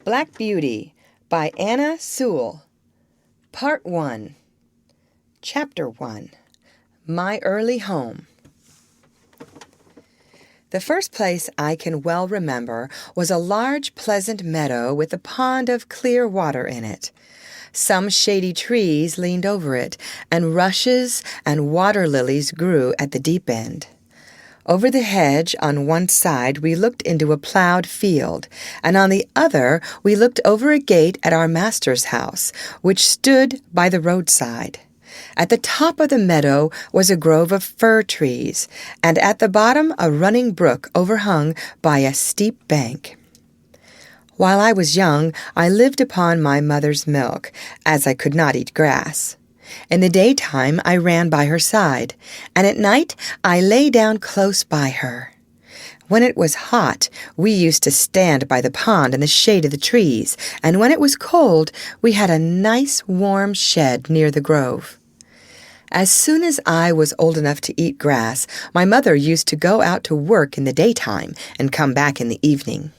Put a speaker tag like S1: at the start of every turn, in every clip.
S1: Black Beauty by Anna Sewell. Part 1. Chapter 1. My Early Home. The first place I can well remember was a large, pleasant meadow with a pond of clear water in it. Some shady trees leaned over it, and rushes and water lilies grew at the deep end. Over the hedge on one side we looked into a plowed field, and on the other we looked over a gate at our master's house, which stood by the roadside. At the top of the meadow was a grove of fir trees, and at the bottom a running brook overhung by a steep bank. While I was young, I lived upon my mother's milk, as I could not eat grass. In the daytime I ran by her side, and at night I lay down close by her. When it was hot, we used to stand by the pond in the shade of the trees, and when it was cold, we had a nice warm shed near the grove. As soon as I was old enough to eat grass, my mother used to go out to work in the daytime and come back in the evening.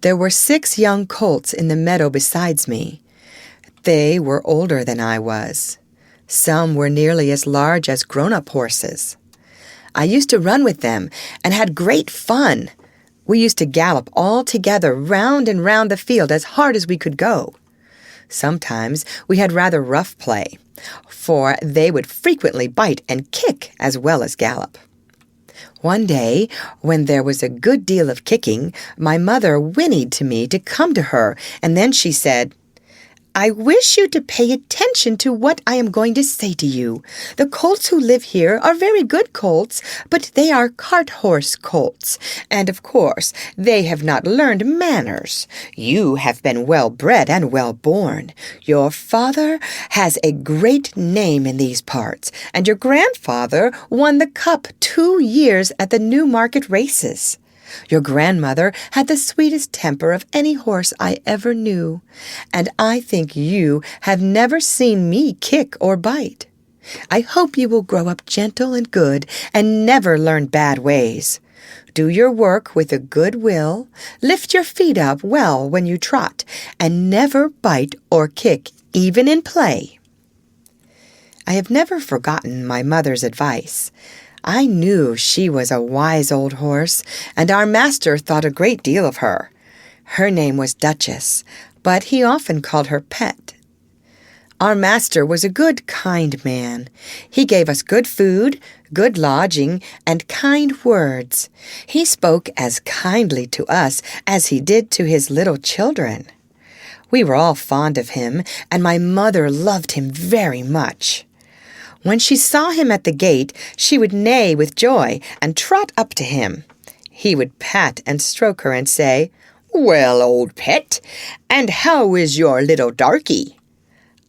S1: There were 6 young colts in the meadow besides me. They were older than I was. Some were nearly as large as grown-up horses. I used to run with them and had great fun. We used to gallop all together round and round the field as hard as we could go. Sometimes we had rather rough play, for they would frequently bite and kick as well as gallop. One day, when there was a good deal of kicking, my mother whinnied to me to come to her, and then she said, "I wish you to pay attention to what I am going to say to you. The colts who live here are very good colts, but they are cart-horse colts, and of course they have not learned manners. You have been well-bred and well-born. Your father has a great name in these parts, and your grandfather won the cup 2 years at the Newmarket races. Your grandmother had the sweetest temper of any horse I ever knew, and I think you have never seen me kick or bite. I hope you will grow up gentle and good and never learn bad ways. Do your work with a good will, lift your feet up well when you trot, and never bite or kick even in play." I have never forgotten my mother's advice. I knew she was a wise old horse, and our master thought a great deal of her. Her name was Duchess, but he often called her Pet. Our master was a good, kind man. He gave us good food, good lodging, and kind words. He spoke as kindly to us as he did to his little children. We were all fond of him, and my mother loved him very much. When she saw him at the gate, she would neigh with joy and trot up to him. He would pat and stroke her and say, "Well, old pet, and how is your little darky?"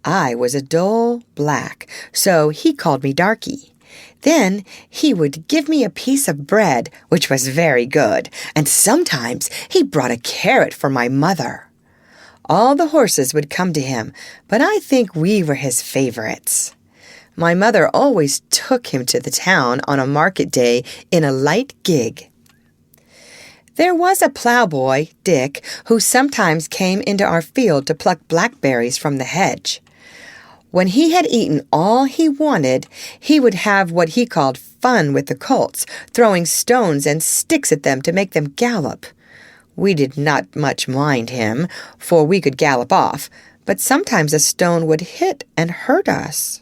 S1: I was a dull black, so he called me Darky. Then he would give me a piece of bread, which was very good, and sometimes he brought a carrot for my mother. All the horses would come to him, but I think we were his favorites. My mother always took him to the town on a market day in a light gig. There was a plowboy, Dick, who sometimes came into our field to pluck blackberries from the hedge. When he had eaten all he wanted, he would have what he called fun with the colts, throwing stones and sticks at them to make them gallop. We did not much mind him, for we could gallop off, but sometimes a stone would hit and hurt us.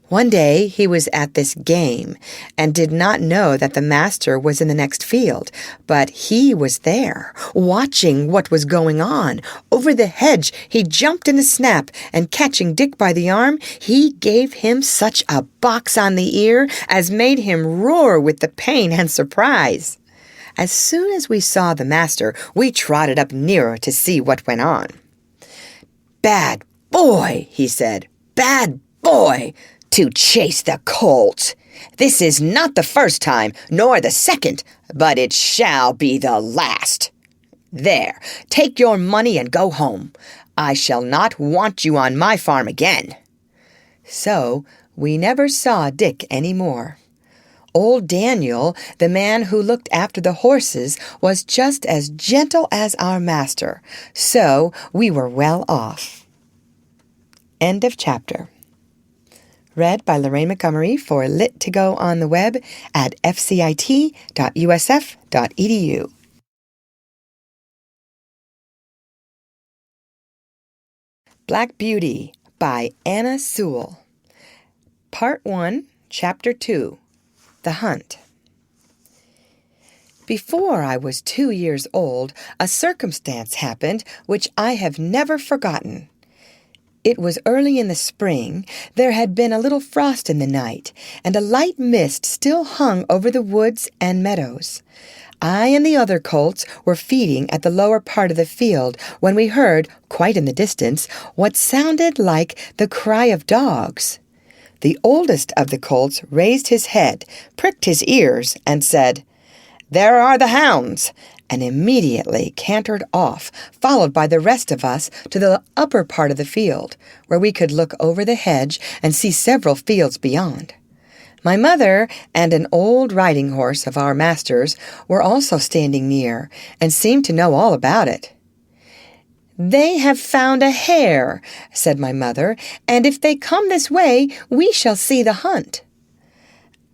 S1: One day he was at this game and did not know that the master was in the next field, but he was there, watching what was going on. Over the hedge he jumped in a snap, and catching Dick by the arm, he gave him such a box on the ear as made him roar with the pain and surprise. As soon as we saw the master, we trotted up nearer to see what went on. "Bad boy," he said, "bad boy, to chase the colt. This is not the first time, nor the second, but it shall be the last. There, take your money and go home. I shall not want you on my farm again." So we never saw Dick any more. Old Daniel, the man who looked after the horses, was just as gentle as our master, so we were well off. End of chapter. Read by Lorraine Montgomery for Lit to Go on the web at fcit.usf.edu. Black Beauty by Anna Sewell. Part 1, Chapter 2, The Hunt. Before I was 2 years old, a circumstance happened which I have never forgotten. It was early in the spring. There had been a little frost in the night, and a light mist still hung over the woods and meadows. I and the other colts were feeding at the lower part of the field when we heard, quite in the distance, what sounded like the cry of dogs. The oldest of the colts raised his head, pricked his ears, and said, "There are the hounds," and immediately cantered off, followed by the rest of us to the upper part of the field, where we could look over the hedge and see several fields beyond. My mother and an old riding horse of our master's were also standing near, and seemed to know all about it. "They have found a hare," said my mother, "and if they come this way, we shall see the hunt."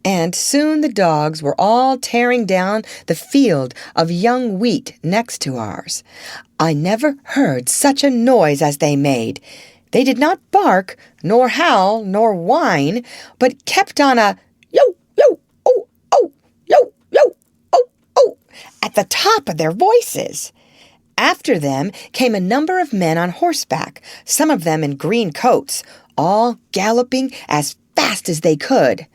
S1: And soon the dogs were all tearing down the field of young wheat next to ours. I never heard such a noise as they made. They did not bark, nor howl, nor whine, but kept on a yo, yo, oh, oh, yo, yo, oh, oh, at the top of their voices. After them came a number of men on horseback, some of them in green coats, all galloping as fast as they could.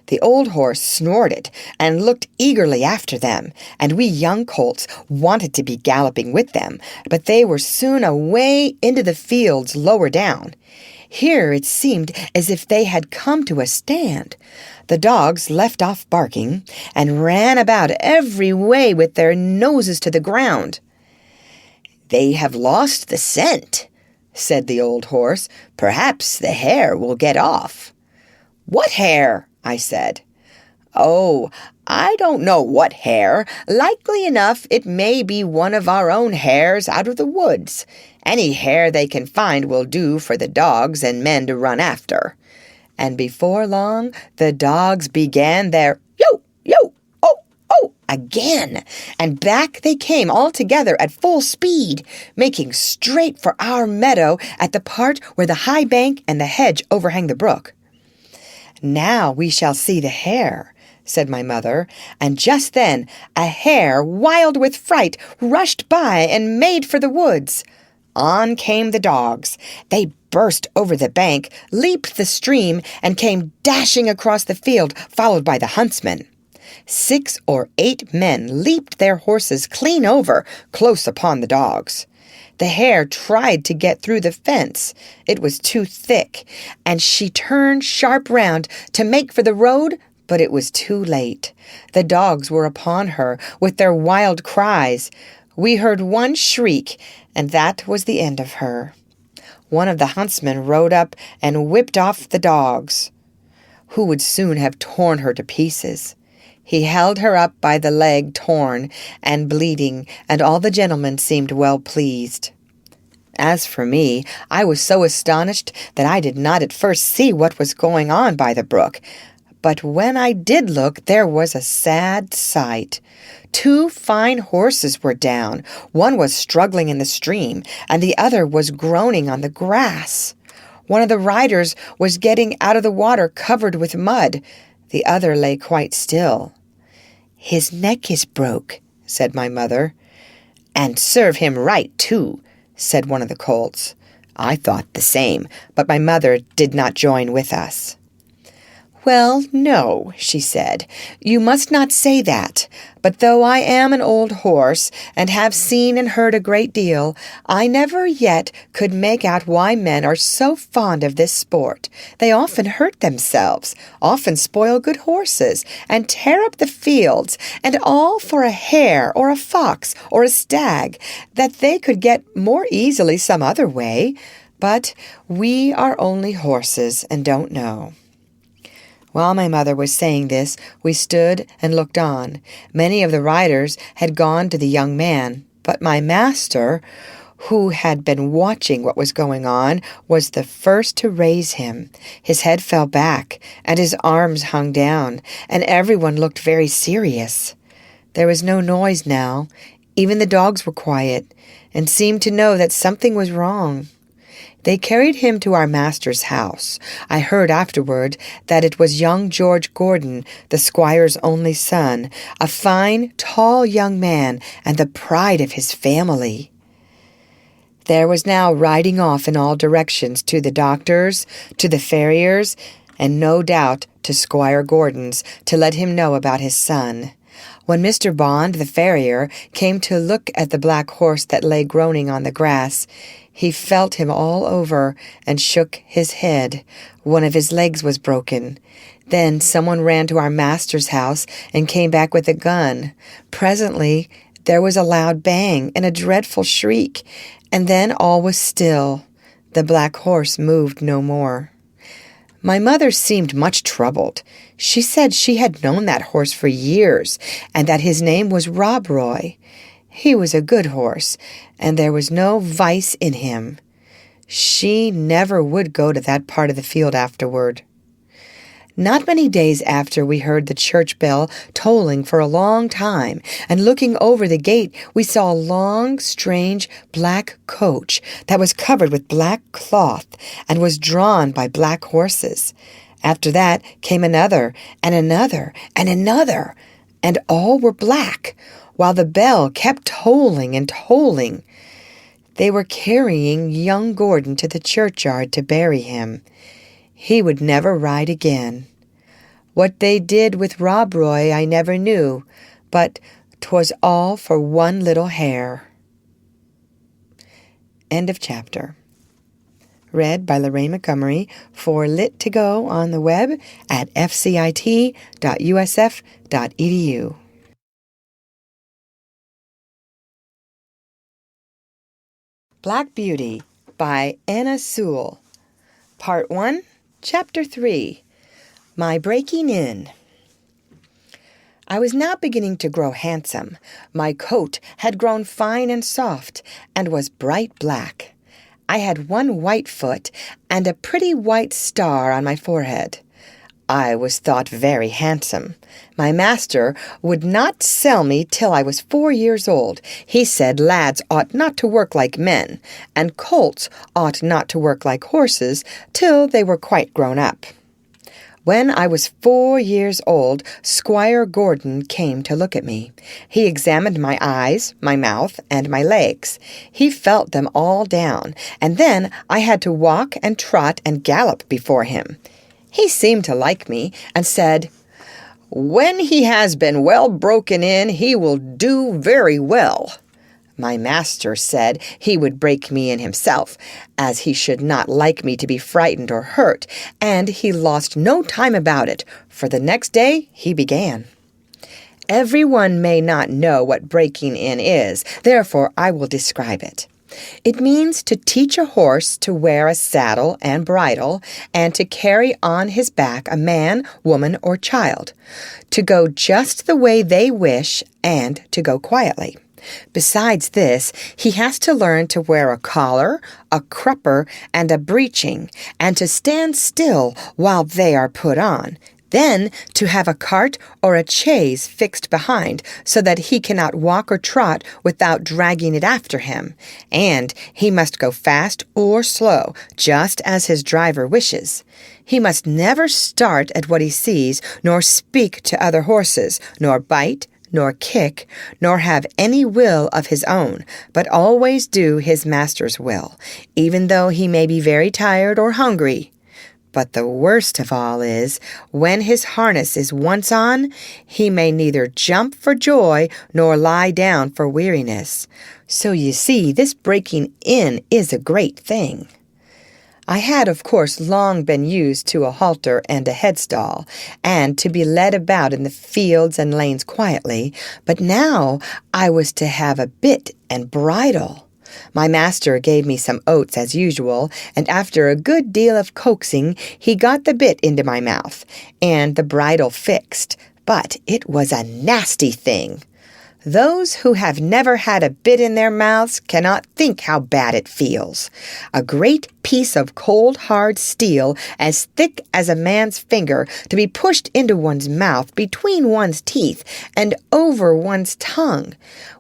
S1: The old horse snorted and looked eagerly after them, and we young colts wanted to be galloping with them, but they were soon away into the fields lower down. Here it seemed as if they had come to a stand. The dogs left off barking and ran about every way with their noses to the ground. "They have lost the scent," said the old horse. "Perhaps the hare will get off." "What hare?" I said. "Oh, I don't know what hare. Likely enough it may be one of our own hares out of the woods. Any hare they can find will do for the dogs and men to run after." And before long the dogs began their yo, yo, oh, oh again, and back they came all together at full speed, making straight for our meadow at the part where the high bank and the hedge overhang the brook. "Now we shall see the hare," said my mother, and just then a hare, wild with fright, rushed by and made for the woods. On came the dogs. They burst over the bank, leaped the stream, and came dashing across the field, followed by the huntsmen. 6 or 8 men leaped their horses clean over, close upon the dogs. The hare tried to get through the fence. It was too thick, and she turned sharp round to make for the road, but it was too late. The dogs were upon her with their wild cries. We heard one shriek, and that was the end of her. One of the huntsmen rode up and whipped off the dogs, who would soon have torn her to pieces. He held her up by the leg torn and bleeding, and all the gentlemen seemed well pleased. As for me, I was so astonished that I did not at first see what was going on by the brook. But when I did look, there was a sad sight. 2 fine horses were down. One was struggling in the stream, and the other was groaning on the grass. One of the riders was getting out of the water covered with mud. The other lay quite still. "His neck is broke," said my mother. "And serve him right, too," said one of the colts. I thought the same, but my mother did not join with us. "Well, no," she said, "you must not say that. But though I am an old horse, and have seen and heard a great deal, I never yet could make out why men are so fond of this sport. They often hurt themselves, often spoil good horses, and tear up the fields, and all for a hare or a fox or a stag, that they could get more easily some other way. But we are only horses, and don't know." While my mother was saying this, we stood and looked on. Many of the riders had gone to the young man, but my master, who had been watching what was going on, was the first to raise him. His head fell back, and his arms hung down, and everyone looked very serious. There was no noise now. Even the dogs were quiet, and seemed to know that something was wrong. They carried him to our master's house. I heard afterward that it was young George Gordon, the squire's only son, a fine, tall young man, and the pride of his family. There was now riding off in all directions to the doctor's, to the farrier's, and no doubt to Squire Gordon's, to let him know about his son. When Mr. Bond, the farrier, came to look at the black horse that lay groaning on the grass, he felt him all over and shook his head. One of his legs was broken. Then someone ran to our master's house and came back with a gun. Presently there was a loud bang and a dreadful shriek, and then all was still. The black horse moved no more. My mother seemed much troubled. She said she had known that horse for years, and that his name was Rob Roy. He was a good horse, and there was no vice in him. She never would go to that part of the field afterward. Not many days after, we heard the church bell tolling for a long time, and looking over the gate, we saw a long, strange, black coach that was covered with black cloth and was drawn by black horses. After that came another, and another, and another, and all were black, while the bell kept tolling and tolling. They were carrying young Gordon to the churchyard to bury him. He would never ride again. What they did with Rob Roy I never knew, but 'twas all for one little hare. End of chapter. Read by Lorraine Montgomery for Lit to Go on the web at fcit.usf.edu. Black Beauty by Anna Sewell. Part 1, Chapter 3, My Breaking In. I was now beginning to grow handsome. My coat had grown fine and soft, and was bright black. I had one white foot, and a pretty white star on my forehead. I was thought very handsome. My master would not sell me till I was 4 years old. He said lads ought not to work like men, and colts ought not to work like horses till they were quite grown up. When I was 4 years old, Squire Gordon came to look at me. He examined my eyes, my mouth, and my legs. He felt them all down, and then I had to walk and trot and gallop before him. He seemed to like me, and said, "When he has been well broken in, he will do very well." My master said he would break me in himself, as he should not like me to be frightened or hurt, and he lost no time about it, for the next day he began. Everyone may not know what breaking in is, therefore I will describe it. It means to teach a horse to wear a saddle and bridle, and to carry on his back a man, woman, or child, to go just the way they wish, and to go quietly. Besides this, he has to learn to wear a collar, a crupper, and a breeching, and to stand still while they are put on. Then to have a cart or a chaise fixed behind, so that he cannot walk or trot without dragging it after him. And he must go fast or slow, just as his driver wishes. He must never start at what he sees, nor speak to other horses, nor bite, nor kick, nor have any will of his own, but always do his master's will, even though he may be very tired or hungry. But the worst of all is, when his harness is once on, he may neither jump for joy nor lie down for weariness. So you see, this breaking in is a great thing. I had, of course, long been used to a halter and a headstall, and to be led about in the fields and lanes quietly, but now I was to have a bit and bridle. My master gave me some oats as usual, and after a good deal of coaxing, he got the bit into my mouth, and the bridle fixed. But it was a nasty thing. Those who have never had a bit in their mouths cannot think how bad it feels. A great piece of cold, hard steel, as thick as a man's finger, to be pushed into one's mouth, between one's teeth, and over one's tongue,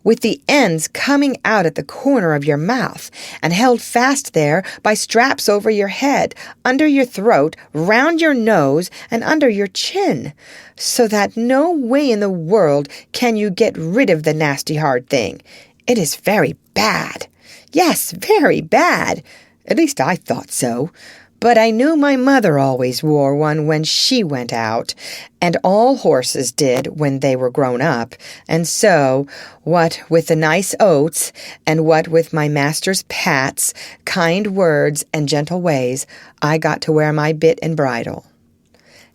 S1: with the ends coming out at the corner of your mouth, and held fast there by straps over your head, under your throat, round your nose, and under your chin, so that no way in the world can you get rid of the nasty hard thing. It is very bad. Yes, very bad. At least I thought so. But I knew my mother always wore one when she went out, and all horses did when they were grown up. And so, what with the nice oats, and what with my master's pats, kind words, and gentle ways, I got to wear my bit and bridle.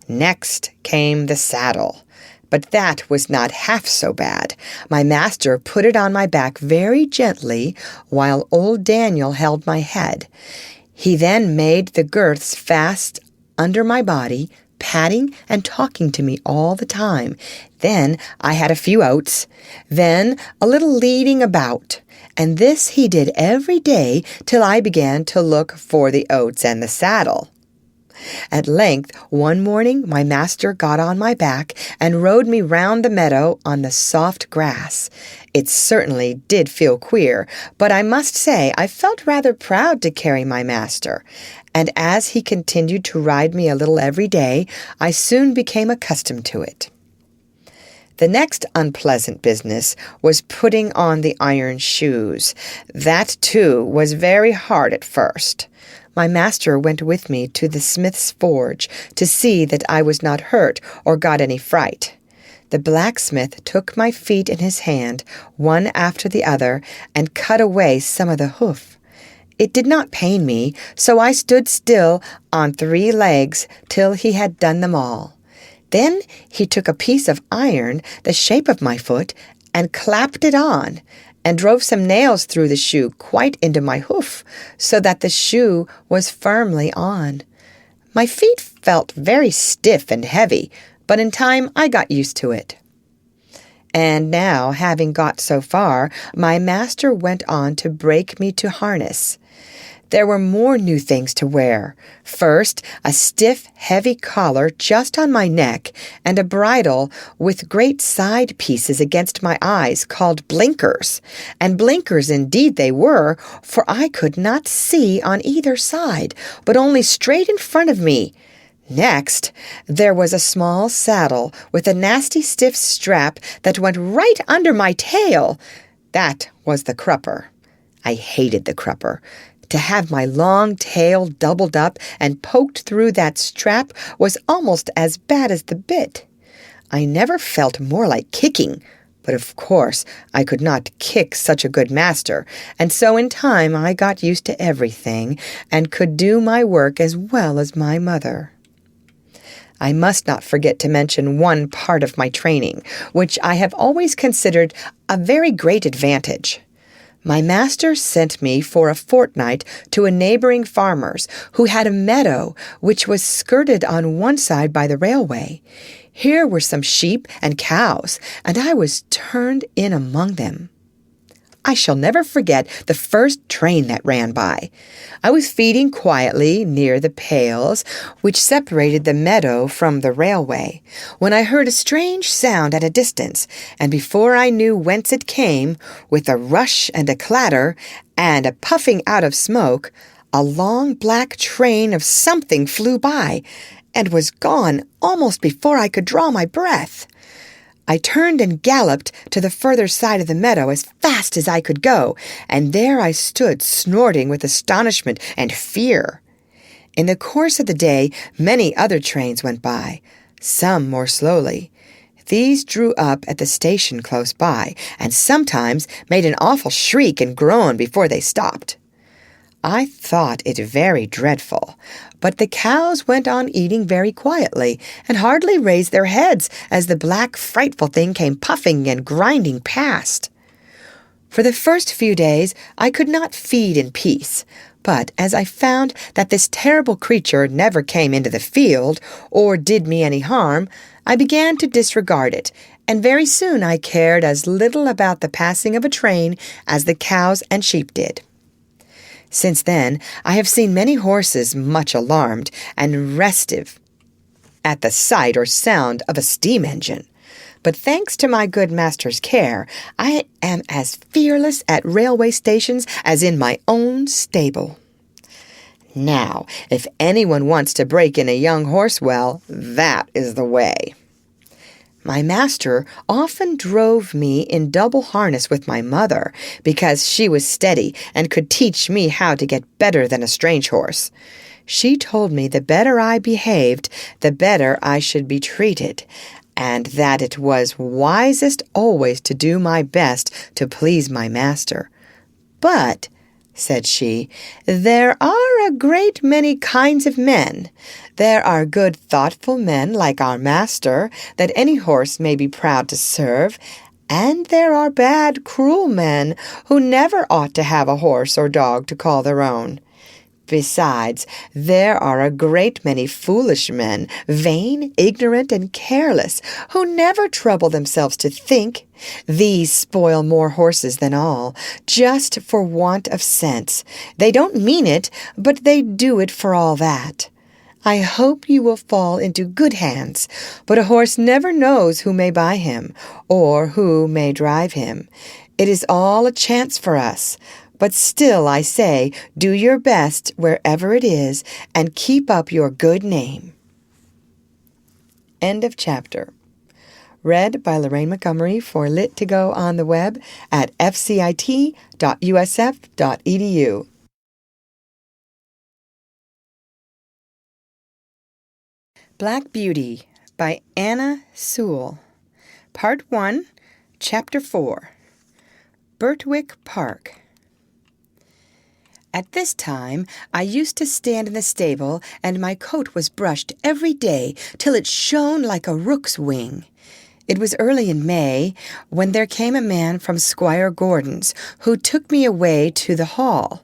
S1: Next came the saddle. But that was not half so bad. My master put it on my back very gently, while old Daniel held my head. He then made the girths fast under my body, patting and talking to me all the time. Then I had a few oats, then a little leading about, and this he did every day till I began to look for the oats and the saddle. At length, one morning, my master got on my back and rode me round the meadow on the soft grass. It certainly did feel queer, but I must say I felt rather proud to carry my master, and as he continued to ride me a little every day, I soon became accustomed to it. The next unpleasant business was putting on the iron shoes. That, too, was very hard at first. My master went with me to the smith's forge to see that I was not hurt or got any fright. The blacksmith took my feet in his hand, one after the other, and cut away some of the hoof. It did not pain me, so I stood still on 3 legs till he had done them all. Then he took a piece of iron, the shape of my foot, and clapped it on, and drove some nails through the shoe quite into my hoof, so that the shoe was firmly on. My feet felt very stiff and heavy, but in time I got used to it. And now, having got so far, my master went on to break me to harness. There were more new things to wear. First, a stiff, heavy collar just on my neck, and a bridle with great side pieces against my eyes called blinkers. And blinkers indeed they were, for I could not see on either side, but only straight in front of me. Next, there was a small saddle with a nasty stiff strap that went right under my tail. That was the crupper. I hated the crupper. To have my long tail doubled up and poked through that strap was almost as bad as the bit. I never felt more like kicking, but of course I could not kick such a good master, and so in time I got used to everything and could do my work as well as my mother. I must not forget to mention one part of my training, which I have always considered a very great advantage. My master sent me for a fortnight to a neighboring farmer's who had a meadow which was skirted on one side by the railway. Here were some sheep and cows, and I was turned in among them. I shall never forget the first train that ran by. I was feeding quietly near the pales which separated the meadow from the railway, when I heard a strange sound at a distance, and before I knew whence it came, with a rush and a clatter, and a puffing out of smoke, a long black train of something flew by, and was gone almost before I could draw my breath. I turned and galloped to the further side of the meadow as fast as I could go, and there I stood snorting with astonishment and fear. In the course of the day, many other trains went by, some more slowly. These drew up at the station close by, and sometimes made an awful shriek and groan before they stopped. I thought it very dreadful, but the cows went on eating very quietly, and hardly raised their heads as the black frightful thing came puffing and grinding past. For the first few days I could not feed in peace, but as I found that this terrible creature never came into the field or did me any harm, I began to disregard it, and very soon I cared as little about the passing of a train as the cows and sheep did. Since then, I have seen many horses much alarmed and restive at the sight or sound of a steam engine. But thanks to my good master's care, I am as fearless at railway stations as in my own stable. Now, if anyone wants to break in a young horse, well, that is the way. My master often drove me in double harness with my mother, because she was steady and could teach me how to get better than a strange horse. She told me the better I behaved, the better I should be treated, and that it was wisest always to do my best to please my master. But, said she, there are a great many kinds of men. There are good, thoughtful men like our master, that any horse may be proud to serve, and there are bad, cruel men who never ought to have a horse or dog to call their own. Besides, there are a great many foolish men, vain, ignorant, and careless, who never trouble themselves to think. These spoil more horses than all, just for want of sense. They don't mean it, but they do it for all that. I hope you will fall into good hands, but a horse never knows who may buy him, or who may drive him. It is all a chance for us. But still, I say, do your best wherever it is, and keep up your good name. End of chapter. Read by Lorraine Montgomery for Lit to Go on the web at fcit.usf.edu. Black Beauty by Anna Sewell. Part 1, Chapter 4. Birtwick Park. At this time, I used to stand in the stable, and my coat was brushed every day till it shone like a rook's wing. It was early in May, when there came a man from Squire Gordon's, who took me away to the hall.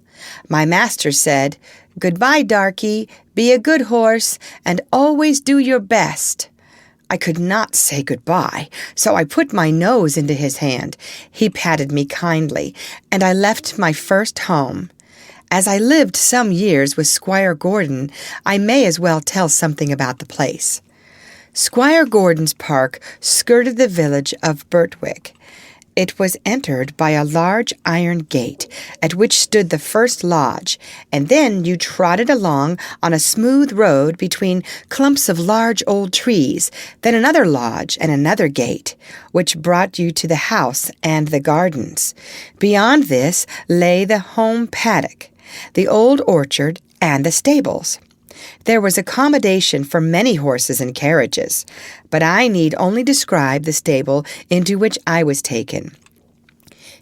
S1: My master said, "Goodbye, darky, be a good horse, and always do your best." I could not say goodbye, so I put my nose into his hand. He patted me kindly, and I left my first home. As I lived some years with Squire Gordon, I may as well tell something about the place. Squire Gordon's park skirted the village of Birtwick. It was entered by a large iron gate, at which stood the first lodge, and then you trotted along on a smooth road between clumps of large old trees, then another lodge and another gate, which brought you to the house and the gardens. Beyond this lay the home paddock, the old orchard, and the stables. There was accommodation for many horses and carriages, but I need only describe the stable into which I was taken.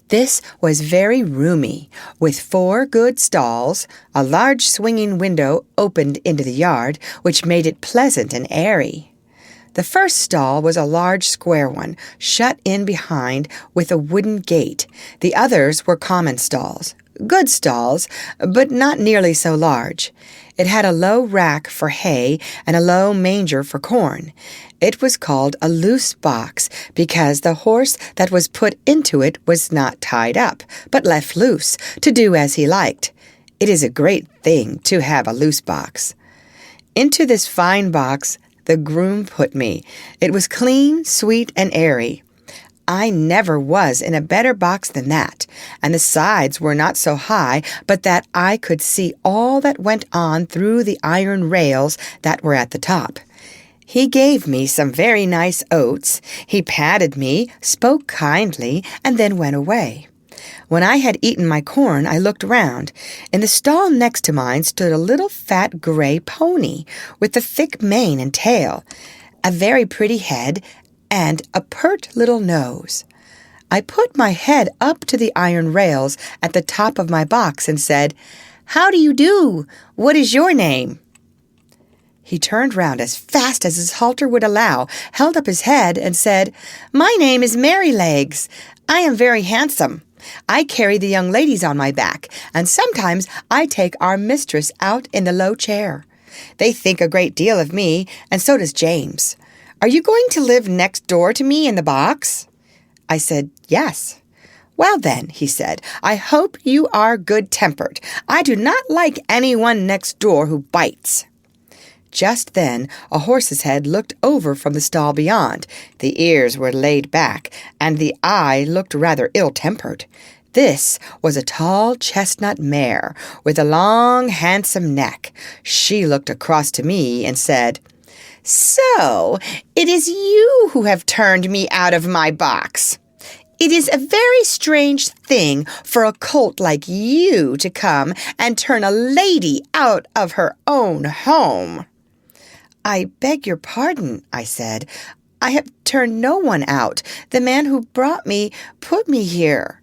S1: This was very roomy, with 4 good stalls. A large swinging window opened into the yard, which made it pleasant and airy. The first stall was a large square one, shut in behind with a wooden gate. The others were common stalls. Good stalls, but not nearly so large. It had a low rack for hay and a low manger for corn. It was called a loose box because the horse that was put into it was not tied up, but left loose to do as he liked. It is a great thing to have a loose box. Into this fine box the groom put me. It was clean, sweet, and airy. I never was in a better box than that, and the sides were not so high but that I could see all that went on through the iron rails that were at the top. He gave me some very nice oats. He patted me, spoke kindly, and then went away. When I had eaten my corn, I looked round. In the stall next to mine stood a little fat gray pony with a thick mane and tail, a very pretty head, and a pert little nose. I put my head up to the iron rails at the top of my box and said, "How do you do? What is your name?" He turned round as fast as his halter would allow, held up his head, and said, "My name is Merrylegs. I am very handsome. I carry the young ladies on my back, and sometimes I take our mistress out in the low chair. They think a great deal of me, and so does James. Are you going to live next door to me in the box? I said, yes. Well then, he said, I hope you are good-tempered. I do not like anyone next door who bites. Just then, a horse's head looked over from the stall beyond. The ears were laid back, and the eye looked rather ill-tempered. This was a tall chestnut mare with a long, handsome neck. She looked across to me and said, So, it is you who have turned me out of my box. It is a very strange thing for a colt like you to come and turn a lady out of her own home. I beg your pardon, I said. I have turned no one out. The man who brought me put me here,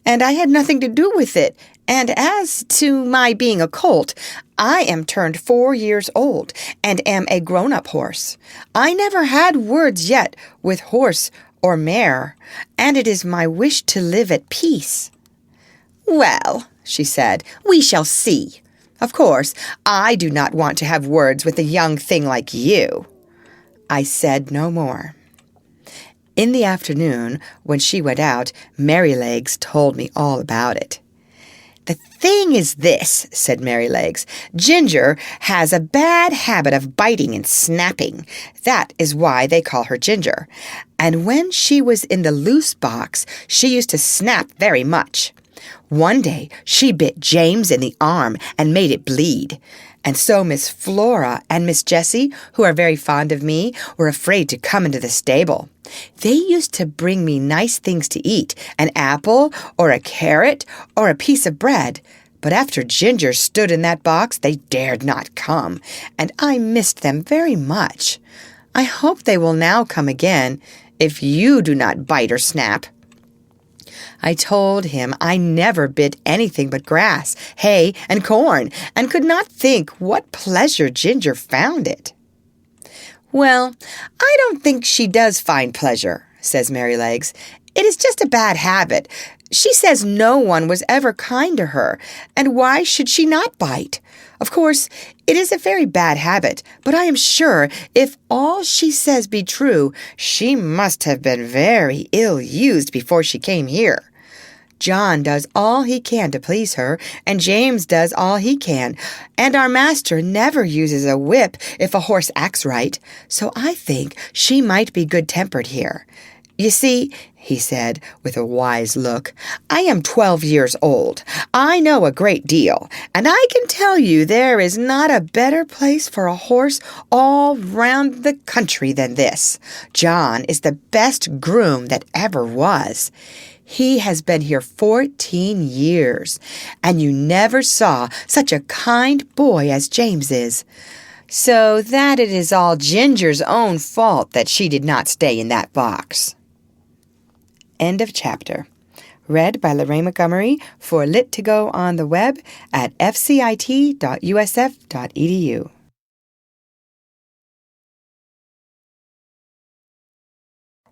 S1: and I had nothing to do with it. And as to my being a colt, I am turned 4 years old and am a grown-up horse. I never had words yet with horse or mare, and it is my wish to live at peace. Well, she said, we shall see. Of course, I do not want to have words with a young thing like you. I said no more. In the afternoon, when she went out, Merrylegs told me all about it. The thing is this, said Merrylegs. Ginger has a bad habit of biting and snapping. That is why they call her Ginger. And when she was in the loose box, she used to snap very much. One day, she bit James in the arm and made it bleed. And so Miss Flora and Miss Jessie, who are very fond of me, were afraid to come into the stable. They used to bring me nice things to eat, an apple or a carrot or a piece of bread. But after Ginger stood in that box, they dared not come, and I missed them very much. I hope they will now come again, if you do not bite or snap. I told him I never bit anything but grass, hay, and corn, and could not think what pleasure Ginger found it. Well, I don't think she does find pleasure, says Merrylegs. It is just a bad habit. She says no one was ever kind to her, and why should she not bite? Of course, it is a very bad habit, but I am sure if all she says be true, she must have been very ill-used before she came here. John does all he can to please her, and James does all he can, and our master never uses a whip if a horse acts right, so I think she might be good-tempered here. You see, he said, with a wise look, I am 12 years old. I know a great deal, and I can tell you there is not a better place for a horse all round the country than this. John is the best groom that ever was. He has been here 14 years, and you never saw such a kind boy as James is. So that it is all Ginger's own fault that she did not stay in that box. End of chapter. Read by Lorraine Montgomery for Lit to Go on the web at fcit.usf.edu.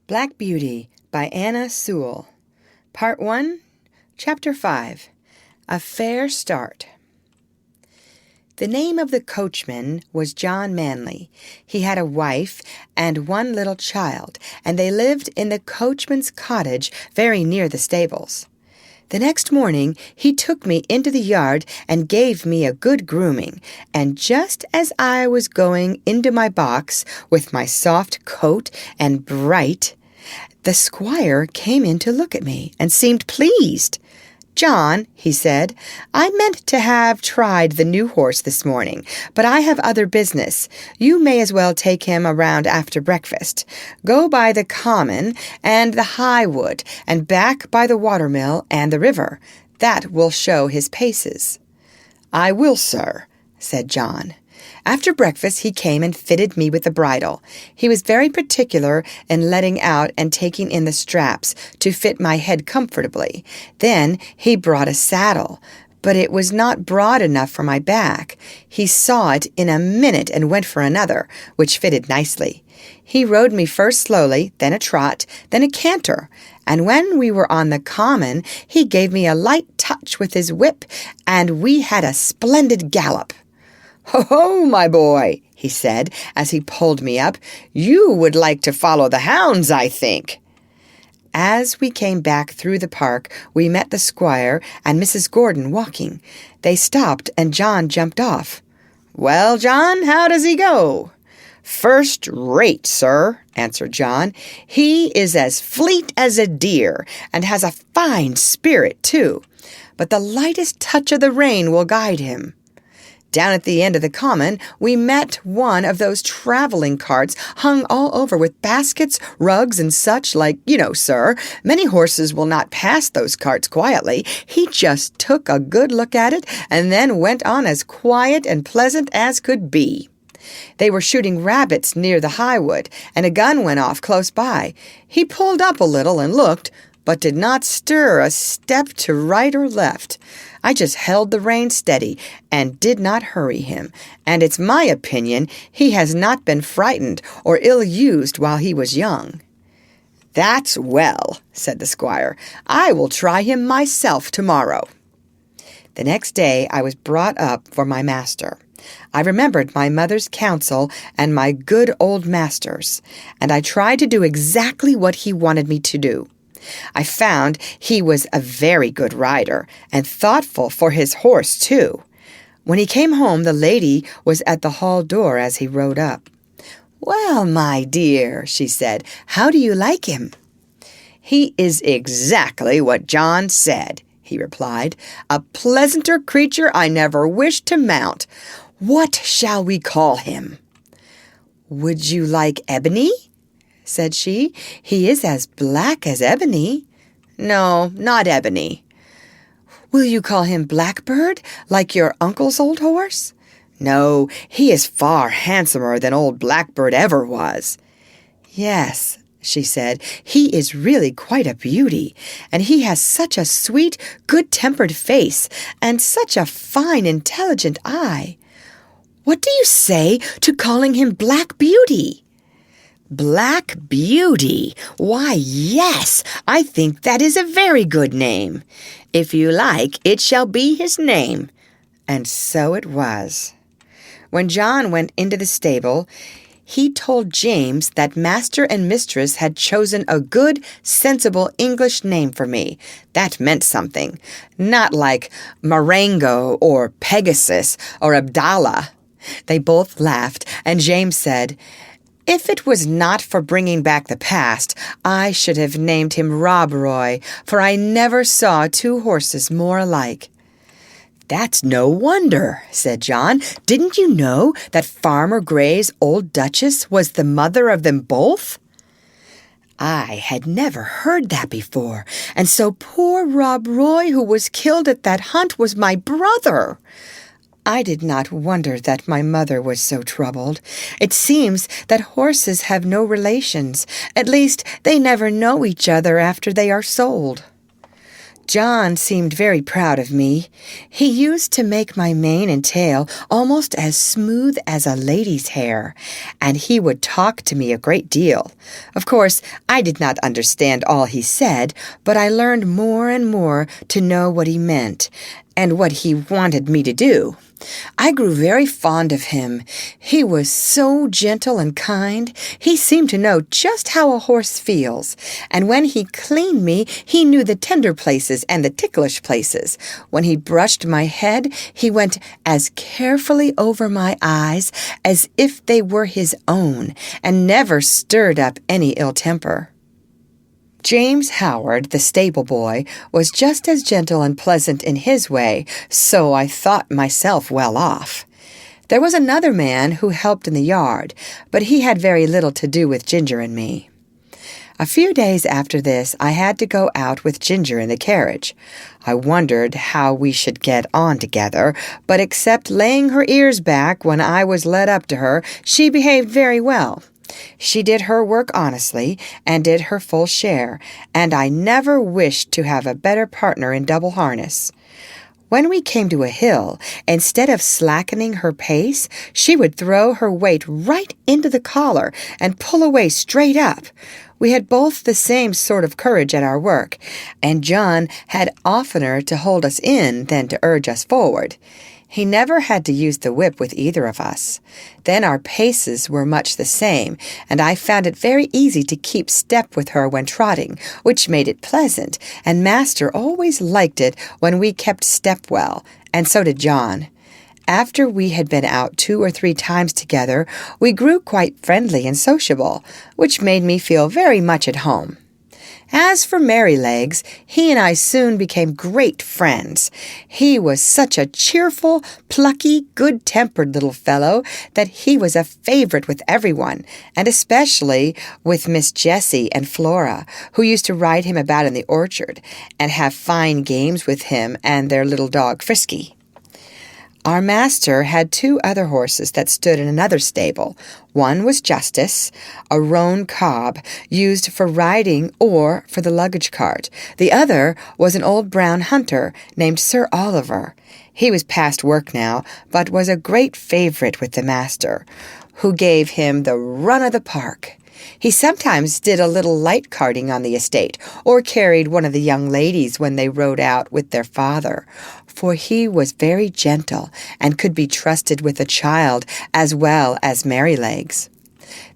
S1: Black Beauty by Anna Sewell. Part 1, Chapter 5, A Fair Start. The name of the coachman was John Manley. He had a wife and one little child, and they lived in the coachman's cottage very near the stables. The next morning he took me into the yard and gave me a good grooming, and just as I was going into my box with my soft coat and bright, the squire came in to look at me and seemed pleased. John, he said, I meant to have tried the new horse this morning, but I have other business. You may as well take him around after breakfast. Go by the common and the high wood, and back by the watermill and the river. That will show his paces. I will, sir, said John. After breakfast he came and fitted me with the bridle. He was very particular in letting out and taking in the straps to fit my head comfortably. Then he brought a saddle, but it was not broad enough for my back. He saw it in a minute and went for another, which fitted nicely. He rode me first slowly, then a trot, then a canter, and when we were on the common, he gave me a light touch with his whip, and we had a splendid gallop. "Ho-ho, my boy," he said, as he pulled me up. "You would like to follow the hounds, I think." As we came back through the park, we met the squire and Mrs. Gordon walking. They stopped, and John jumped off. "Well, John, how does he go?" "First rate, sir," answered John. "He is as fleet as a deer, and has a fine spirit, too. But the lightest touch of the rein will guide him." Down at the end of the common, we met one of those traveling carts hung all over with baskets, rugs, and such like, sir. Many horses will not pass those carts quietly. He just took a good look at it and then went on as quiet and pleasant as could be. They were shooting rabbits near the highwood, and a gun went off close by. He pulled up a little and looked, but did not stir a step to right or left. I just held the rein steady and did not hurry him, and it's my opinion he has not been frightened or ill-used while he was young. "That's well," said the squire. "I will try him myself tomorrow." The next day I was brought up for my master. I remembered my mother's counsel and my good old master's, and I tried to do exactly what he wanted me to do. I found he was a very good rider, and thoughtful for his horse, too. When he came home, the lady was at the hall door as he rode up. "Well, my dear," she said, "how do you like him?" "He is exactly what John said," he replied. "A pleasanter creature I never wished to mount. What shall we call him?" "Would you like Ebony?" said she. "He is as black as ebony." "No, not Ebony." "Will you call him Blackbird, like your uncle's old horse?" "No, he is far handsomer than old Blackbird ever was." "Yes," she said, "he is really quite a beauty, and he has such a sweet, good-tempered face, and such a fine, intelligent eye. What do you say to calling him Black Beauty?" "Black Beauty? Why, yes, I think that is a very good name. If you like, it shall be his name." And so it was. When John went into the stable, he told James that master and mistress had chosen a good, sensible English name for me. That meant something. Not like Marengo or Pegasus or Abdallah. They both laughed, and James said, "If it was not for bringing back the past, I should have named him Rob Roy, for I never saw two horses more alike." "That's no wonder," said John. "Didn't you know that Farmer Gray's old Duchess was the mother of them both?" I had never heard that before, and so poor Rob Roy, who was killed at that hunt, was my brother. I did not wonder that my mother was so troubled. It seems that horses have no relations. At least, they never know each other after they are sold. John seemed very proud of me. He used to make my mane and tail almost as smooth as a lady's hair, and he would talk to me a great deal. Of course, I did not understand all he said, but I learned more and more to know what he meant and what he wanted me to do. I grew very fond of him. He was so gentle and kind. He seemed to know just how a horse feels, and when he cleaned me, he knew the tender places and the ticklish places. When he brushed my head, he went as carefully over my eyes as if they were his own, and never stirred up any ill temper. James Howard, the stable boy, was just as gentle and pleasant in his way, so I thought myself well off. There was another man who helped in the yard, but he had very little to do with Ginger and me. A few days after this, I had to go out with Ginger in the carriage. I wondered how we should get on together, but except laying her ears back when I was led up to her, she behaved very well. She did her work honestly and did her full share, and I never wished to have a better partner in double harness. When we came to a hill, instead of slackening her pace, she would throw her weight right into the collar and pull away straight up. We had both the same sort of courage at our work, and John had oftener to hold us in than to urge us forward. He never had to use the whip with either of us. Then our paces were much the same, and I found it very easy to keep step with her when trotting, which made it pleasant, and Master always liked it when we kept step well, and so did John. After we had been out 2 or 3 times together, we grew quite friendly and sociable, which made me feel very much at home. As for Merrylegs, he and I soon became great friends. He was such a cheerful, plucky, good-tempered little fellow that he was a favorite with everyone, and especially with Miss Jessie and Flora, who used to ride him about in the orchard and have fine games with him and their little dog Frisky. Our master had 2 other horses that stood in another stable. One was Justice, a roan cob used for riding or for the luggage cart. The other was an old brown hunter named Sir Oliver. He was past work now, but was a great favorite with the master, who gave him the run of the park. He sometimes did a little light carting on the estate, or carried one of the young ladies when they rode out with their father, for he was very gentle and could be trusted with a child as well as Merrylegs.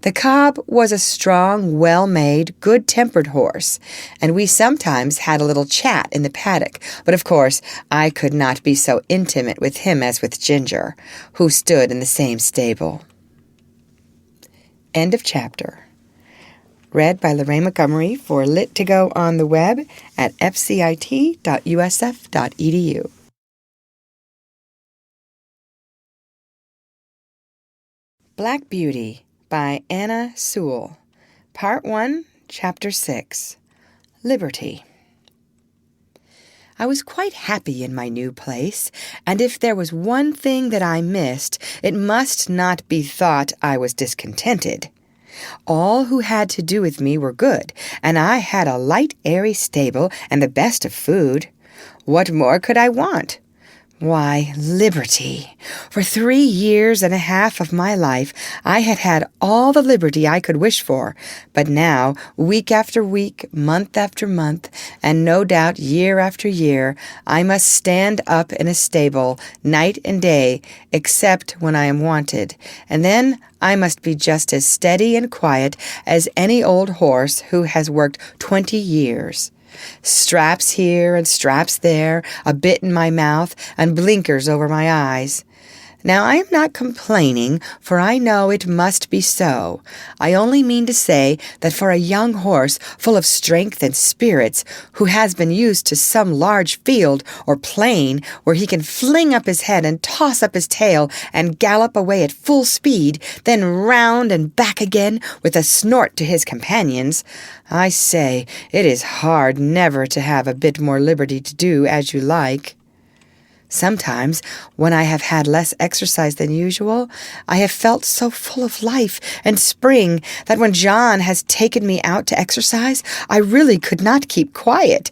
S1: The cob was a strong, well-made, good-tempered horse, and we sometimes had a little chat in the paddock, but of course I could not be so intimate with him as with Ginger, who stood in the same stable. End of chapter. Read by Lorraine Montgomery for Lit2Go on the web at fcit.usf.edu. Black Beauty by Anna Sewell. Part 1, Chapter 6. Liberty. I was quite happy in my new place, and if there was one thing that I missed, it must not be thought I was discontented. All who had to do with me were good, and I had a light, airy stable and the best of food. What more could I want? Why, liberty. For 3 years and a half of my life, I had had all the liberty I could wish for, but now, week after week, month after month, and no doubt year after year, I must stand up in a stable night and day, except when I am wanted, and then I must be just as steady and quiet as any old horse who has worked 20 years. Straps here and straps there, a bit in my mouth, and blinkers over my eyes. Now, I am not complaining, for I know it must be so. I only mean to say that for a young horse full of strength and spirits, who has been used to some large field or plain where he can fling up his head and toss up his tail and gallop away at full speed, then round and back again with a snort to his companions, I say it is hard never to have a bit more liberty to do as you like. Sometimes, when I have had less exercise than usual, I have felt so full of life and spring that when John has taken me out to exercise, I really could not keep quiet.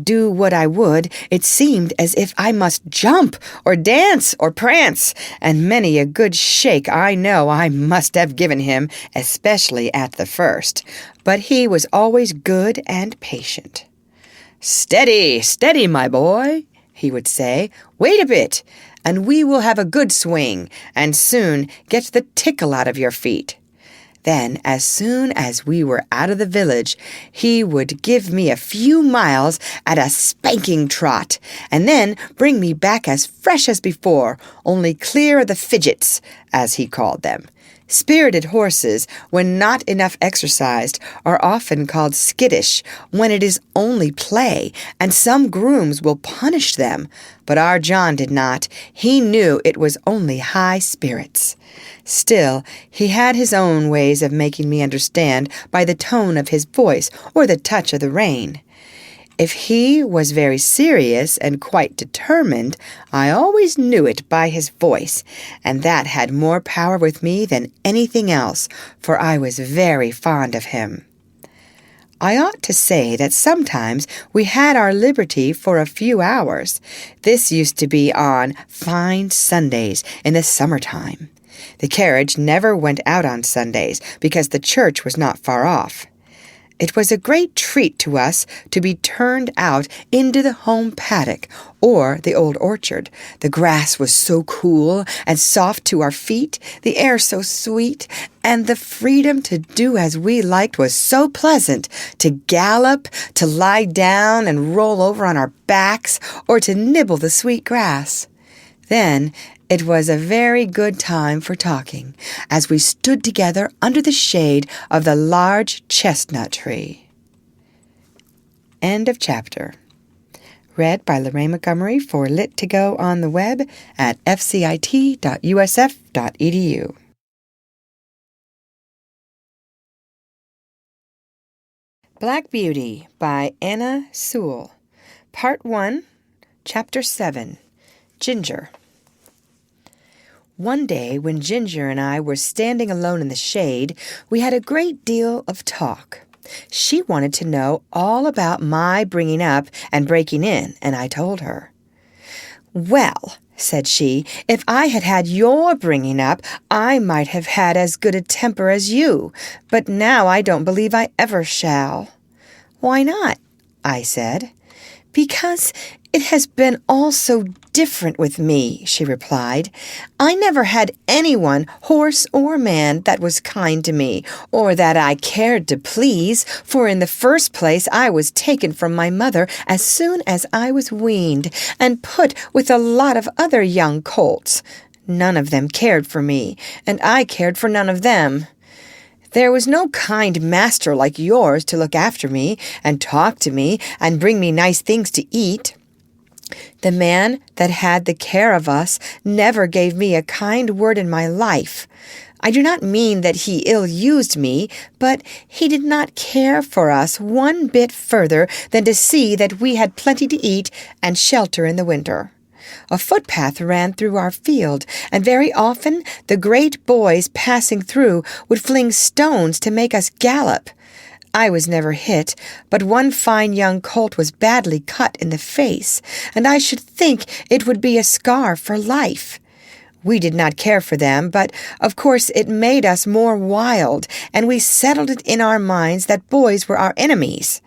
S1: Do what I would, it seemed as if I must jump or dance or prance, and many a good shake I know I must have given him, especially at the first. But he was always good and patient. "Steady, steady, my boy," he would say. "Wait a bit, and we will have a good swing, and soon get the tickle out of your feet." Then, as soon as we were out of the village, he would give me a few miles at a spanking trot, and then bring me back as fresh as before, only clear of the fidgets, as he called them. Spirited horses, when not enough exercised, are often called skittish when it is only play, and some grooms will punish them. But our John did not. He knew it was only high spirits. Still, he had his own ways of making me understand by the tone of his voice or the touch of the rein. If he was very serious and quite determined, I always knew it by his voice, and that had more power with me than anything else, for I was very fond of him. I ought to say that sometimes we had our liberty for a few hours. This used to be on fine Sundays in the summertime. The carriage never went out on Sundays because the church was not far off. It was a great treat to us to be turned out into the home paddock or the old orchard. The grass was so cool and soft to our feet, the air so sweet, and the freedom to do as we liked was so pleasant, to gallop, to lie down and roll over on our backs, or to nibble the sweet grass. Then it was a very good time for talking, as we stood together under the shade of the large chestnut tree. End of chapter. Read by Lorraine Montgomery for Lit2Go on the web at fcit.usf.edu. Black Beauty by Anna Sewell. Part 1, Chapter 7, Ginger. One day, when Ginger and I were standing alone in the shade, we had a great deal of talk. She wanted to know all about my bringing up and breaking in, and I told her. "Well," said she, "if I had had your bringing up, I might have had as good a temper as you, but now I don't believe I ever shall." "Why not?" I said. "Because it has been all so different with me," she replied. "I never had anyone, horse or man, that was kind to me, or that I cared to please, for in the first place I was taken from my mother as soon as I was weaned, and put with a lot of other young colts. None of them cared for me, and I cared for none of them. There was no kind master like yours to look after me, and talk to me, and bring me nice things to eat. The man that had the care of us never gave me a kind word in my life. I do not mean that he ill-used me, but he did not care for us one bit further than to see that we had plenty to eat and shelter in the winter. A footpath ran through our field, and very often the great boys passing through would fling stones to make us gallop. I was never hit, but one fine young colt was badly cut in the face, and I should think it would be a scar for life. We did not care for them, but of course it made us more wild, and we settled it in our minds that boys were our enemies.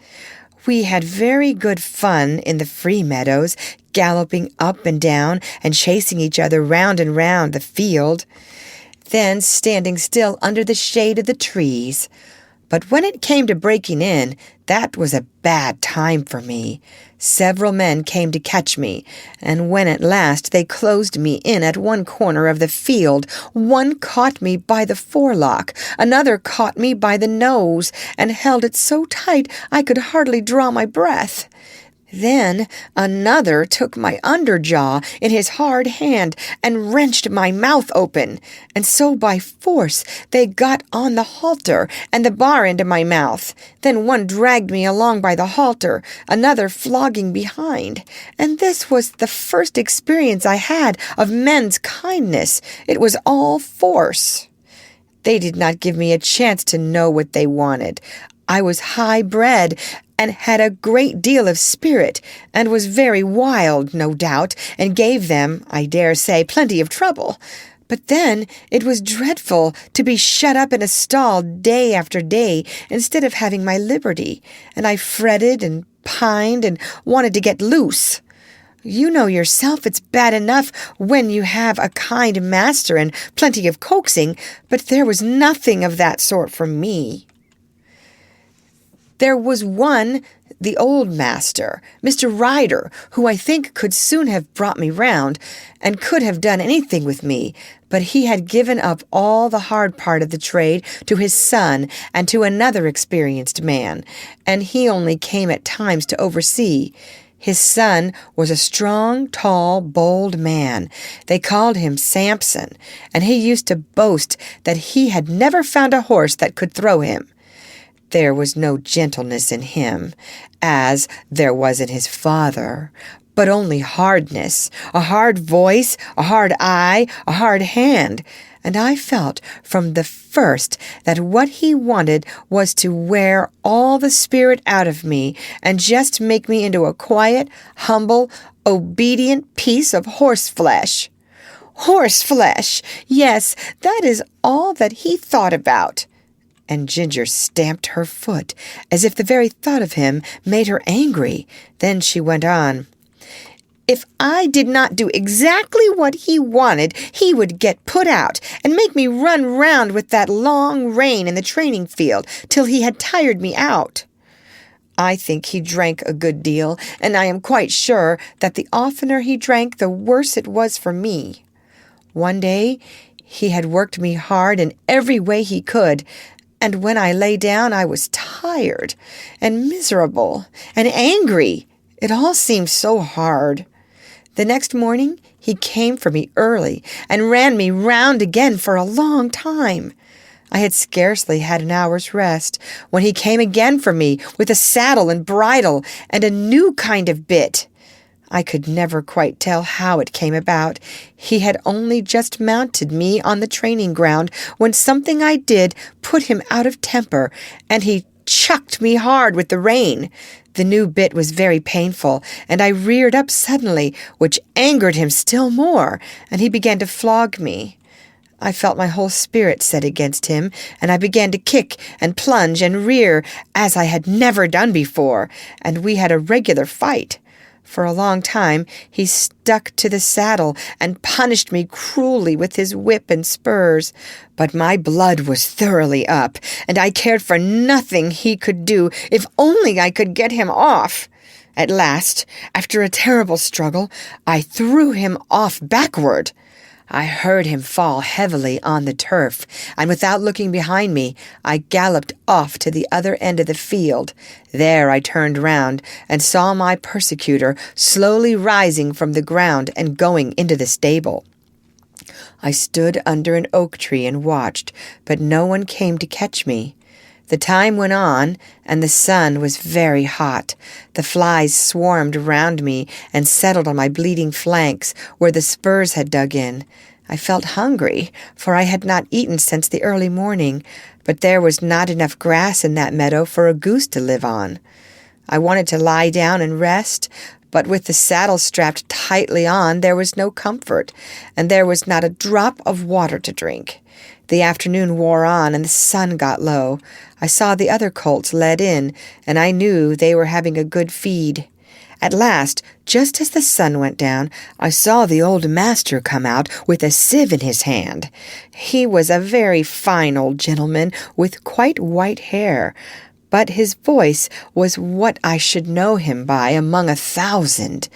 S1: We had very good fun in the free meadows, galloping up and down and chasing each other round and round the field, then standing still under the shade of the trees. But when it came to breaking in, that was a bad time for me. Several men came to catch me, and when at last they closed me in at one corner of the field, one caught me by the forelock, another caught me by the nose, and held it so tight I could hardly draw my breath. Then another took my underjaw in his hard hand and wrenched my mouth open, and so by force they got on the halter and the bar into my mouth. Then one dragged me along by the halter, another flogging behind, and this was the first experience I had of men's kindness. It was all force. They did not give me a chance to know what they wanted. I was high-bred and had a great deal of spirit, and was very wild, no doubt, and gave them, I dare say, plenty of trouble. But then it was dreadful to be shut up in a stall day after day instead of having my liberty, and I fretted and pined and wanted to get loose. You know yourself it's bad enough when you have a kind master and plenty of coaxing, but there was nothing of that sort for me. There was one, the old master, Mr. Ryder, who I think could soon have brought me round, and could have done anything with me, but he had given up all the hard part of the trade to his son and to another experienced man, and he only came at times to oversee. His son was a strong, tall, bold man. They called him Samson, and he used to boast that he had never found a horse that could throw him. There was no gentleness in him, as there was in his father, but only hardness, a hard voice, a hard eye, a hard hand. and I felt from the first that what he wanted was to wear all the spirit out of me and just make me into a quiet, humble, obedient piece of horseflesh. Horseflesh! Yes, that is all that he thought about. And Ginger stamped her foot, as if the very thought of him made her angry. Then she went on. If I did not do exactly what he wanted, he would get put out and make me run round with that long rein in the training field till he had tired me out. I think he drank a good deal, and I am quite sure that the oftener he drank, the worse it was for me. One day he had worked me hard in every way he could, and when I lay down I was tired and miserable and angry. It all seemed so hard. The next morning he came for me early and ran me round again for a long time. I had scarcely had an hour's rest when he came again for me with a saddle and bridle and a new kind of bit. I could never quite tell how it came about. He had only just mounted me on the training ground when something I did put him out of temper, and he chucked me hard with the rein. The new bit was very painful, and I reared up suddenly, which angered him still more, and he began to flog me. I felt my whole spirit set against him, and I began to kick and plunge and rear as I had never done before, and we had a regular fight. For a long time he stuck to the saddle and punished me cruelly with his whip and spurs. But my blood was thoroughly up, and I cared for nothing he could do if only I could get him off. At last, after a terrible struggle, I threw him off backward. I heard him fall heavily on the turf, and without looking behind me, I galloped off to the other end of the field. There I turned round and saw my persecutor slowly rising from the ground and going into the stable. I stood under an oak tree and watched, but no one came to catch me. The time went on, and the sun was very hot. The flies swarmed round me and settled on my bleeding flanks where the spurs had dug in. I felt hungry, for I had not eaten since the early morning, but there was not enough grass in that meadow for a goose to live on. I wanted to lie down and rest, but with the saddle strapped tightly on there was no comfort, and there was not a drop of water to drink. The afternoon wore on, and the sun got low. I saw the other colts led in, and I knew they were having a good feed. At last, just as the sun went down, I saw the old master come out with a sieve in his hand. He was a very fine old gentleman with quite white hair, but his voice was what I should know him by among 1,000.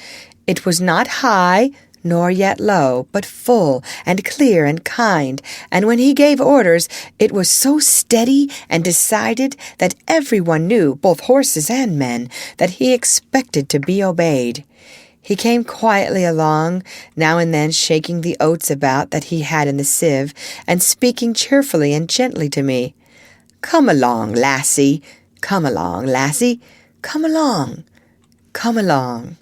S1: It was not high, nor yet low, but full and clear and kind, and when he gave orders, it was so steady and decided that everyone knew, both horses and men, that he expected to be obeyed. He came quietly along, now and then shaking the oats about that he had in the sieve, and speaking cheerfully and gently to me. "Come along, lassie. Come along, lassie. Come along. Come along."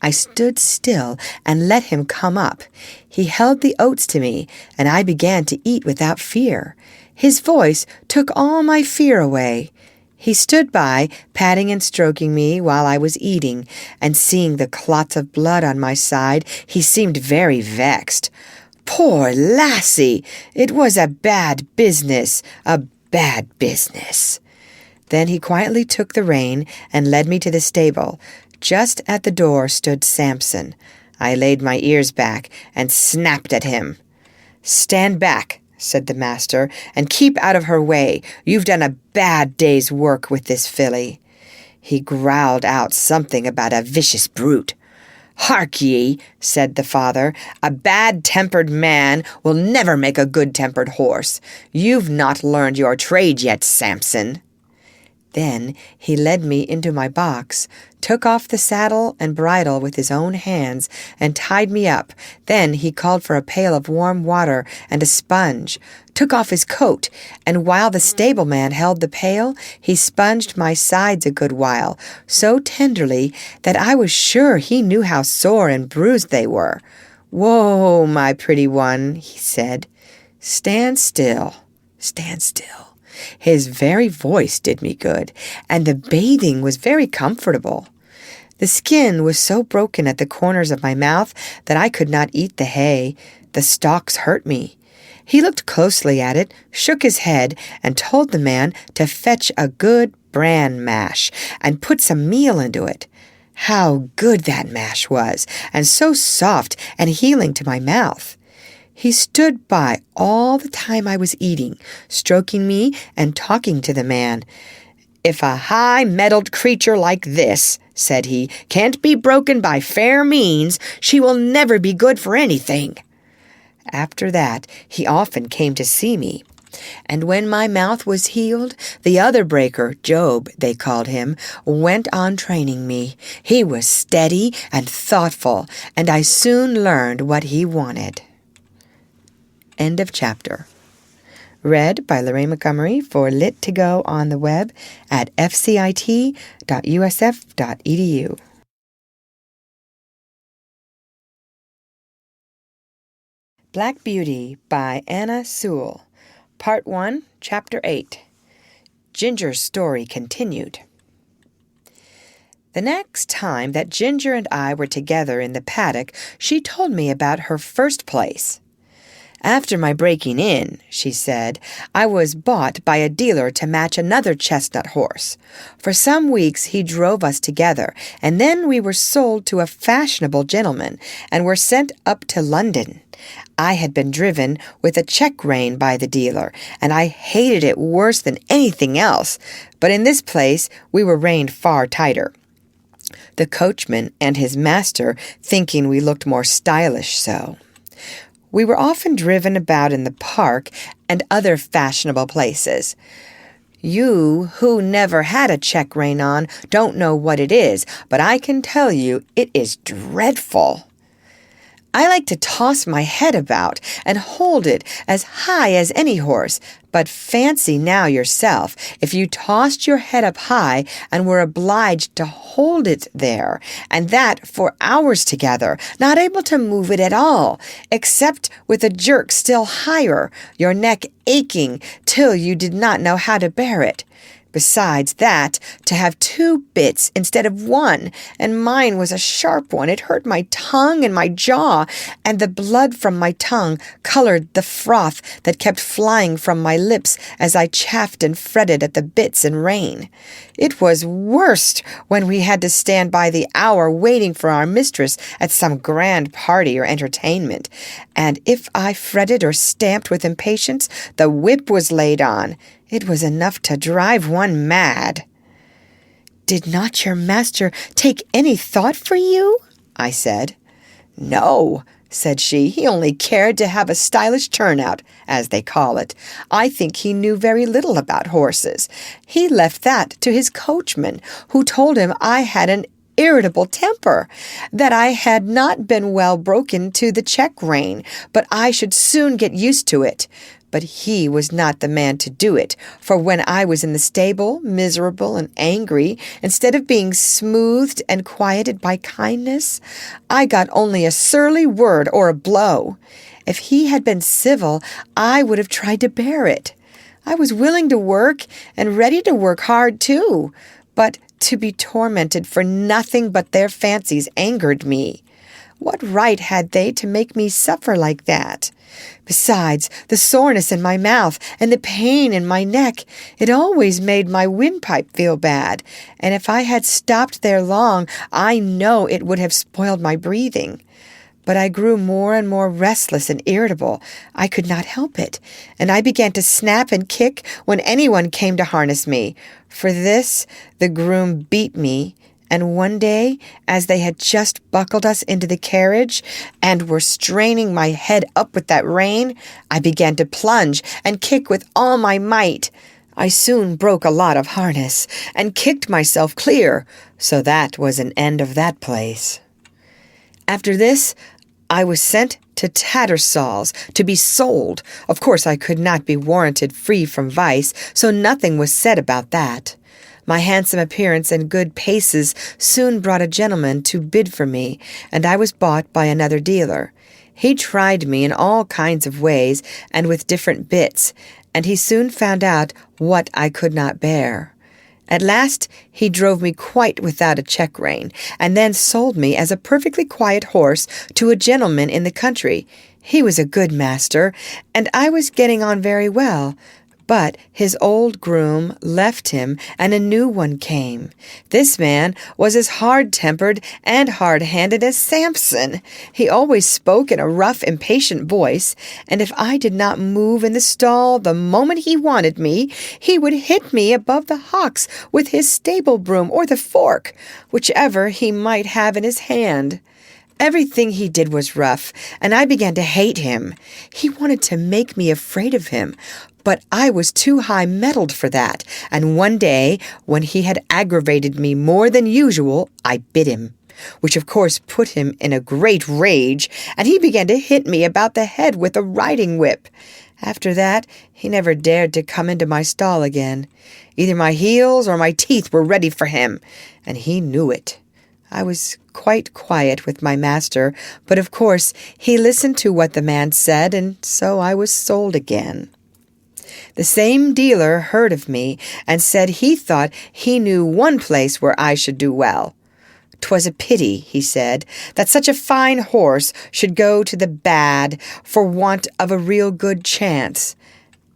S1: I stood still and let him come up. He held the oats to me, and I began to eat without fear. His voice took all my fear away. He stood by, patting and stroking me while I was eating, and seeing the clots of blood on my side, he seemed very vexed. "Poor lassie! It was a bad business, a bad business." Then he quietly took the rein and led me to the stable. Just at the door stood Samson. I laid my ears back and snapped at him. "Stand back," said the master, "and keep out of her way. You've done a bad day's work with this filly." He growled out something about a vicious brute. "Hark ye," said the father, "a bad-tempered man will never make a good-tempered horse. You've not learned your trade yet, Samson." Then he led me into my box, took off the saddle and bridle with his own hands, and tied me up. Then he called for a pail of warm water and a sponge, took off his coat, and while the stableman held the pail, he sponged my sides a good while, so tenderly that I was sure he knew how sore and bruised they were. "Whoa, my pretty one," he said. "Stand still, stand still." His very voice did me good, and the bathing was very comfortable. The skin was so broken at the corners of my mouth that I could not eat the hay. The stalks hurt me. He looked closely at it, shook his head, and told the man to fetch a good bran mash and put some meal into it. How good that mash was, and so soft and healing to my mouth. He stood by all the time I was eating, stroking me and talking to the man. "If a high-mettled creature like this," said he, "can't be broken by fair means, she will never be good for anything." After that, he often came to see me. And when my mouth was healed, the other breaker, Job, they called him, went on training me. He was steady and thoughtful, and I soon learned what he wanted. End of chapter. Read by Lorraine Montgomery for Lit2Go on the web at fcit.usf.edu. Black Beauty by Anna Sewell. Part 1, Chapter 8. Ginger's story continued. The next time that Ginger and I were together in the paddock, she told me about her first place. "After my breaking in," she said, "I was bought by a dealer to match another chestnut horse. For some weeks he drove us together, and then we were sold to a fashionable gentleman and were sent up to London. I had been driven with a check rein by the dealer, and I hated it worse than anything else, but in this place we were reined far tighter. The coachman and his master thinking we looked more stylish so. We were often driven about in the park and other fashionable places. You, who never had a check rein on, don't know what it is, but I can tell you it is dreadful. I like to toss my head about and hold it as high as any horse, but fancy now yourself if you tossed your head up high and were obliged to hold it there, and that for hours together, not able to move it at all, except with a jerk still higher, your neck aching till you did not know how to bear it. Besides that, to have 2 bits instead of 1, and mine was a sharp one. It hurt my tongue and my jaw, and the blood from my tongue colored the froth that kept flying from my lips as I chafed and fretted at the bits and rein. It was worst when we had to stand by the hour waiting for our mistress at some grand party or entertainment, and if I fretted or stamped with impatience, the whip was laid on. It was enough to drive one mad. "Did not your master take any thought for you?" I said. "No," said she. "He only cared to have a stylish turnout, as they call it. I think he knew very little about horses. He left that to his coachman, who told him I had an irritable temper, that I had not been well broken to the check rein, but I should soon get used to it. But he was not the man to do it, for when I was in the stable, miserable and angry, instead of being smoothed and quieted by kindness, I got only a surly word or a blow. If he had been civil, I would have tried to bear it. I was willing to work and ready to work hard too, but to be tormented for nothing but their fancies angered me. What right had they to make me suffer like that? Besides, the soreness in my mouth and the pain in my neck, it always made my windpipe feel bad, and if I had stopped there long, I know it would have spoiled my breathing. But I grew more and more restless and irritable. I could not help it, and I began to snap and kick when anyone came to harness me. For this, the groom beat me, and one day, as they had just buckled us into the carriage and were straining my head up with that rein, I began to plunge and kick with all my might. I soon broke a lot of harness and kicked myself clear, so that was an end of that place. After this, I was sent to Tattersall's to be sold. Of course, I could not be warranted free from vice, so nothing was said about that. My handsome appearance and good paces soon brought a gentleman to bid for me, and I was bought by another dealer. He tried me in all kinds of ways and with different bits, and he soon found out what I could not bear. At last he drove me quite without a check-rein, and then sold me as a perfectly quiet horse to a gentleman in the country. He was a good master, and I was getting on very well. But his old groom left him, and a new one came. This man was as hard-tempered and hard-handed as Samson. He always spoke in a rough, impatient voice, and if I did not move in the stall the moment he wanted me, he would hit me above the hocks with his stable broom or the fork, whichever he might have in his hand. Everything he did was rough, and I began to hate him. He wanted to make me afraid of him, but I was too high-mettled for that, and one day, when he had aggravated me more than usual, I bit him, which of course put him in a great rage, and he began to hit me about the head with a riding whip. After that, he never dared to come into my stall again. Either my heels or my teeth were ready for him, and he knew it. I was quite quiet with my master, but of course he listened to what the man said, and so I was sold again. The same dealer heard of me and said he thought he knew one place where I should do well. 'Twas a pity, he said, that such a fine horse should go to the bad for want of a real good chance.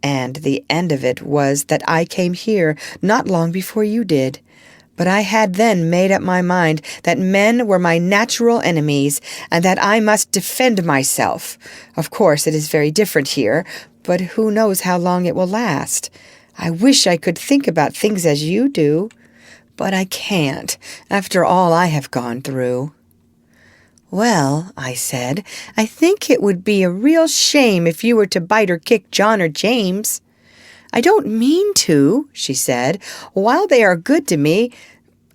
S1: And the end of it was that I came here not long before you did. But I had then made up my mind that men were my natural enemies, and that I must defend myself. Of course, it is very different here, but who knows how long it will last? I wish I could think about things as you do, but I can't, after all I have gone through. Well, I said, I think it would be a real shame if you were to bite or kick John or James. I don't mean to, she said. While they are good to me,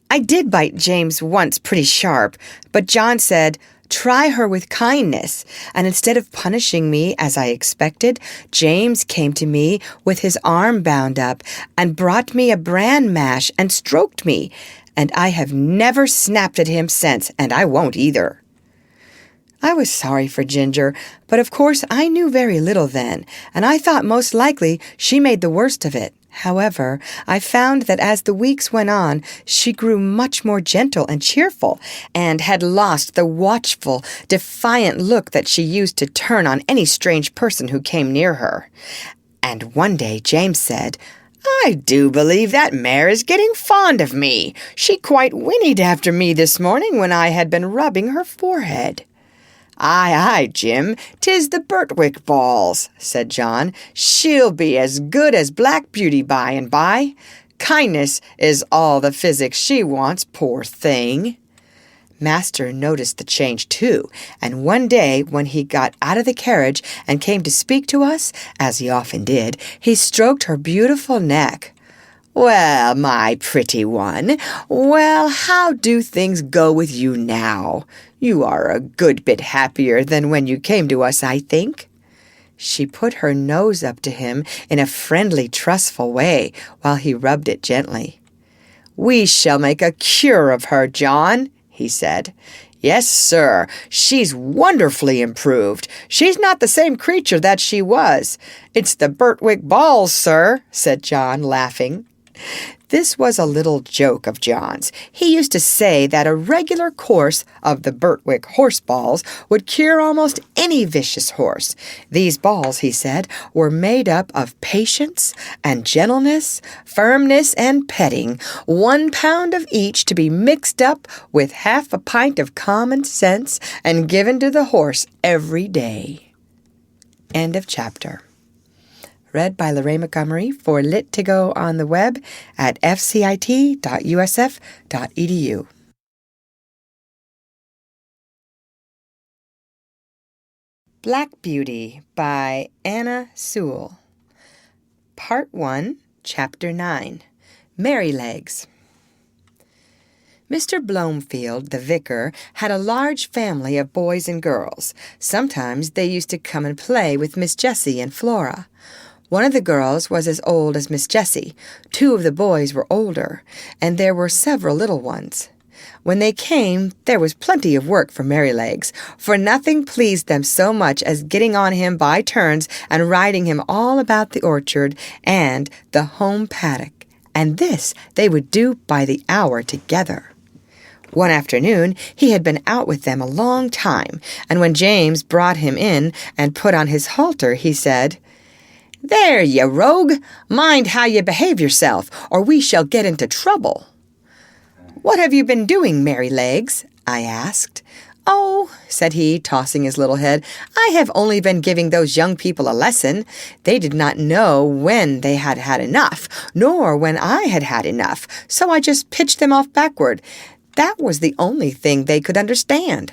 S1: I did bite James once pretty sharp, but John said, try her with kindness, and instead of punishing me as I expected, James came to me with his arm bound up and brought me a bran mash and stroked me, and I have never snapped at him since, and I won't either. I was sorry for Ginger, but of course I knew very little then, and I thought most likely she made the worst of it. However, I found that as the weeks went on, she grew much more gentle and cheerful, and had lost the watchful, defiant look that she used to turn on any strange person who came near her. And one day James said, I do believe that mare is getting fond of me. She quite whinnied after me this morning when I had been rubbing her forehead. Aye, aye, Jim, 'tis the Birtwick balls, said John. She'll be as good as Black Beauty by and by. Kindness is all the physic she wants, poor thing. Master noticed the change too, and one day when he got out of the carriage and came to speak to us, as he often did, he stroked her beautiful neck. Well, my pretty one, well, how do things go with you now? You are a good bit happier than when you came to us, I think. She put her nose up to him in a friendly, trustful way, while he rubbed it gently. We shall make a cure of her, John, he said. Yes, sir, she's wonderfully improved. She's not the same creature that she was. It's the Birtwick balls, sir, said John, laughing. This was a little joke of John's. He used to say that a regular course of the Birtwick horse balls would cure almost any vicious horse. These balls, he said, were made up of patience and gentleness, firmness and petting, 1 pound of each to be mixed up with half a pint of common sense and given to the horse every day. End of chapter. Read by Lorraine Montgomery for Lit to Go on the web at fcit.usf.edu. Black Beauty by Anna Sewell. Part 1, Chapter 9, Merrylegs. Mr. Blomefield, the vicar, had a large family of boys and girls. Sometimes they used to come and play with Miss Jessie and Flora. One of the girls was as old as Miss Jessie. 2 of the boys were older, and there were several little ones. When they came, there was plenty of work for Merrylegs, for nothing pleased them so much as getting on him by turns and riding him all about the orchard and the home paddock, and this they would do by the hour together. One afternoon he had been out with them a long time, and when James brought him in and put on his halter, he said, "There, ye rogue, mind how ye behave yourself, or we shall get into trouble." "What have you been doing, Merrylegs?" I asked. "Oh," said he, tossing his little head, "I have only been giving those young people a lesson. They did not know when they had had enough, nor when I had had enough, so I just pitched them off backward. That was the only thing they could understand."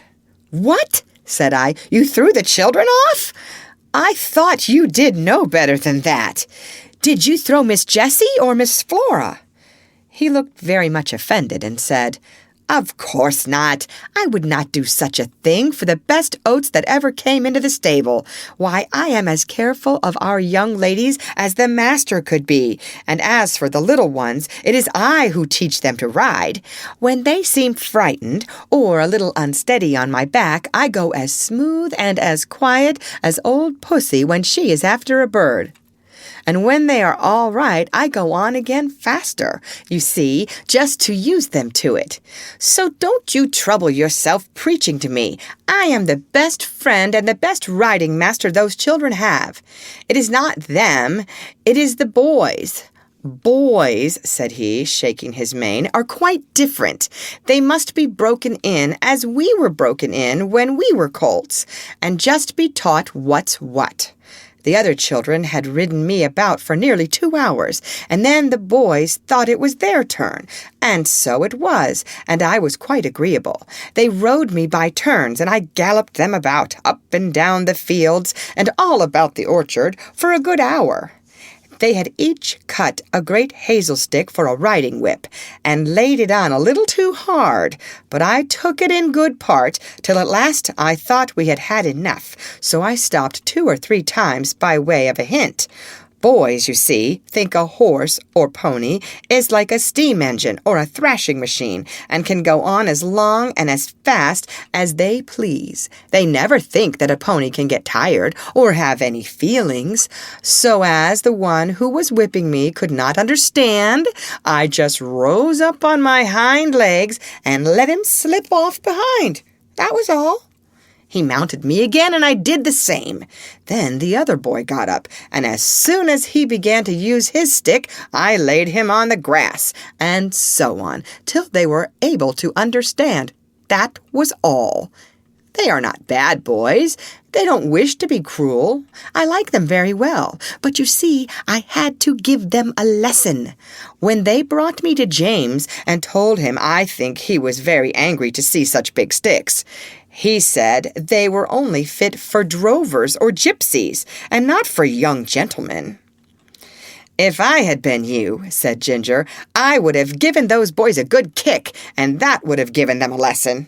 S1: "What?" said I. "You threw the children off? I thought you did know better than that. Did you throw Miss Jessie or Miss Flora?" He looked very much offended and said, "Of course not. I would not do such a thing for the best oats that ever came into the stable. Why, I am as careful of our young ladies as the master could be, and as for the little ones, it is I who teach them to ride. When they seem frightened or a little unsteady on my back, I go as smooth and as quiet as old Pussy when she is after a bird. And when they are all right, I go on again faster, you see, just to use them to it. So don't you trouble yourself preaching to me. I am the best friend and the best riding master those children have. It is not them, it is the boys. Boys," said he, shaking his mane, "are quite different. They must be broken in as we were broken in when we were colts, and just be taught what's what. The other children had ridden me about for nearly 2 hours, and then the boys thought it was their turn, and so it was, and I was quite agreeable. They rode me by turns, and I galloped them about, up and down the fields, and all about the orchard, for a good hour. They had each cut a great hazel stick for a riding whip, and laid it on a little too hard, but I took it in good part, till at last I thought we had had enough, so I stopped 2 or 3 times by way of a hint. Boys, you see, think a horse or pony is like a steam engine or a thrashing machine, and can go on as long and as fast as they please. They never think that a pony can get tired or have any feelings. So as the one who was whipping me could not understand, I just rose up on my hind legs and let him slip off behind. That was all. He mounted me again, and I did the same. Then the other boy got up, and as soon as he began to use his stick, I laid him on the grass, and so on, till they were able to understand. That was all. They are not bad boys. They don't wish to be cruel. I like them very well, but you see, I had to give them a lesson. When they brought me to James and told him I think he was very angry to see such big sticks, he said they were only fit for drovers or gypsies, and not for young gentlemen. "If I had been you," said Ginger, "I would have given those boys a good kick, and that would have given them a lesson."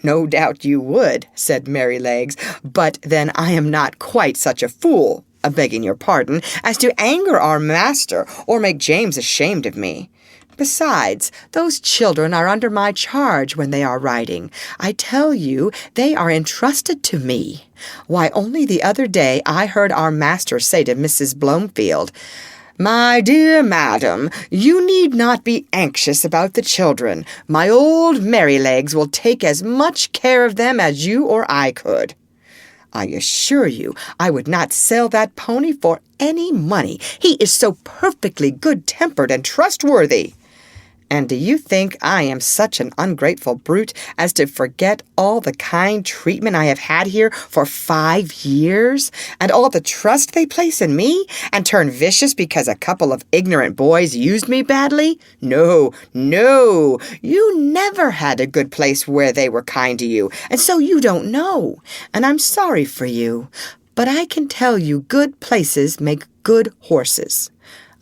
S1: "No doubt you would," said Merrylegs, "but then I am not quite such a fool, begging your pardon, as to anger our master or make James ashamed of me. Besides, those children are under my charge when they are riding. I tell you, they are entrusted to me. Why, only the other day I heard our master say to Mrs. Blomefield, 'My dear madam, you need not be anxious about the children. My old Merrylegs will take as much care of them as you or I could.' I assure you, I would not sell that pony for any money. He is so perfectly good-tempered and trustworthy. And do you think I am such an ungrateful brute as to forget all the kind treatment I have had here for 5 years, and all the trust they place in me, and turn vicious because a couple of ignorant boys used me badly? No, no, you never had a good place where they were kind to you, and so you don't know, and I'm sorry for you. But I can tell you good places make good horses.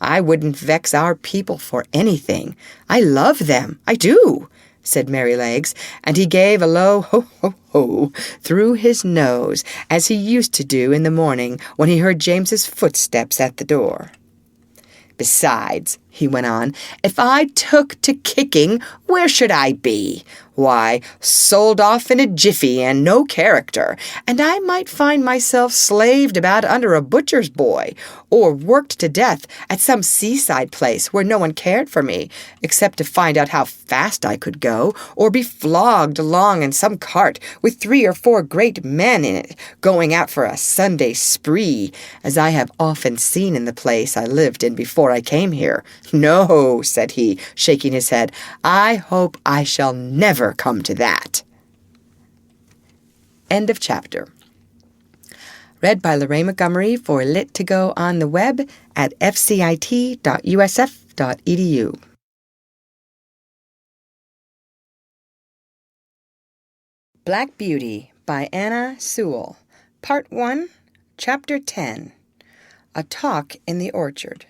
S1: I wouldn't vex our people for anything. I love them, I do," said Merrylegs, and he gave a low ho-ho-ho through his nose, as he used to do in the morning when he heard James's footsteps at the door. "Besides," he went on. "If I took to kicking, where should I be? Why, sold off in a jiffy and no character, and I might find myself slaved about under a butcher's boy, or worked to death at some seaside place where no one cared for me, except to find out how fast I could go, or be flogged along in some cart with 3 or 4 great men in it, going out for a Sunday spree, as I have often seen in the place I lived in before I came here. No," said he, shaking his head, "I hope I shall never come to that." End of chapter. Read by Lorraine Montgomery for Lit to Go on the web at fcit.usf.edu. Black Beauty by Anna Sewell. Part 1, Chapter 10. A Talk in the Orchard.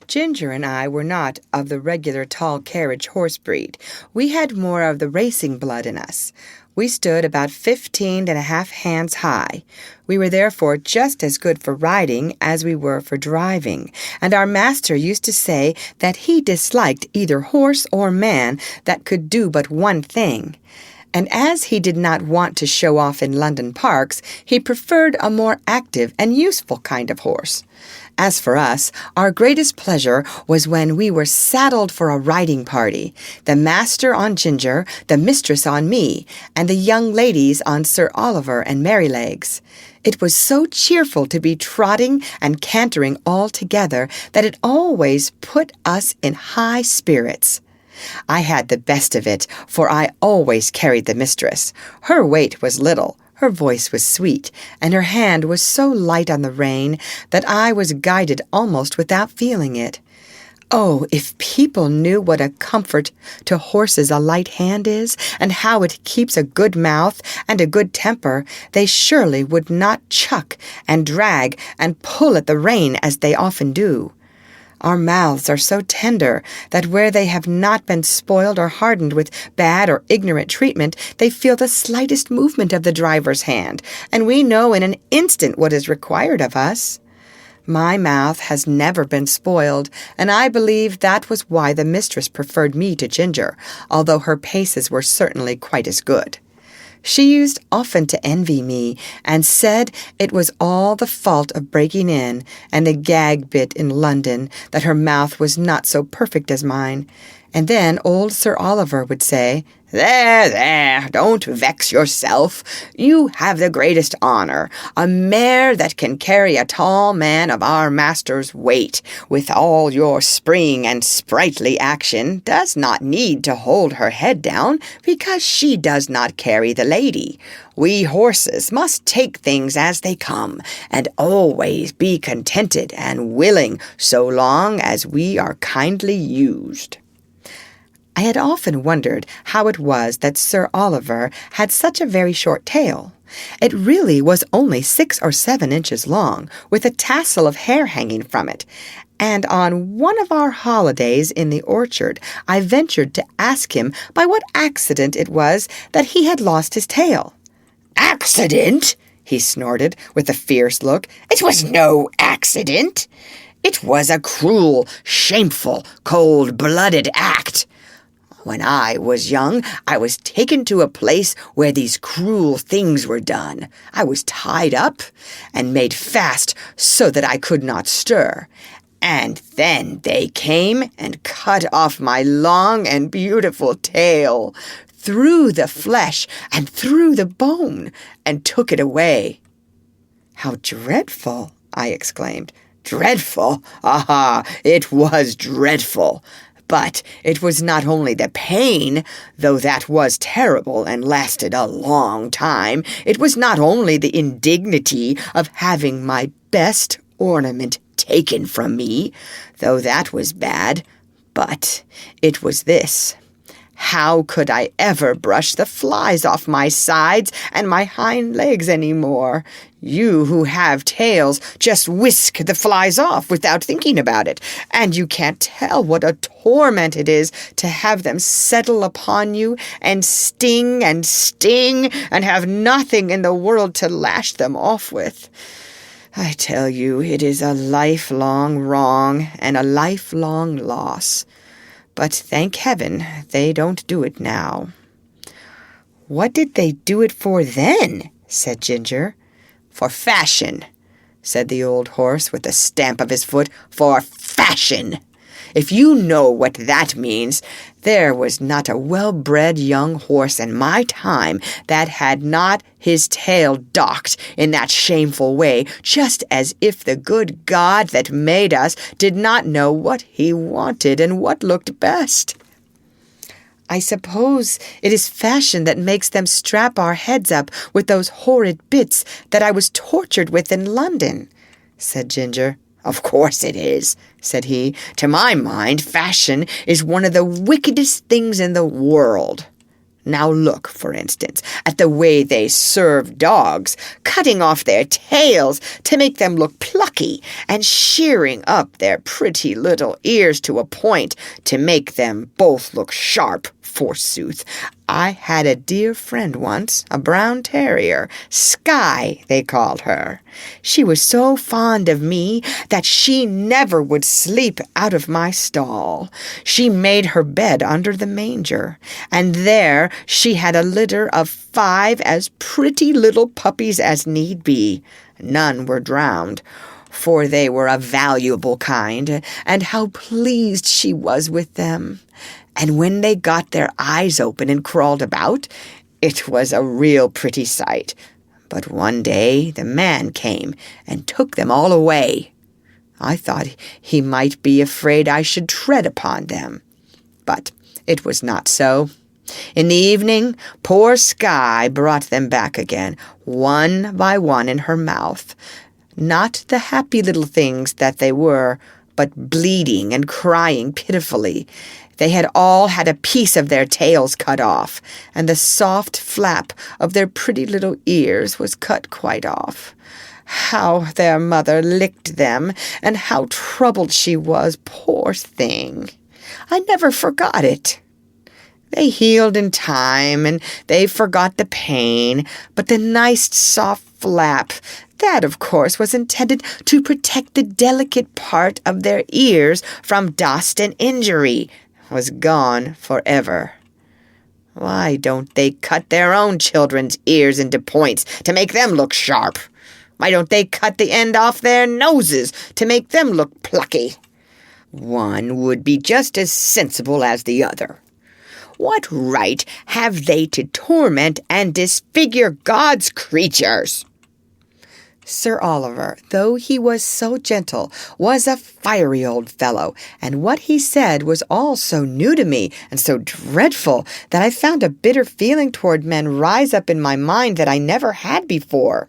S1: Ginger and I were not of the regular tall carriage horse breed. We had more of the racing blood in us. We stood about 15½ hands high. We were therefore just as good for riding as we were for driving, and our master used to say that he disliked either horse or man that could do but one thing. And as he did not want to show off in London parks, he preferred a more active and useful kind of horse. As for us, our greatest pleasure was when we were saddled for a riding party, the master on Ginger, the mistress on me, and the young ladies on Sir Oliver and Merrylegs. It was so cheerful to be trotting and cantering all together that it always put us in high spirits. I had the best of it, for I always carried the mistress. Her weight was little, her voice was sweet, and her hand was so light on the rein that I was guided almost without feeling it. Oh, if people knew what a comfort to horses a light hand is, and how it keeps a good mouth and a good temper, they surely would not chuck and drag and pull at the rein as they often do. Our mouths are so tender that where they have not been spoiled or hardened with bad or ignorant treatment, they feel the slightest movement of the driver's hand, and we know in an instant what is required of us. My mouth has never been spoiled, and I believe that was why the mistress preferred me to Ginger, although her paces were certainly quite as good. She used often to envy me, and said it was all the fault of breaking in and the gag bit in London that her mouth was not so perfect as mine. And then old Sir Oliver would say, "There, there, don't vex yourself. You have the greatest honor. A mare that can carry a tall man of our master's weight, with all your spring and sprightly action, does not need to hold her head down, because she does not carry the lady. We horses must take things as they come, and always be contented and willing, so long as we are kindly used." I had often wondered how it was that Sir Oliver had such a very short tail. It really was only 6 or 7 inches long, with a tassel of hair hanging from it, and on one of our holidays in the orchard I ventured to ask him by what accident it was that he had lost his tail. "Accident?" he snorted, with a fierce look. "It was no accident. It was a cruel, shameful, cold-blooded act. When I was young, I was taken to a place where these cruel things were done. I was tied up and made fast so that I could not stir. And then they came and cut off my long and beautiful tail, through the flesh and through the bone, and took it away." "How dreadful!" I exclaimed. "Dreadful? Ah, it was dreadful. But it was not only the pain, though that was terrible and lasted a long time. It was not only the indignity of having my best ornament taken from me, though that was bad, but it was this. How could I ever brush the flies off my sides and my hind legs any more? You who have tails just whisk the flies off without thinking about it, and you can't tell what a torment it is to have them settle upon you and sting and have nothing in the world to lash them off with. I tell you, it is a lifelong wrong and a lifelong loss. But thank heaven they don't do it now." "What did they do it for then?" said Ginger. "For fashion," said the old horse with a stamp of his foot. "For fashion! If you know what that means, there was not a well-bred young horse in my time that had not his tail docked in that shameful way, just as if the good God that made us did not know what he wanted and what looked best." "I suppose it is fashion that makes them strap our heads up with those horrid bits that I was tortured with in London," said Ginger. "Of course it is," said he. "To my mind, fashion is one of the wickedest things in the world. Now look, for instance, at the way they serve dogs, cutting off their tails to make them look plucky, and shearing up their pretty little ears to a point to make them both look sharp, forsooth. I had a dear friend once, a brown terrier, Skye they called her. She was so fond of me that she never would sleep out of my stall. She made her bed under the manger, and there she had a litter of 5 as pretty little puppies as need be. None were drowned, for they were a valuable kind, and how pleased she was with them. And when they got their eyes open and crawled about, it was a real pretty sight. But one day the man came and took them all away. I thought he might be afraid I should tread upon them. But it was not so. In the evening, poor Skye brought them back again, one by one in her mouth. Not the happy little things that they were, but bleeding and crying pitifully. They had all had a piece of their tails cut off, and the soft flap of their pretty little ears was cut quite off. How their mother licked them, and how troubled she was, poor thing! I never forgot it. They healed in time, and they forgot the pain, but the nice soft flap, that, of course, was intended to protect the delicate part of their ears from dust and injury, was gone forever. Why don't they cut their own children's ears into points to make them look sharp? Why don't they cut the end off their noses to make them look plucky? One would be just as sensible as the other. What right have they to torment and disfigure God's creatures? Sir Oliver, though he was so gentle, was a fiery old fellow, and what he said was all so new to me and so dreadful that I found a bitter feeling toward men rise up in my mind that I never had before.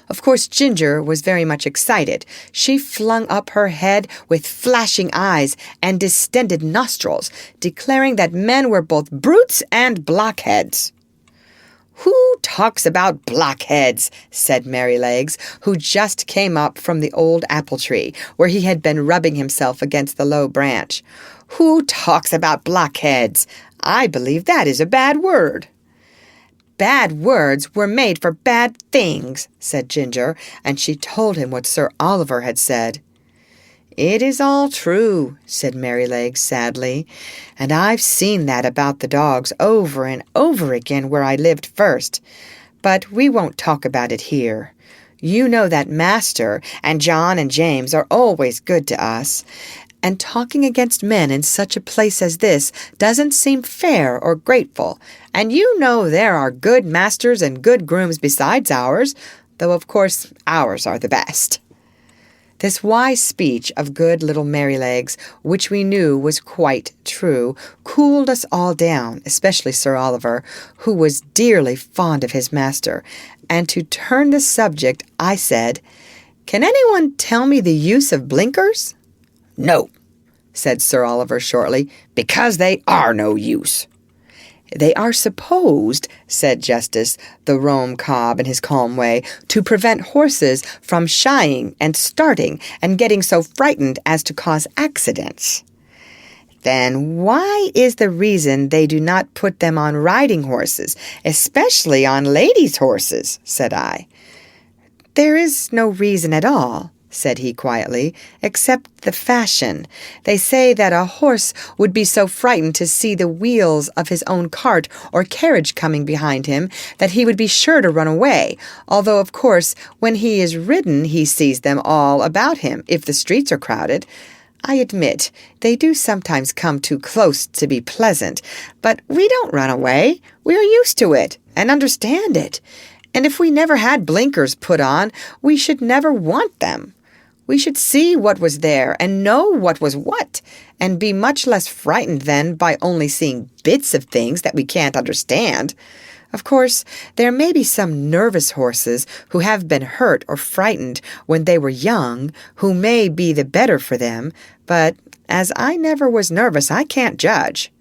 S1: Of course, Ginger was very much excited. She flung up her head with flashing eyes and distended nostrils, declaring that men were both brutes and blockheads. "Who talks about blockheads?" said Merrylegs, who just came up from the old apple tree, where he had been rubbing himself against the low branch. "Who talks about blockheads? I believe that is a bad word." "Bad words were made for bad things," said Ginger, and she told him what Sir Oliver had said. "It is all true," said Merrylegs sadly, "and I've seen that about the dogs over and over again where I lived first. But we won't talk about it here. You know that Master and John and James are always good to us, and talking against men in such a place as this doesn't seem fair or grateful, and you know there are good masters and good grooms besides ours, though of course ours are the best." This wise speech of good little Merrylegs, which we knew was quite true, cooled us all down, especially Sir Oliver, who was dearly fond of his master, and to turn the subject, I said, "Can anyone tell me the use of blinkers?" "No," said Sir Oliver shortly, "because they are no use." "They are supposed," said Justice, the roan cob in his calm way, "to prevent horses from shying and starting and getting so frightened as to cause accidents." "Then why is the reason they do not put them on riding horses, especially on ladies' horses?" said I. "There is no reason at all," said he quietly, "except the fashion. They say that a horse would be so frightened to see the wheels of his own cart or carriage coming behind him that he would be sure to run away, although, of course, when he is ridden he sees them all about him if the streets are crowded. I admit they do sometimes come too close to be pleasant, but we don't run away. We are used to it and understand it. And if we never had blinkers put on, we should never want them. We should see what was there and know what was what, and be much less frightened then by only seeing bits of things that we can't understand. Of course, there may be some nervous horses who have been hurt or frightened when they were young, who may be the better for them, but as I never was nervous, I can't judge."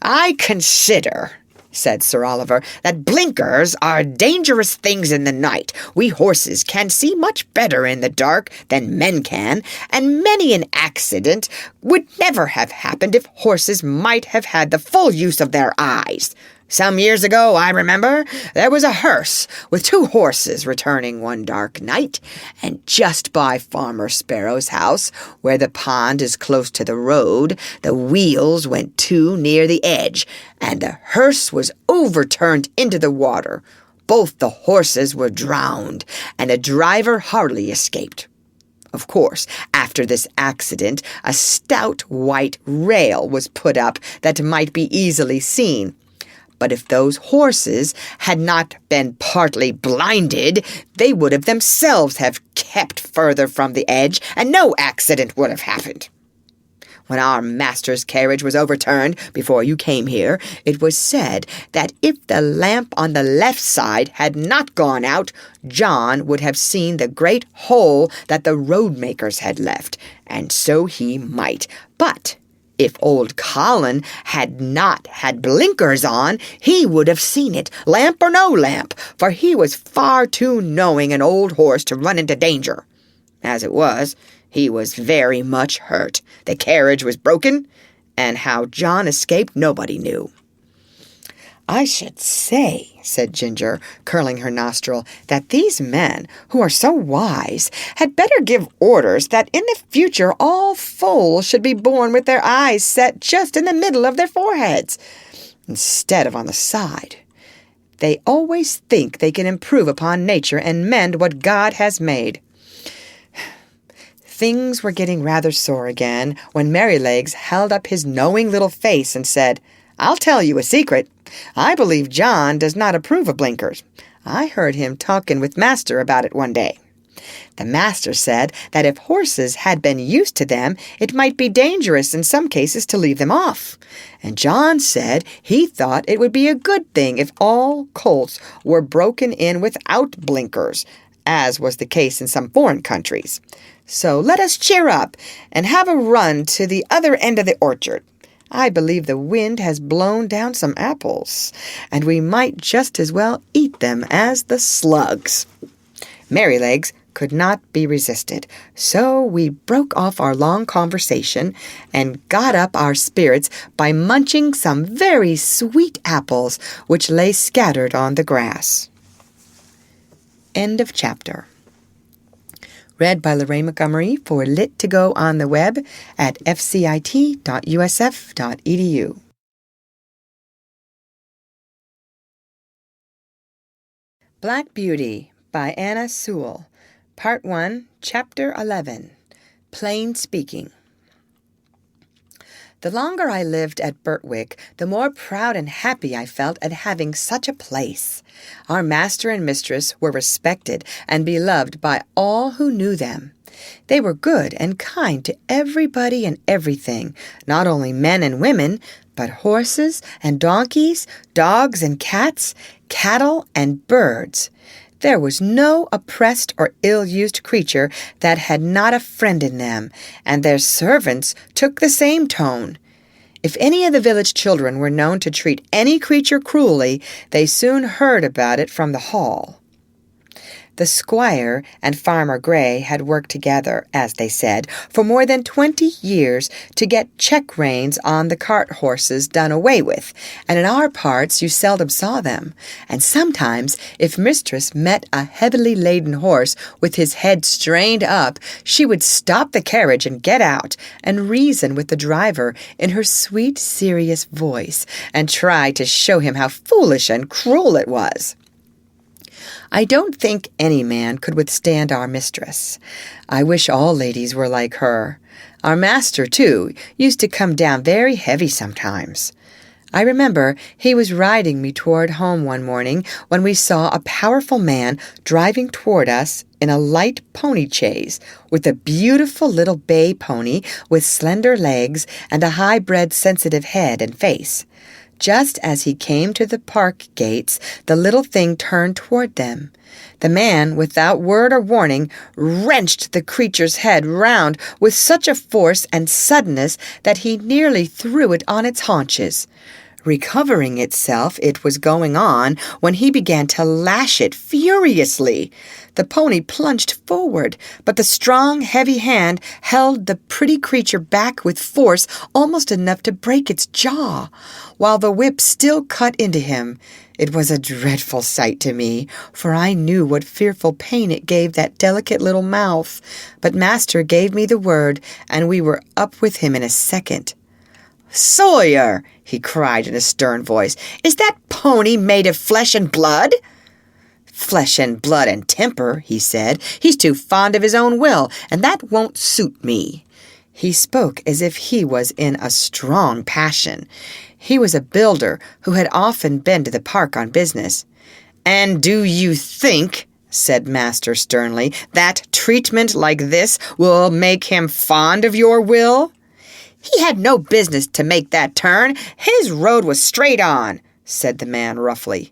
S1: "I consider," said Sir Oliver, "that blinkers are dangerous things in the night. We horses can see much better in the dark than men can, and many an accident would never have happened if horses might have had the full use of their eyes. Some years ago, I remember, there was a hearse with 2 horses returning one dark night, and just by Farmer Sparrow's house, where the pond is close to the road, the wheels went too near the edge, and the hearse was overturned into the water. Both the horses were drowned, and the driver hardly escaped. Of course, after this accident, a stout white rail was put up that might be easily seen. But if those horses had not been partly blinded, they would have themselves have kept further from the edge, and no accident would have happened. When our master's carriage was overturned before you came here, it was said that if the lamp on the left side had not gone out, John would have seen the great hole that the road-makers had left, and so he might. But if old Colin had not had blinkers on, he would have seen it, lamp or no lamp, for he was far too knowing an old horse to run into danger. As it was, he was very much hurt. The carriage was broken, and how John escaped nobody knew." "I should say," said Ginger, curling her nostril, "that these men, who are so wise, had better give orders that in the future all foals should be born with their eyes set just in the middle of their foreheads, instead of on the side. They always think they can improve upon nature and mend what God has made." Things were getting rather sore again when Merrylegs held up his knowing little face and said, "I'll tell you a secret. I believe John does not approve of blinkers. I heard him talking with Master about it one day. The Master said that if horses had been used to them, it might be dangerous in some cases to leave them off. And John said he thought it would be a good thing if all colts were broken in without blinkers, as was the case in some foreign countries. So let us cheer up and have a run to the other end of the orchard. I believe the wind has blown down some apples, and we might just as well eat them as the slugs." Merrylegs could not be resisted, so we broke off our long conversation and got up our spirits by munching some very sweet apples which lay scattered on the grass. End of chapter. Read by Lorraine Montgomery for Lit to Go on the web at fcit.usf.edu. Black Beauty by Anna Sewell. Part 1, Chapter 11. Plain Speaking. The longer I lived at Birtwick, the more proud and happy I felt at having such a place. Our master and mistress were respected and beloved by all who knew them. They were good and kind to everybody and everything, not only men and women, but horses and donkeys, dogs and cats, cattle and birds. There was no oppressed or ill-used creature that had not a friend in them, and their servants took the same tone. If any of the village children were known to treat any creature cruelly, they soon heard about it from the hall. The squire and Farmer Gray had worked together, as they said, for more than 20 years to get check reins on the cart horses done away with, and in our parts you seldom saw them. And sometimes, if mistress met a heavily laden horse with his head strained up, she would stop the carriage and get out, and reason with the driver in her sweet, serious voice, and try to show him how foolish and cruel it was. I don't think any man could withstand our mistress. I wish all ladies were like her. Our master, too, used to come down very heavy sometimes. I remember he was riding me toward home one morning when we saw a powerful man driving toward us in a light pony chaise, with a beautiful little bay pony with slender legs and a high-bred sensitive head and face. Just as he came to the park gates, the little thing turned toward them. The man, without word or warning, wrenched the creature's head round with such a force and suddenness that he nearly threw it on its haunches. Recovering itself, it was going on when he began to lash it furiously. The pony plunged forward, but the strong, heavy hand held the pretty creature back with force almost enough to break its jaw, while the whip still cut into him. It was a dreadful sight to me, for I knew what fearful pain it gave that delicate little mouth. But master gave me the word, and we were up with him in a second. "Sawyer," he cried in a stern voice, "is that pony made of flesh and blood?" "Flesh and blood and temper," he said. "He's too fond of his own will, and that won't suit me." He spoke as if he was in a strong passion. He was a builder who had often been to the park on business. "And do you think," said master sternly, "that treatment like this will make him fond of your will?" "He had no business to make that turn. His road was straight on," said the man roughly.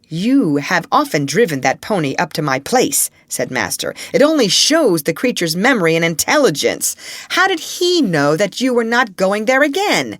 S1: "You have often driven that pony up to my place," said master. "It only shows the creature's memory and intelligence. How did he know that you were not going there again?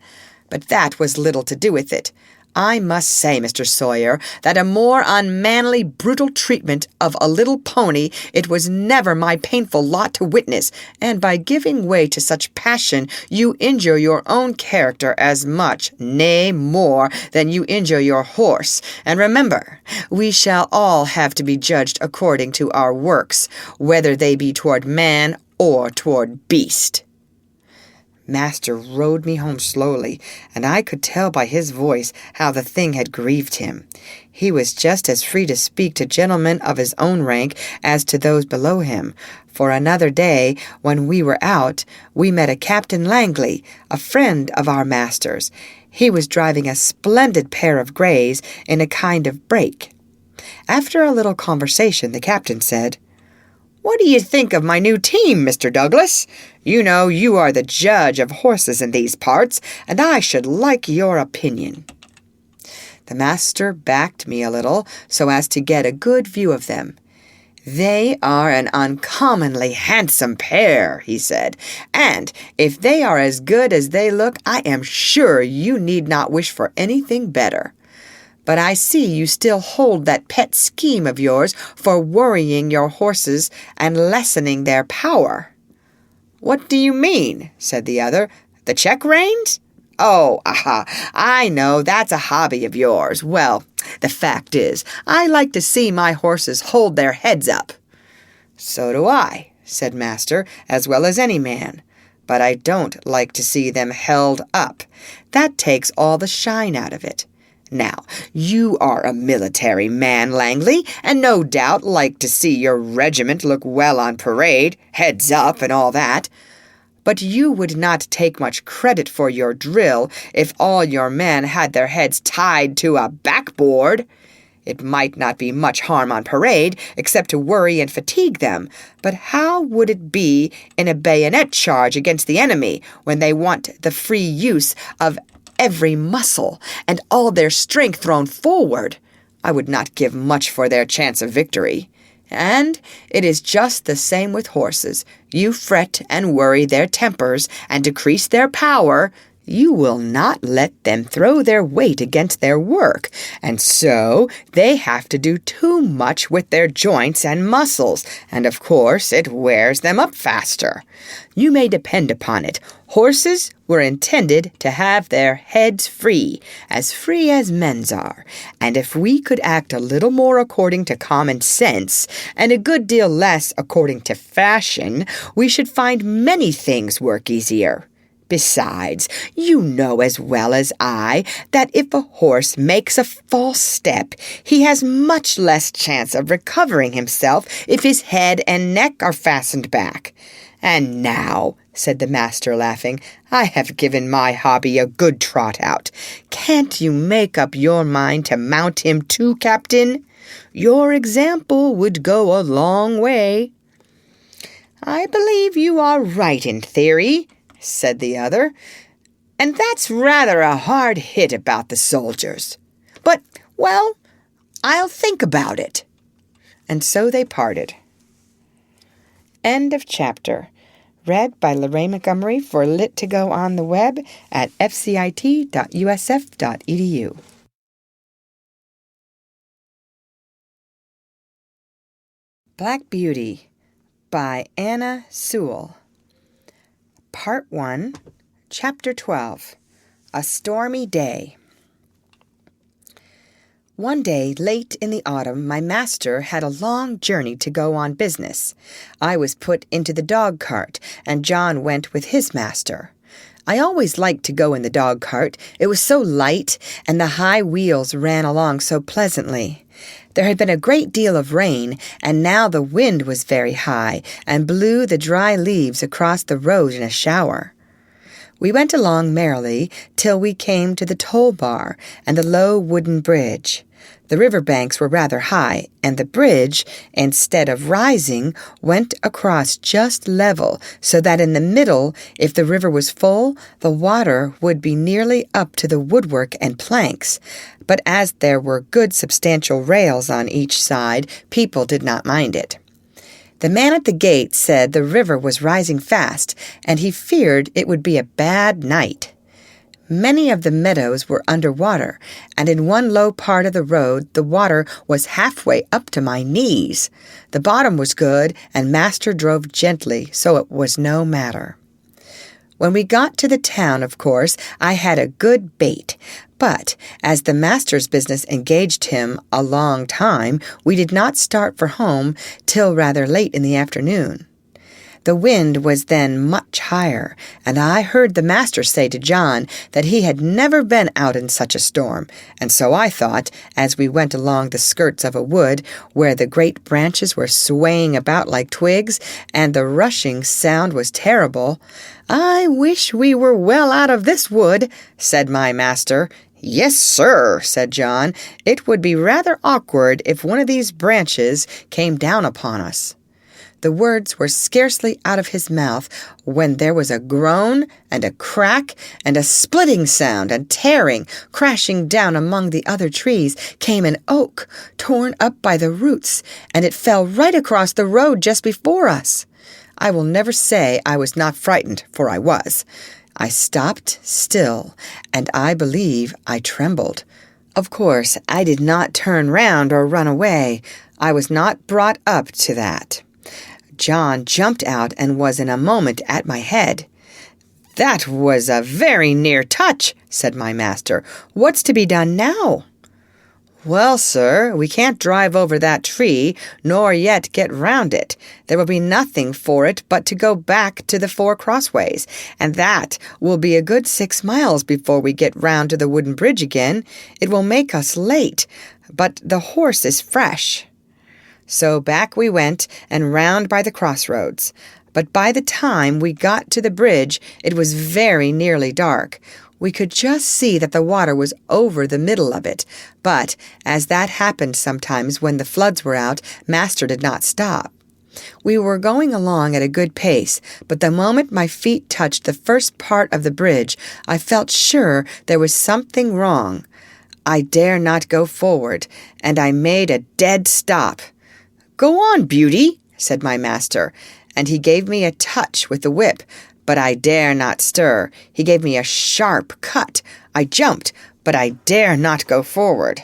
S1: But that was little to do with it. I must say, Mr. Sawyer, that a more unmanly, brutal treatment of a little pony it was never my painful lot to witness, and by giving way to such passion you injure your own character as much, nay, more, than you injure your horse. And remember, we shall all have to be judged according to our works, whether they be toward man or toward beast." Master rode me home slowly, and I could tell by his voice how the thing had grieved him. He was just as free to speak to gentlemen of his own rank as to those below him, for another day, when we were out, we met a Captain Langley, a friend of our master's. He was driving a splendid pair of greys in a kind of break. After a little conversation, the captain said, "What do you think of my new team, Mr. Douglas? You know you are the judge of horses in these parts, and I should like your opinion." The master backed me a little so as to get a good view of them. "They are an uncommonly handsome pair," he said, "and if they are as good as they look, I am sure you need not wish for anything better. But I see you still hold that pet scheme of yours for worrying your horses and lessening their power." "What do you mean?" said the other. "The check reins? Oh, I know, that's a hobby of yours. Well, the fact is, I like to see my horses hold their heads up." "So do I," said master, "as well as any man. But I don't like to see them held up. That takes all the shine out of it. Now, you are a military man, Langley, and no doubt like to see your regiment look well on parade, heads up and all that. But you would not take much credit for your drill if all your men had their heads tied to a backboard. It might not be much harm on parade, except to worry and fatigue them, but how would it be in a bayonet charge against the enemy, when they want the free use of every muscle, and all their strength thrown forward? I would not give much for their chance of victory. And it is just the same with horses. You fret and worry their tempers and decrease their power, You will not let them throw their weight against their work, and so they have to do too much with their joints and muscles, and of course it wears them up faster. You may depend upon it, horses were intended to have their heads free as men's are, and if we could act a little more according to common sense, and a good deal less according to fashion, we should find many things work easier. Besides, you know as well as I that if a horse makes a false step, he has much less chance of recovering himself if his head and neck are fastened back. And now, said the master, laughing, I have given my hobby a good trot out. Can't you make up your mind to mount him too, Captain? Your example would go a long way. I believe you are right in theory, said the other, and that's rather a hard hit about the soldiers. But, well, I'll think about it. And so they parted. End of chapter. Read by Lorraine Montgomery for Lit to Go on the web at fcit.usf.edu. Black Beauty by Anna Sewell. Part 1, Chapter 12, A Stormy Day. One day, late in the autumn, my master had a long journey to go on business. I was put into the dog cart, and John went with his master. I always liked to go in the dog cart. It was so light, and the high wheels ran along so pleasantly. There had been a great deal of rain, and now the wind was very high and blew the dry leaves across the road in a shower. We went along merrily till we came to the toll bar and the low wooden bridge. The river banks were rather high, and the bridge, instead of rising, went across just level, so that in the middle, if the river was full, the water would be nearly up to the woodwork and planks. But as there were good substantial rails on each side, people did not mind it. The man at the gate said the river was rising fast, and he feared it would be a bad night. Many of the meadows were under water, and in one low part of the road the water was halfway up to my knees. The bottom was good, and master drove gently, so it was no matter. When we got to the town, of course, I had a good bait, but as the master's business engaged him a long time, we did not start for home till rather late in the afternoon. The wind was then much higher, and I heard the master say to John that he had never been out in such a storm, and so I thought, as we went along the skirts of a wood, where the great branches were swaying about like twigs, and the rushing sound was terrible, I wish we were well out of this wood, said my master. Yes, sir, said John. It would be rather awkward if one of these branches came down upon us. The words were scarcely out of his mouth when there was a groan and a crack and a splitting sound, and tearing, crashing down among the other trees, came an oak torn up by the roots, and it fell right across the road just before us. I will never say I was not frightened, for I was. I stopped still, and I believe I trembled. Of course, I did not turn round or run away. I was not brought up to that. John jumped out and was in a moment at my head. That was a very near touch, said my master. What's to be done now? Well, sir, we can't drive over that tree, nor yet get round it. There will be nothing for it but to go back to the 4 crossways, and that will be a good 6 miles before we get round to the wooden bridge again. It will make us late, but the horse is fresh. So back we went and round by the crossroads. But by the time we got to the bridge, it was very nearly dark. We could just see that the water was over the middle of it, but as that happened sometimes when the floods were out, master did not stop. We were going along at a good pace, but the moment my feet touched the first part of the bridge, I felt sure there was something wrong. I dare not go forward, and I made a dead stop. "Go on, Beauty," said my master, and he gave me a touch with the whip, but I dare not stir. He gave me a sharp cut. I jumped, but I dare not go forward.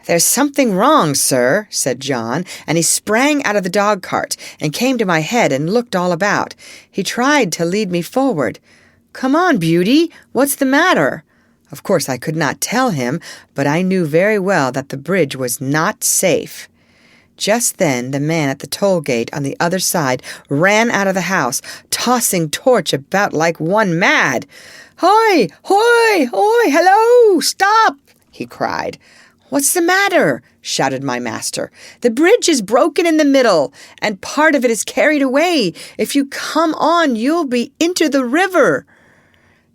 S1: "There's something wrong, sir," said John, and he sprang out of the dog-cart and came to my head and looked all about. He tried to lead me forward. "Come on, Beauty, what's the matter?" Of course, I could not tell him, but I knew very well that the bridge was not safe. Just then the man at the toll gate on the other side ran out of the house, tossing torch about like one mad. "Hoy! Hoy! Hoy! Hello! Stop!" he cried. "What's the matter?" shouted my master. "The bridge is broken in the middle, and part of it is carried away. If you come on, you'll be into the river."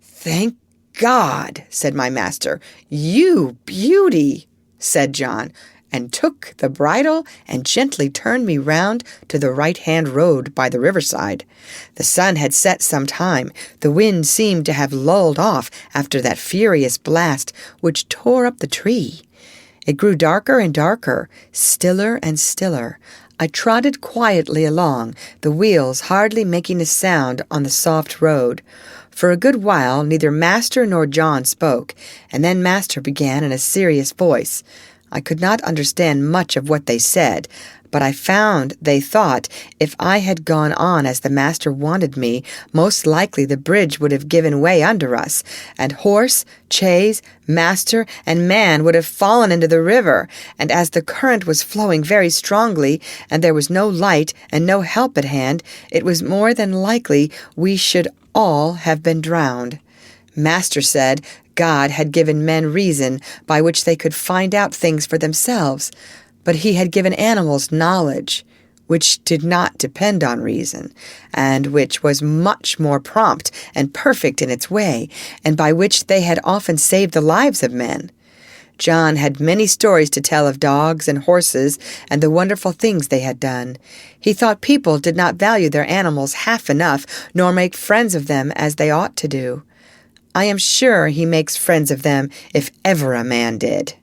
S1: "Thank God," said my master. "You beauty," said John, and took the bridle and gently turned me round to the right-hand road by the riverside. The sun had set some time. The wind seemed to have lulled off after that furious blast which tore up the tree. It grew darker and darker, stiller and stiller. I trotted quietly along, the wheels hardly making a sound on the soft road. For a good while neither Master nor John spoke, and then Master began in a serious voice. I could not understand much of what they said, but I found they thought if I had gone on as the Master wanted me, most likely the bridge would have given way under us, and horse, chaise, master, and man would have fallen into the river, and as the current was flowing very strongly, and there was no light and no help at hand, it was more than likely we should all have been drowned. Master said God had given men reason by which they could find out things for themselves, but he had given animals knowledge, which did not depend on reason, and which was much more prompt and perfect in its way, and by which they had often saved the lives of men. John had many stories to tell of dogs and horses and the wonderful things they had done. He thought people did not value their animals half enough, nor make friends of them as they ought to do. I am sure he makes friends of them if ever a man did.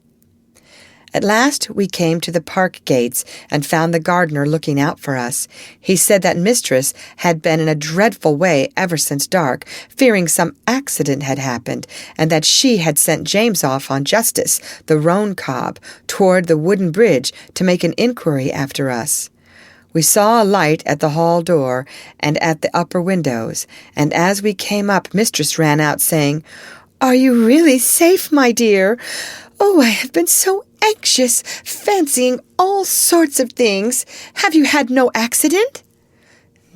S1: At last we came to the park gates and found the gardener looking out for us. He said that Mistress had been in a dreadful way ever since dark, fearing some accident had happened, and that she had sent James off on Justice, the roan cob, toward the wooden bridge to make an inquiry after us. We saw a light at the hall door and at the upper windows, and as we came up, Mistress ran out, saying, "Are you really safe, my dear? Oh, I have been so anxious, fancying all sorts of things. Have you had no accident?"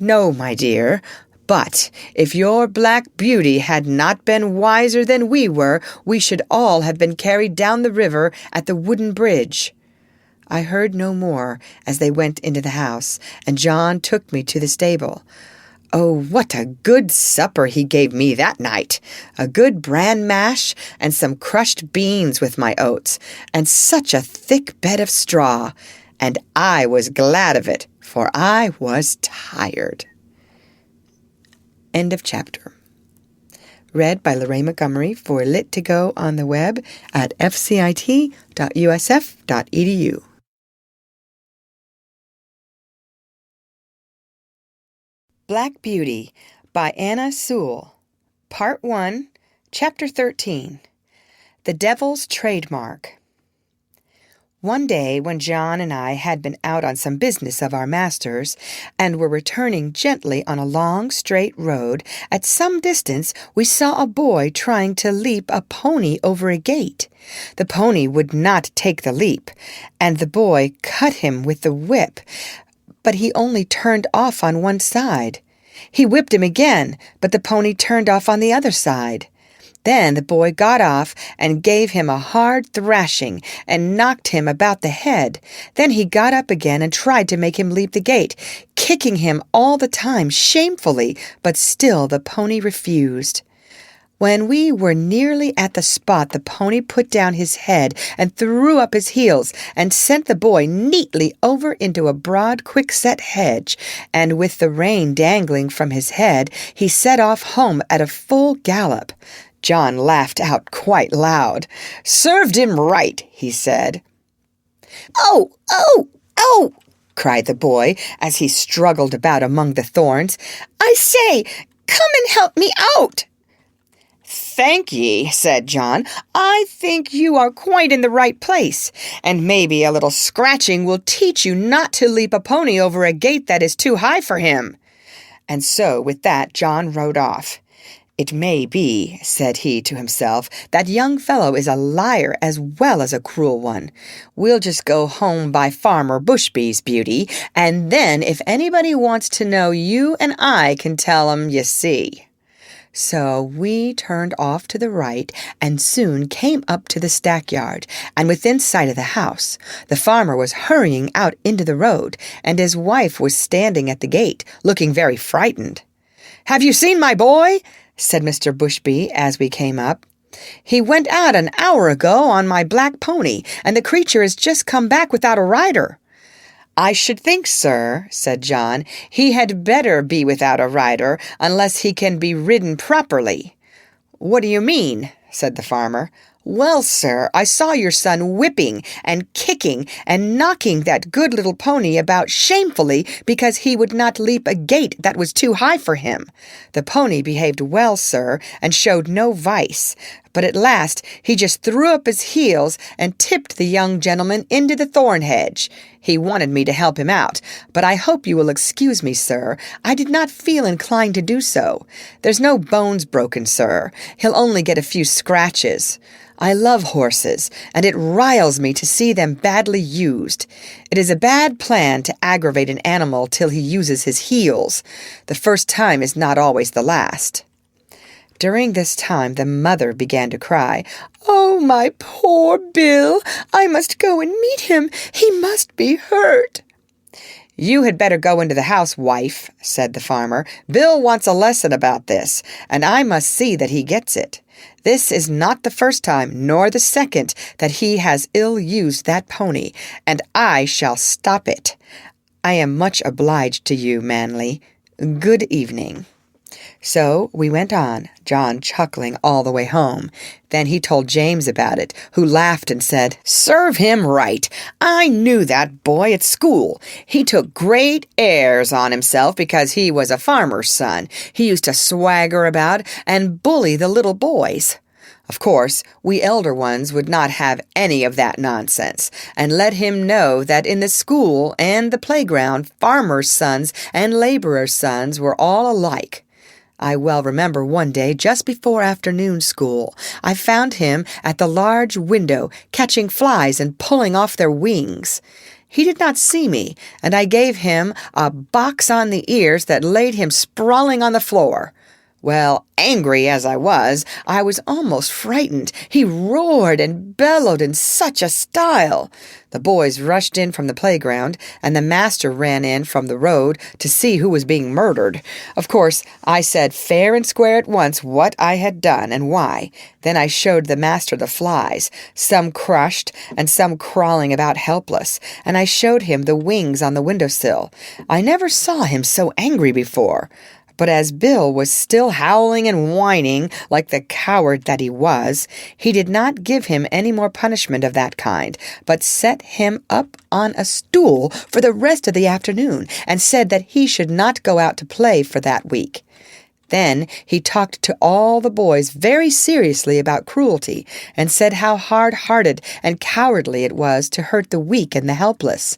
S1: "No, my dear, but if your Black Beauty had not been wiser than we were, we should all have been carried down the river at the wooden bridge." I heard no more as they went into the house, and John took me to the stable. Oh, what a good supper he gave me that night! A good bran mash and some crushed beans with my oats, and such a thick bed of straw. And I was glad of it, for I was tired. End of chapter. Read by Lorraine Montgomery for Lit to Go on the web at fcit.usf.edu. Black Beauty by Anna Sewell. Part 1, Chapter 13. The Devil's Trademark. One day when John and I had been out on some business of our master's, and were returning gently on a long, straight road, at some distance we saw a boy trying to leap a pony over a gate. The pony would not take the leap, and the boy cut him with the whip, but he only turned off on one side. He whipped him again, but the pony turned off on the other side. Then the boy got off and gave him a hard thrashing and knocked him about the head. Then he got up again and tried to make him leap the gate, kicking him all the time shamefully, but still the pony refused. When we were nearly at the spot, the pony put down his head and threw up his heels and sent the boy neatly over into a broad, quickset hedge, and with the rein dangling from his head, he set off home at a full gallop. John laughed out quite loud. "Served him right," he said. "Oh, oh, oh!" cried the boy as he struggled about among the thorns. "I say, Come and help me out." "Thank ye," said John. "I think you are quite in the right place, and maybe a little scratching will teach you not to leap a pony over a gate that is too high for him." And so with that John rode off. "It may be," said he to himself, "that young fellow is a liar as well as a cruel one. We'll just go home by Farmer Bushby's, Beauty, and then if anybody wants to know, you and I can tell 'em, you see." So we turned off to the right and soon came up to the stackyard and within sight of the house. The farmer was hurrying out into the road, and his wife was standing at the gate, looking very frightened. "Have you seen my boy?" said Mr. Bushby as we came up. "He went out an hour ago on my black pony, and the creature has just come back without a rider." "I should think, sir," said John, "he had better be without a rider unless he can be ridden properly." "What do you mean?" said the farmer. "Well, sir, I saw your son whipping and kicking and knocking that good little pony about shamefully because he would not leap a gate that was too high for him. The pony behaved well, sir, and showed no vice, but at last he just threw up his heels and tipped the young gentleman into the thorn hedge. He wanted me to help him out, but I hope you will excuse me, sir. I did not feel inclined to do so. There's no bones broken, sir. He'll only get a few scratches. I love horses, and it riles me to see them badly used. It is a bad plan to aggravate an animal till he uses his heels. The first time is not always the last." During this time the mother began to cry. "Oh, my poor Bill! I must go and meet him. He must be hurt." "You had better go into the house, wife," said the farmer. "Bill wants a lesson about this, and I must see that he gets it. This is not the first time, nor the second, that he has ill-used that pony, and I shall stop it. I am much obliged to you, Manly. Good evening." So we went on, John chuckling all the way home. Then he told James about it, who laughed and said, "Serve him right. I knew that boy at school. He took great airs on himself because he was a farmer's son. He used to swagger about and bully the little boys. Of course, we elder ones would not have any of that nonsense, and let him know that in the school and the playground, farmers' sons and laborers' sons were all alike. I well remember one day, just before afternoon school, I found him at the large window, catching flies and pulling off their wings. He did not see me, and I gave him a box on the ears that laid him sprawling on the floor. Well, angry as I was almost frightened. He roared and bellowed in such a style. The boys rushed in from the playground, and the master ran in from the road to see who was being murdered. Of course, I said fair and square at once what I had done and why. Then I showed the master the flies, some crushed and some crawling about helpless, and I showed him the wings on the windowsill. I never saw him so angry before. But as Bill was still howling and whining like the coward that he was, he did not give him any more punishment of that kind, but set him up on a stool for the rest of the afternoon, and said that he should not go out to play for that week. Then he talked to all the boys very seriously about cruelty, and said how hard-hearted and cowardly it was to hurt the weak and the helpless.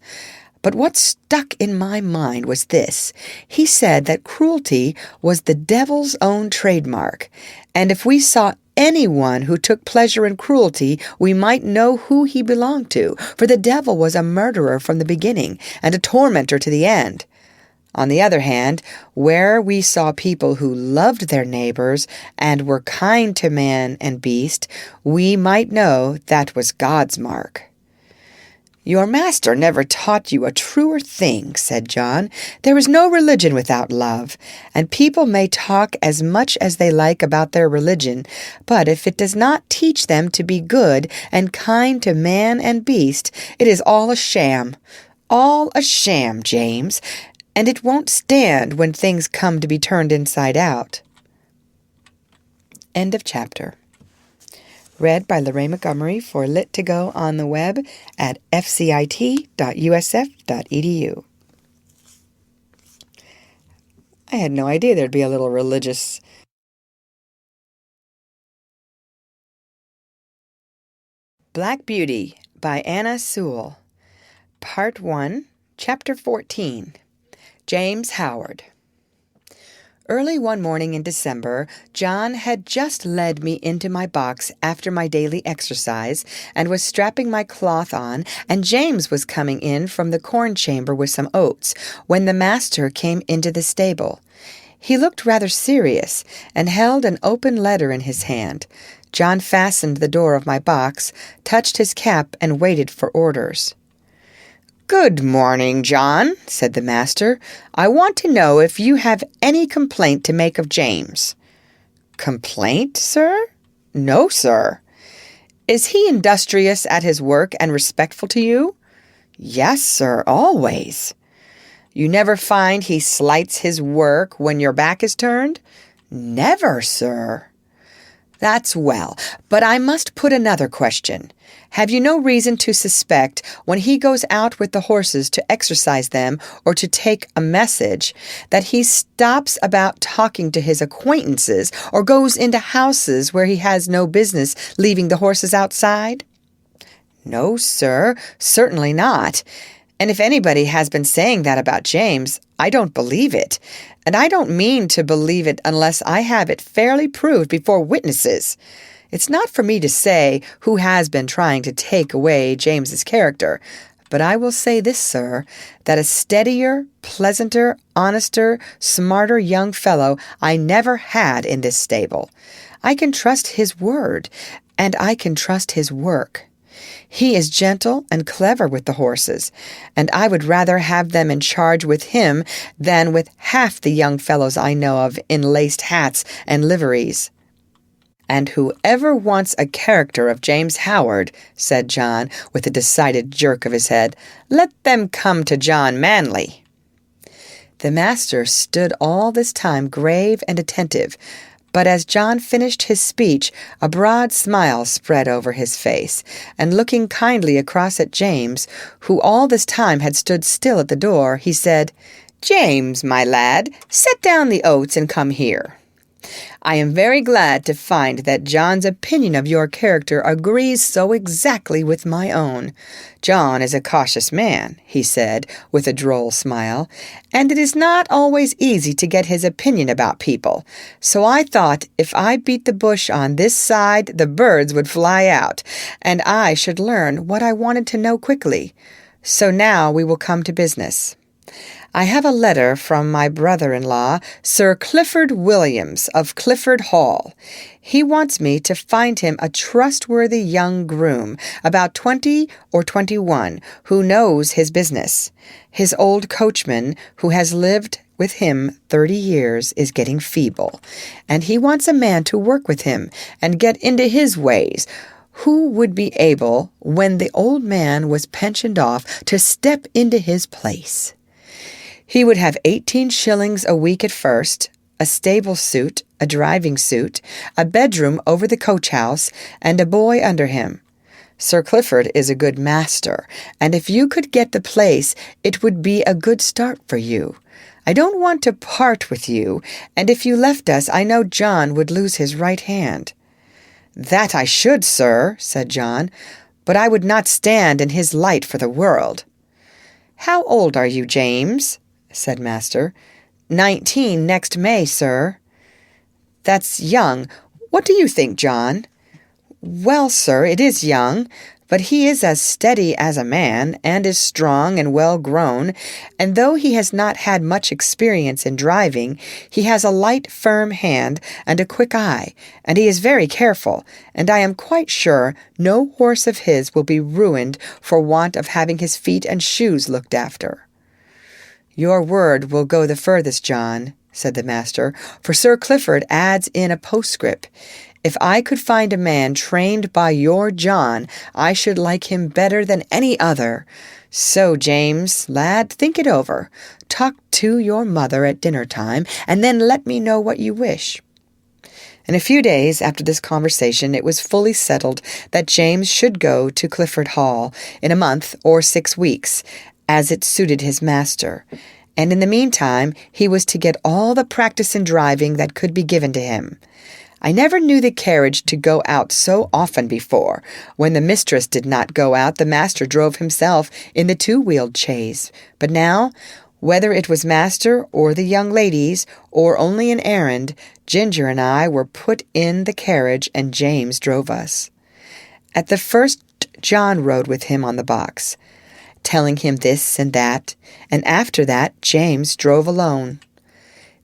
S1: But what stuck in my mind was this. He said that cruelty was the devil's own trademark, and if we saw anyone who took pleasure in cruelty, we might know who he belonged to, for the devil was a murderer from the beginning and a tormentor to the end. On the other hand, where we saw people who loved their neighbors and were kind to man and beast, we might know that was God's mark. "Your master never taught you a truer thing," said John. "There is no religion without love, and people may talk as much as they like about their religion, but if it does not teach them to be good and kind to man and beast, it is all a sham. All a sham, James, and it won't stand when things come to be turned inside out." End of chapter. Read by Lorraine Montgomery for Lit2Go on the web at fcit.usf.edu. I had no idea there'd be a little religious. Black Beauty by Anna Sewell. Part 1, Chapter 14. James Howard. Early one morning in December, John had just led me into my box after my daily exercise and was strapping my cloth on, and James was coming in from the corn chamber with some oats when the master came into the stable. He looked rather serious and held an open letter in his hand. John fastened the door of my box, touched his cap, and waited for orders. "Good morning, John," said the master. "I want to know if you have any complaint to make of James." "Complaint, sir?" "No, sir." "Is he industrious at his work and respectful to you?" "Yes, sir, always." "You never find he slights his work when your back is turned?" "Never, sir." "That's well, but I must put another question. Have you no reason to suspect when he goes out with the horses to exercise them or to take a message that he stops about talking to his acquaintances or goes into houses where he has no business leaving the horses outside?" "No, sir, certainly not. And if anybody has been saying that about James, I don't believe it. And I don't mean to believe it unless I have it fairly proved before witnesses. It's not for me to say who has been trying to take away James's character, but I will say this, sir, that a steadier, pleasanter, honester, smarter young fellow I never had in this stable. I can trust his word, and I can trust his work. He is gentle and clever with the horses, and I would rather have them in charge with him than with half the young fellows I know of in laced hats and liveries." "And whoever wants a character of James Howard," said John, with a decided jerk of his head, "let them come to John Manley." The master stood all this time grave and attentive, but as John finished his speech, a broad smile spread over his face, and looking kindly across at James, who all this time had stood still at the door, he said, "James, my lad, set down the oats and come here. I am very glad to find that John's opinion of your character agrees so exactly with my own. John is a cautious man," he said, with a droll smile, "and it is not always easy to get his opinion about people. So I thought if I beat the bush on this side, the birds would fly out, and I should learn what I wanted to know quickly. So now we will come to business. I have a letter from my brother-in-law, Sir Clifford Williams of Clifford Hall. He wants me to find him a trustworthy young groom, about 20 or 21, who knows his business. His old coachman, who has lived with him 30 years, is getting feeble, and he wants a man to work with him and get into his ways, who would be able, when the old man was pensioned off, to step into his place. He would have 18 shillings a week at first, a stable suit, a driving suit, a bedroom over the coach-house, and a boy under him. Sir Clifford is a good master, and if you could get the place, it would be a good start for you. I don't want to part with you, and if you left us, I know John would lose his right hand." "That I should, sir," said John, "but I would not stand in his light for the world." "How old are you, James?" said master. 19 next May, sir." "That's young. What do you think, John?" "Well, sir, it is young, but he is as steady as a man, and is strong and well grown, and though he has not had much experience in driving, he has a light, firm hand and a quick eye, and he is very careful, and I am quite sure no horse of his will be ruined for want of having his feet and shoes looked after." "Your word will go the furthest, John," said the master, for Sir Clifford adds in a postscript, "If I could find a man trained by your John, I should like him better than any other. So, James, lad, think it over. Talk to your mother at dinner time, and then let me know what you wish." In a few days after this conversation, it was fully settled that James should go to Clifford Hall in a month or 6 weeks, as it suited his master, and in the meantime he was to get all the practice in driving that could be given to him. I never knew the carriage to go out so often before. When the mistress did not go out, the master drove himself in the two-wheeled chaise. But now, whether it was master or the young ladies, or only an errand, Ginger and I were put in the carriage, and James drove us. At the first, John rode with him on the box, telling him this and that, and after that James drove alone.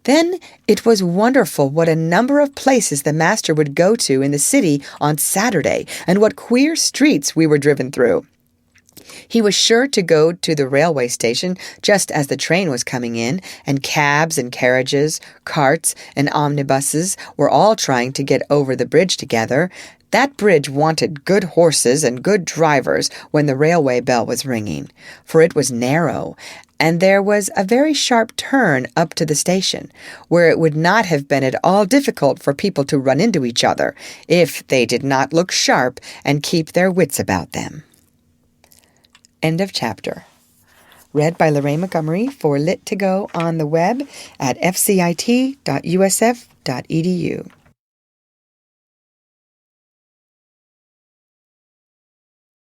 S1: Then it was wonderful what a number of places the master would go to in the city on Saturday, and what queer streets we were driven through. He was sure to go to the railway station just as the train was coming in, and cabs and carriages, carts and omnibuses were all trying to get over the bridge together. That bridge wanted good horses and good drivers when the railway bell was ringing, for it was narrow, and there was a very sharp turn up to the station, where it would not have been at all difficult for people to run into each other, if they did not look sharp and keep their wits about them. End of chapter. Read by Lorraine Montgomery for Lit2Go on the web at fcit.usf.edu.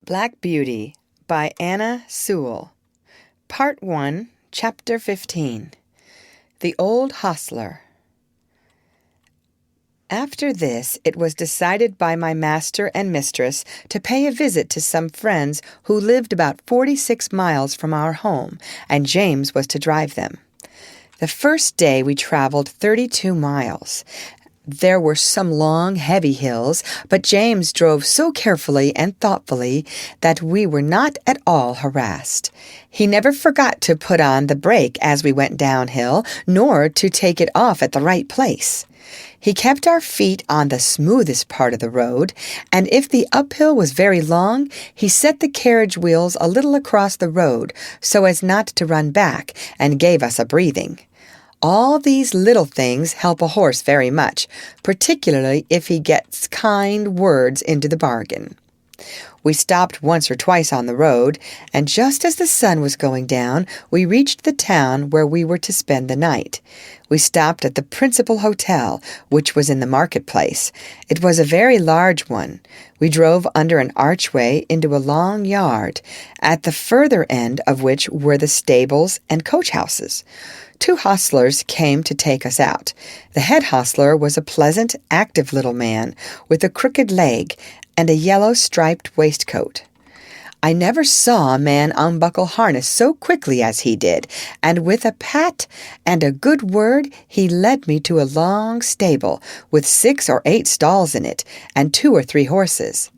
S1: Black Beauty by Anna Sewell. Part 1, Chapter 15. The Old Hostler. After this, it was decided by my master and mistress to pay a visit to some friends who lived about 46 miles from our home, and James was to drive them. The first day we traveled 32 miles. There were some long, heavy hills, but James drove so carefully and thoughtfully that we were not at all harassed. He never forgot to put on the brake as we went downhill, nor to take it off at the right place. He kept our feet on the smoothest part of the road, and if the uphill was very long, he set the carriage wheels a little across the road so as not to run back, and gave us a breathing. All these little things help a horse very much, particularly if he gets kind words into the bargain. We stopped once or twice on the road, and just as the sun was going down, we reached the town where we were to spend the night. We stopped at the principal hotel, which was in the marketplace. It was a very large one. We drove under an archway into a long yard, at the further end of which were the stables and coach houses. 2 hostlers came to take us out. The head hostler was a pleasant, active little man with a crooked leg and a yellow striped waistcoat. I never saw a man unbuckle harness so quickly as he did, and with a pat and a good word he led me to a long stable with 6 or 8 stalls in it and 2 or 3 horses.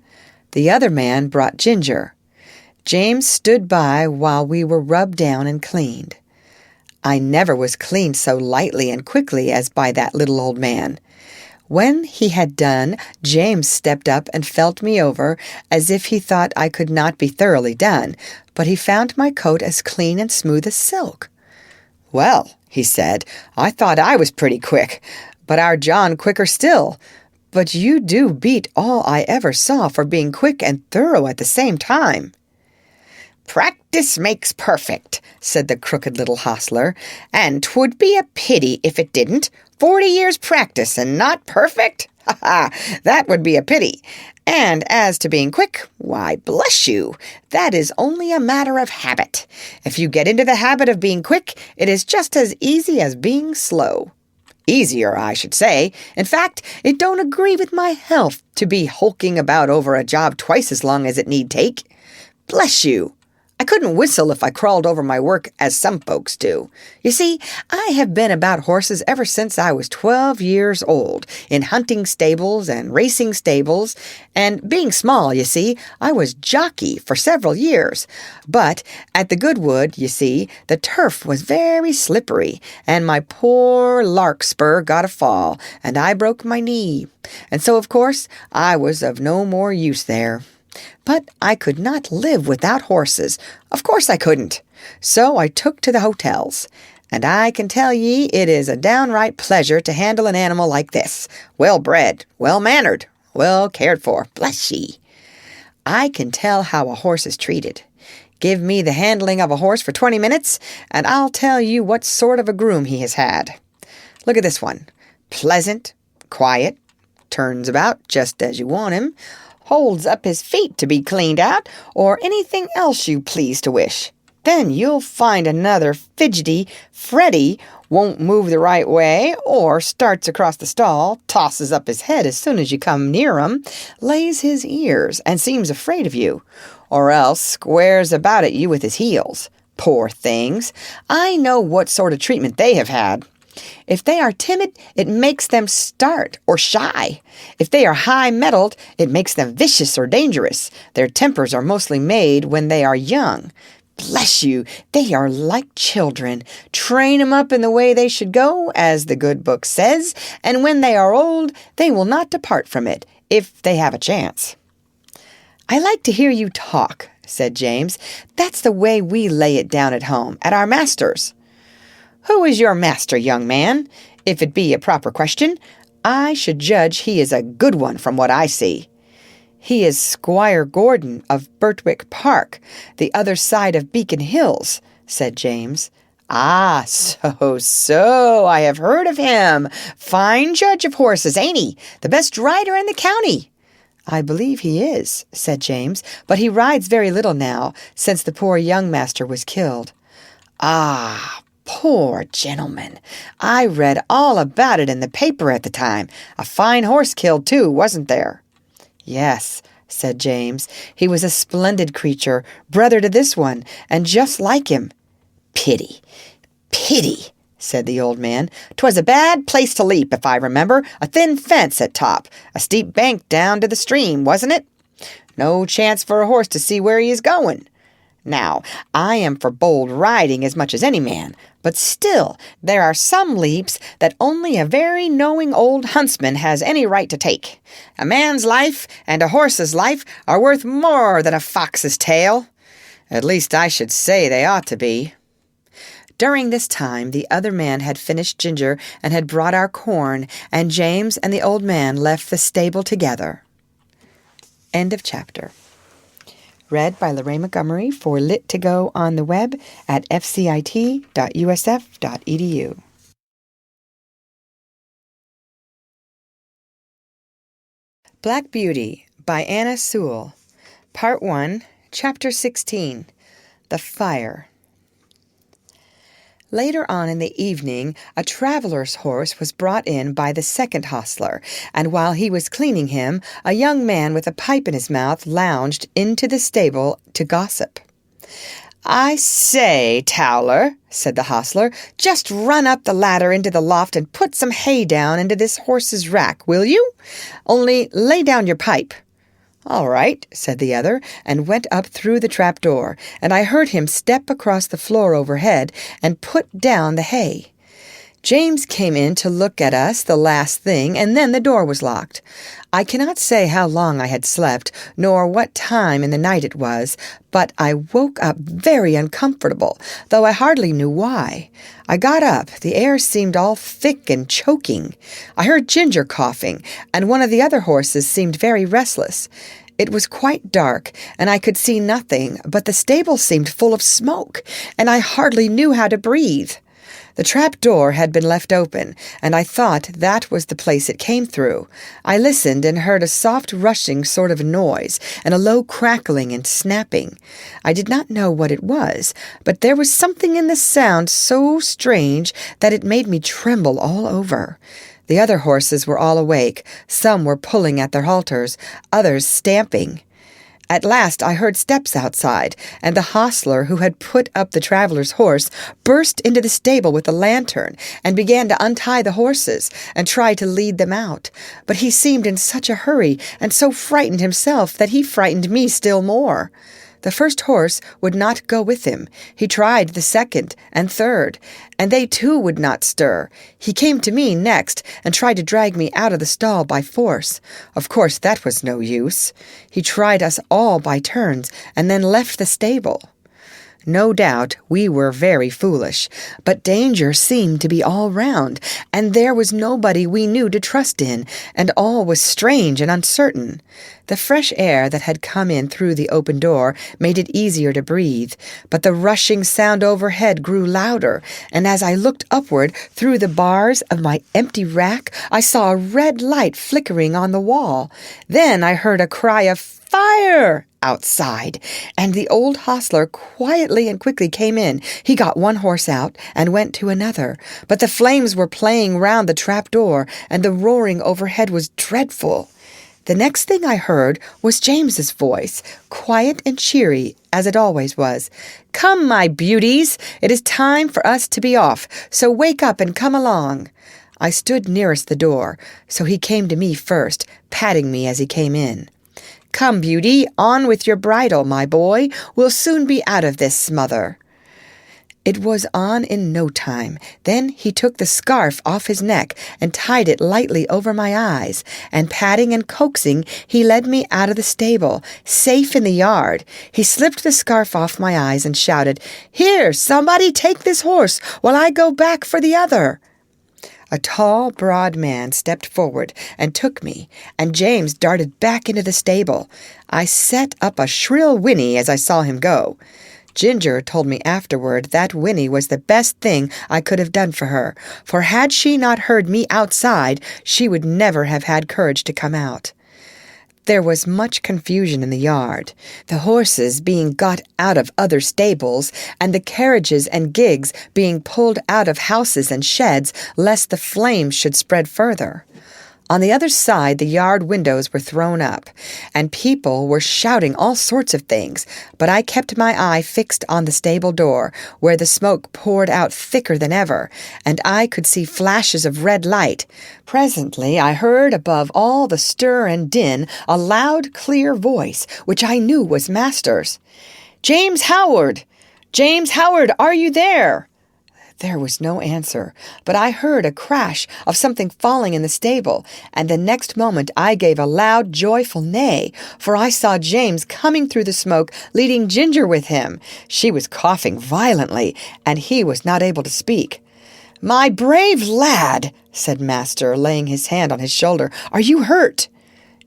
S1: The other man brought Ginger. James stood by while we were rubbed down and cleaned. I never was cleaned so lightly and quickly as by that little old man. When he had done, James stepped up and felt me over as if he thought I could not be thoroughly done, but he found my coat as clean and smooth as silk. "Well," he said, "I thought I was pretty quick, but our John quicker still. But you do beat all I ever saw for being quick and thorough at the same time." "Practice makes perfect," said the crooked little hostler, "and 'twould be a pity if it didn't. 40 years' practice and not perfect? Ha ha! That would be a pity. And as to being quick, why, bless you, that is only a matter of habit. If you get into the habit of being quick, it is just as easy as being slow. Easier, I should say. In fact, it don't agree with my health to be hulking about over a job twice as long as it need take. Bless you! I couldn't whistle if I crawled over my work as some folks do. You see, I have been about horses ever since I was 12 years old, in hunting stables and racing stables, and being small, you see, I was jockey for several years. But at the Goodwood, you see, the turf was very slippery, and my poor larkspur got a fall, and I broke my knee. And so, of course, I was of no more use there. But I could not live without horses. Of course I couldn't. So I took to the hotels. And I can tell ye it is a downright pleasure to handle an animal like this, well-bred, well-mannered, well cared for, bless ye. I can tell how a horse is treated. Give me the handling of a horse for 20 minutes, and I'll tell you what sort of a groom he has had. Look at this one. Pleasant, quiet, turns about just as you want him, holds up his feet to be cleaned out, or anything else you please to wish. Then you'll find another fidgety, fretty, won't move the right way, or starts across the stall, tosses up his head as soon as you come near him, lays his ears, and seems afraid of you, or else squares about at you with his heels. Poor things! I know what sort of treatment they have had. If they are timid, it makes them start or shy. If they are high-mettled, it makes them vicious or dangerous. Their tempers are mostly made when they are young. Bless you, they are like children. Train 'em up in the way they should go, as the good book says, and when they are old, they will not depart from it, if they have a chance. I like to hear you talk, said James. That's the way we lay it down at home, at our master's. Who is your master, young man? If it be a proper question, I should judge he is a good one from what I see. He is Squire Gordon of Birtwick Park, the other side of Beacon Hills, said James. Ah, so, I have heard of him. Fine judge of horses, ain't he? The best rider in the county. I believe he is, said James, but he rides very little now, since the poor young master was killed. Ah, poor gentleman. I read all about it in the paper at the time. A fine horse killed, too, wasn't there? Yes, said James. He was a splendid creature, brother to this one, and just like him. Pity, said the old man. 'Twas a bad place to leap, if I remember. A thin fence at top, a steep bank down to the stream, wasn't it? No chance for a horse to see where he is going. Now, I am for bold riding as much as any man, but still there are some leaps that only a very knowing old huntsman has any right to take. A man's life and a horse's life are worth more than a fox's tail. At least I should say they ought to be. During this time, the other man had finished ginger and had brought our corn, and James and the old man left the stable together. End of chapter. Read by Lorraine Montgomery for Lit to Go on the web at fcit.usf.edu. Black Beauty by Anna Sewell. Part 1, Chapter 16. The Fire. Later on in the evening, a traveler's horse was brought in by the second hostler, and while he was cleaning him, a young man with a pipe in his mouth lounged into the stable to gossip. I say, Towler, said the hostler, just run up the ladder into the loft and put some hay down into this horse's rack, will you? Only lay down your pipe. All right, said the other, and went up through the trap-door, and I heard him step across the floor overhead and put down the hay. James came in to look at us the last thing, and then the door was locked. I cannot say how long I had slept, nor what time in the night it was, but I woke up very uncomfortable, though I hardly knew why. I got up. The air seemed all thick and choking. I heard Ginger coughing, and one of the other horses seemed very restless. It was quite dark, and I could see nothing, but the stable seemed full of smoke, and I hardly knew how to breathe. The trap-door had been left open, and I thought that was the place it came through. I listened and heard a soft rushing sort of noise, and a low crackling and snapping. I did not know what it was, but there was something in the sound so strange that it made me tremble all over. The other horses were all awake. Some were pulling at their halters, others stamping. At last I heard steps outside, and the hostler who had put up the traveler's horse burst into the stable with a lantern and began to untie the horses and try to lead them out. But he seemed in such a hurry and so frightened himself that he frightened me still more. The first horse would not go with him. He tried the second and third, and they too would not stir. He came to me next and tried to drag me out of the stall by force. Of course that was no use. He tried us all by turns and then left the stable. No doubt we were very foolish, but danger seemed to be all round, and there was nobody we knew to trust in, and all was strange and uncertain. The fresh air that had come in through the open door made it easier to breathe, but the rushing sound overhead grew louder, and as I looked upward through the bars of my empty rack, I saw a red light flickering on the wall. Then I heard a cry of "Fire!" outside, and the old hostler quietly and quickly came in. He got one horse out and went to another, but the flames were playing round the trap door, and the roaring overhead was dreadful. The next thing I heard was James's voice, quiet and cheery, as it always was. "Come, my beauties, it is time for us to be off, so wake up and come along." I stood nearest the door, so he came to me first, patting me as he came in. "Come, Beauty, on with your bridle, my boy. We'll soon be out of this smother." It was on in no time. Then he took the scarf off his neck and tied it lightly over my eyes, and patting and coaxing, he led me out of the stable, safe in the yard. He slipped the scarf off my eyes and shouted, "Here, somebody take this horse while I go back for the other." A tall, broad man stepped forward and took me, and James darted back into the stable. I set up a shrill whinny as I saw him go. Ginger told me afterward that whinny was the best thing I could have done for her, for had she not heard me outside, she would never have had courage to come out. There was much confusion in the yard, the horses being got out of other stables, and the carriages and gigs being pulled out of houses and sheds, lest the flames should spread further. On the other side, the yard windows were thrown up, and people were shouting all sorts of things, but I kept my eye fixed on the stable door, where the smoke poured out thicker than ever, and I could see flashes of red light. Presently I heard above all the stir and din a loud, clear voice, which I knew was Master's. "James Howard! James Howard, are you there?" There was no answer, but I heard a crash of something falling in the stable, and the next moment I gave a loud, joyful neigh, for I saw James coming through the smoke, leading Ginger with him. She was coughing violently, and he was not able to speak. "My brave lad," said Master, laying his hand on his shoulder, "are you hurt?"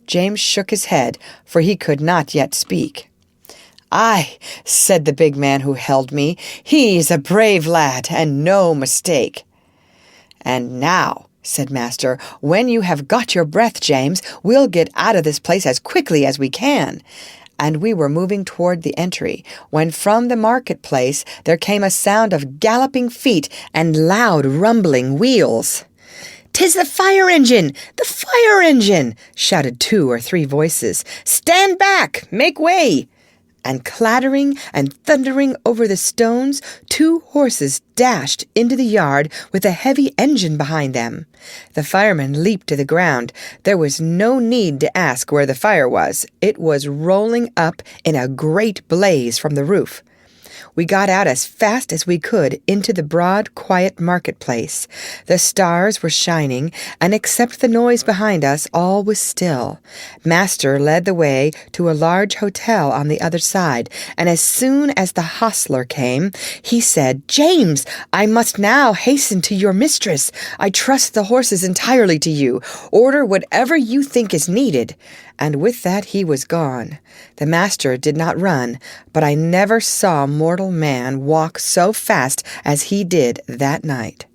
S1: James shook his head, for he could not yet speak. "Aye," said the big man who held me, "he's a brave lad, and no mistake." "And now," said Master, "when you have got your breath, James, we'll get out of this place as quickly as we can." And we were moving toward the entry, when from the marketplace there came a sound of galloping feet and loud rumbling wheels. "'Tis the fire engine! The fire engine!" shouted 2 or 3 voices. "Stand back! Make way!" And clattering and thundering over the stones, 2 horses dashed into the yard with a heavy engine behind them. The firemen leaped to the ground. There was no need to ask where the fire was. It was rolling up in a great blaze from the roof. We got out as fast as we could into the broad, quiet marketplace. The stars were shining, and except the noise behind us, all was still. Master led the way to a large hotel on the other side, and as soon as the hostler came, he said, "James, I must now hasten to your mistress. I trust the horses entirely to you. Order whatever you think is needed." And with that he was gone. The master did not run, but I never saw mortal man walk so fast as he did that night.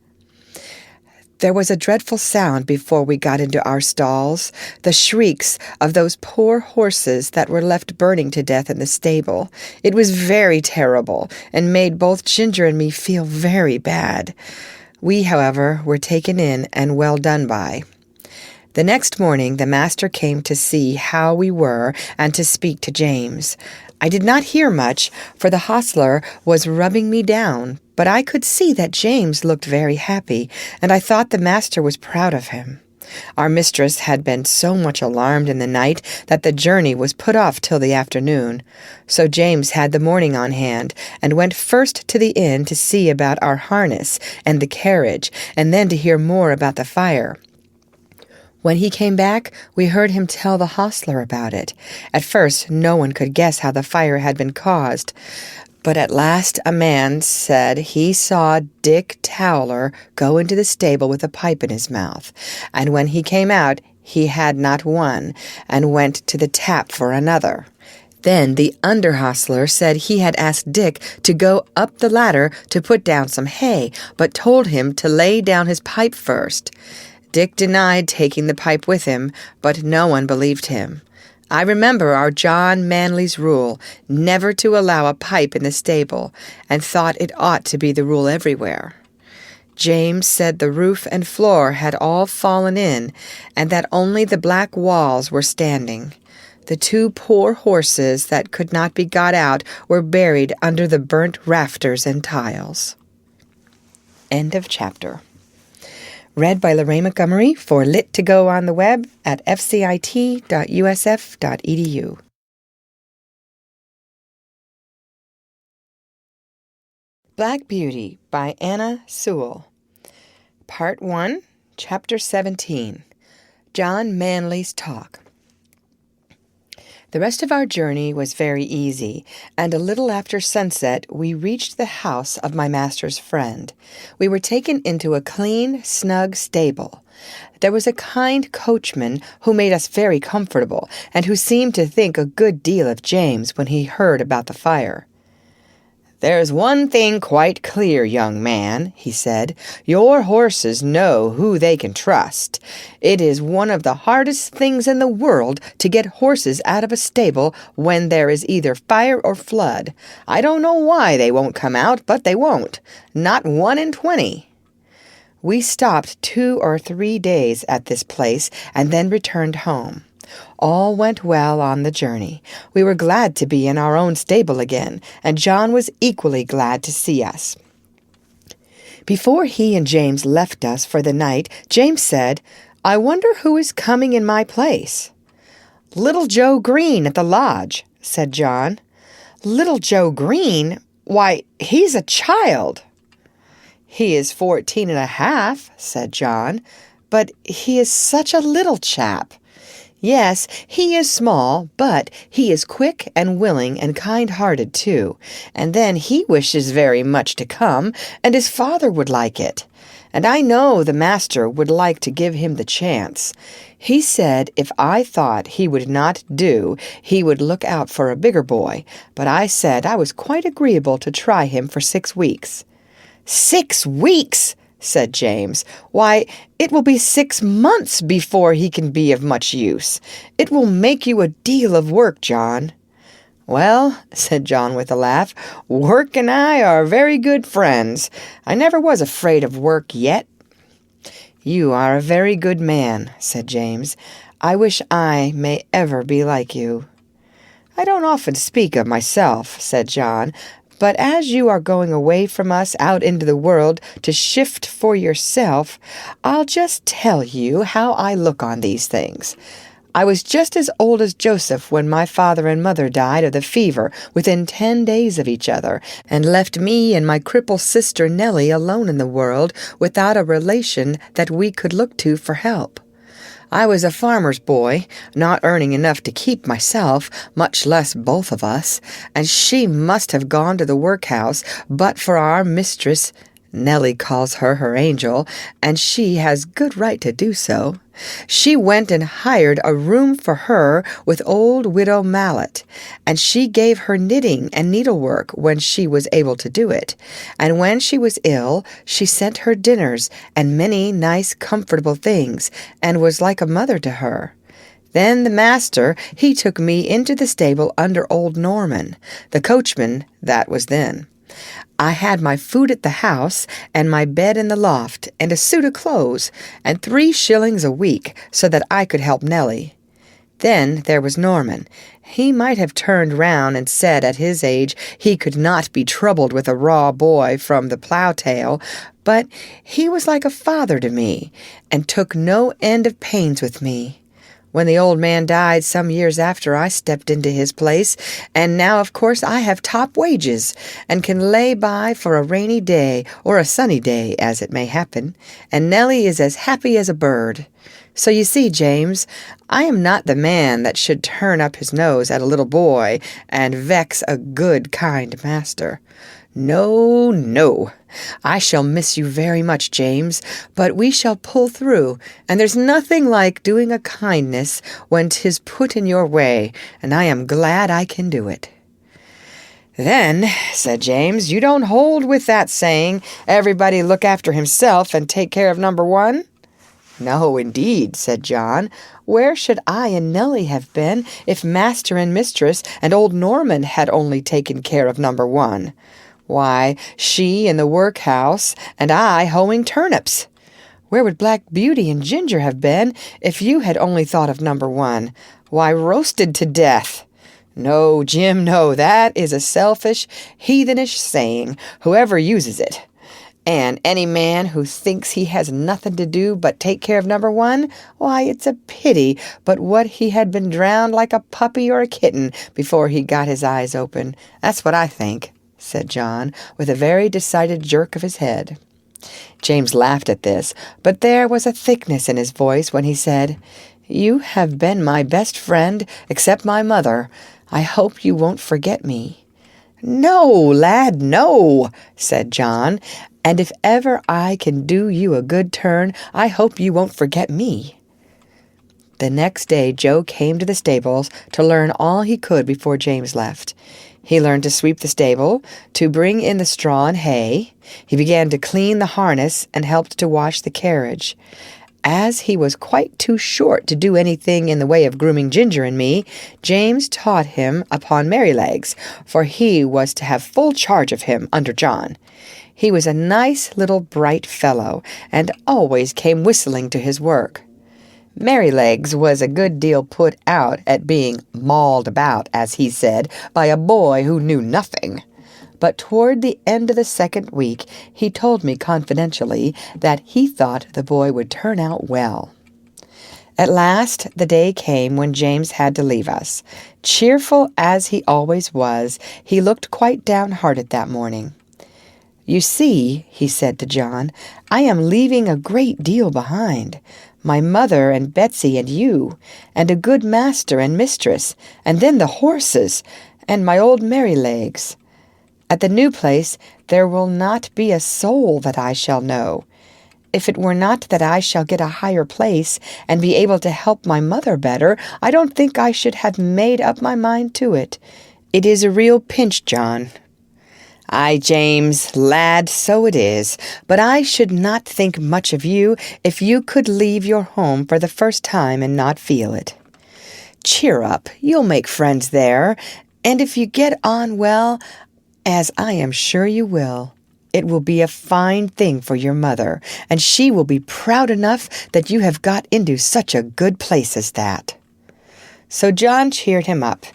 S1: There was a dreadful sound before we got into our stalls, the shrieks of those poor horses that were left burning to death in the stable. It was very terrible, and made both Ginger and me feel very bad. We, however, were taken in and well done by. The next morning the master came to see how we were and to speak to James. I did not hear much, for the hostler was rubbing me down, but I could see that James looked very happy, and I thought the master was proud of him. Our mistress had been so much alarmed in the night that the journey was put off till the afternoon. So James had the morning on hand, and went first to the inn to see about our harness and the carriage, and then to hear more about the fire. When he came back, we heard him tell the hostler about it. At first, no one could guess how the fire had been caused, But at last a man said he saw Dick Towler go into the stable with a pipe in his mouth, and when he came out he had not one, and went to the tap for another. Then the under-hostler said he had asked Dick to go up the ladder to put down some hay, but told him to lay down his pipe first. Dick denied taking the pipe with him, but no one believed him. I remember our John Manley's rule, never to allow a pipe in the stable, and thought it ought to be the rule everywhere. James said the roof and floor had all fallen in, and that only the black walls were standing. The 2 poor horses that could not be got out were buried under the burnt rafters and tiles. End of chapter. Read by Lorraine Montgomery for Lit to Go on the web at fcit.usf.edu. Black Beauty by Anna Sewell. Part 1, Chapter 17. John Manley's Talk. The rest of our journey was very easy, and a little after sunset we reached the house of my master's friend. We were taken into a clean, snug stable. There was a kind coachman who made us very comfortable, and who seemed to think a good deal of James when he heard about the fire. "There's one thing quite clear, young man," he said. "Your horses know who they can trust. It is one of the hardest things in the world to get horses out of a stable when there is either fire or flood. I don't know why they won't come out, but they won't. Not 1 in 20. We stopped 2 or 3 days at this place and then returned home. All went well on the journey. We were glad to be in our own stable again, and John was equally glad to see us. Before he and James left us for the night, James said, "I wonder who is coming in my place." "Little Joe Green at the lodge," said John. "Little Joe Green? Why, he's a child." "He is 14 and a half," said John, "but he is such a little chap." "Yes, he is small, but he is quick and willing and kind-hearted, too. And then he wishes very much to come, and his father would like it. And I know the master would like to give him the chance. He said if I thought he would not do, he would look out for a bigger boy, but I said I was quite agreeable to try him for 6 weeks. 6 weeks! Said James. "Why, it will be 6 months before he can be of much use. It will make you a deal of work, John." "Well," said John with a laugh, "work and I are very good friends. I never was afraid of work yet." "You are a very good man," said James. "I wish I may ever be like you." "I don't often speak of myself," said John, "but as you are going away from us out into the world to shift for yourself, I'll just tell you how I look on these things. I was just as old as Joseph when my father and mother died of the fever within 10 days of each other, and left me and my crippled sister Nellie alone in the world without a relation that we could look to for help. I was a farmer's boy, not earning enough to keep myself, much less both of us, and she must have gone to the workhouse but for our mistress. Nellie calls her angel, and she has good right to do so. She went and hired a room for her with old widow Mallet, and she gave her knitting and needlework when she was able to do it, and when she was ill she sent her dinners and many nice comfortable things, and was like a mother to her. Then the master, he took me into the stable under old Norman, the coachman that was then. I had my food at the house, and my bed in the loft, and a suit of clothes, and 3 shillings a week, so that I could help Nellie. Then there was Norman. He might have turned round and said at his age he could not be troubled with a raw boy from the plough-tail, but he was like a father to me, and took no end of pains with me. when the old man died some years after I stepped into his place, and now, of course, I have top wages, and can lay by for a rainy day, or a sunny day, as it may happen, and Nellie is as happy as a bird. So you see, James, I am not the man that should turn up his nose at a little boy and vex a good, kind master. No, no. I shall miss you very much, James, but we shall pull through, and there's nothing like doing a kindness when 'tis put in your way, and I am glad I can do it." "Then," said James, "you don't hold with that saying, 'Everybody look after himself and take care of number one'?" "No, indeed," said John. "Where should I and Nellie have been if master and mistress and old Norman had only taken care of number one? Why, she in the workhouse, and I hoeing turnips. Where would Black Beauty and Ginger have been if you had only thought of number one? Why, roasted to death. No, Jim, no, that is a selfish, heathenish saying, whoever uses it. And any man who thinks he has nothing to do but take care of number one, why, it's a pity but what he had been drowned like a puppy or a kitten before he got his eyes open. That's what I think," said John, with a very decided jerk of his head. James laughed at this, but there was a thickness in his voice when he said, "You have been my best friend, except my mother. I hope you won't forget me." "No, lad, no," said John, "and if ever I can do you a good turn, I hope you won't forget me." The next day Joe came to the stables to learn all he could before James left. He learned to sweep the stable, to bring in the straw and hay. He began to clean the harness and helped to wash the carriage. As he was quite too short to do anything in the way of grooming Ginger and me, James taught him upon Merrylegs, for he was to have full charge of him under John. He was a nice little bright fellow, and always came whistling to his work. Merrylegs was a good deal put out at being mauled about, as he said, by a boy who knew nothing. But toward the end of the second week he told me confidentially that he thought the boy would turn out well. At last the day came when James had to leave us. Cheerful as he always was, he looked quite downhearted that morning. "You see," he said to John, "I am leaving a great deal behind. My mother and Betsy and you, and a good master and mistress, and then the horses, and my old Merrylegs. At the new place there will not be a soul that I shall know. If it were not that I shall get a higher place and be able to help my mother better, I don't think I should have made up my mind to it. It is a real pinch, John." "Aye, James, lad, so it is, but I should not think much of you if you could leave your home for the first time and not feel it. Cheer up, you'll make friends there, and if you get on well, as I am sure you will, it will be a fine thing for your mother, and she will be proud enough that you have got into such a good place as that." So John cheered him up,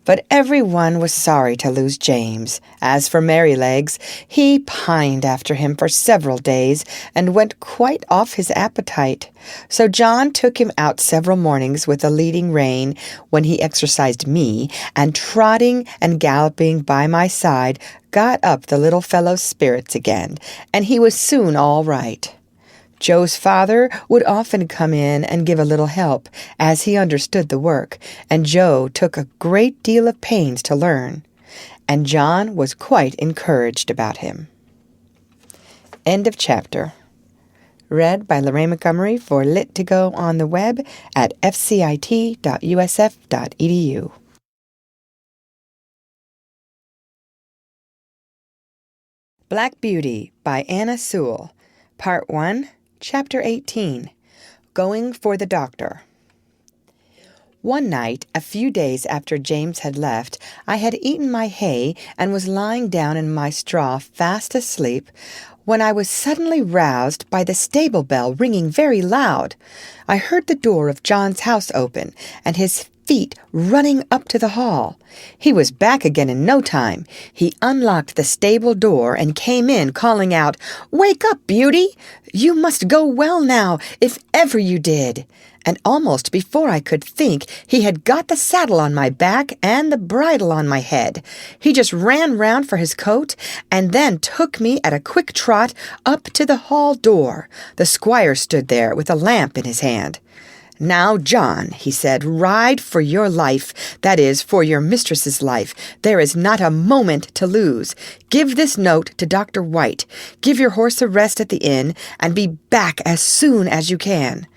S1: but every one was sorry to lose James. As for Merrylegs, he pined after him for several days and went quite off his appetite. So John took him out several mornings with a leading rein when he exercised me, and trotting and galloping by my side got up the little fellow's spirits again, and he was soon all right. Joe's father would often come in and give a little help, as he understood the work, and Joe took a great deal of pains to learn, and John was quite encouraged about him. End of chapter. Read by Lorraine Montgomery for Lit2Go on the web at fcit.usf.edu. Black Beauty by Anna Sewell, Part 1, Chapter 18, Going for the Doctor. One night, a few days after James had left, I had eaten my hay and was lying down in my straw fast asleep when I was suddenly roused by the stable bell ringing very loud. I heard the door of John's house open, and his feet running up to the hall. He was back again in no time. He unlocked the stable door and came in, calling out, "Wake up, Beauty! You must go well now, if ever you did." And almost before I could think, he had got the saddle on my back and the bridle on my head. He just ran round for his coat and then took me at a quick trot up to the hall door. The squire stood there with a lamp in his hand. "Now, John," he said, "ride for your life, that is, for your mistress's life. There is not a moment to lose. Give this note to Dr. White. Give your horse a rest at the inn, and be back as soon as you can."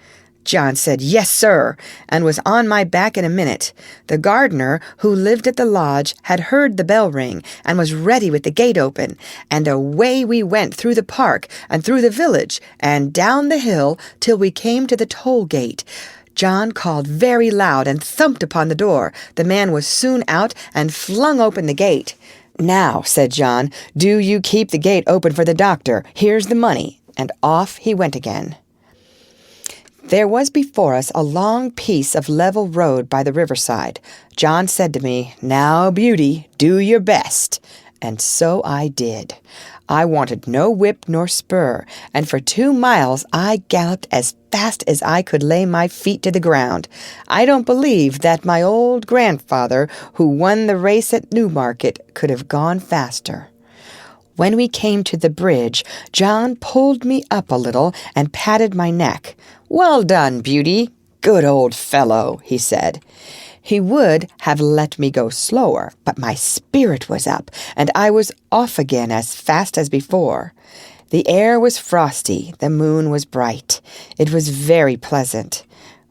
S1: John said, "Yes, sir," and was on my back in a minute. The gardener, who lived at the lodge, had heard the bell ring and was ready with the gate open, and away we went through the park and through the village and down the hill till we came to the toll gate. John called very loud and thumped upon the door. The man was soon out and flung open the gate. "Now," said John, "do you keep the gate open for the doctor. Here's the money." And off he went again. There was before us a long piece of level road by the riverside. John said to me, "Now, Beauty, do your best." And so I did. I wanted no whip nor spur, and for 2 miles I galloped as fast as I could lay my feet to the ground. I don't believe that my old grandfather, who won the race at Newmarket, could have gone faster. When we came to the bridge, John pulled me up a little and patted my neck. "Well done, Beauty. Good old fellow," he said. He would have let me go slower, but my spirit was up, and I was off again as fast as before. The air was frosty, the moon was bright. It was very pleasant.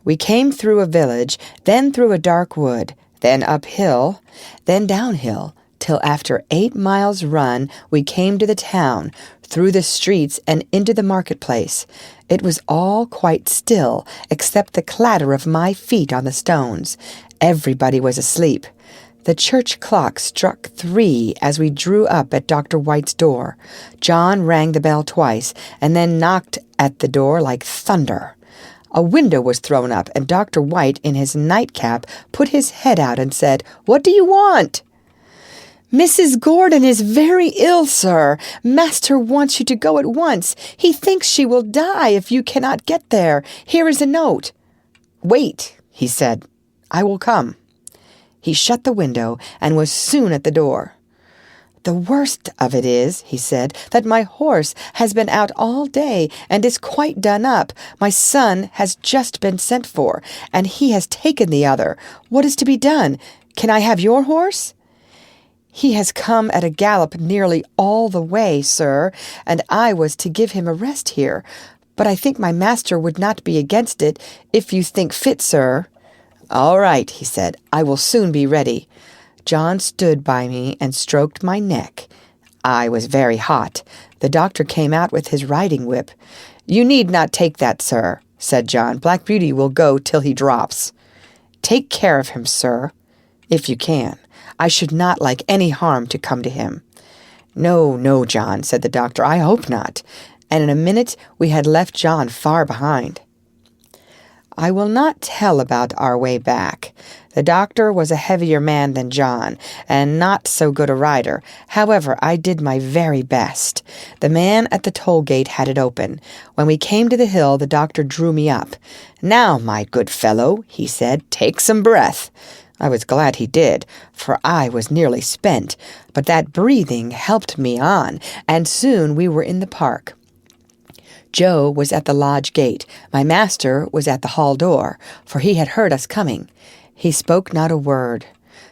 S1: We came through a village, then through a dark wood, then uphill, then downhill, till after 8 miles' run we came to the town, through the streets and into the marketplace. It was all quite still, except the clatter of my feet on the stones. Everybody was asleep. The church clock struck 3 as we drew up at Dr. White's door. John rang the bell twice, and then knocked at the door like thunder. A window was thrown up, and Dr. White, in his nightcap, put his head out and said, "What do you want?" "Mrs. Gordon is very ill, sir. Master wants you to go at once. He thinks she will die if you cannot get there. Here is a note." "Wait," he said. "I will come." He shut the window and was soon at the door. "The worst of it is," he said, "that my horse has been out all day and is quite done up. My son has just been sent for, and he has taken the other. What is to be done? Can I have your horse?" "He has come at a gallop nearly all the way, sir, and I was to give him a rest here. But I think my master would not be against it, if you think fit, sir." "All right," he said. "I will soon be ready." John stood by me and stroked my neck. I was very hot. The doctor came out with his riding whip. "You need not take that, sir," said John. "Black Beauty will go till he drops." "Take care of him, sir, if you can. I should not like any harm to come to him." "No, no, John," said the doctor. "I hope not." And in a minute we had left John far behind. I will not tell about our way back. The doctor was a heavier man than John, and not so good a rider. However, I did my very best. The man at the toll gate had it open. When we came to the hill, the doctor drew me up. "Now, my good fellow," he said, "take some breath." I was glad he did, for I was nearly spent, but that breathing helped me on, and soon we were in the park. Joe was at the lodge gate. My master was at the hall door, for he had heard us coming. He spoke not a word.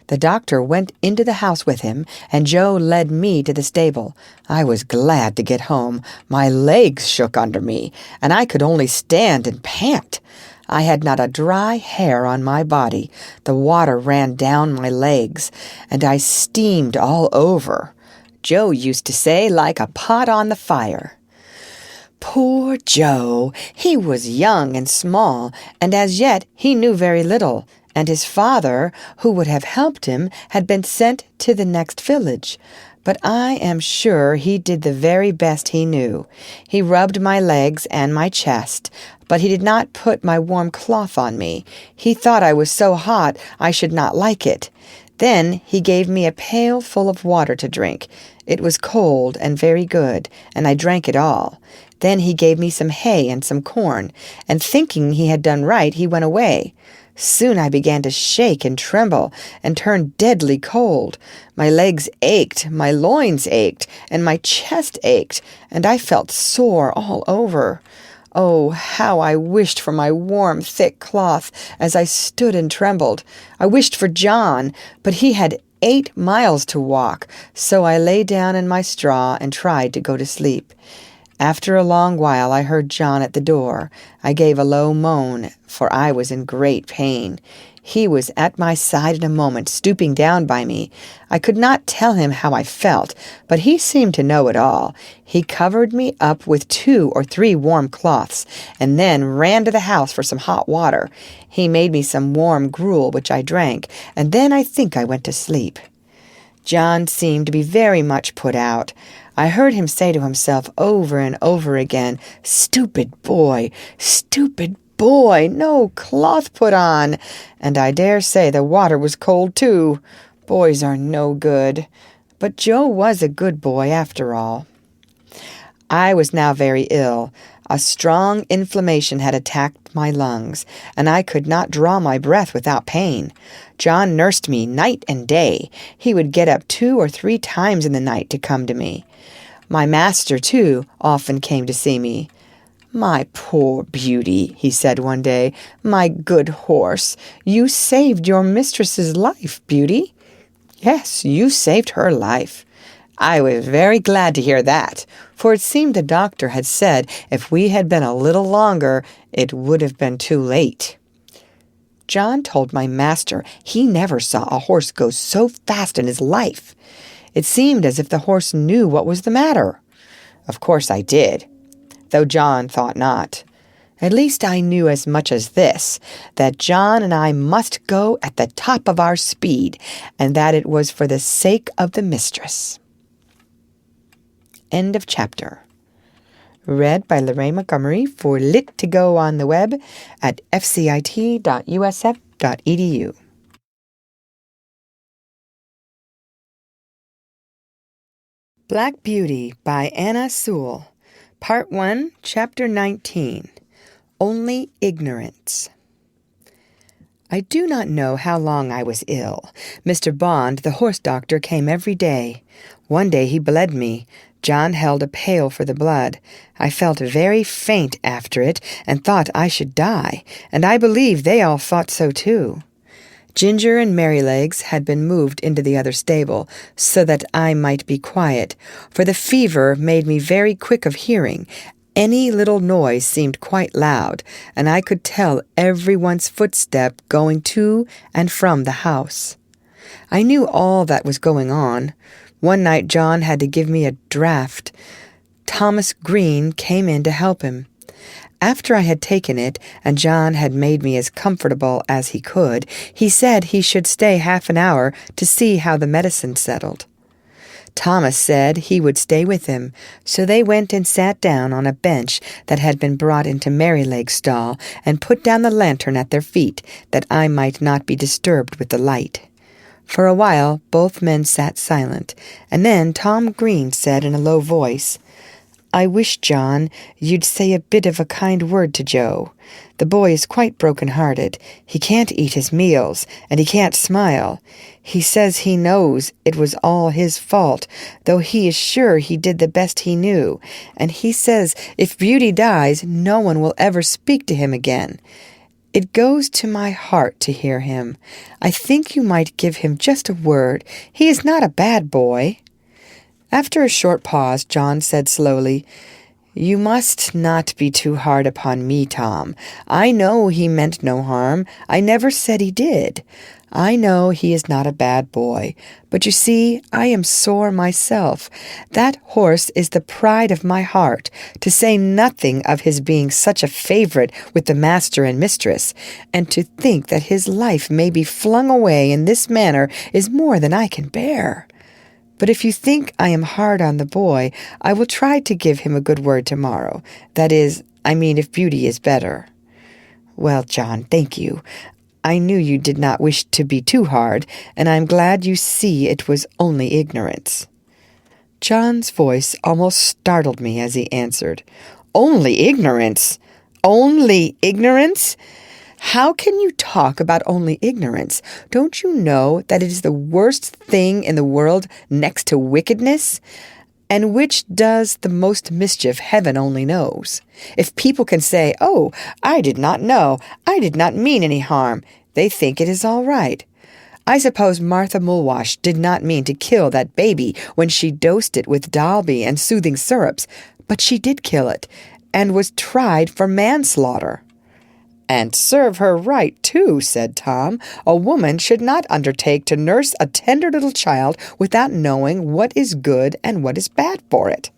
S1: The doctor went into the house with him, and Joe led me to the stable. I was glad to get home. My legs shook under me, and I could only stand and pant. I had not a dry hair on my body. The water ran down my legs, and I steamed all over. Joe used to say, "like a pot on the fire." Poor Joe! He was young and small, and as yet he knew very little, and his father, who would have helped him, had been sent to the next village. But I am sure he did the very best he knew. He rubbed my legs and my chest, but he did not put my warm cloth on me. He thought I was so hot I should not like it. Then he gave me a pail full of water to drink. It was cold and very good, and I drank it all. Then he gave me some hay and some corn, and thinking he had done right, he went away. Soon I began to shake and tremble and turn deadly cold. My legs ached, my loins ached, and my chest ached, and I felt sore all over. Oh, how I wished for my warm, thick cloth as I stood and trembled. I wished for John, but he had 8 miles to walk, so I lay down in my straw and tried to go to sleep. After a long while I heard John at the door. I gave a low moan, for I was in great pain. He was at my side in a moment, stooping down by me. I could not tell him how I felt, but he seemed to know it all. He covered me up with 2 or 3 warm cloths, and then ran to the house for some hot water. He made me some warm gruel, which I drank, and then I think I went to sleep. John seemed to be very much put out. I heard him say to himself over and over again, "Stupid boy, stupid boy, no cloth put on." And I dare say the water was cold too. Boys are no good. But Joe was a good boy after all. I was now very ill. A strong inflammation had attacked my lungs, and I could not draw my breath without pain. John nursed me night and day. He would get up 2 or 3 times in the night to come to me. My master, too, often came to see me. "My poor Beauty," he said one day, "my good horse, you saved your mistress's life, Beauty." "Yes, you saved her life." I was very glad to hear that, for it seemed the doctor had said if we had been a little longer, it would have been too late. John told my master he never saw a horse go so fast in his life. It seemed as if the horse knew what was the matter. Of course I did, though John thought not. At least I knew as much as this, that John and I must go at the top of our speed, and that it was for the sake of the mistress. End of chapter. Read by Lorraine Montgomery for Lit to Go on the web at fcit.usf.edu. Black Beauty by Anna Sewell. Part 1, Chapter 19. Only Ignorance. I do not know how long I was ill. Mr. Bond, the horse doctor, came every day. One day he bled me. John held a pail for the blood. I felt very faint after it and thought I should die, and I believe they all thought so too. Ginger and Merrylegs had been moved into the other stable so that I might be quiet, for the fever made me very quick of hearing. Any little noise seemed quite loud, and I could tell everyone's footstep going to and from the house. I knew all that was going on. One night John had to give me a draught. Thomas Green came in to help him. After I had taken it, and John had made me as comfortable as he could, he said he should stay half an hour to see how the medicine settled. Thomas said he would stay with him, so they went and sat down on a bench that had been brought into Merryleg's stall and put down the lantern at their feet, that I might not be disturbed with the light. For a while both men sat silent, and then Tom Green said in a low voice, "I wish, John, you'd say a bit of a kind word to Joe. The boy is quite broken-hearted. He can't eat his meals, and he can't smile. He says he knows it was all his fault, though he is sure he did the best he knew, and he says if Beauty dies, no one will ever speak to him again. It goes to my heart to hear him. I think you might give him just a word. He is not a bad boy." After a short pause, John said slowly, "You must not be too hard upon me, Tom. I know he meant no harm. I never said he did. I know he is not a bad boy. But you see, I am sore myself. That horse is the pride of my heart, to say nothing of his being such a favorite with the master and mistress, and to think that his life may be flung away in this manner is more than I can bear. But if you think I am hard on the boy, I will try to give him a good word tomorrow. That is, I mean, if Beauty is better." "Well, John, thank you. I knew you did not wish to be too hard, and I am glad you see it was only ignorance." John's voice almost startled me as he answered, "Only ignorance? Only ignorance? How can you talk about only ignorance? Don't you know that it is the worst thing in the world next to wickedness? And which does the most mischief, heaven only knows. If people can say, 'Oh, I did not know, I did not mean any harm,' they think it is all right. I suppose Martha Mulwash did not mean to kill that baby when she dosed it with Dalby and soothing syrups, but she did kill it, and was tried for manslaughter." "And serve her right, too," said Tom. "A woman should not undertake to nurse a tender little child without knowing what is good and what is bad for it."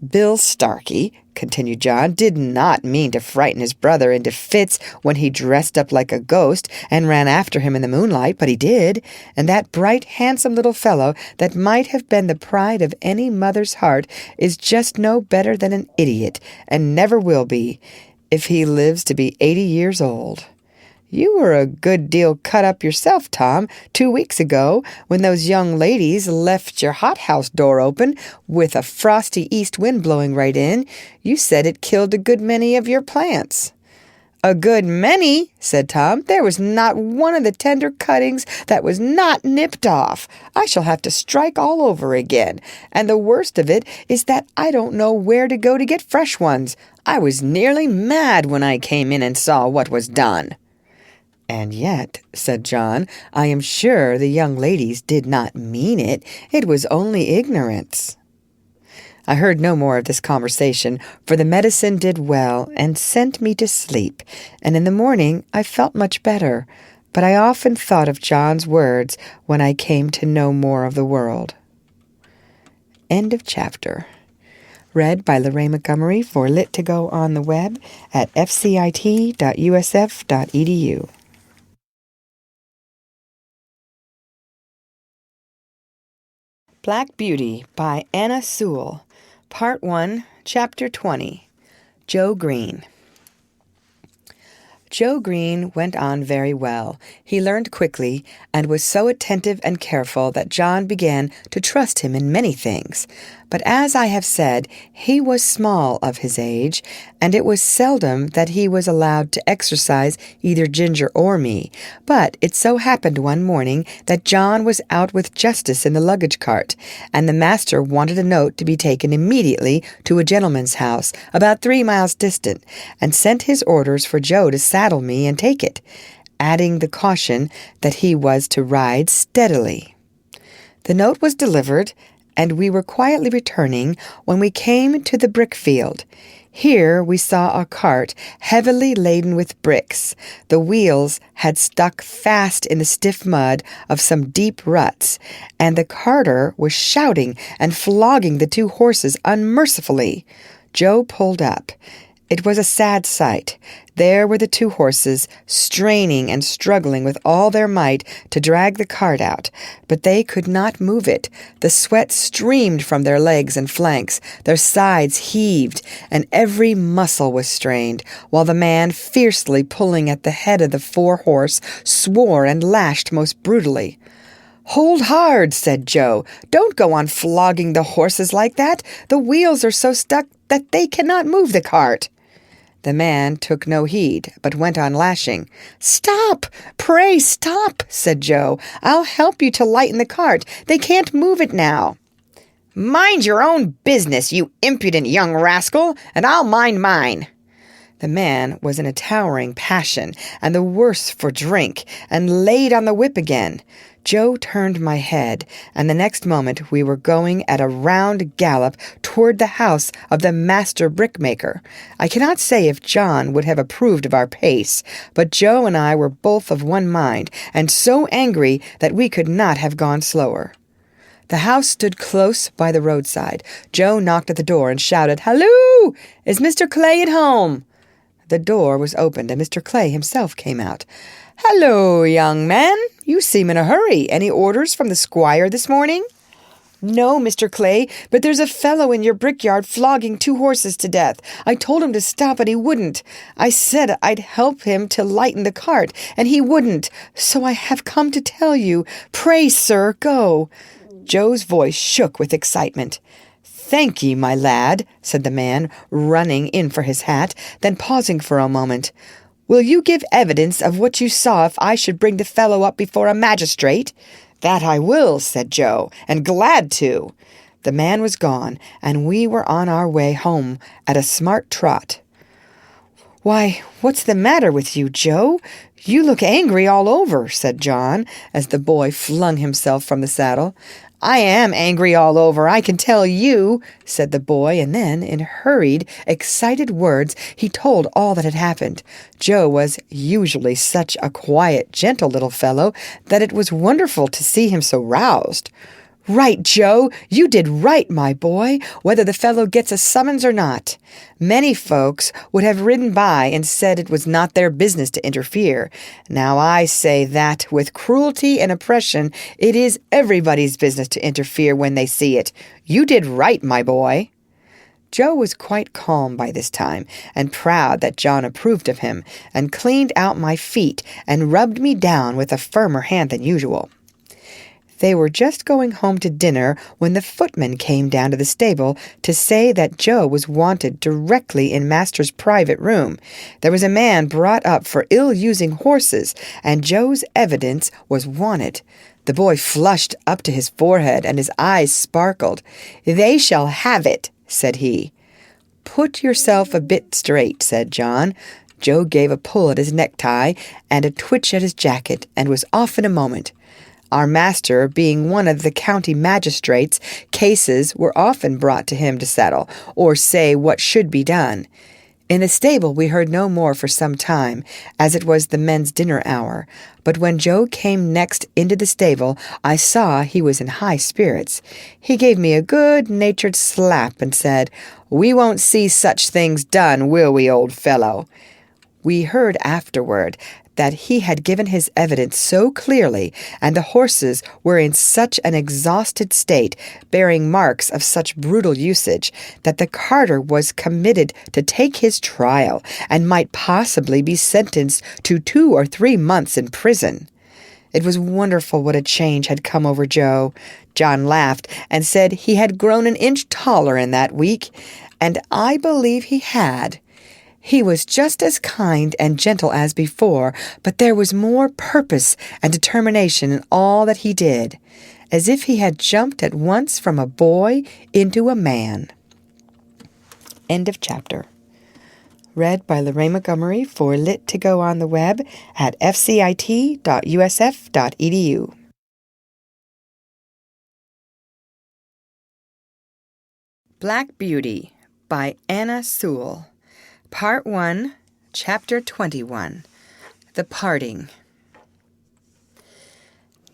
S1: "Bill Starkey," continued John, "did not mean to frighten his brother into fits when he dressed up like a ghost and ran after him in the moonlight, but he did, and that bright, handsome little fellow that might have been the pride of any mother's heart is just no better than an idiot, and never will be, if he lives to be 80 years old. You were a good deal cut up yourself, Tom, 2 weeks ago, when those young ladies left your hothouse door open, with a frosty east wind blowing right in. You said it killed a good many of your plants." "A good many," said Tom. "There was not one of the tender cuttings that was not nipped off. I shall have to strike all over again, and the worst of it is that I don't know where to go to get fresh ones. I was nearly mad when I came in and saw what was done." "And yet," said John, "I am sure the young ladies did not mean it. It was only ignorance." I heard no more of this conversation, for the medicine did well and sent me to sleep, and in the morning I felt much better, but I often thought of John's words when I came to know more of the world. End of chapter. Read by Lorraine Montgomery for Lit to Go on the web at fcit.usf.edu. Black Beauty by Anna Sewell. Part 1, Chapter 20. Joe Green. Joe Green went on very well. He learned quickly and was so attentive and careful that John began to trust him in many things. But as I have said, he was small of his age, and it was seldom that he was allowed to exercise either Ginger or me. But it so happened one morning that John was out with Justice in the luggage cart, and the master wanted a note to be taken immediately to a gentleman's house about 3 miles distant, and sent his orders for Joe to saddle me and take it, adding the caution that he was to ride steadily. The note was delivered, and we were quietly returning when we came to the brick field. Here we saw a cart heavily laden with bricks. The wheels had stuck fast in the stiff mud of some deep ruts, and the carter was shouting and flogging the 2 horses unmercifully. Joe pulled up. It was a sad sight. There were the 2 horses, straining and struggling with all their might to drag the cart out, but they could not move it. The sweat streamed from their legs and flanks, their sides heaved, and every muscle was strained, while the man, fiercely pulling at the head of the 4-horse, swore and lashed most brutally. "Hold hard," said Joe. "Don't go on flogging the horses like that. The wheels are so stuck that they cannot move the cart." The man took no heed, but went on lashing. "Stop! Pray stop!" said Joe. "I'll help you to lighten the cart. They can't move it now." "Mind your own business, you impudent young rascal, and I'll mind mine." The man was in a towering passion, and the worse for drink, and laid on the whip again. Joe turned my head, and the next moment we were going at a round gallop toward the house of the master brickmaker. I cannot say if John would have approved of our pace, but Joe and I were both of one mind, and so angry that we could not have gone slower. The house stood close by the roadside. Joe knocked at the door and shouted, "Halloo! Is Mr. Clay at home?" The door was opened, and Mr. Clay himself came out. "Hello, young man. You seem in a hurry. Any orders from the squire this morning?" "No, Mr. Clay, but there's a fellow in your brickyard flogging 2 horses to death. I told him to stop, and he wouldn't. I said I'd help him to lighten the cart, and he wouldn't. So I have come to tell you. Pray, sir, go." Joe's voice shook with excitement. "Thank ye, my lad," said the man, running in for his hat, then pausing for a moment. "Will you give evidence of what you saw if I should bring the fellow up before a magistrate?" "That I will," said Joe, "and glad to." The man was gone, and we were on our way home at a smart trot. "Why, what's the matter with you, Joe? You look angry all over," said John, as the boy flung himself from the saddle. "I am angry all over, I can tell you," said the boy, and then, in hurried, excited words, he told all that had happened. Joe was usually such a quiet, gentle little fellow that it was wonderful to see him so roused. "Right, Joe, you did right, my boy, whether the fellow gets a summons or not. Many folks would have ridden by and said it was not their business to interfere. Now I say that, with cruelty and oppression, it is everybody's business to interfere when they see it. You did right, my boy." Joe was quite calm by this time, and proud that John approved of him, and cleaned out my feet and rubbed me down with a firmer hand than usual. They were just going home to dinner when the footman came down to the stable to say that Joe was wanted directly in Master's private room. There was a man brought up for ill-using horses, and Joe's evidence was wanted. The boy flushed up to his forehead, and his eyes sparkled. "They shall have it," said he. "Put yourself a bit straight," said John. Joe gave a pull at his necktie and a twitch at his jacket, and was off in a moment. Our master, being one of the county magistrates, cases were often brought to him to settle, or say what should be done. In the stable we heard no more for some time, as it was the men's dinner hour, but when Joe came next into the stable, I saw he was in high spirits. He gave me a good-natured slap and said, "We won't see such things done, will we, old fellow?" We heard afterward that he had given his evidence so clearly, and the horses were in such an exhausted state, bearing marks of such brutal usage, that the carter was committed to take his trial, and might possibly be sentenced to 2 or 3 months in prison. It was wonderful what a change had come over Joe. John laughed and said he had grown an inch taller in that week, and I believe he had. He was just as kind and gentle as before, but there was more purpose and determination in all that he did, as if he had jumped at once from a boy into a man. End of chapter. Read by Lorraine Montgomery for Lit to Go on the web at fcit.usf.edu. Black Beauty by Anna Sewell. Part 1, Chapter 21, The Parting.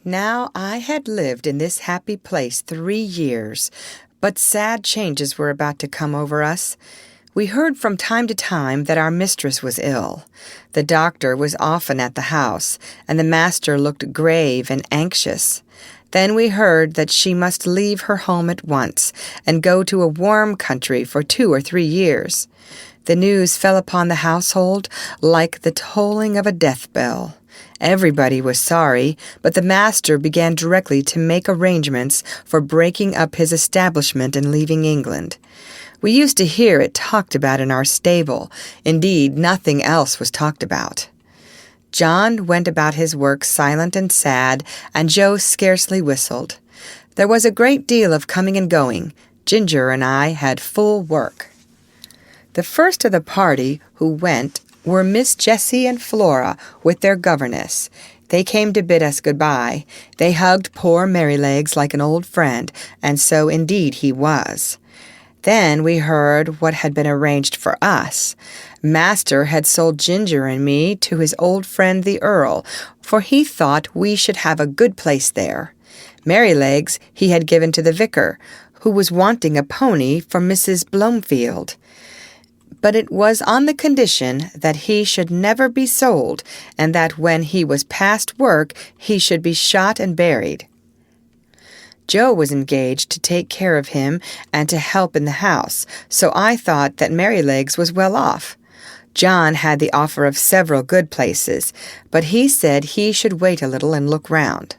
S1: Now I had lived in this happy place 3 years, but sad changes were about to come over us. We heard from time to time that our mistress was ill. The doctor was often at the house, and the master looked grave and anxious. Then we heard that she must leave her home at once and go to a warm country for 2 or 3 years. The news fell upon the household like the tolling of a death bell. Everybody was sorry, but the master began directly to make arrangements for breaking up his establishment and leaving England. We used to hear it talked about in our stable. Indeed, nothing else was talked about. John went about his work silent and sad, and Joe scarcely whistled. There was a great deal of coming and going. Ginger and I had full work. The first of the party who went were Miss Jessie and Flora with their governess. They came to bid us good-bye. They hugged poor Merrylegs like an old friend, and so indeed he was. Then we heard what had been arranged for us. Master had sold Ginger and me to his old friend the Earl, for he thought we should have a good place there. Merrylegs he had given to the vicar, who was wanting a pony for Mrs. Blomefield. But it was on the condition that he should never be sold, and that when he was past work he should be shot and buried. Joe was engaged to take care of him and to help in the house, so I thought that Merrylegs was well off. John had the offer of several good places, but he said he should wait a little and look round.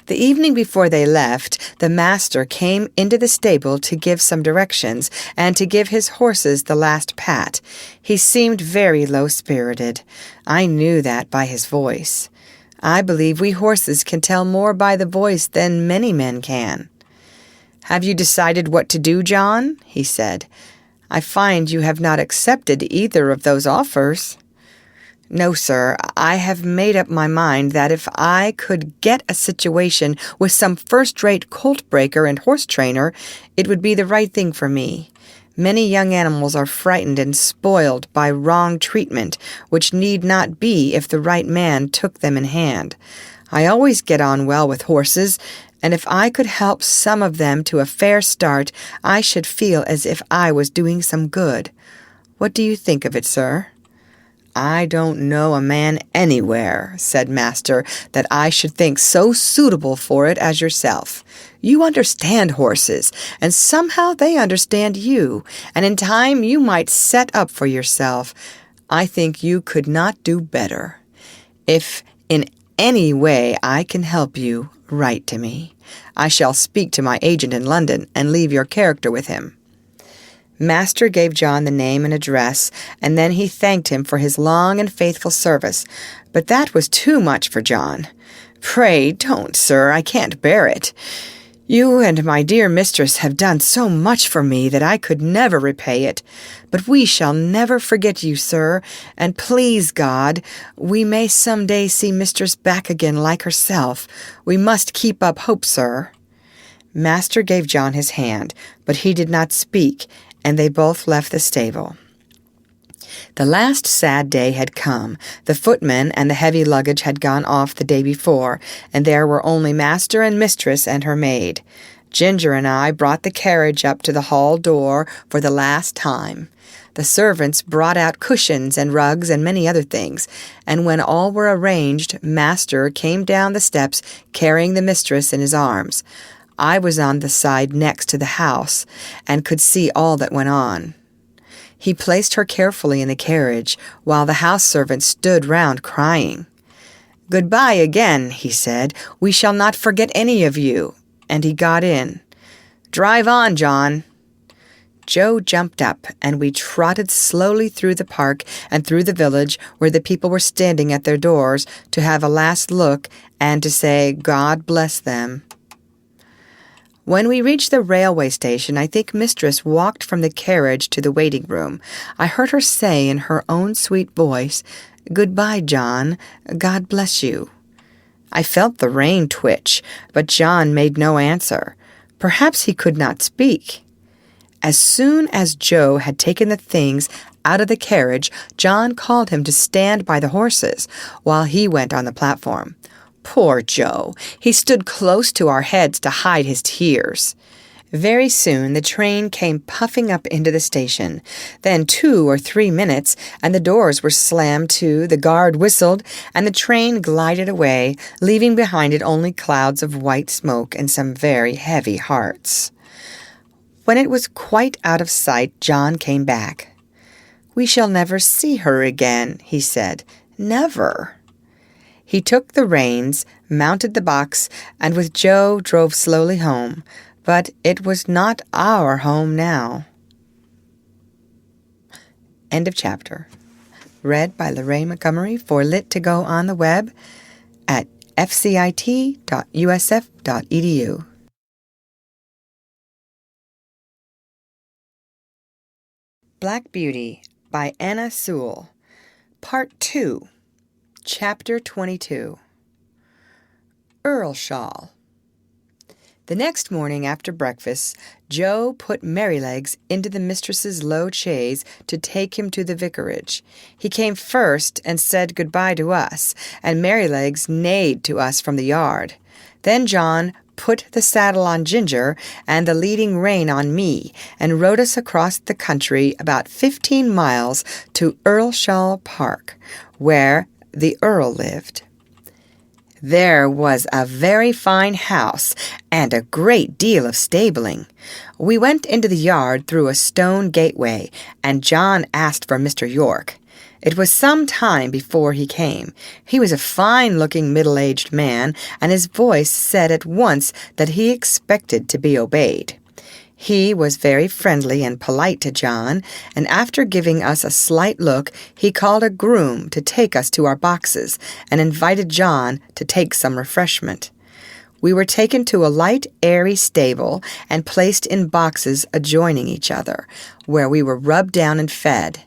S1: The evening before they left, the master came into the stable to give some directions and to give his horses the last pat. He seemed very low-spirited. I knew that by his voice. I believe we horses can tell more by the voice than many men can. "Have you decided what to do, John?" he said. "I find you have not accepted either of those offers." "No, sir. I have made up my mind that if I could get a situation with some first-rate colt breaker and horse trainer, it would be the right thing for me. Many young animals are frightened and spoiled by wrong treatment, which need not be if the right man took them in hand. I always get on well with horses, and if I could help some of them to a fair start, I should feel as if I was doing some good. What do you think of it, sir?" "I don't know a man anywhere," said Master, "that I should think so suitable for it as yourself. You understand horses, and somehow they understand you, and in time you might set up for yourself. I think you could not do better. If in any way I can help you, write to me. I shall speak to my agent in London and leave your character with him." Master gave John the name and address, and then he thanked him for his long and faithful service. But that was too much for John. "Pray don't, sir. I can't bear it. You and my dear mistress have done so much for me that I could never repay it. But we shall never forget you, sir, and please God, we may some day see mistress back again like herself. We must keep up hope, sir." Master gave John his hand, but he did not speak, and they both left the stable. The last sad day had come. The footman and the heavy luggage had gone off the day before, and there were only master and mistress and her maid. Ginger and I brought the carriage up to the hall door for the last time. The servants brought out cushions and rugs and many other things, and when all were arranged, Master came down the steps carrying the mistress in his arms. I was on the side next to the house and could see all that went on. He placed her carefully in the carriage, while the house servants stood round crying. "Goodbye again," he said. "We shall not forget any of you." And he got in. "Drive on, John." Joe jumped up, and we trotted slowly through the park and through the village, where the people were standing at their doors to have a last look and to say, "God bless them." When we reached the railway station, I think mistress walked from the carriage to the waiting room. I heard her say in her own sweet voice, "Goodbye, John. God bless you." I felt the rein twitch, but John made no answer. Perhaps he could not speak. As soon as Joe had taken the things out of the carriage, John called him to stand by the horses, while he went on the platform. Poor Joe! He stood close to our heads to hide his tears. Very soon the train came puffing up into the station. Then 2 or 3 minutes, and the doors were slammed to, the guard whistled, and the train glided away, leaving behind it only clouds of white smoke and some very heavy hearts. When it was quite out of sight, John came back. "We shall never see her again," he said. "Never." He took the reins, mounted the box, and with Joe drove slowly home. But it was not our home now. End of chapter. Read by Lorraine Montgomery for Lit to Go on the web at fcit.usf.edu. Black Beauty by Anna Sewell. Part 2. Chapter 22. Earlshall. The next morning after breakfast, Joe put Merrylegs into the mistress's low chaise to take him to the vicarage. He came first and said good-bye to us, and Merrylegs neighed to us from the yard. Then John put the saddle on Ginger and the leading rein on me, and rode us across the country about 15 miles to Earlshall Park, where the Earl lived. There was a very fine house and a great deal of stabling. We went into the yard through a stone gateway, and John asked for Mr. York. It was some time before he came. He was a fine-looking middle-aged man, and his voice said at once that he expected to be obeyed. He was very friendly and polite to John, and after giving us a slight look, he called a groom to take us to our boxes and invited John to take some refreshment. We were taken to a light, airy stable and placed in boxes adjoining each other, where we were rubbed down and fed.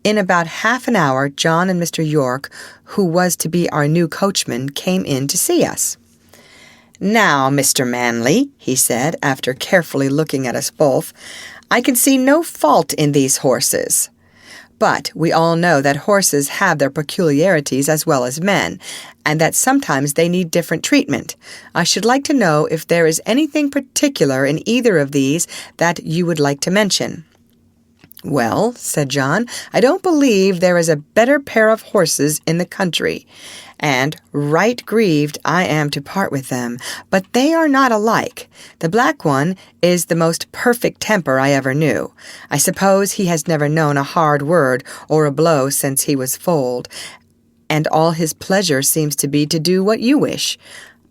S1: In about half an hour, John and Mr. York, who was to be our new coachman, came in to see us. "Now, Mr. Manley," he said, after carefully looking at us both, "I can see no fault in these horses. But we all know that horses have their peculiarities as well as men, and that sometimes they need different treatment. I should like to know if there is anything particular in either of these that you would like to mention." "Well," said John, "I don't believe there is a better pair of horses in the country, and right grieved I am to part with them, but they are not alike. The black one is the most perfect temper I ever knew. I suppose he has never known a hard word or a blow since he was foaled, and all his pleasure seems to be to do what you wish.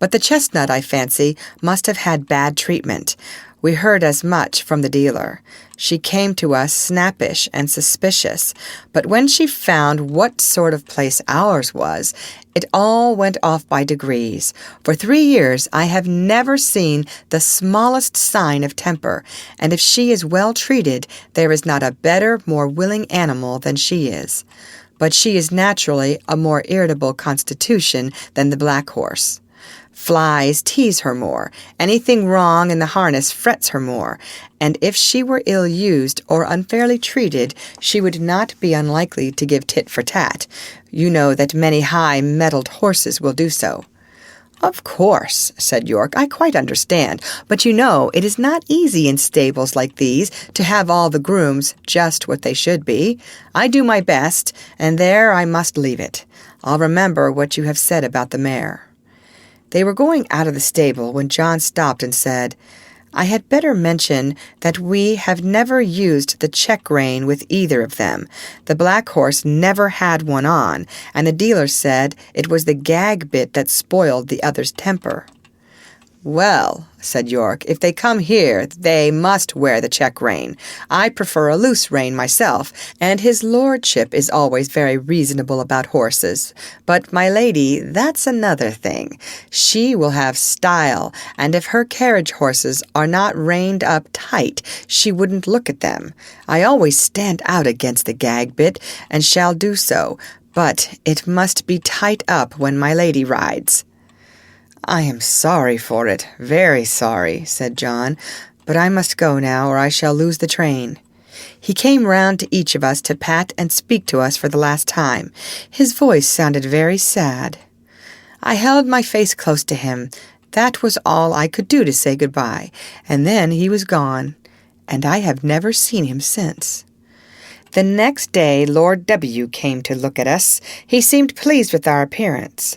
S1: But the chestnut, I fancy, must have had bad treatment. We heard as much from the dealer. She came to us snappish and suspicious, but when she found what sort of place ours was, it all went off by degrees. For 3 years I have never seen the smallest sign of temper, and if she is well treated, there is not a better, more willing animal than she is. But she is naturally a more irritable constitution than the black horse. Flies tease her more, anything wrong in the harness frets her more, and if she were ill-used or unfairly treated, she would not be unlikely to give tit for tat. You know that many high-mettled horses will do so." "Of course," said York, "I quite understand, but you know it is not easy in stables like these to have all the grooms just what they should be. I do my best, and there I must leave it. I'll remember what you have said about the mare." They were going out of the stable when John stopped and said, "I had better mention that we have never used the check rein with either of them. The black horse never had one on, and the dealer said it was the gag bit that spoiled the other's temper." "Well," said York, "if they come here, they must wear the check rein. I prefer a loose rein myself, and his lordship is always very reasonable about horses. But my lady, that's another thing. She will have style, and if her carriage horses are not reined up tight, she wouldn't look at them. I always stand out against the gag bit, and shall do so, but it must be tight up when my lady rides." "I am sorry for it, very sorry," said John, "but I must go now, or I shall lose the train." He came round to each of us to pat and speak to us for the last time. His voice sounded very sad. I held my face close to him. That was all I could do to say goodbye, and then he was gone, and I have never seen him since. The next day Lord W. came to look at us. He seemed pleased with our appearance.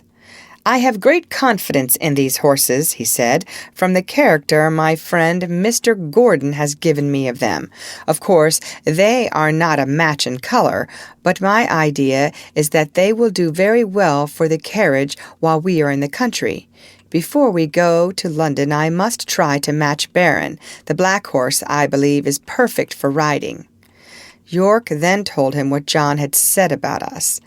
S1: "I have great confidence in these horses," he said, "from the character my friend Mr. Gordon has given me of them. Of course, they are not a match in color, but my idea is that they will do very well for the carriage while we are in the country. Before we go to London, I must try to match Baron. The black horse, I believe, is perfect for riding." York then told him what John had said about us.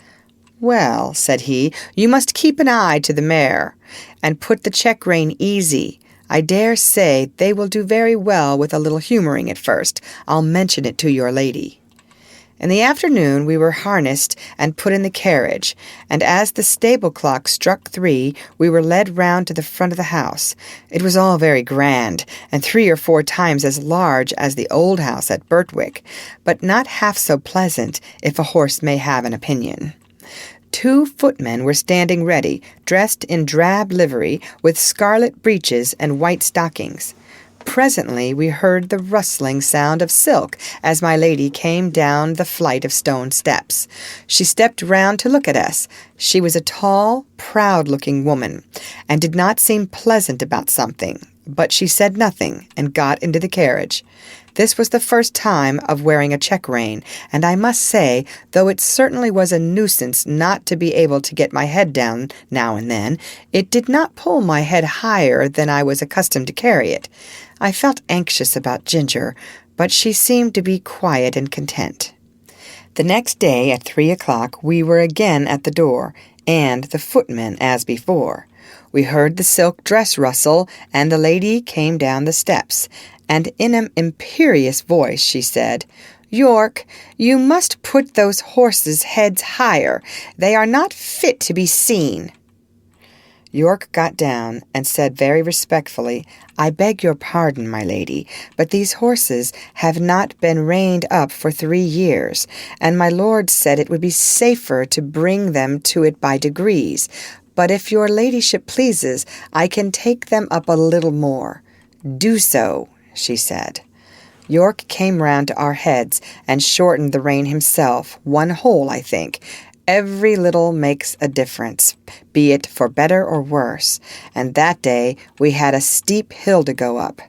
S1: "Well," said he, "you must keep an eye to the mare, and put the check rein easy. I dare say they will do very well with a little humouring at first. I'll mention it to your lady." In the afternoon we were harnessed and put in the carriage, and as the stable clock struck 3, we were led round to the front of the house. It was all very grand, and 3 or 4 times as large as the old house at Birtwick, but not half so pleasant, if a horse may have an opinion. 2 footmen were standing ready, dressed in drab livery, with scarlet breeches and white stockings. Presently we heard the rustling sound of silk as my lady came down the flight of stone steps. She stepped round to look at us. She was a tall, proud-looking woman, and did not seem pleasant about something, but she said nothing and got into the carriage. This was the first time of wearing a check-rein, and I must say, though it certainly was a nuisance not to be able to get my head down now and then, it did not pull my head higher than I was accustomed to carry it. I felt anxious about Ginger, but she seemed to be quiet and content. The next day at 3 o'clock we were again at the door, and the footman as before. We heard the silk dress rustle, and the lady came down the steps, and in an imperious voice she said, "York, you must put those horses' heads higher. They are not fit to be seen." York got down and said very respectfully, "I beg your pardon, my lady, but these horses have not been reined up for 3 years, and my lord said it would be safer to bring them to it by degrees. But if your ladyship pleases, I can take them up a little more." "Do so," she said. York came round to our heads and shortened the rein himself, 1 hole, I think. Every little makes a difference, be it for better or worse, and that day we had a steep hill to go up.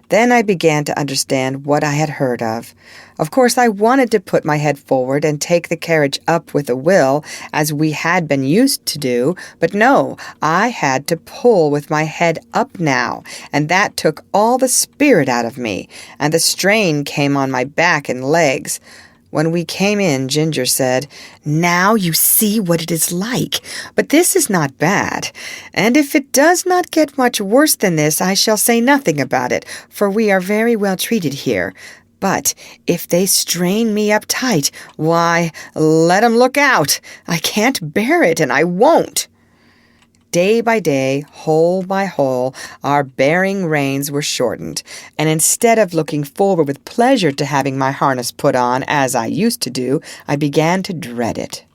S1: Then I began to understand what I had heard of. Of course, I wanted to put my head forward and take the carriage up with a will, as we had been used to do, but no, I had to pull with my head up now, and that took all the spirit out of me, and the strain came on my back and legs. When we came in, Ginger said, "Now you see what it is like, but this is not bad, and if it does not get much worse than this, I shall say nothing about it, for we are very well treated here. But if they strain me up tight, why, let 'em look out. I can't bear it, and I won't." Day by day, hole by hole, our bearing reins were shortened, and instead of looking forward with pleasure to having my harness put on, as I used to do, I began to dread it.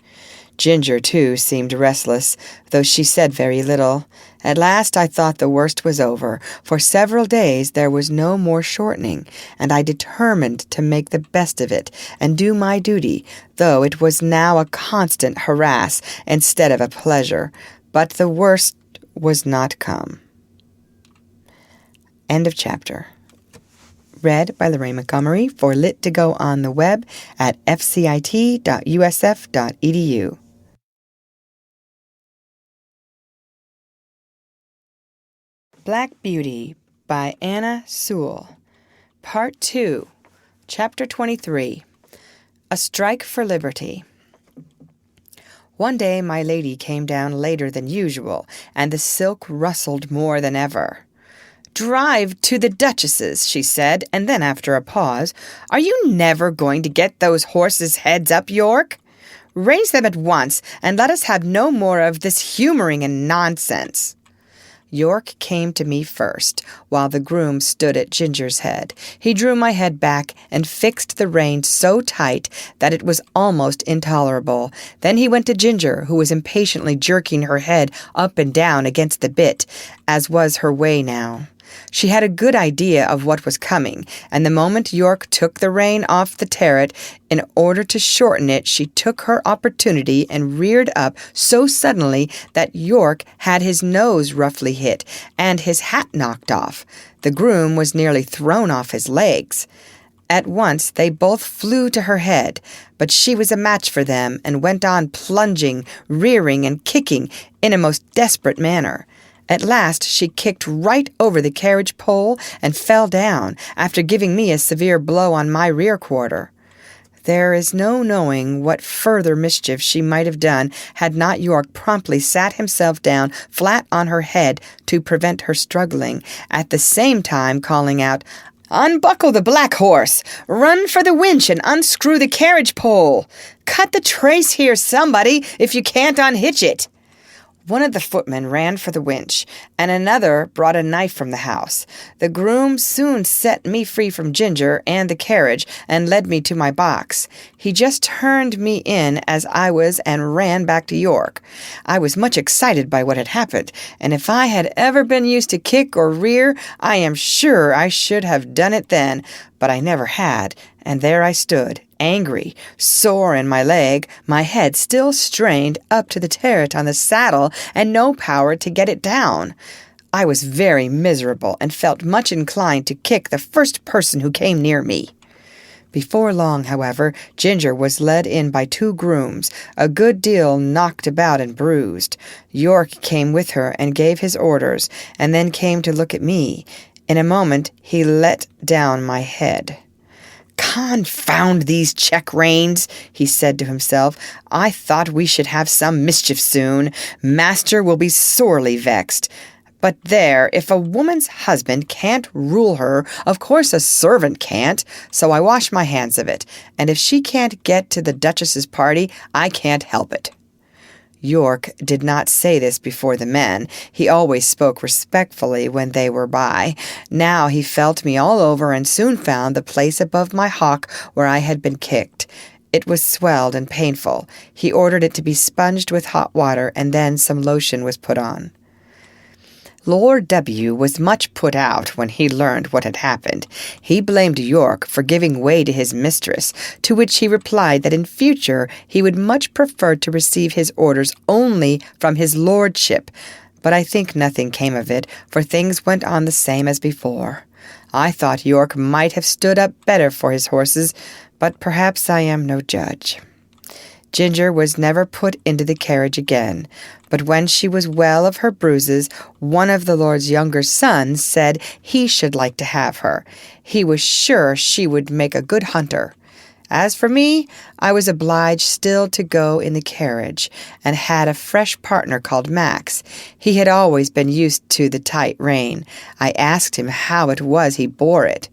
S1: Ginger, too, seemed restless, though she said very little. At last I thought the worst was over. For several days there was no more shortening, and I determined to make the best of it and do my duty, though it was now a constant harass instead of a pleasure. But the worst was not come. End of chapter. Read by Lorraine Montgomery for Lit to Go on the web at fcit.usf.edu. Black Beauty by Anna Sewell. Part 2. Chapter 23. A Strike for Liberty. One day my lady came down later than usual, and the silk rustled more than ever. "Drive to the Duchess's," she said, and then after a pause, "Are you never going to get those horses' heads up, York? Raise them at once, and let us have no more of this humoring and nonsense." York came to me first, while the groom stood at Ginger's head. He drew my head back and fixed the rein so tight that it was almost intolerable. Then he went to Ginger, who was impatiently jerking her head up and down against the bit, as was her way now. She had a good idea of what was coming, and the moment York took the rein off the terret, in order to shorten it, she took her opportunity and reared up so suddenly that York had his nose roughly hit and his hat knocked off. The groom was nearly thrown off his legs. At once they both flew to her head, but she was a match for them and went on plunging, rearing, and kicking in a most desperate manner. At last she kicked right over the carriage pole and fell down, after giving me a severe blow on my rear quarter. There is no knowing what further mischief she might have done had not York promptly sat himself down flat on her head to prevent her struggling, at the same time calling out, "Unbuckle the black horse! Run for the winch and unscrew the carriage pole! Cut the trace here, somebody, if you can't unhitch it!" One of the footmen ran for the winch, and another brought a knife from the house. The groom soon set me free from Ginger and the carriage and led me to my box. He just turned me in as I was and ran back to York. I was much excited by what had happened, and if I had ever been used to kick or rear, I am sure I should have done it then, but I never had, and there I stood, angry, sore in my leg, my head still strained up to the terret on the saddle, and no power to get it down. I was very miserable, and felt much inclined to kick the first person who came near me. Before long, however, Ginger was led in by 2 grooms, a good deal knocked about and bruised. York came with her and gave his orders, and then came to look at me. In a moment he let down my head. "Confound these check-reins," he said to himself. "I thought we should have some mischief soon. Master will be sorely vexed. But there, if a woman's husband can't rule her, of course a servant can't, so I wash my hands of it, and if she can't get to the Duchess's party, I can't help it." York did not say this before the men. He always spoke respectfully when they were by. Now he felt me all over and soon found the place above my hock where I had been kicked. It was swelled and painful. He ordered it to be sponged with hot water, and then some lotion was put on. Lord W. was much put out when he learned what had happened. He blamed York for giving way to his mistress, to which he replied that in future he would much prefer to receive his orders only from his lordship. But I think nothing came of it, for things went on the same as before. I thought York might have stood up better for his horses, but perhaps I am no judge. Ginger was never put into the carriage again, but when she was well of her bruises, one of the lord's younger sons said he should like to have her. He was sure she would make a good hunter. As for me, I was obliged still to go in the carriage, and had a fresh partner called Max. He had always been used to the tight rein. I asked him how it was he bore it.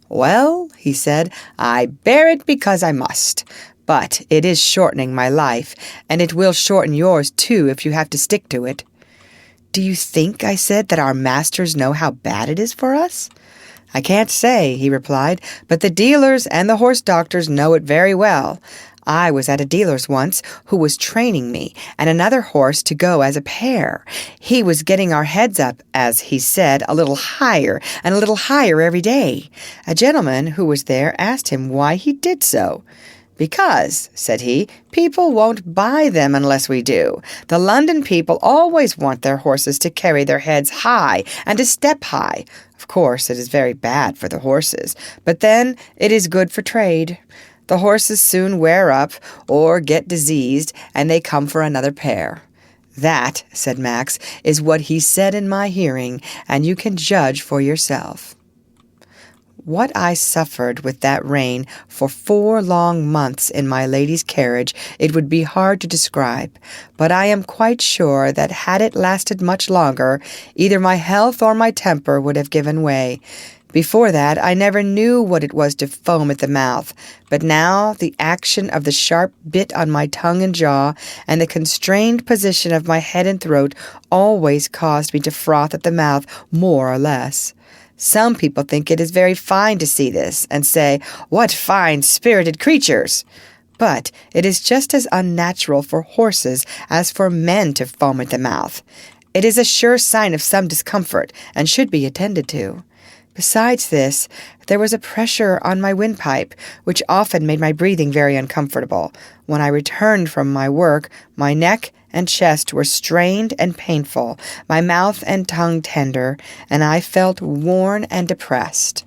S1: "Well," he said, "I bear it because I must. But it is shortening my life, and it will shorten yours too if you have to stick to it." "Do you think," I said, "that our masters know how bad it is for us?" "I can't say," he replied, "but the dealers and the horse doctors know it very well. I was at a dealer's once who was training me and another horse to go as a pair. He was getting our heads up, as he said, a little higher and a little higher every day. A gentleman who was there asked him why he did so. "Because," said he, "people won't buy them unless we do. The London people always want their horses to carry their heads high and to step high. Of course, it is very bad for the horses, but then it is good for trade. The horses soon wear up or get diseased, and they come for another pair." "That," said Max, "is what he said in my hearing, and you can judge for yourself." What I suffered with that rein for 4 long months in my lady's carriage it would be hard to describe, but I am quite sure that had it lasted much longer, either my health or my temper would have given way. Before that, I never knew what it was to foam at the mouth, but now the action of the sharp bit on my tongue and jaw, and the constrained position of my head and throat always caused me to froth at the mouth more or less. Some people think it is very fine to see this, and say, "What fine, spirited creatures!" But it is just as unnatural for horses as for men to foam at the mouth. It is a sure sign of some discomfort, and should be attended to. Besides this, there was a pressure on my windpipe, which often made my breathing very uncomfortable. When I returned from my work, my neck and chest were strained and painful, my mouth and tongue tender, and I felt worn and depressed.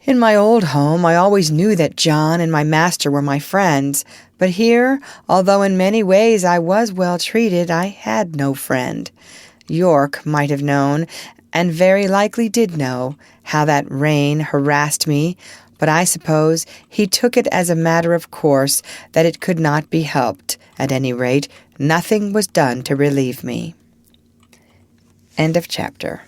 S1: In my old home, I always knew that John and my master were my friends, but here, although in many ways I was well treated, I had no friend. York might have known, and very likely did know, how that rein harassed me, but I suppose he took it as a matter of course that it could not be helped. At any rate, nothing was done to relieve me. End of chapter.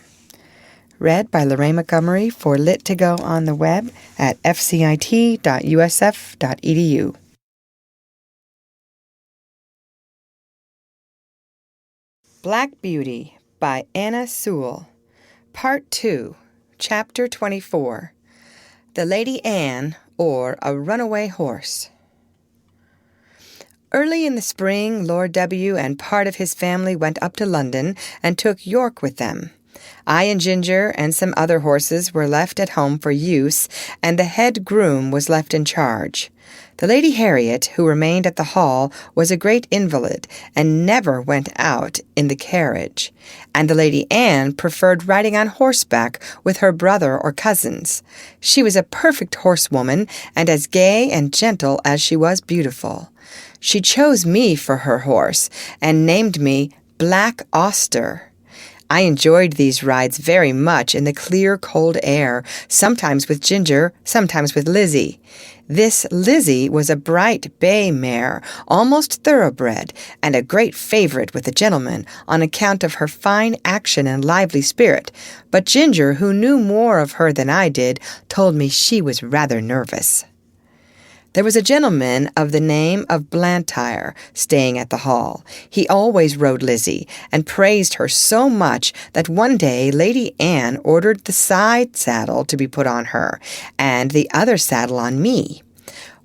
S1: Read by Lorraine Montgomery for Lit2Go on the web at fcit.usf.edu. Black Beauty by Anna Sewell. Part 2, Chapter 24. The Lady Anne, or a Runaway Horse. Early in the spring, Lord W. and part of his family went up to London and took York with them. I and Ginger and some other horses were left at home for use, and the head groom was left in charge. The Lady Harriet, who remained at the hall, was a great invalid and never went out in the carriage, and the Lady Anne preferred riding on horseback with her brother or cousins. She was a perfect horsewoman and as gay and gentle as she was beautiful. She chose me for her horse and named me Black Auster. I enjoyed these rides very much in the clear, cold air, sometimes with Ginger, sometimes with Lizzie. This Lizzie was a bright bay mare, almost thoroughbred, and a great favorite with the gentlemen on account of her fine action and lively spirit, but Ginger, who knew more of her than I did, told me she was rather nervous. There was a gentleman of the name of Blantyre staying at the hall. He always rode Lizzie, and praised her so much that one day Lady Anne ordered the side saddle to be put on her, and the other saddle on me.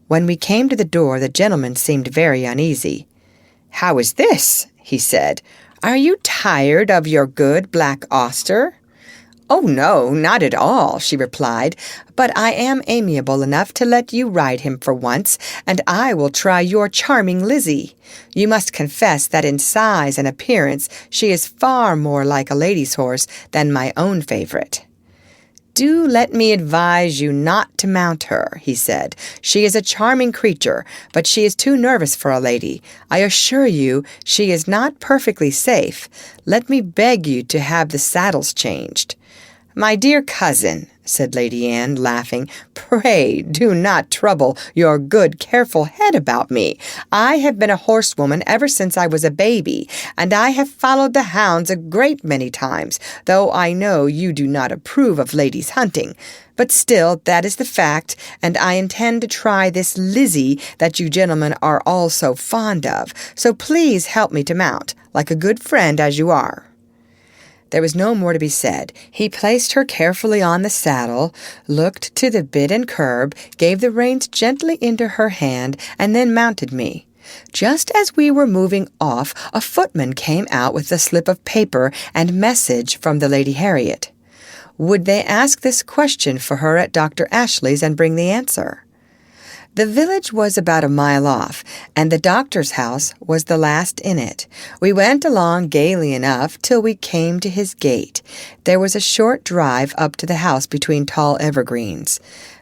S1: When we came to the door, the gentleman seemed very uneasy. "How is this?" he said. "Are you tired of your good Black Auster?" "Oh, no, not at all," she replied, "but I am amiable enough to let you ride him for once, and I will try your charming Lizzie. You must confess that in size and appearance she is far more like a lady's horse than my own favorite." "Do let me advise you not to mount her," he said. "She is a charming creature, but she is too nervous for a lady. I assure you she is not perfectly safe. Let me beg you to have the saddles changed." "My dear cousin," said Lady Anne, laughing, "pray do not trouble your good, careful head about me. I have been a horsewoman ever since I was a baby, and I have followed the hounds a great many times, though I know you do not approve of ladies' hunting. But still, that is the fact, and I intend to try this Lizzie that you gentlemen are all so fond of, so please help me to mount, like a good friend as you are." There was no more to be said. He placed her carefully on the saddle, looked to the bit and curb, gave the reins gently into her hand, and then mounted me. Just as we were moving off, a footman came out with a slip of paper and message from the Lady Harriet. Would they ask this question for her at Dr. Ashley's and bring the answer? The village was about a mile off, and the doctor's house was the last in it. We went along gaily enough till we came to his gate. There was a short drive up to the house between tall evergreens.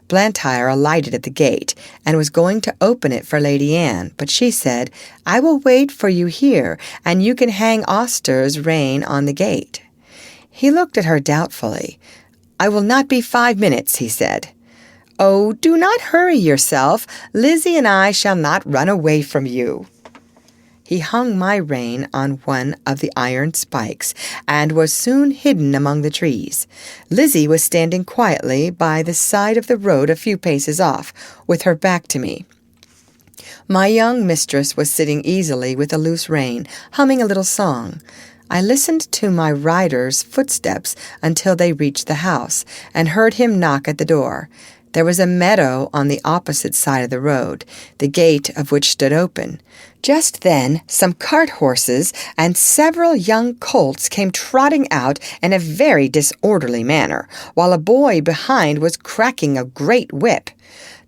S1: Blantyre alighted at the gate, and was going to open it for Lady Anne, but she said, "I will wait for you here, and you can hang Auster's rein on the gate." He looked at her doubtfully. "I will not be 5 minutes," he said. "Oh, do not hurry yourself. Lizzie and I shall not run away from you." He hung my rein on one of the iron spikes, and was soon hidden among the trees. Lizzie was standing quietly by the side of the road a few paces off, with her back to me. My young mistress was sitting easily with a loose rein, humming a little song. I listened to my rider's footsteps until they reached the house, and heard him knock at the door. There was a meadow on the opposite side of the road, the gate of which stood open. Just then some cart horses and several young colts came trotting out in a very disorderly manner, while a boy behind was cracking a great whip.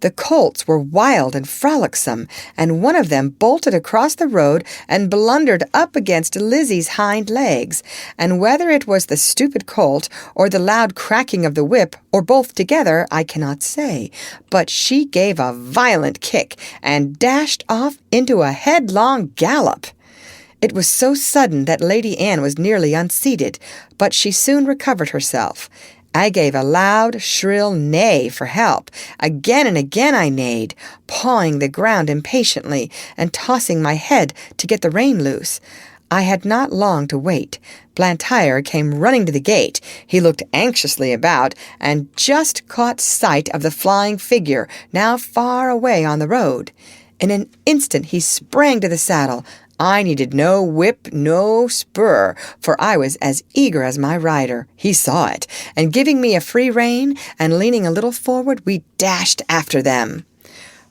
S1: The colts were wild and frolicsome, and one of them bolted across the road and blundered up against Lizzie's hind legs, and whether it was the stupid colt or the loud cracking of the whip, or both together, I cannot say, but she gave a violent kick and dashed off into a headlong gallop. It was so sudden that Lady Anne was nearly unseated, but she soon recovered herself. I gave a loud, shrill neigh for help. Again and again I neighed, pawing the ground impatiently and tossing my head to get the rein loose. I had not long to wait. Blantyre came running to the gate. He looked anxiously about, and just caught sight of the flying figure, now far away on the road. In an instant he sprang to the saddle. I needed no whip, no spur, for I was as eager as my rider. He saw it, and giving me a free rein and leaning a little forward, we dashed after them.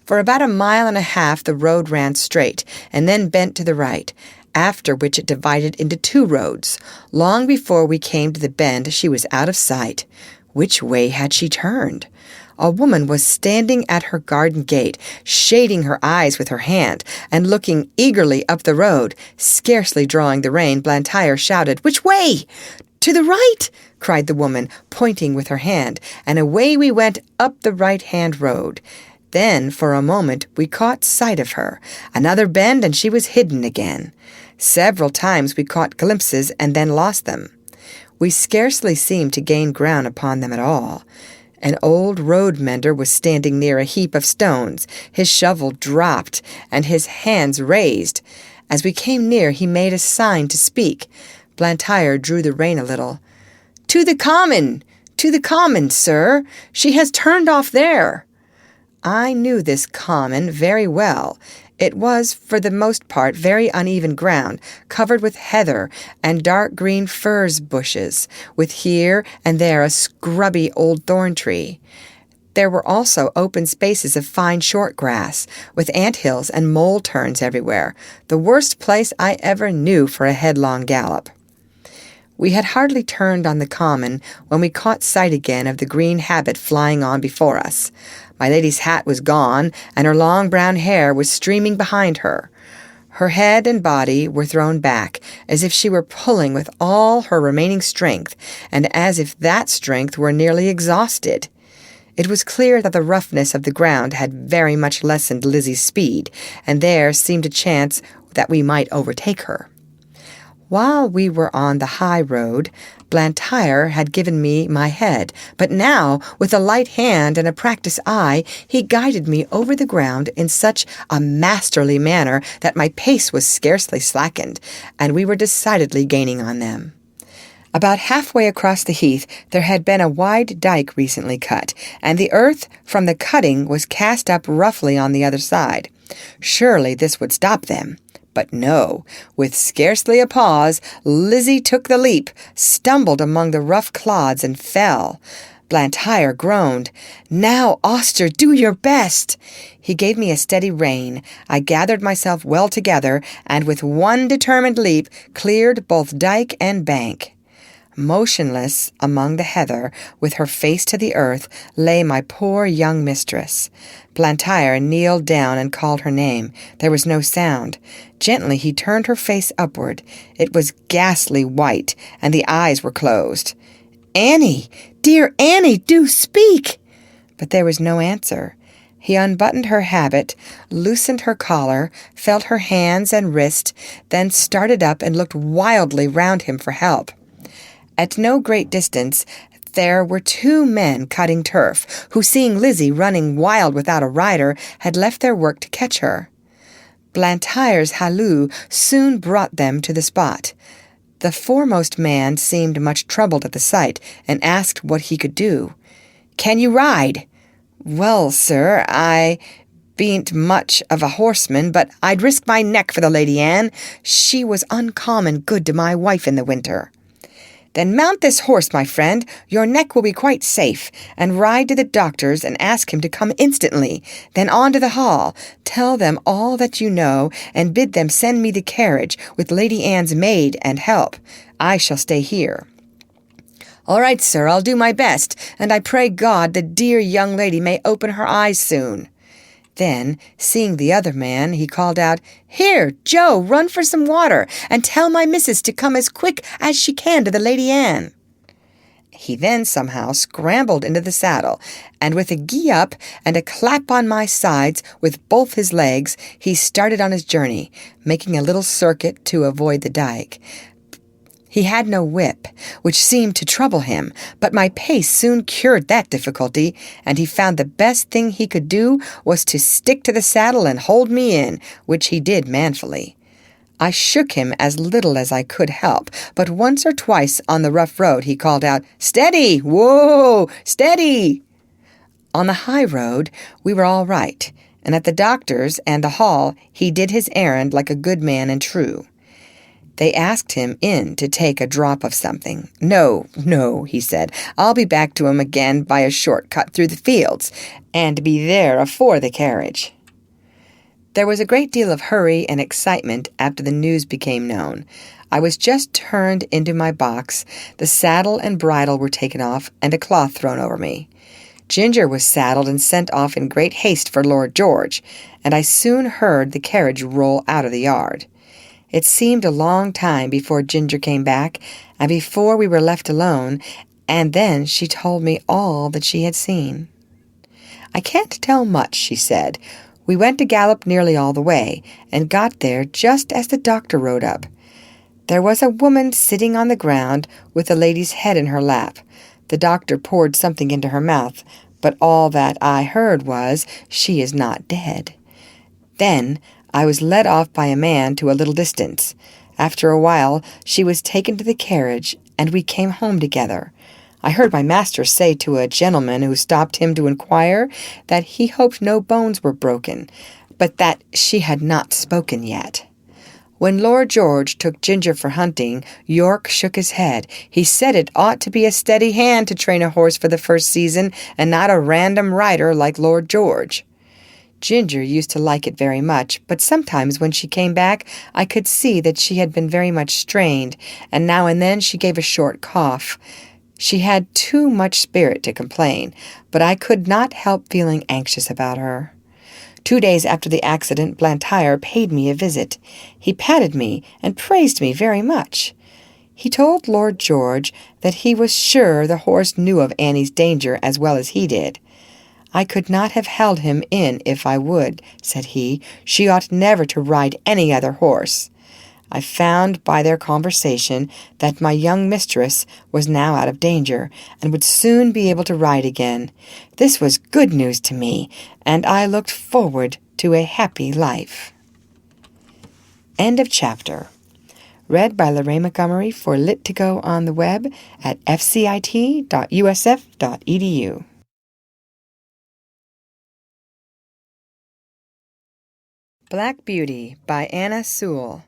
S1: For about 1.5 miles the road ran straight, and then bent to the right, after which it divided into 2 roads. Long before we came to the bend, she was out of sight. Which way had she turned? A woman was standing at her garden gate, shading her eyes with her hand, and looking eagerly up the road. Scarcely drawing the rein, Blantyre shouted, "Which way?" "To the right," cried the woman, pointing with her hand, and away we went up the right-hand road. Then, for a moment, we caught sight of her. Another bend, and she was hidden again. Several times we caught glimpses and then lost them. We scarcely seemed to gain ground upon them at all. An old road mender was standing near a heap of stones, his shovel dropped, and his hands raised. As we came near, he made a sign to speak. Blantyre drew the rein a little. To the common, sir. She has turned off there." I knew this common very well. It was, for the most part, very uneven ground, covered with heather and dark green furze bushes, with here and there a scrubby old thorn tree. There were also open spaces of fine short grass, with ant-hills and mole-turns everywhere, the worst place I ever knew for a headlong gallop. We had hardly turned on the common when we caught sight again of the green habit flying on before us. My lady's hat was gone, and her long brown hair was streaming behind her. Her head and body were thrown back, as if she were pulling with all her remaining strength, and as if that strength were nearly exhausted. It was clear that the roughness of the ground had very much lessened Lizzie's speed, and there seemed a chance that we might overtake her. While we were on the high road, Blantyre had given me my head, but now, with a light hand and a practised eye, he guided me over the ground in such a masterly manner that my pace was scarcely slackened, and we were decidedly gaining on them. About halfway across the heath there had been a wide dike recently cut, and the earth from the cutting was cast up roughly on the other side. Surely this would stop them. But no, with scarcely a pause, Lizzie took the leap, stumbled among the rough clods, and fell. Blantyre groaned, "Now, Auster, do your best!" He gave me a steady rein. I gathered myself well together, and with one determined leap cleared both dike and bank. Motionless among the heather, with her face to the earth, lay my poor young mistress. Blantyre kneeled down and called her name. There was no sound. Gently he turned her face upward. It was ghastly white, and the eyes were closed. "Annie! Dear Annie, do speak!" But there was no answer. He unbuttoned her habit, loosened her collar, felt her hands and wrist, then started up and looked wildly round him for help. At no great distance there were 2 men cutting turf, who, seeing Lizzie running wild without a rider, had left their work to catch her. Blantyre's halloo soon brought them to the spot. The foremost man seemed much troubled at the sight, and asked what he could do. "Can you ride?" "Well, sir, I bean't much of a horseman, but I'd risk my neck for the Lady Anne. She was uncommon good to my wife in the winter." "Then mount this horse, my friend. Your neck will be quite safe, and ride to the doctor's and ask him to come instantly. Then on to the hall. Tell them all that you know, and bid them send me the carriage with Lady Anne's maid and help. I shall stay here." "All right, sir, I'll do my best, and I pray God the dear young lady may open her eyes soon." Then, seeing the other man, he called out, "Here, Joe, run for some water, and tell my missus to come as quick as she can to the Lady Anne." He then somehow scrambled into the saddle, and with a gee up and a clap on my sides with both his legs, he started on his journey, making a little circuit to avoid the dike. He had no whip, which seemed to trouble him, but my pace soon cured that difficulty, and he found the best thing he could do was to stick to the saddle and hold me in, which he did manfully. I shook him as little as I could help, but once or twice on the rough road he called out, "Steady! Whoa! Steady!" On the high road we were all right, and at the doctor's and the hall he did his errand like a good man and true. They asked him in to take a drop of something. No, he said. I'll be back to him again by a short cut through the fields, and be there afore the carriage. There was a great deal of hurry and excitement after the news became known. I was just turned into my box, the saddle and bridle were taken off, and a cloth thrown over me. Ginger was saddled and sent off in great haste for Lord George, and I soon heard the carriage roll out of the yard. It seemed a long time before Ginger came back, and before we were left alone, and then she told me all that she had seen. I can't tell much, she said. We went to Gallop nearly all the way, and got there just as the doctor rode up. There was a woman sitting on the ground with a lady's head in her lap. The doctor poured something into her mouth, but all that I heard was, "She is not dead." Then I was led off by a man to a little distance. After a while she was taken to the carriage, and we came home together. I heard my master say to a gentleman who stopped him to inquire that he hoped no bones were broken, but that she had not spoken yet. When Lord George took Ginger for hunting, York shook his head. He said it ought to be a steady hand to train a horse for the first season, and not a random rider like Lord George. Ginger used to like it very much, but sometimes when she came back I could see that she had been very much strained, and now and then she gave a short cough. She had too much spirit to complain, but I could not help feeling anxious about her. 2 days after the accident, Blantyre paid me a visit. He patted me and praised me very much. He told Lord George that he was sure the horse knew of Annie's danger as well as he did. "I could not have held him in if I would," said he. "She ought never to ride any other horse." I found by their conversation that my young mistress was now out of danger, and would soon be able to ride again. This was good news to me, and I looked forward to a happy life. End of chapter. Read by Lorraine Montgomery for Lit2Go on the web at fcit.usf.edu. Black Beauty by Anna Sewell.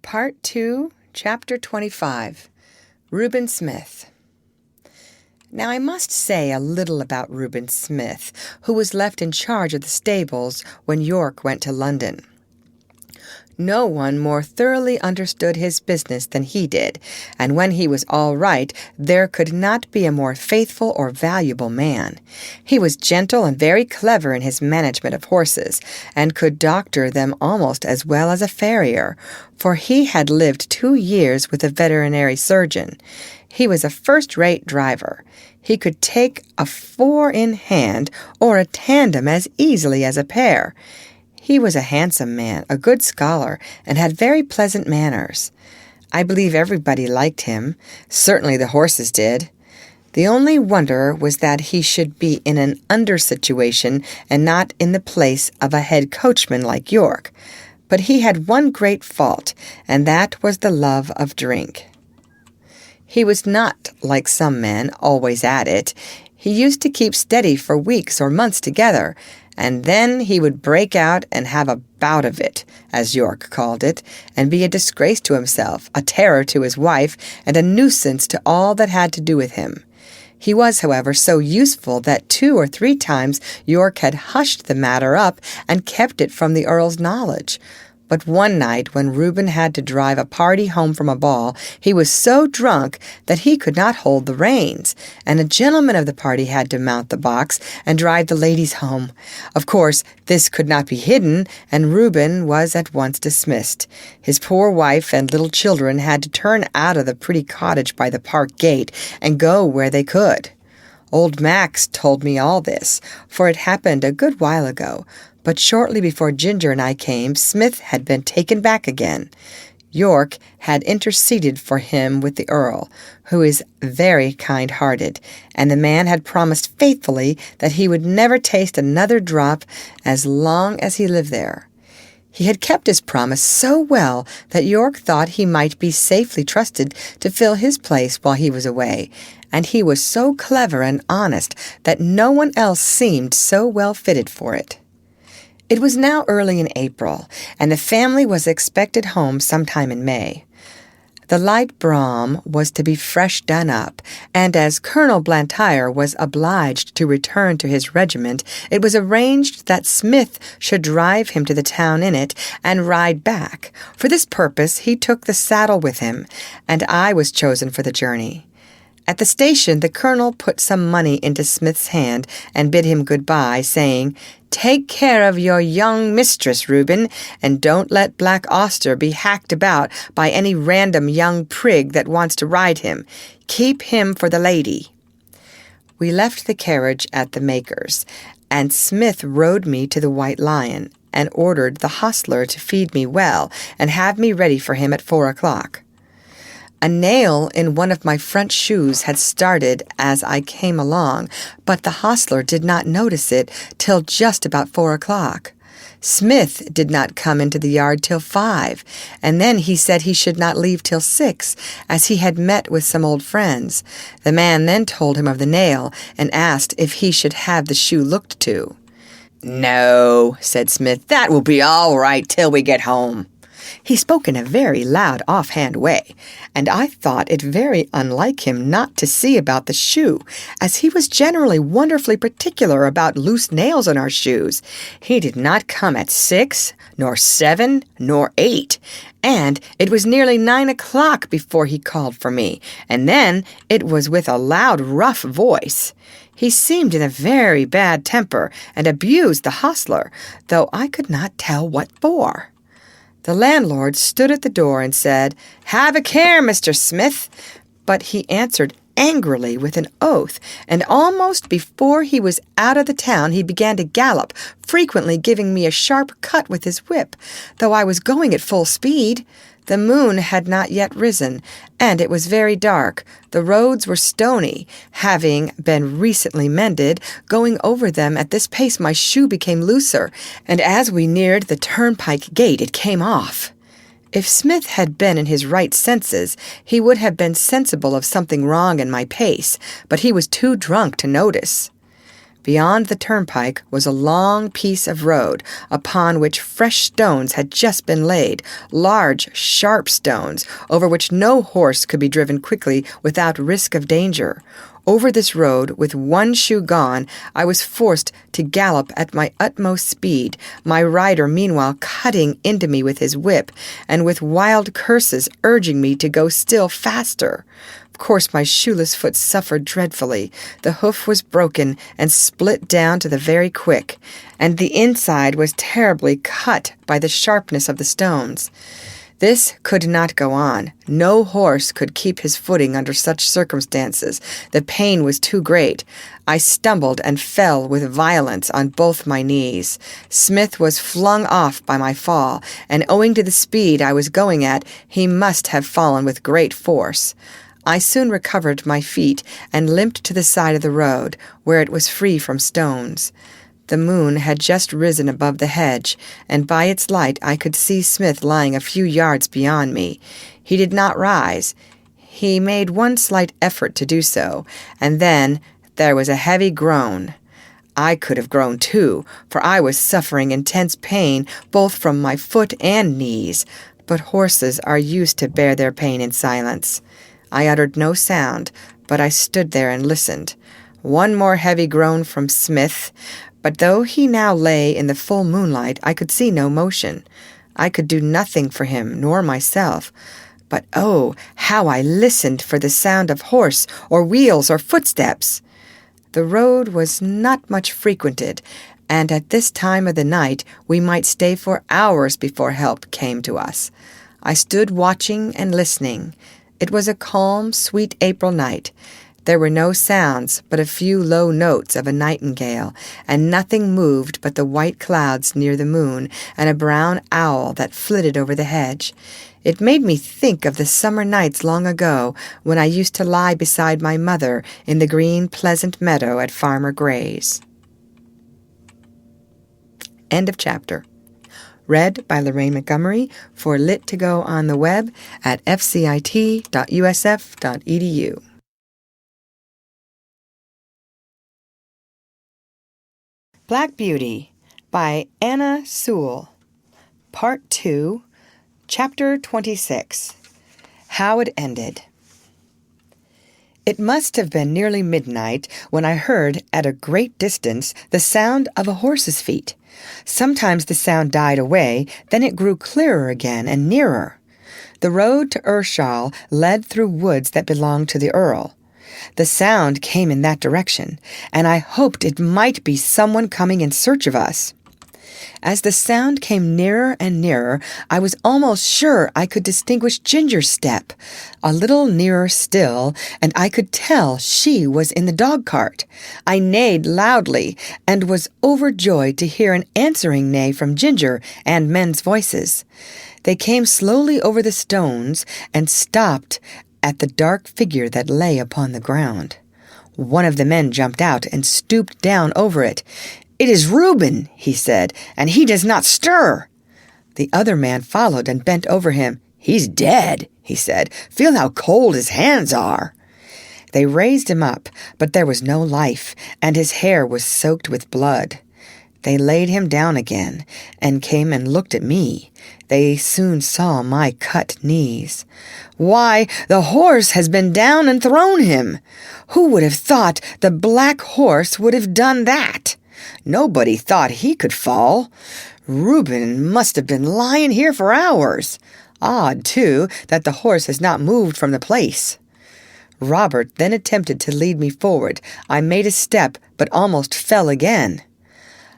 S1: Part 2, Chapter 25. Reuben Smith. Now I must say a little about Reuben Smith, who was left in charge of the stables when York went to London. No one more thoroughly understood his business than he did, and when he was all right, there could not be a more faithful or valuable man. He was gentle and very clever in his management of horses, and could doctor them almost as well as a farrier, for he had lived 2 years with a veterinary surgeon. He was a first-rate driver. He could take a 4 in hand or a tandem as easily as a pair. He was a handsome man, a good scholar, and had very pleasant manners. I believe everybody liked him. Certainly the horses did. The only wonder was that he should be in an under situation and not in the place of a head coachman like York. But he had one great fault, and that was the love of drink. He was not, like some men, always at it. He used to keep steady for weeks or months together, and then he would break out and have a bout of it, as York called it, and be a disgrace to himself, a terror to his wife, and a nuisance to all that had to do with him. He was, however, so useful that 2 or 3 times York had hushed the matter up and kept it from the Earl's knowledge. But one night, when Reuben had to drive a party home from a ball, he was so drunk that he could not hold the reins, and a gentleman of the party had to mount the box and drive the ladies home. Of course, this could not be hidden, and Reuben was at once dismissed. His poor wife and little children had to turn out of the pretty cottage by the park gate and go where they could. Old Max told me all this, for it happened a good while ago. But shortly before Ginger and I came, Smith had been taken back again. York had interceded for him with the Earl, who is very kind-hearted, and the man had promised faithfully that he would never taste another drop as long as he lived there. He had kept his promise so well that York thought he might be safely trusted to fill his place while he was away, and he was so clever and honest that no one else seemed so well fitted for it. It was now early in April, and the family was expected home sometime in May. The light brougham was to be fresh done up, and as Colonel Blantyre was obliged to return to his regiment, it was arranged that Smith should drive him to the town in it and ride back. For this purpose he took the saddle with him, and I was chosen for the journey. At the station the colonel put some money into Smith's hand and bid him good-bye, saying, "Take care of your young mistress, Reuben, and don't let Black Auster be hacked about by any random young prig that wants to ride him. Keep him for the lady." We left the carriage at the maker's, and Smith rode me to the White Lion and ordered the hostler to feed me well and have me ready for him at 4 o'clock. A nail in one of my front shoes had started as I came along, but the hostler did not notice it till just about 4 o'clock. Smith did not come into the yard till 5, and then he said he should not leave till 6, as he had met with some old friends. The man then told him of the nail, and asked if he should have the shoe looked to. "No," said Smith, "that will be all right till we get home." He spoke in a very loud, offhand way, and I thought it very unlike him not to see about the shoe, as he was generally wonderfully particular about loose nails in our shoes. He did not come at 6, nor 7, nor 8, and it was nearly 9 o'clock before he called for me, and then it was with a loud, rough voice. He seemed in a very bad temper, and abused the hostler, though I could not tell what for. The landlord stood at the door and said, "Have a care, Mr. Smith," but he answered angrily with an oath, and almost before he was out of the town he began to gallop, frequently giving me a sharp cut with his whip, though I was going at full speed. The moon had not yet risen, and it was very dark. The roads were stony, having been recently mended. Going over them at this pace my shoe became looser, and as we neared the turnpike gate it came off. If Smith had been in his right senses, he would have been sensible of something wrong in my pace, but he was too drunk to notice. Beyond the turnpike was a long piece of road, upon which fresh stones had just been laid, large, sharp stones, over which no horse could be driven quickly without risk of danger. Over this road, with one shoe gone, I was forced to gallop at my utmost speed, my rider meanwhile cutting into me with his whip, and with wild curses urging me to go still faster. Of course my shoeless foot suffered dreadfully. The hoof was broken and split down to the very quick, and the inside was terribly cut by the sharpness of the stones. This could not go on. No horse could keep his footing under such circumstances. The pain was too great. I stumbled and fell with violence on both my knees. Smith was flung off by my fall, and owing to the speed I was going at, he must have fallen with great force. I soon recovered my feet and limped to the side of the road, where it was free from stones. The moon had just risen above the hedge, and by its light I could see Smith lying a few yards beyond me. He did not rise. He made one slight effort to do so, and then there was a heavy groan. I could have groaned too, for I was suffering intense pain both from my foot and knees, but horses are used to bear their pain in silence. I uttered no sound, but I stood there and listened. One more heavy groan from Smith, but though he now lay in the full moonlight, I could see no motion. I could do nothing for him, nor myself. But oh, how I listened for the sound of horse, or wheels, or footsteps! The road was not much frequented, and at this time of the night we might stay for hours before help came to us. I stood watching and listening. It was a calm, sweet April night. There were no sounds but a few low notes of a nightingale, and nothing moved but the white clouds near the moon and a brown owl that flitted over the hedge. It made me think of the summer nights long ago when I used to lie beside my mother in the green, pleasant meadow at Farmer Gray's. End of chapter. Read by Lorraine Montgomery for Lit to Go on the web at fcit.usf.edu. Black Beauty by Anna Sewell. Part 2, Chapter 26. How It Ended. It must have been nearly midnight when I heard, at a great distance, the sound of a horse's feet. Sometimes the sound died away, then it grew clearer again and nearer. The road to Earlshall led through woods that belonged to the Earl. The sound came in that direction, and I hoped it might be someone coming in search of us. As the sound came nearer and nearer, I was almost sure I could distinguish Ginger's step. A little nearer still, and I could tell she was in the dog-cart. I neighed loudly, and was overjoyed to hear an answering neigh from Ginger and men's voices. They came slowly over the stones and stopped at the dark figure that lay upon the ground. One of the men jumped out and stooped down over it. "It is Reuben," he said, "and he does not stir." The other man followed and bent over him. "He's dead," he said. "Feel how cold his hands are." They raised him up, but there was no life, and his hair was soaked with blood. They laid him down again, and came and looked at me. They soon saw my cut knees. "Why, the horse has been down and thrown him. Who would have thought the black horse would have done that? Nobody thought he could fall. Reuben must have been lying here for hours. Odd, too, that the horse has not moved from the place." Robert then attempted to lead me forward. I made a step, but almost fell again.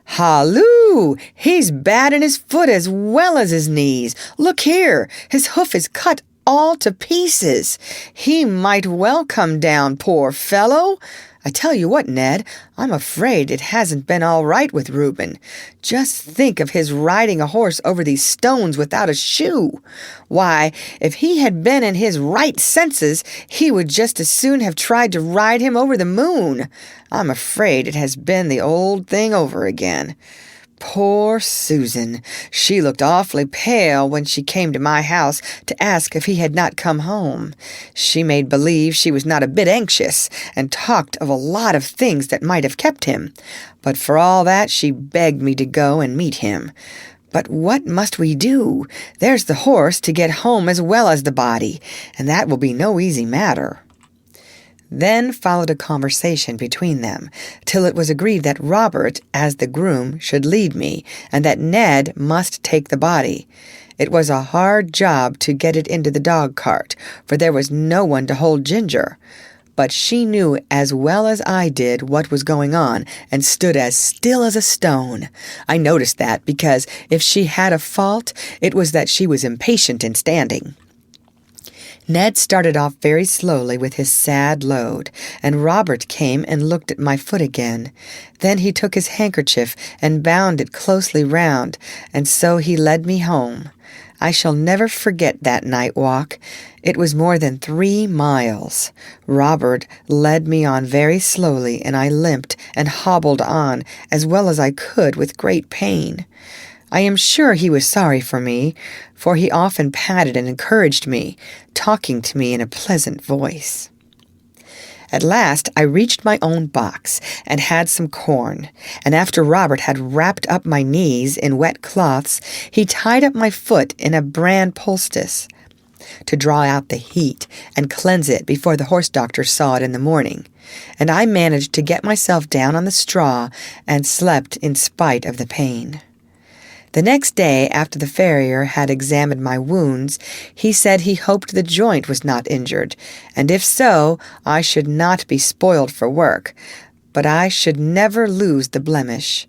S1: "Halloo! He's bad in his foot as well as his knees. Look here, his hoof is cut all to pieces. He might well come down, poor fellow. I tell you what, Ned, I'm afraid it hasn't been all right with Reuben. Just think of his riding a horse over these stones without a shoe. Why, if he had been in his right senses, he would just as soon have tried to ride him over the moon. I'm afraid it has been the old thing over again. Poor Susan. She looked awfully pale when she came to my house to ask if he had not come home. She made believe she was not a bit anxious, and talked of a lot of things that might have kept him. But for all that, she begged me to go and meet him. But what must we do? There's the horse to get home as well as the body, and that will be no easy matter. Then followed a conversation between them, till it was agreed that Robert, as the groom, should lead me, and that Ned must take the body. It was a hard job to get it into the dog-cart, for there was no one to hold Ginger. But she knew as well as I did what was going on, and stood as still as a stone. I noticed that, because if she had a fault, it was that she was impatient in standing. Ned started off very slowly with his sad load, and Robert came and looked at my foot again. Then he took his handkerchief and bound it closely round, and so he led me home. I shall never forget that night walk. It was more than 3 miles. Robert led me on very slowly, and I limped and hobbled on as well as I could with great pain. I am sure he was sorry for me, for he often patted and encouraged me, talking to me in a pleasant voice. At last I reached my own box and had some corn, and after Robert had wrapped up my knees in wet cloths, he tied up my foot in a bran poultice to draw out the heat and cleanse it before the horse doctor saw it in the morning, and I managed to get myself down on the straw and slept in spite of the pain. The next day, after the farrier had examined my wounds, he said he hoped the joint was not injured, and if so, I should not be spoiled for work, but I should never lose the blemish.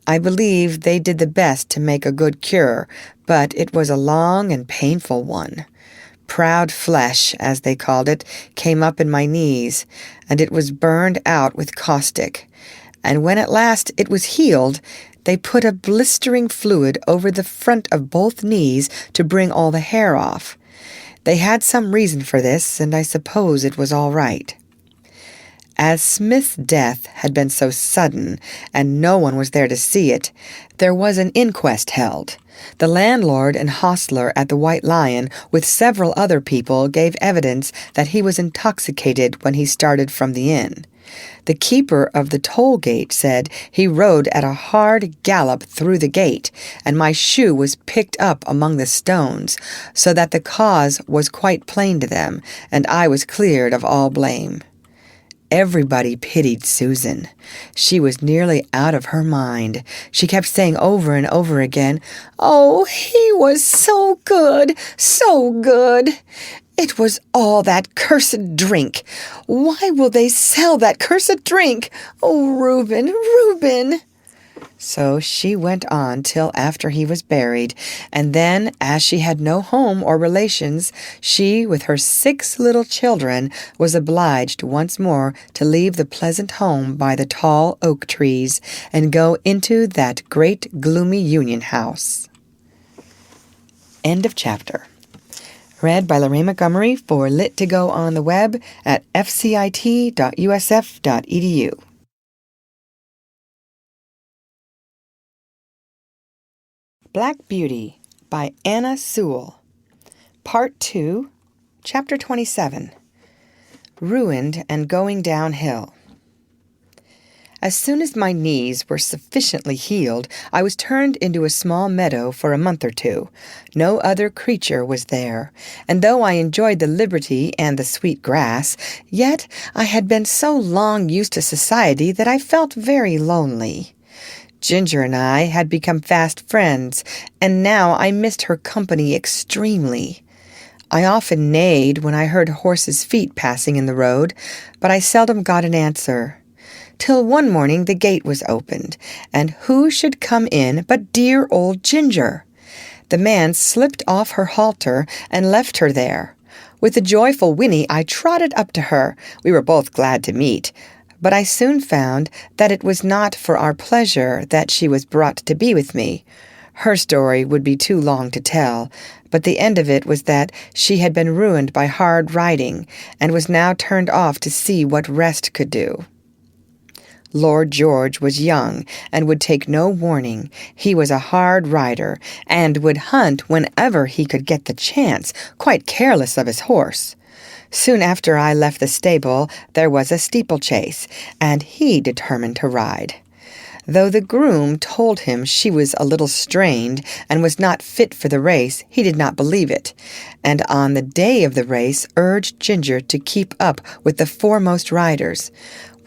S1: I believe they did the best to make a good cure, but it was a long and painful one. Proud flesh, as they called it, came up in my knees, and it was burned out with caustic. And when at last it was healed, they put a blistering fluid over the front of both knees to bring all the hair off. They had some reason for this, and I suppose it was all right. As Smith's death had been so sudden, and no one was there to see it, there was an inquest held. The landlord and hostler at the White Lion, with several other people, gave evidence that he was intoxicated when he started from the inn. The keeper of the toll gate said he rode at a hard gallop through the gate, and my shoe was picked up among the stones, so that the cause was quite plain to them, and I was cleared of all blame. Everybody pitied Susan. She was nearly out of her mind. She kept saying over and over again, "Oh, he was so good, so good. It was all that cursed drink. Why will they sell that cursed drink? Oh, Reuben, Reuben." So she went on till after he was buried, and then, as she had no home or relations, she, with her 6 little children, was obliged once more to leave the pleasant home by the tall oak trees and go into that great gloomy Union House. End of chapter. Read by Lorraine Montgomery for Lit to Go on the web at fcit.usf.edu. Black Beauty by Anna Sewell. Part 2, Chapter 27. Ruined and Going Downhill. As soon as my knees were sufficiently healed, I was turned into a small meadow for a month or 2. No other creature was there, and though I enjoyed the liberty and the sweet grass, yet I had been so long used to society that I felt very lonely. Ginger and I had become fast friends, and now I missed her company extremely. I often neighed when I heard horses' feet passing in the road, but I seldom got an answer. Till one morning the gate was opened, and who should come in but dear old Ginger? The man slipped off her halter and left her there. With a joyful whinny I trotted up to her. We were both glad to meet. But I soon found that it was not for our pleasure that she was brought to be with me. Her story would be too long to tell, but the end of it was that she had been ruined by hard riding, and was now turned off to see what rest could do. Lord George was young, and would take no warning. He was a hard rider, and would hunt whenever he could get the chance, quite careless of his horse. Soon after I left the stable, there was a steeplechase, and he determined to ride. Though the groom told him she was a little strained and was not fit for the race, he did not believe it, and on the day of the race urged Ginger to keep up with the foremost riders.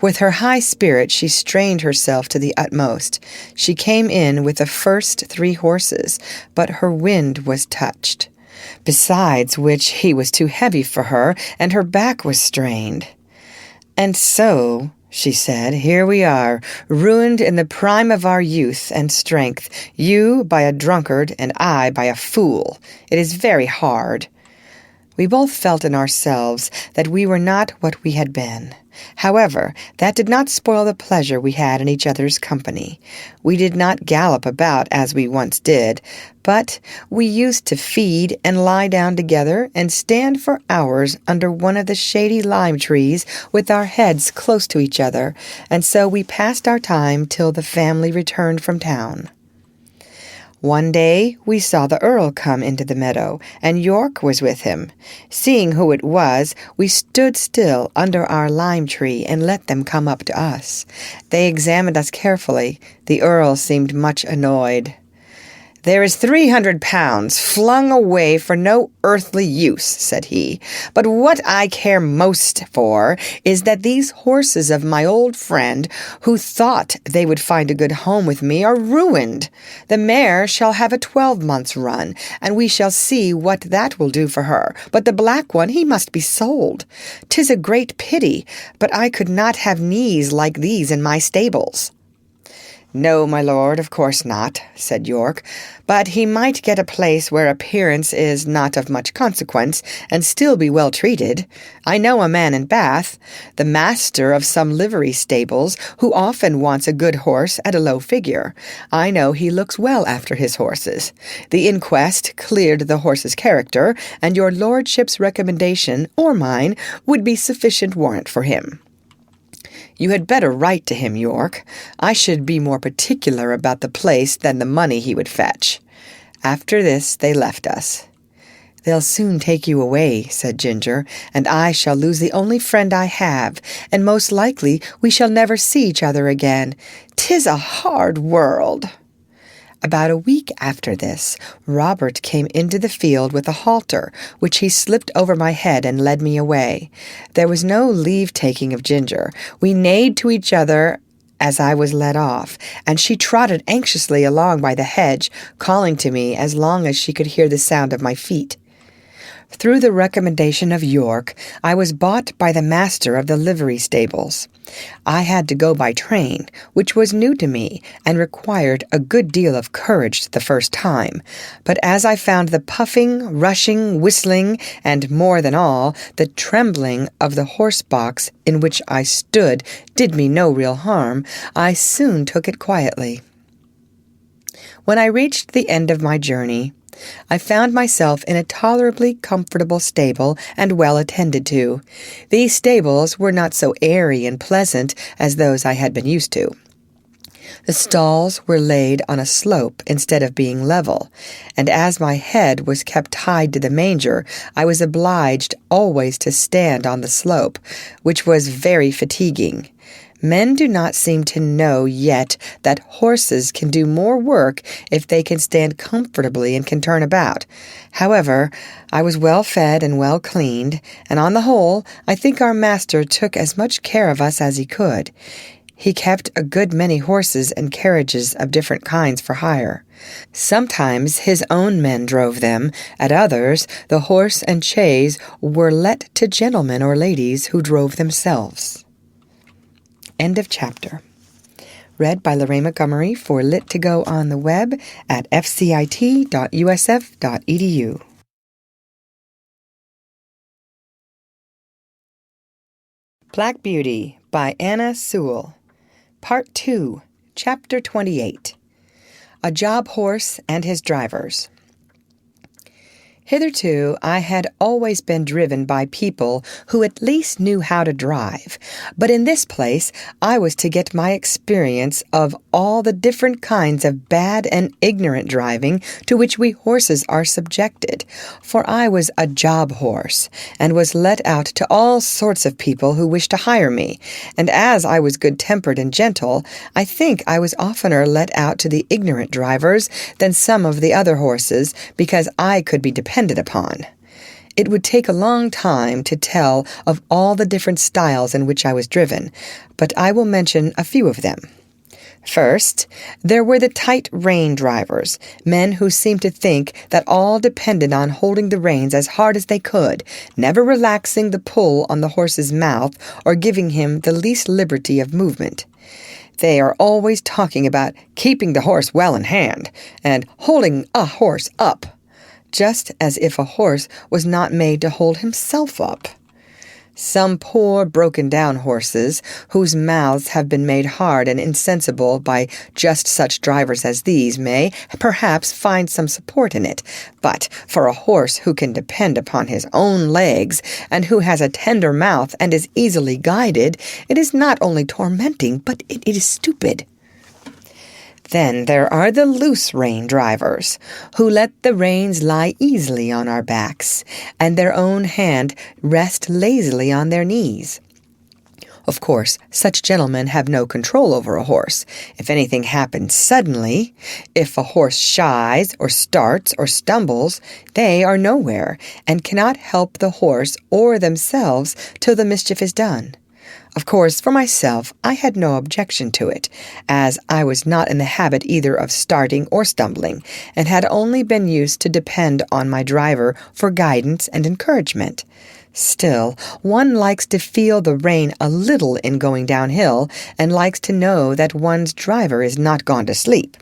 S1: With her high spirit, she strained herself to the utmost. She came in with the first 3 horses, but her wind was touched. Besides which he was too heavy for her, and her back was strained. "And so," she said, "here we are, ruined in the prime of our youth and strength, you by a drunkard and I by a fool. It is very hard." We both felt in ourselves that we were not what we had been. However, that did not spoil the pleasure we had in each other's company. We did not gallop about as we once did, but we used to feed and lie down together and stand for hours under one of the shady lime trees with our heads close to each other, and so we passed our time till the family returned from town. One day we saw the Earl come into the meadow, and York was with him. Seeing who it was, we stood still under our lime tree and let them come up to us. They examined us carefully. The Earl seemed much annoyed. "There is 300 pounds flung away for no earthly use," said he. "But what I care most for is that these horses of my old friend, who thought they would find a good home with me, are ruined. The mare shall have a 12-months run, and we shall see what that will do for her. But the black one, he must be sold. 'Tis a great pity, but I could not have knees like these in my stables." "No, my lord, of course not," said York, "but he might get a place where appearance is not of much consequence, and still be well treated. I know a man in Bath, the master of some livery stables, who often wants a good horse at a low figure. I know he looks well after his horses. The inquest cleared the horse's character, and your lordship's recommendation, or mine, would be sufficient warrant for him. You had better write to him, York. I should be more particular about the place than the money he would fetch." After this they left us. "They'll soon take you away," said Ginger, "and I shall lose the only friend I have, and most likely we shall never see each other again. 'Tis a hard world." About a week after this, Robert came into the field with a halter, which he slipped over my head and led me away. There was no leave-taking of Ginger. We neighed to each other as I was led off, and she trotted anxiously along by the hedge, calling to me as long as she could hear the sound of my feet. Through the recommendation of York, I was bought by the master of the livery stables. I had to go by train, which was new to me and required a good deal of courage the first time. But as I found the puffing, rushing, whistling, and more than all, the trembling of the horse box in which I stood did me no real harm, I soon took it quietly. When I reached the end of my journey, I found myself in a tolerably comfortable stable and well attended to. These stables were not so airy and pleasant as those I had been used to. The stalls were laid on a slope instead of being level, and as my head was kept tied to the manger, I was obliged always to stand on the slope, which was very fatiguing. Men do not seem to know yet that horses can do more work if they can stand comfortably and can turn about. However, I was well fed and well cleaned, and on the whole, I think our master took as much care of us as he could. He kept a good many horses and carriages of different kinds for hire. Sometimes his own men drove them, at others the horse and chaise were let to gentlemen or ladies who drove themselves. End of chapter. Read by Lorraine Montgomery for Lit2Go on the web at fcit.usf.edu. Black Beauty by Anna Sewell. Part 2, Chapter 28. A Job Horse and His Drivers. Hitherto, I had always been driven by people who at least knew how to drive, but in this place I was to get my experience of all the different kinds of bad and ignorant driving to which we horses are subjected, for I was a job horse, and was let out to all sorts of people who wished to hire me, and as I was good-tempered and gentle, I think I was oftener let out to the ignorant drivers than some of the other horses, because I could be depended upon. It would take a long time to tell of all the different styles in which I was driven, but I will mention a few of them. First, there were the tight rein drivers, men who seemed to think that all depended on holding the reins as hard as they could, never relaxing the pull on the horse's mouth or giving him the least liberty of movement. They are always talking about keeping the horse well in hand and holding a horse up, just as if a horse was not made to hold himself up. Some poor broken-down horses, whose mouths have been made hard and insensible by just such drivers as these, may perhaps find some support in it, but for a horse who can depend upon his own legs, and who has a tender mouth and is easily guided, it is not only tormenting, but it is stupid. Then there are the loose rein drivers, who let the reins lie easily on our backs, and their own hand rest lazily on their knees. Of course, such gentlemen have no control over a horse. If anything happens suddenly, if a horse shies or starts or stumbles, they are nowhere, and cannot help the horse or themselves till the mischief is done. Of course, for myself, I had no objection to it, as I was not in the habit either of starting or stumbling, and had only been used to depend on my driver for guidance and encouragement. Still, one likes to feel the rein a little in going downhill, and likes to know that one's driver is not gone to sleep.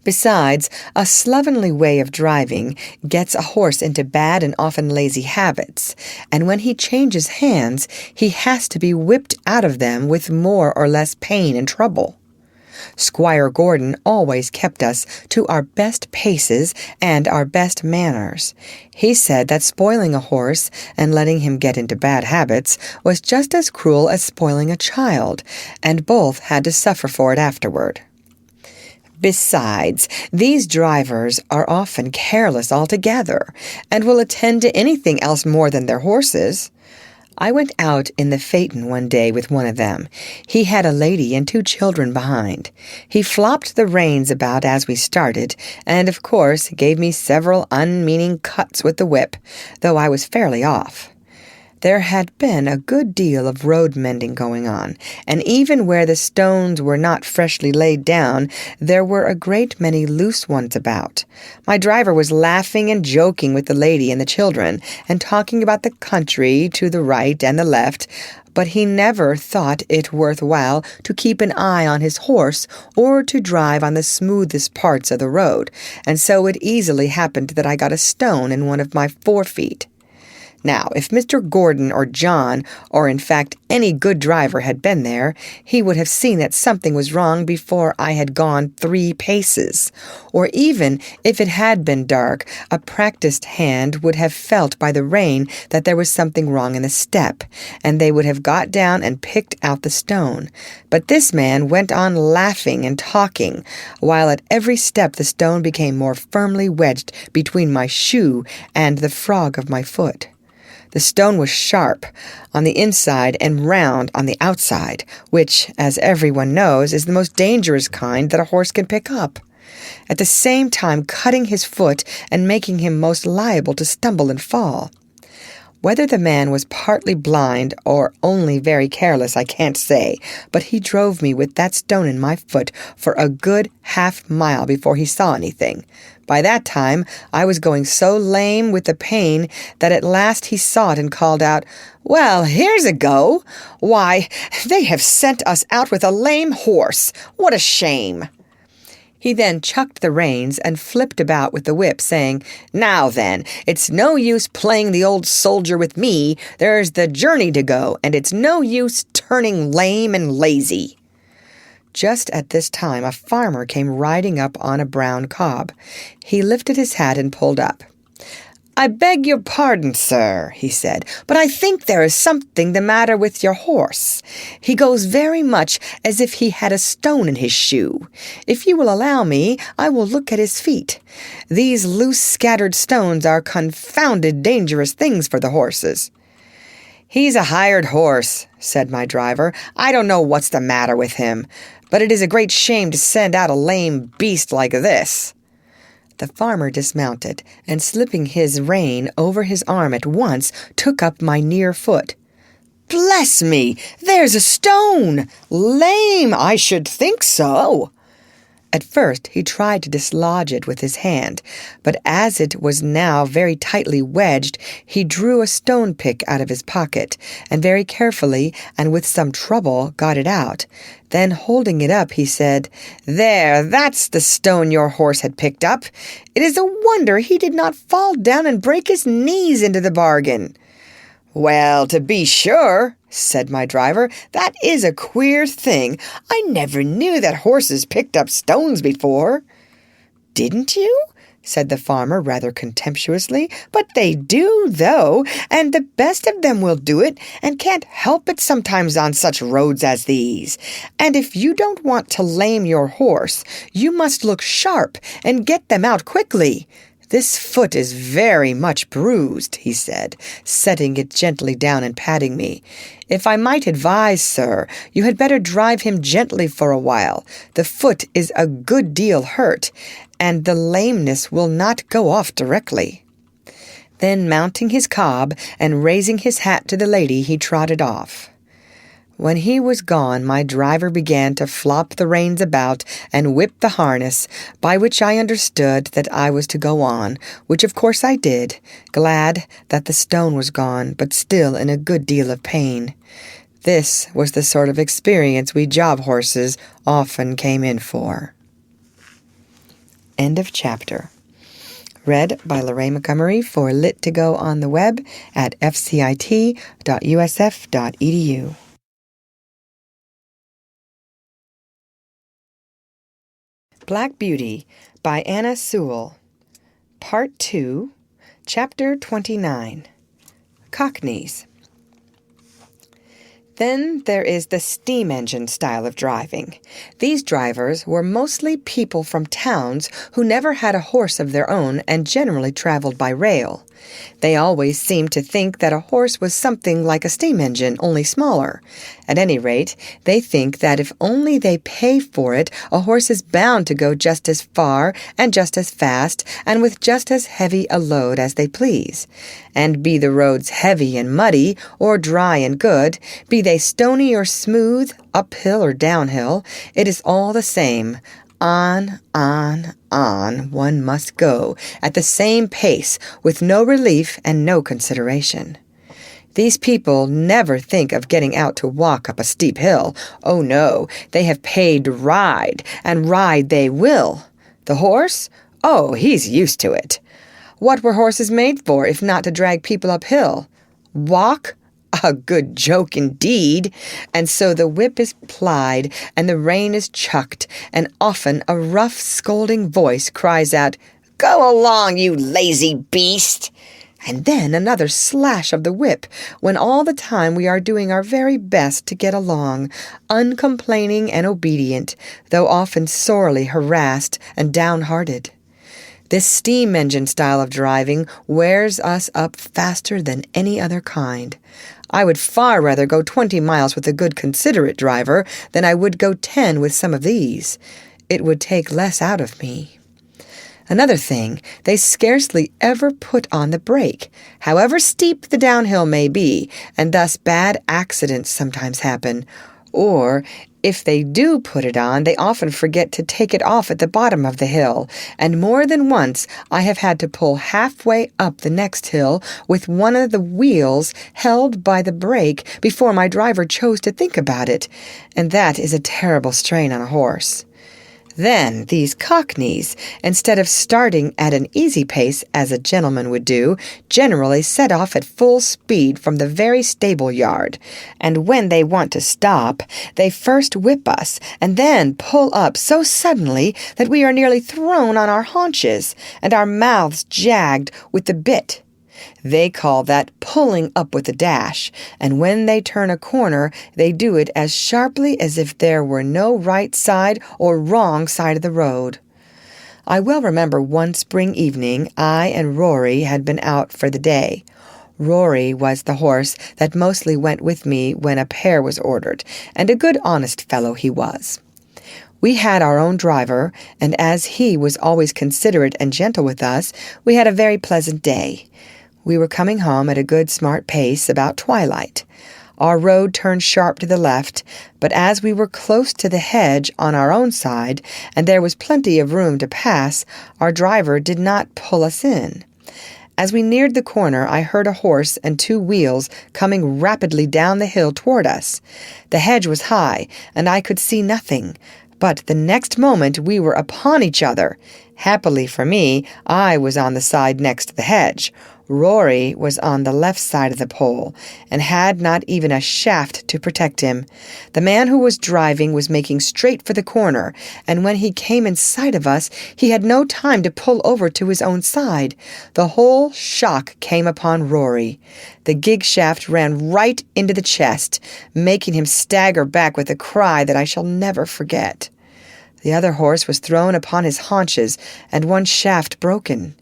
S1: Besides, a slovenly way of driving gets a horse into bad and often lazy habits, and when he changes hands, he has to be whipped out of them with more or less pain and trouble. Squire Gordon always kept us to our best paces and our best manners. He said that spoiling a horse and letting him get into bad habits was just as cruel as spoiling a child, and both had to suffer for it afterward. Besides, these drivers are often careless altogether, and will attend to anything else more than their horses. I went out in the phaeton one day with one of them. He had a lady and 2 children behind. He flopped the reins about as we started, and of course gave me several unmeaning cuts with the whip, though I was fairly off. There had been a good deal of road mending going on, and even where the stones were not freshly laid down, there were a great many loose ones about. My driver was laughing and joking with the lady and the children, and talking about the country to the right and the left, but he never thought it worth while to keep an eye on his horse or to drive on the smoothest parts of the road, and so it easily happened that I got a stone in one of my forefeet. Now, if Mr. Gordon or John, or in fact any good driver had been there, he would have seen that something was wrong before I had gone 3 paces. Or even if it had been dark, a practiced hand would have felt by the rain that there was something wrong in the step, and they would have got down and picked out the stone. But this man went on laughing and talking, while at every step the stone became more firmly wedged between my shoe and the frog of my foot. The stone was sharp on the inside and round on the outside, which, as everyone knows, is the most dangerous kind that a horse can pick up, at the same time cutting his foot and making him most liable to stumble and fall. Whether the man was partly blind or only very careless, I can't say, but he drove me with that stone in my foot for a good half-mile before he saw anything. By that time, I was going so lame with the pain that at last he saw it and called out, "Well, here's a go! Why, they have sent us out with a lame horse! What a shame!" He then chucked the reins and flipped about with the whip, saying, "Now then, it's no use playing the old soldier with me. There's the journey to go, and it's no use turning lame and lazy." Just at this time, a farmer came riding up on a brown cob. He lifted his hat and pulled up. "I beg your pardon, sir," he said, "but I think there is something the matter with your horse. He goes very much as if he had a stone in his shoe. If you will allow me, I will look at his feet. These loose scattered stones are confounded dangerous things for the horses." "He's a hired horse," said my driver. "I don't know what's the matter with him, but it is a great shame to send out a lame beast like this." The farmer dismounted, and slipping his rein over his arm at once, took up my near foot. "Bless me! There's a stone! Lame, I should think so!" At first he tried to dislodge it with his hand, but as it was now very tightly wedged, he drew a stone pick out of his pocket, and very carefully and with some trouble got it out. Then, holding it up, he said, "There, that's the stone your horse had picked up. It is a wonder he did not fall down and break his knees into the bargain." "Well, to be sure," said my driver, "that is a queer thing. I never knew that horses picked up stones before." "Didn't you?" said the farmer rather contemptuously. "But they do, though, and the best of them will do it, and can't help it sometimes on such roads as these. And if you don't want to lame your horse, you must look sharp and get them out quickly. This foot is very much bruised," he said, setting it gently down and patting me. "If I might advise, sir, you had better drive him gently for a while. The foot is a good deal hurt, and the lameness will not go off directly." Then, mounting his cob and raising his hat to the lady, he trotted off. When he was gone, my driver began to flop the reins about and whip the harness, by which I understood that I was to go on, which of course I did, glad that the stone was gone, but still in a good deal of pain. This was the sort of experience we job horses often came in for. End of chapter. Read by Lorraine Montgomery for Lit to Go on the web at fcit.usf.edu. Black Beauty by Anna Sewell. Part 2, Chapter 29. Cockneys. Then there is the steam engine style of driving. These drivers were mostly people from towns who never had a horse of their own and generally traveled by rail. They always seemed to think that a horse was something like a steam engine, only smaller. At any rate, they think that if only they pay for it, a horse is bound to go just as far and just as fast and with just as heavy a load as they please. And be the roads heavy and muddy or dry and good, be they stony or smooth, uphill or downhill, it is all the same. On one must go, at the same pace, with no relief and no consideration. These people never think of getting out to walk up a steep hill. Oh no, they have paid to ride, and ride they will. The horse? Oh, he's used to it. What were horses made for, if not to drag people uphill? Walk? A good joke indeed. And so the whip is plied, and the rein is chucked, and often a rough, scolding voice cries out, "Go along, you lazy beast!" And then another slash of the whip, when all the time we are doing our very best to get along, uncomplaining and obedient, though often sorely harassed and downhearted. This steam engine style of driving wears us up faster than any other kind. I would far rather go 20 miles with a good considerate driver than I would go 10 with some of these. It would take less out of me. Another thing, they scarcely ever put on the brake, however steep the downhill may be, and thus bad accidents sometimes happen. Or, if they do put it on, they often forget to take it off at the bottom of the hill, and more than once I have had to pull halfway up the next hill with one of the wheels held by the brake before my driver chose to think about it, and that is a terrible strain on a horse. Then these cockneys, instead of starting at an easy pace as a gentleman would do, generally set off at full speed from the very stable yard, and when they want to stop, they first whip us and then pull up so suddenly that we are nearly thrown on our haunches and our mouths jagged with the bit. They call that pulling up with a dash, and when they turn a corner, they do it as sharply as if there were no right side or wrong side of the road. I well remember one spring evening I and Rory had been out for the day. Rory was the horse that mostly went with me when a pair was ordered, and a good honest fellow he was. We had our own driver, and as he was always considerate and gentle with us, we had a very pleasant day. We were coming home at a good smart pace about twilight. Our road turned sharp to the left, but as we were close to the hedge on our own side, and there was plenty of room to pass, our driver did not pull us in. As we neared the corner, I heard a horse and 2 wheels coming rapidly down the hill toward us. The hedge was high, and I could see nothing, but the next moment we were upon each other. Happily for me, I was on the side next to the hedge. Rory was on the left side of the pole, and had not even a shaft to protect him. The man who was driving was making straight for the corner, and when he came in sight of us, he had no time to pull over to his own side. The whole shock came upon Rory. The gig shaft ran right into the chest, making him stagger back with a cry that I shall never forget. The other horse was thrown upon his haunches, and one shaft broken.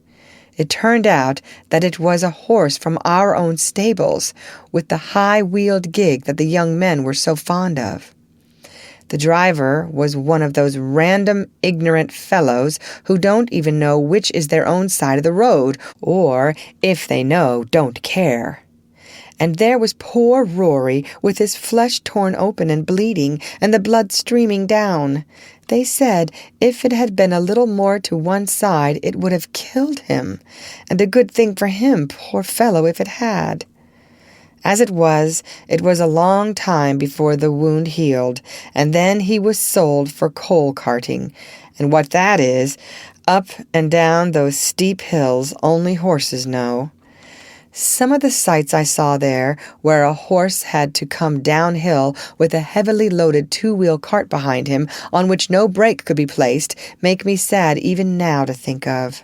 S1: It turned out that it was a horse from our own stables, with the high-wheeled gig that the young men were so fond of. The driver was one of those random, ignorant fellows who don't even know which is their own side of the road, or, if they know, don't care. And there was poor Rory, with his flesh torn open and bleeding, and the blood streaming down. They said if it had been a little more to one side, it would have killed him, and a good thing for him, poor fellow, if it had. As it was a long time before the wound healed, and then he was sold for coal carting, and what that is, up and down those steep hills, only horses know. Some of the sights I saw there, where a horse had to come downhill with a heavily loaded 2-wheel cart behind him on which no brake could be placed, make me sad even now to think of.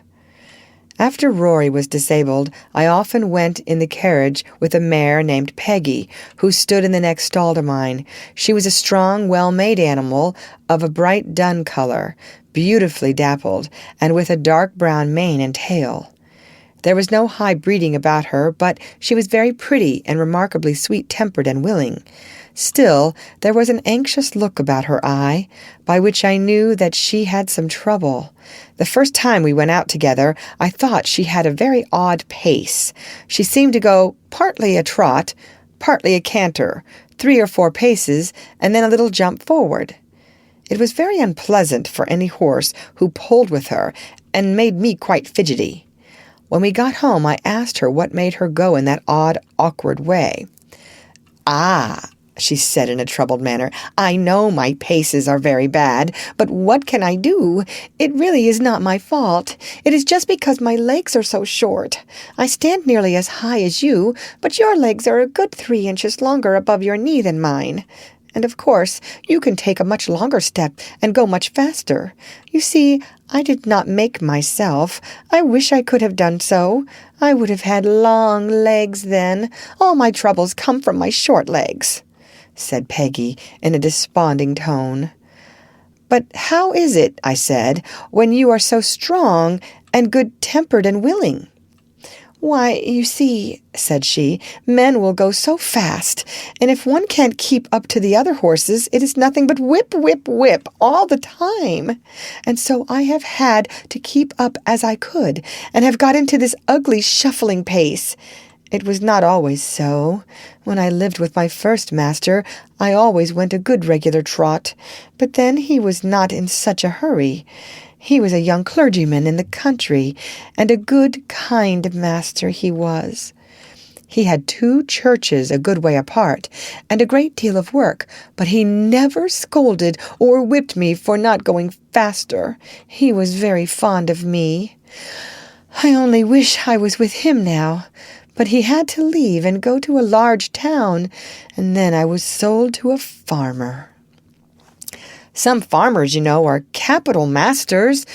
S1: After Rory was disabled, I often went in the carriage with a mare named Peggy, who stood in the next stall to mine. She was a strong, well-made animal of a bright dun color, beautifully dappled, and with a dark brown mane and tail. There was no high breeding about her, but she was very pretty and remarkably sweet-tempered and willing. Still, there was an anxious look about her eye, by which I knew that she had some trouble. The first time we went out together, I thought she had a very odd pace. She seemed to go partly a trot, partly a canter, 3 or 4 paces, and then a little jump forward. It was very unpleasant for any horse who pulled with her, and made me quite fidgety. When we got home, I asked her what made her go in that odd, awkward way. "Ah," she said in a troubled manner, "I know my paces are very bad, but what can I do? It really is not my fault. It is just because my legs are so short. I stand nearly as high as you, but your legs are a good 3 inches longer above your knee than mine. And of course, you can take a much longer step and go much faster. You see, I did not make myself. I wish I could have done so. I would have had long legs then. All my troubles come from my short legs," said Peggy in a desponding tone. "But how is it," I said, "when you are so strong and good-tempered and willing?" "Why, you see," said she, "men will go so fast, and if one can't keep up to the other horses, it is nothing but whip, whip, whip all the time. And so I have had to keep up as I could, and have got into this ugly shuffling pace. It was not always so. When I lived with my first master, I always went a good regular trot, but then he was not in such a hurry. He was a young clergyman in the country, and a good, kind master he was. He had 2 churches a good way apart, and a great deal of work, but he never scolded or whipped me for not going faster. He was very fond of me. I only wish I was with him now, but he had to leave and go to a large town, and then I was sold to a farmer. Some farmers, you know, are capital masters,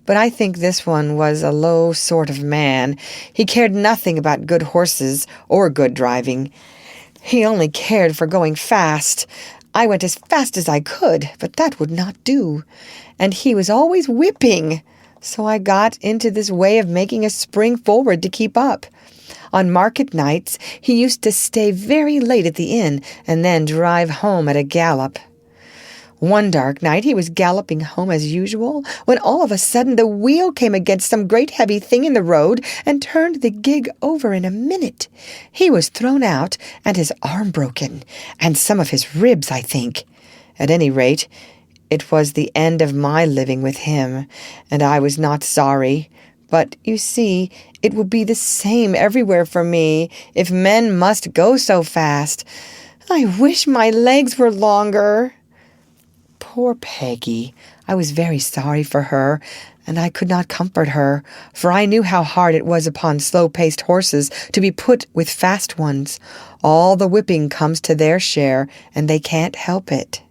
S1: but I think this one was a low sort of man. He cared nothing about good horses or good driving. He only cared for going fast. I went as fast as I could, but that would not do. And he was always whipping. So I got into this way of making a spring forward to keep up. On market nights, he used to stay very late at the inn and then drive home at a gallop. One dark night he was galloping home as usual, when all of a sudden the wheel came against some great heavy thing in the road and turned the gig over in a minute. He was thrown out, and his arm broken, and some of his ribs, I think. At any rate, it was the end of my living with him, and I was not sorry. But, you see, it will be the same everywhere for me, if men must go so fast. I wish my legs were longer." Poor Peggy! I was very sorry for her, and I could not comfort her, for I knew how hard it was upon slow-paced horses to be put with fast ones. All the whipping comes to their share, and they can't help it.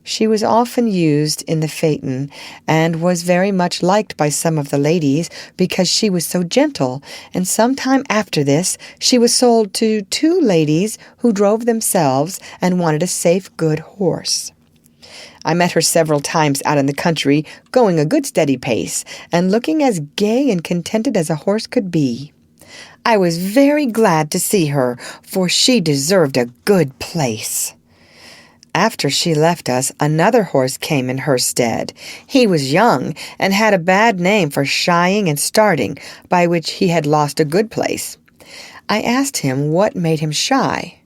S1: She was often used in the phaeton, and was very much liked by some of the ladies, because she was so gentle, and some time after this she was sold to 2 ladies who drove themselves and wanted a safe, good horse. I met her several times out in the country, going a good steady pace, and looking as gay and contented as a horse could be. I was very glad to see her, for she deserved a good place. After she left us, another horse came in her stead. He was young, and had a bad name for shying and starting, by which he had lost a good place. I asked him what made him shy.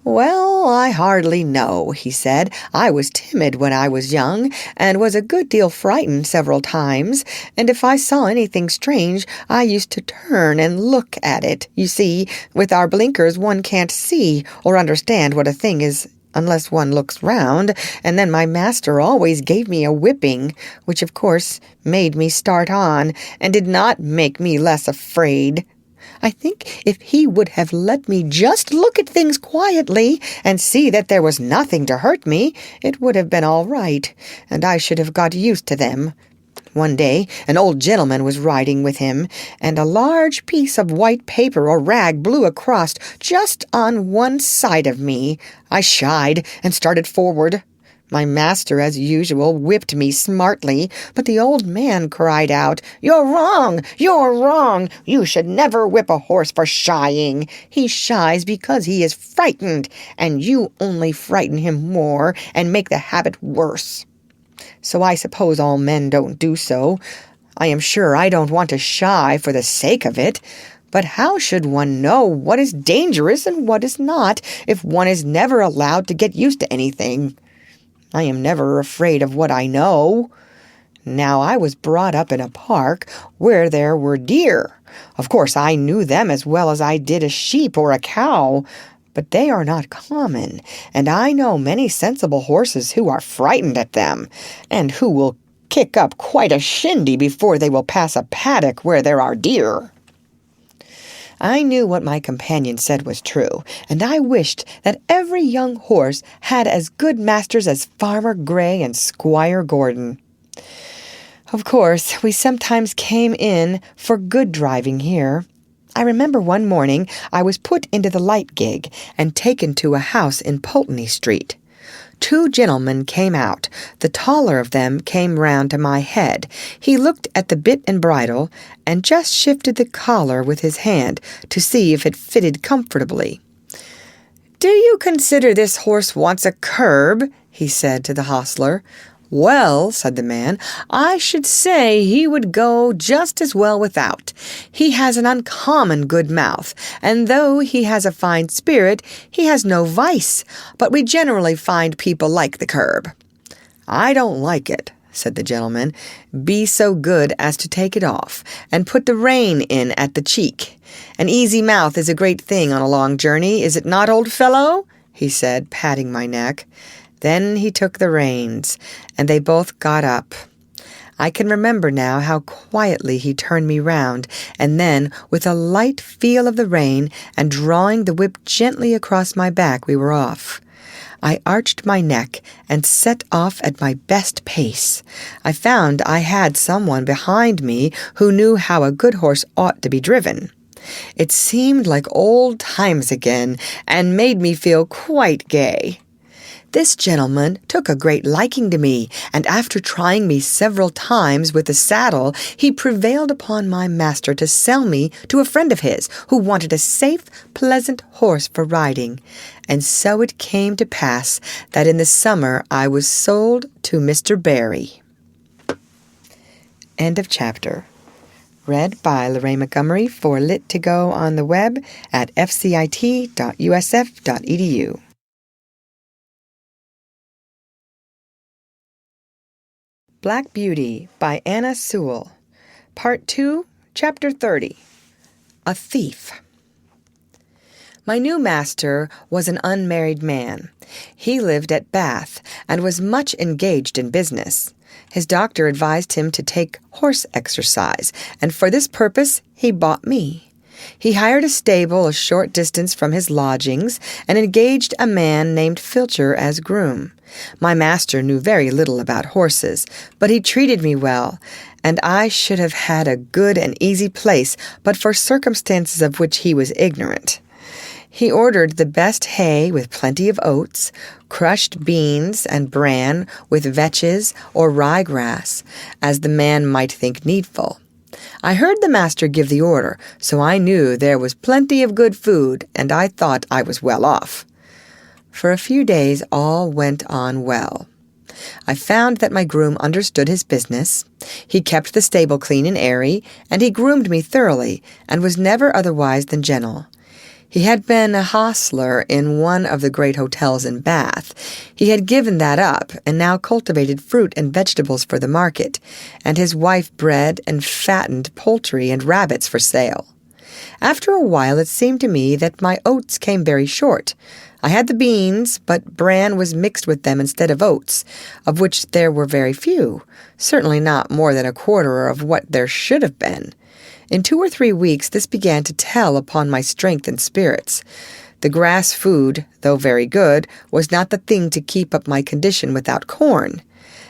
S1: "Well, I hardly know," he said. "I was timid when I was young, and was a good deal frightened several times, and if I saw anything strange, I used to turn and look at it. You see, with our blinkers one can't see or understand what a thing is unless one looks round, and then my master always gave me a whipping, which of course made me start on, and did not make me less afraid. I think if he would have let me just look at things quietly and see that there was nothing to hurt me, it would have been all right, and I should have got used to them. One day an old gentleman was riding with him, and a large piece of white paper or rag blew across just on one side of me. I shied and started forward. My master, as usual, whipped me smartly, but the old man cried out, "You're wrong! You're wrong! You should never whip a horse for shying. He shies because he is frightened, and you only frighten him more and make the habit worse. So I suppose all men don't do so. I am sure I don't want to shy for the sake of it. But how should one know what is dangerous and what is not if one is never allowed to get used to anything? I am never afraid of what I know. Now, I was brought up in a park where there were deer. Of course, I knew them as well as I did a sheep or a cow, but they are not common, and I know many sensible horses who are frightened at them, and who will kick up quite a shindy before they will pass a paddock where there are deer." I knew what my companion said was true, and I wished that every young horse had as good masters as Farmer Gray and Squire Gordon. Of course, we sometimes came in for good driving here. I remember one morning I was put into the light gig and taken to a house in Pulteney Street. 2 gentlemen came out. The taller of them came round to my head. He looked at the bit and bridle and just shifted the collar with his hand to see if it fitted comfortably. "Do you consider this horse wants a curb?" he said to the hostler. "Well," said the man, "I should say he would go just as well without. He has an uncommon good mouth, and though he has a fine spirit, he has no vice, but we generally find people like the curb." "I don't like it," said the gentleman. "Be so good as to take it off, and put the rein in at the cheek. An easy mouth is a great thing on a long journey, is it not, old fellow?" he said, patting my neck. Then he took the reins, and they both got up. I can remember now how quietly he turned me round, and then, with a light feel of the rein, and drawing the whip gently across my back, we were off. I arched my neck and set off at my best pace. I found I had someone behind me who knew how a good horse ought to be driven. It seemed like old times again, and made me feel quite gay. This gentleman took a great liking to me, and after trying me several times with the saddle, he prevailed upon my master to sell me to a friend of his who wanted a safe, pleasant horse for riding. And so it came to pass that in the summer I was sold to Mr. Barry. End of chapter. Read by Lorraine Montgomery for Lit2Go on the web at fcit.usf.edu. Black Beauty by Anna Sewell. Part 2, Chapter 30. A Thief. My new master was an unmarried man. He lived at Bath and was much engaged in business. His doctor advised him to take horse exercise, and for this purpose he bought me. He hired a stable a short distance from his lodgings and engaged a man named Filcher as groom. My master knew very little about horses, but he treated me well, and I should have had a good and easy place but for circumstances of which he was ignorant. He ordered the best hay with plenty of oats, crushed beans and bran with vetches or ryegrass, as the man might think needful. I heard the master give the order, so I knew there was plenty of good food, and I thought I was well off. For a few days all went on well. I found that my groom understood his business. He kept the stable clean and airy, and he groomed me thoroughly, and was never otherwise than gentle. He had been a hostler in one of the great hotels in Bath. He had given that up, and now cultivated fruit and vegetables for the market, and his wife bred and fattened poultry and rabbits for sale. After a while it seemed to me that my oats came very short. I had the beans, but bran was mixed with them instead of oats, of which there were very few, certainly not more than a quarter of what there should have been. In 2 or 3 weeks this began to tell upon my strength and spirits. The grass food, though very good, was not the thing to keep up my condition without corn.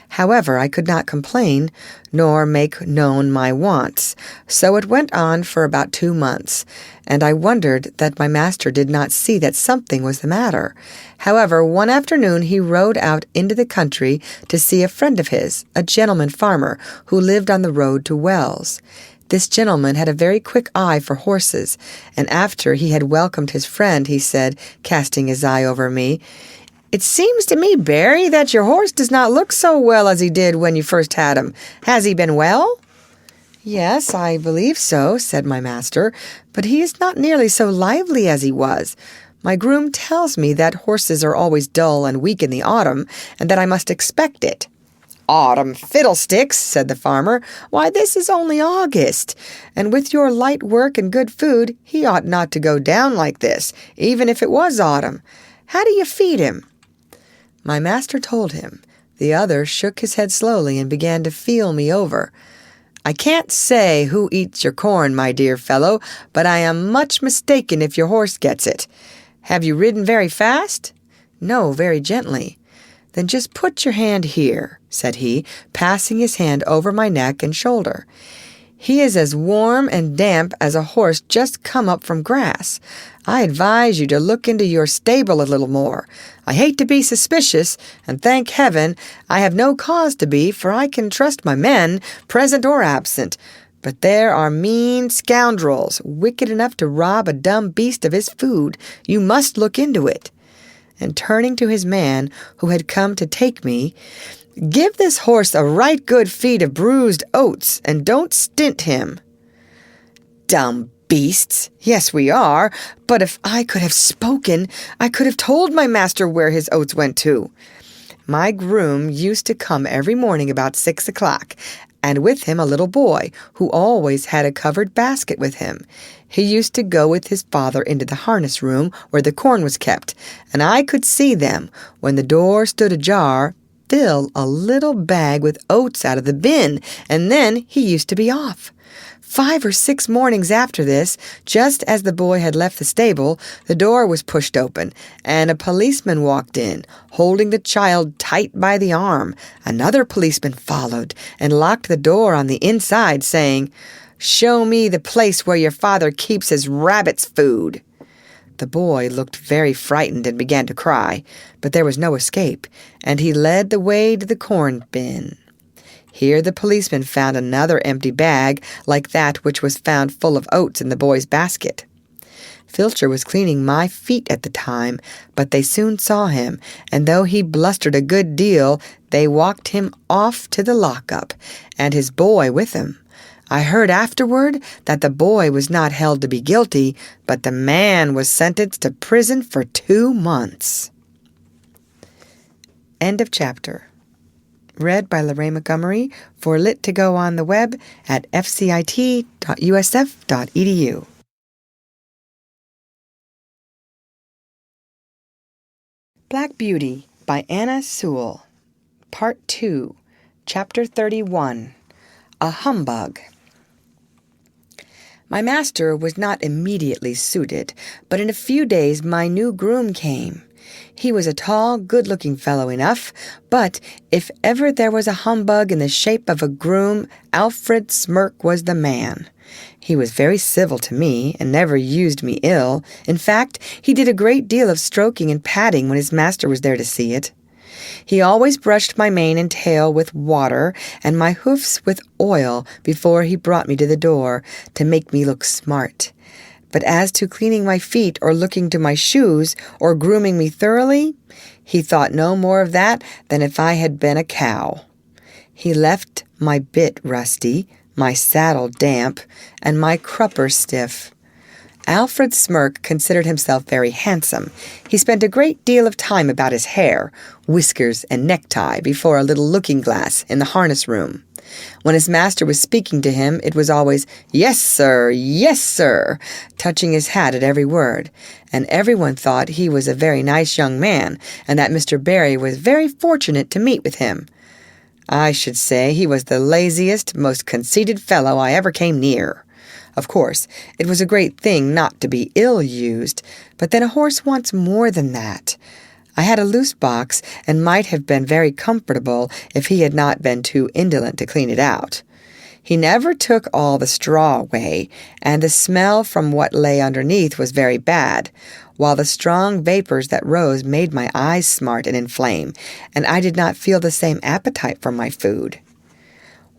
S1: However, I could not complain, nor make known my wants, so it went on for about 2 months, and I wondered that my master did not see that something was the matter. However, one afternoon he rode out into the country to see a friend of his, a gentleman farmer, who lived on the road to Wells. This gentleman had a very quick eye for horses, and after he had welcomed his friend, he said, casting his eye over me, "It seems to me, Barry, that your horse does not look so well as he did when you first had him. Has he been well?" "Yes, I believe so," said my master, "but he is not nearly so lively as he was. My groom tells me that horses are always dull and weak in the autumn, and that I must expect it." "Autumn fiddlesticks," said the farmer. "Why, this is only August, and with your light work and good food, he ought not to go down like this, even if it was autumn. How do you feed him?" My master told him. The other shook his head slowly and began to feel me over. "I can't say who eats your corn, my dear fellow, but I am much mistaken if your horse gets it. Have you ridden very fast?" "No, very gently." "Then just put your hand here," said he, passing his hand over my neck and shoulder. "He is as warm and damp as a horse just come up from grass. I advise you to look into your stable a little more. I hate to be suspicious, and thank heaven I have no cause to be, for I can trust my men, present or absent. But there are mean scoundrels, wicked enough to rob a dumb beast of his food. You must look into it." And turning to his man, who had come to take me, "Give this horse a right good feed of bruised oats, and don't stint him." "Dumb beasts! Yes, we are. But if I could have spoken, I could have told my master where his oats went to." My groom used to come every morning about 6 o'clock, and with him a little boy, who always had a covered basket with him. He used to go with his father into the harness room where the corn was kept, and I could see them, when the door stood ajar, fill a little bag with oats out of the bin, and then he used to be off. 5 or 6 mornings after this, just as the boy had left the stable, the door was pushed open, and a policeman walked in, holding the child tight by the arm. Another policeman followed, and locked the door on the inside, saying, "Show me the place where your father keeps his rabbit's food." The boy looked very frightened and began to cry, but there was no escape, and he led the way to the corn bin. Here the policeman found another empty bag like that which was found full of oats in the boy's basket. Filcher was cleaning my feet at the time, but they soon saw him, and though he blustered a good deal, they walked him off to the lockup, and his boy with him. I heard afterward that the boy was not held to be guilty, but the man was sentenced to prison for 2 months. End of chapter. Read by Lorraine Montgomery for Lit to Go on the web at fcit.usf.edu. Black Beauty by Anna Sewell. Part 2, Chapter 31, A Humbug. My master was not immediately suited, but in a few days my new groom came. He was a tall, good-looking fellow enough, but if ever there was a humbug in the shape of a groom, Alfred Smirk was the man. He was very civil to me, and never used me ill. In fact, he did a great deal of stroking and patting when his master was there to see it. He always brushed my mane and tail with water, and my hoofs with oil before he brought me to the door, to make me look smart. But as to cleaning my feet, or looking to my shoes, or grooming me thoroughly, he thought no more of that than if I had been a cow. He left my bit rusty, my saddle damp, and my crupper stiff. Alfred Smirk considered himself very handsome. He spent a great deal of time about his hair, whiskers, and necktie before a little looking-glass in the harness room. When his master was speaking to him, it was always, "Yes, sir, yes, sir," touching his hat at every word, and everyone thought he was a very nice young man, and that Mr. Barry was very fortunate to meet with him. I should say he was the laziest, most conceited fellow I ever came near. Of course, it was a great thing not to be ill-used, but then a horse wants more than that. I had a loose box and might have been very comfortable if he had not been too indolent to clean it out. He never took all the straw away, and the smell from what lay underneath was very bad, while the strong vapors that rose made my eyes smart and inflame, and I did not feel the same appetite for my food.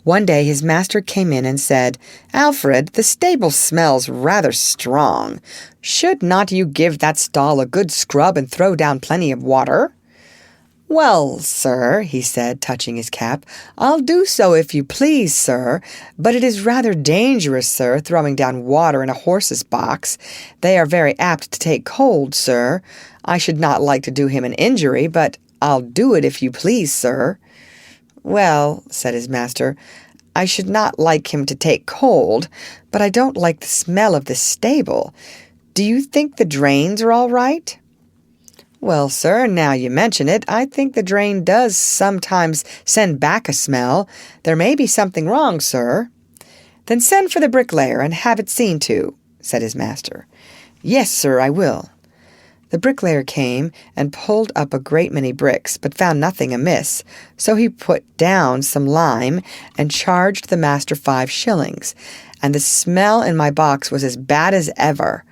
S1: One day his master came in and said, "Alfred, the stable smells rather strong. Should not you give that stall a good scrub and throw down plenty of water?" "Well, sir," he said, touching his cap, "I'll do so if you please, sir, but it is rather dangerous, sir, throwing down water in a horse's box. They are very apt to take cold, sir. I should not like to do him an injury, but I'll do it if you please, sir." "Well," said his master, "I should not like him to take cold, but I don't like the smell of the stable. Do you think the drains are all right?" "Well, sir, now you mention it, I think the drain does sometimes send back a smell. There may be something wrong, sir." "Then send for the bricklayer and have it seen to," said his master. "Yes, sir, I will." The bricklayer came and pulled up a great many bricks, but found nothing amiss, so he put down some lime and charged the master 5 shillings, and the smell in my box was as bad as ever.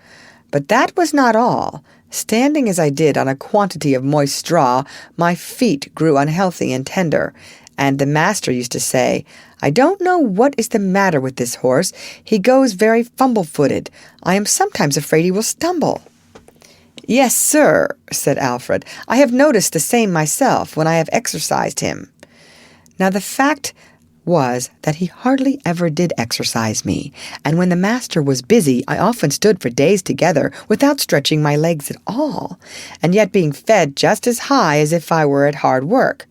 S1: But that was not all. Standing as I did on a quantity of moist straw, my feet grew unhealthy and tender, and the master used to say, "I don't know what is the matter with this horse. He goes very fumble-footed. I am sometimes afraid he will stumble." "Yes, sir," said Alfred. "I have noticed the same myself when I have exercised him." Now the fact was that he hardly ever did exercise me, and when the master was busy, I often stood for days together without stretching my legs at all, and yet being fed just as high as if I were at hard work.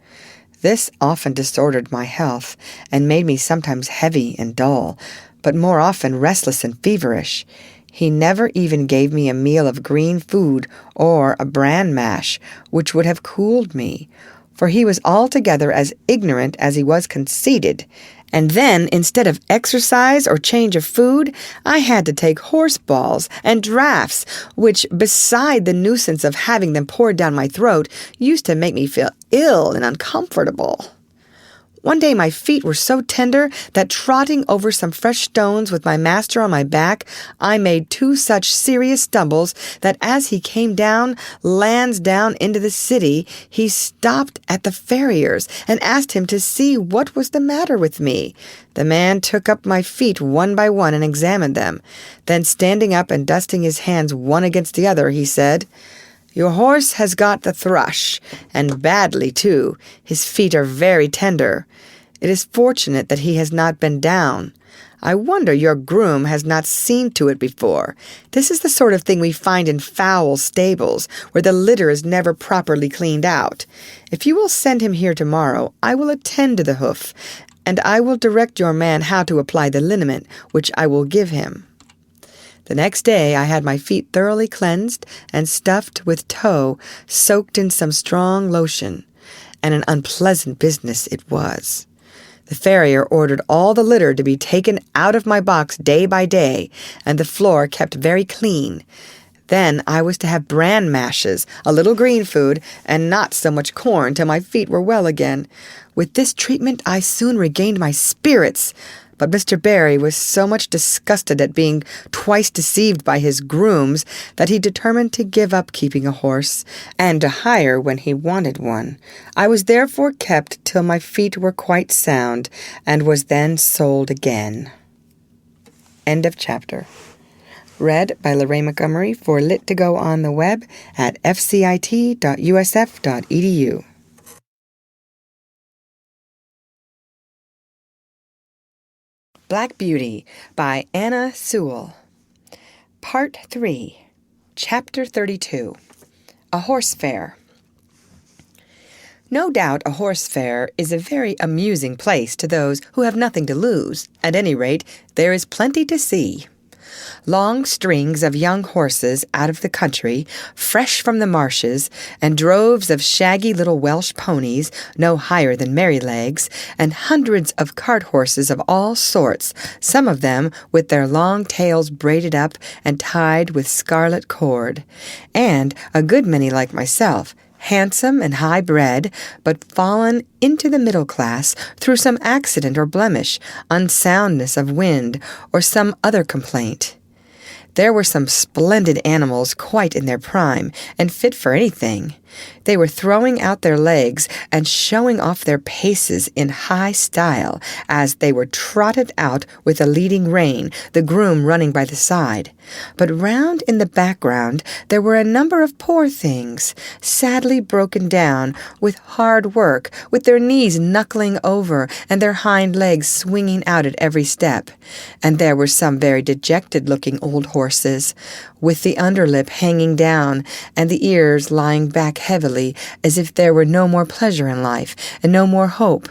S1: This often disordered my health, and made me sometimes heavy and dull, but more often restless and feverish. He never even gave me a meal of green food or a bran mash, which would have cooled me, for he was altogether as ignorant as he was conceited. And then, instead of exercise or change of food, I had to take horse balls and draughts, which, beside the nuisance of having them poured down my throat, used to make me feel ill and uncomfortable. One day my feet were so tender that trotting over some fresh stones with my master on my back, I made 2 such serious stumbles that as he came down, Lansdowne into the city, he stopped at the farrier's and asked him to see what was the matter with me. The man took up my feet one by one and examined them. Then standing up and dusting his hands one against the other, he said, "Your horse has got the thrush, and badly too. His feet are very tender. It is fortunate that he has not been down. I wonder your groom has not seen to it before. This is the sort of thing we find in foul stables, where the litter is never properly cleaned out. If you will send him here tomorrow, I will attend to the hoof, and I will direct your man how to apply the liniment, which I will give him." The next day I had my feet thoroughly cleansed and stuffed with tow, soaked in some strong lotion, and an unpleasant business it was. The farrier ordered all the litter to be taken out of my box day by day, and the floor kept very clean. Then I was to have bran mashes, a little green food, and not so much corn till my feet were well again. With this treatment I soon regained my spirits, but Mr. Barry was so much disgusted at being twice deceived by his grooms that he determined to give up keeping a horse, and to hire when he wanted one. I was therefore kept till my feet were quite sound, and was then sold again. End of chapter. Read by Lorraine Montgomery for Lit to Go on the web at fcit.usf.edu. Black Beauty by Anna Sewell. Part 3. Chapter 32. A Horse Fair. No doubt a horse fair is a very amusing place to those who have nothing to lose. At any rate, there is plenty to see. Long strings of young horses out of the country, fresh from the marshes, and droves of shaggy little Welsh ponies, no higher than Merrylegs, and hundreds of cart horses of all sorts, some of them with their long tails braided up and tied with scarlet cord, and a good many like myself, handsome and high-bred, but fallen into the middle class through some accident or blemish, unsoundness of wind, or some other complaint. There were some splendid animals quite in their prime, and fit for anything. They were throwing out their legs and showing off their paces in high style as they were trotted out with a leading rein, the groom running by the side. But round in the background there were a number of poor things, sadly broken down with hard work, with their knees knuckling over and their hind legs swinging out at every step. And there were some very dejected-looking old horses, with the underlip hanging down and the ears lying back heavily as if there were no more pleasure in life and no more hope.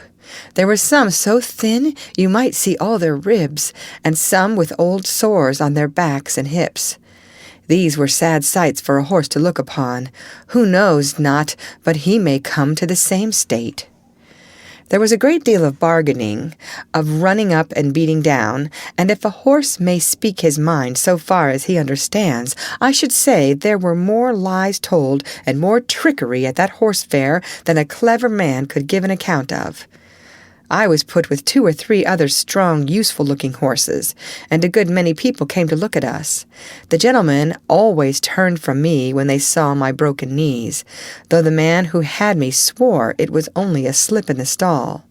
S1: There were some so thin you might see all their ribs, and some with old sores on their backs and hips. These were sad sights for a horse to look upon. Who knows not but he may come to the same state? There was a great deal of bargaining, of running up and beating down, and if a horse may speak his mind so far as he understands, I should say there were more lies told and more trickery at that horse fair than a clever man could give an account of. I was put with 2 or 3 other strong, useful-looking horses, and a good many people came to look at us. The gentlemen always turned from me when they saw my broken knees, though the man who had me swore it was only a slip in the stall.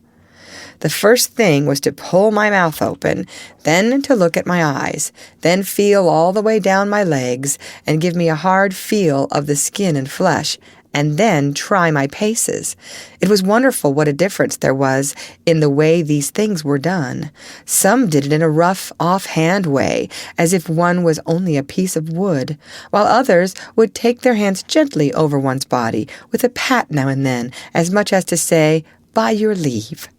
S1: The first thing was to pull my mouth open, then to look at my eyes, then feel all the way down my legs, and give me a hard feel of the skin and flesh, and then try my paces. It was wonderful what a difference there was in the way these things were done. Some did it in a rough, off-hand way, as if one was only a piece of wood, while others would take their hands gently over one's body, with a pat now and then, as much as to say, "By your leave."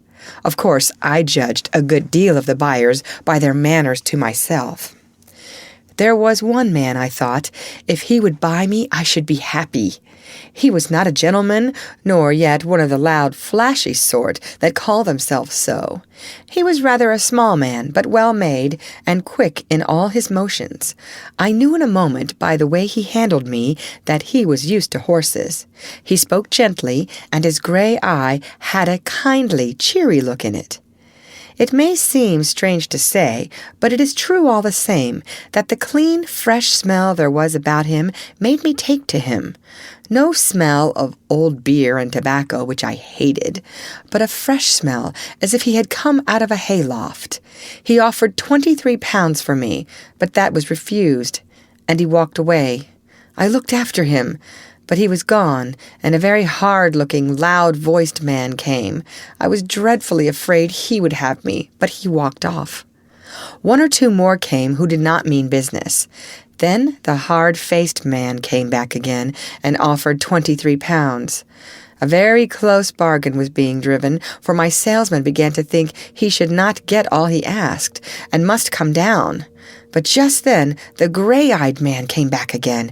S1: Of course, I judged a good deal of the buyers by their manners to myself. There was one man, I thought, if he would buy me, I should be happy. He was not a gentleman, nor yet one of the loud, flashy sort that call themselves so. He was rather a small man, but well made, and quick in all his motions. I knew in a moment by the way he handled me that he was used to horses. He spoke gently, and his gray eye had a kindly, cheery look in it. It may seem strange to say, but it is true all the same, that the clean, fresh smell there was about him made me take to him. No smell of old beer and tobacco, which I hated, but a fresh smell, as if he had come out of a hayloft. He offered 23 pounds for me, but that was refused, and he walked away. I looked after him, but he was gone, and a very hard-looking, loud-voiced man came. I was dreadfully afraid he would have me, but he walked off. 1 or 2 more came who did not mean business. Then the hard-faced man came back again and offered 23 pounds. A very close bargain was being driven, for my salesman began to think he should not get all he asked, and must come down. But just then the gray-eyed man came back again.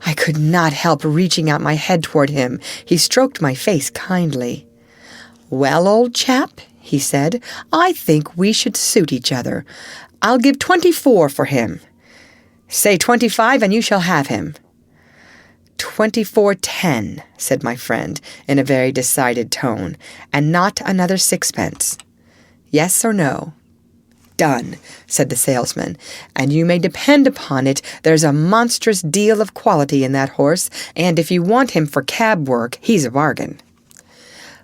S1: I could not help reaching out my head toward him. He stroked my face kindly. "Well, old chap," he said, "I think we should suit each other. I'll give 24 for him." "Say 25 and you shall have him." 24.10, said my friend in a very decided tone, "and not another 6pence. Yes or no?" "Done," said the salesman, "and you may depend upon it there's a monstrous deal of quality in that horse, and if you want him for cab work, he's a bargain."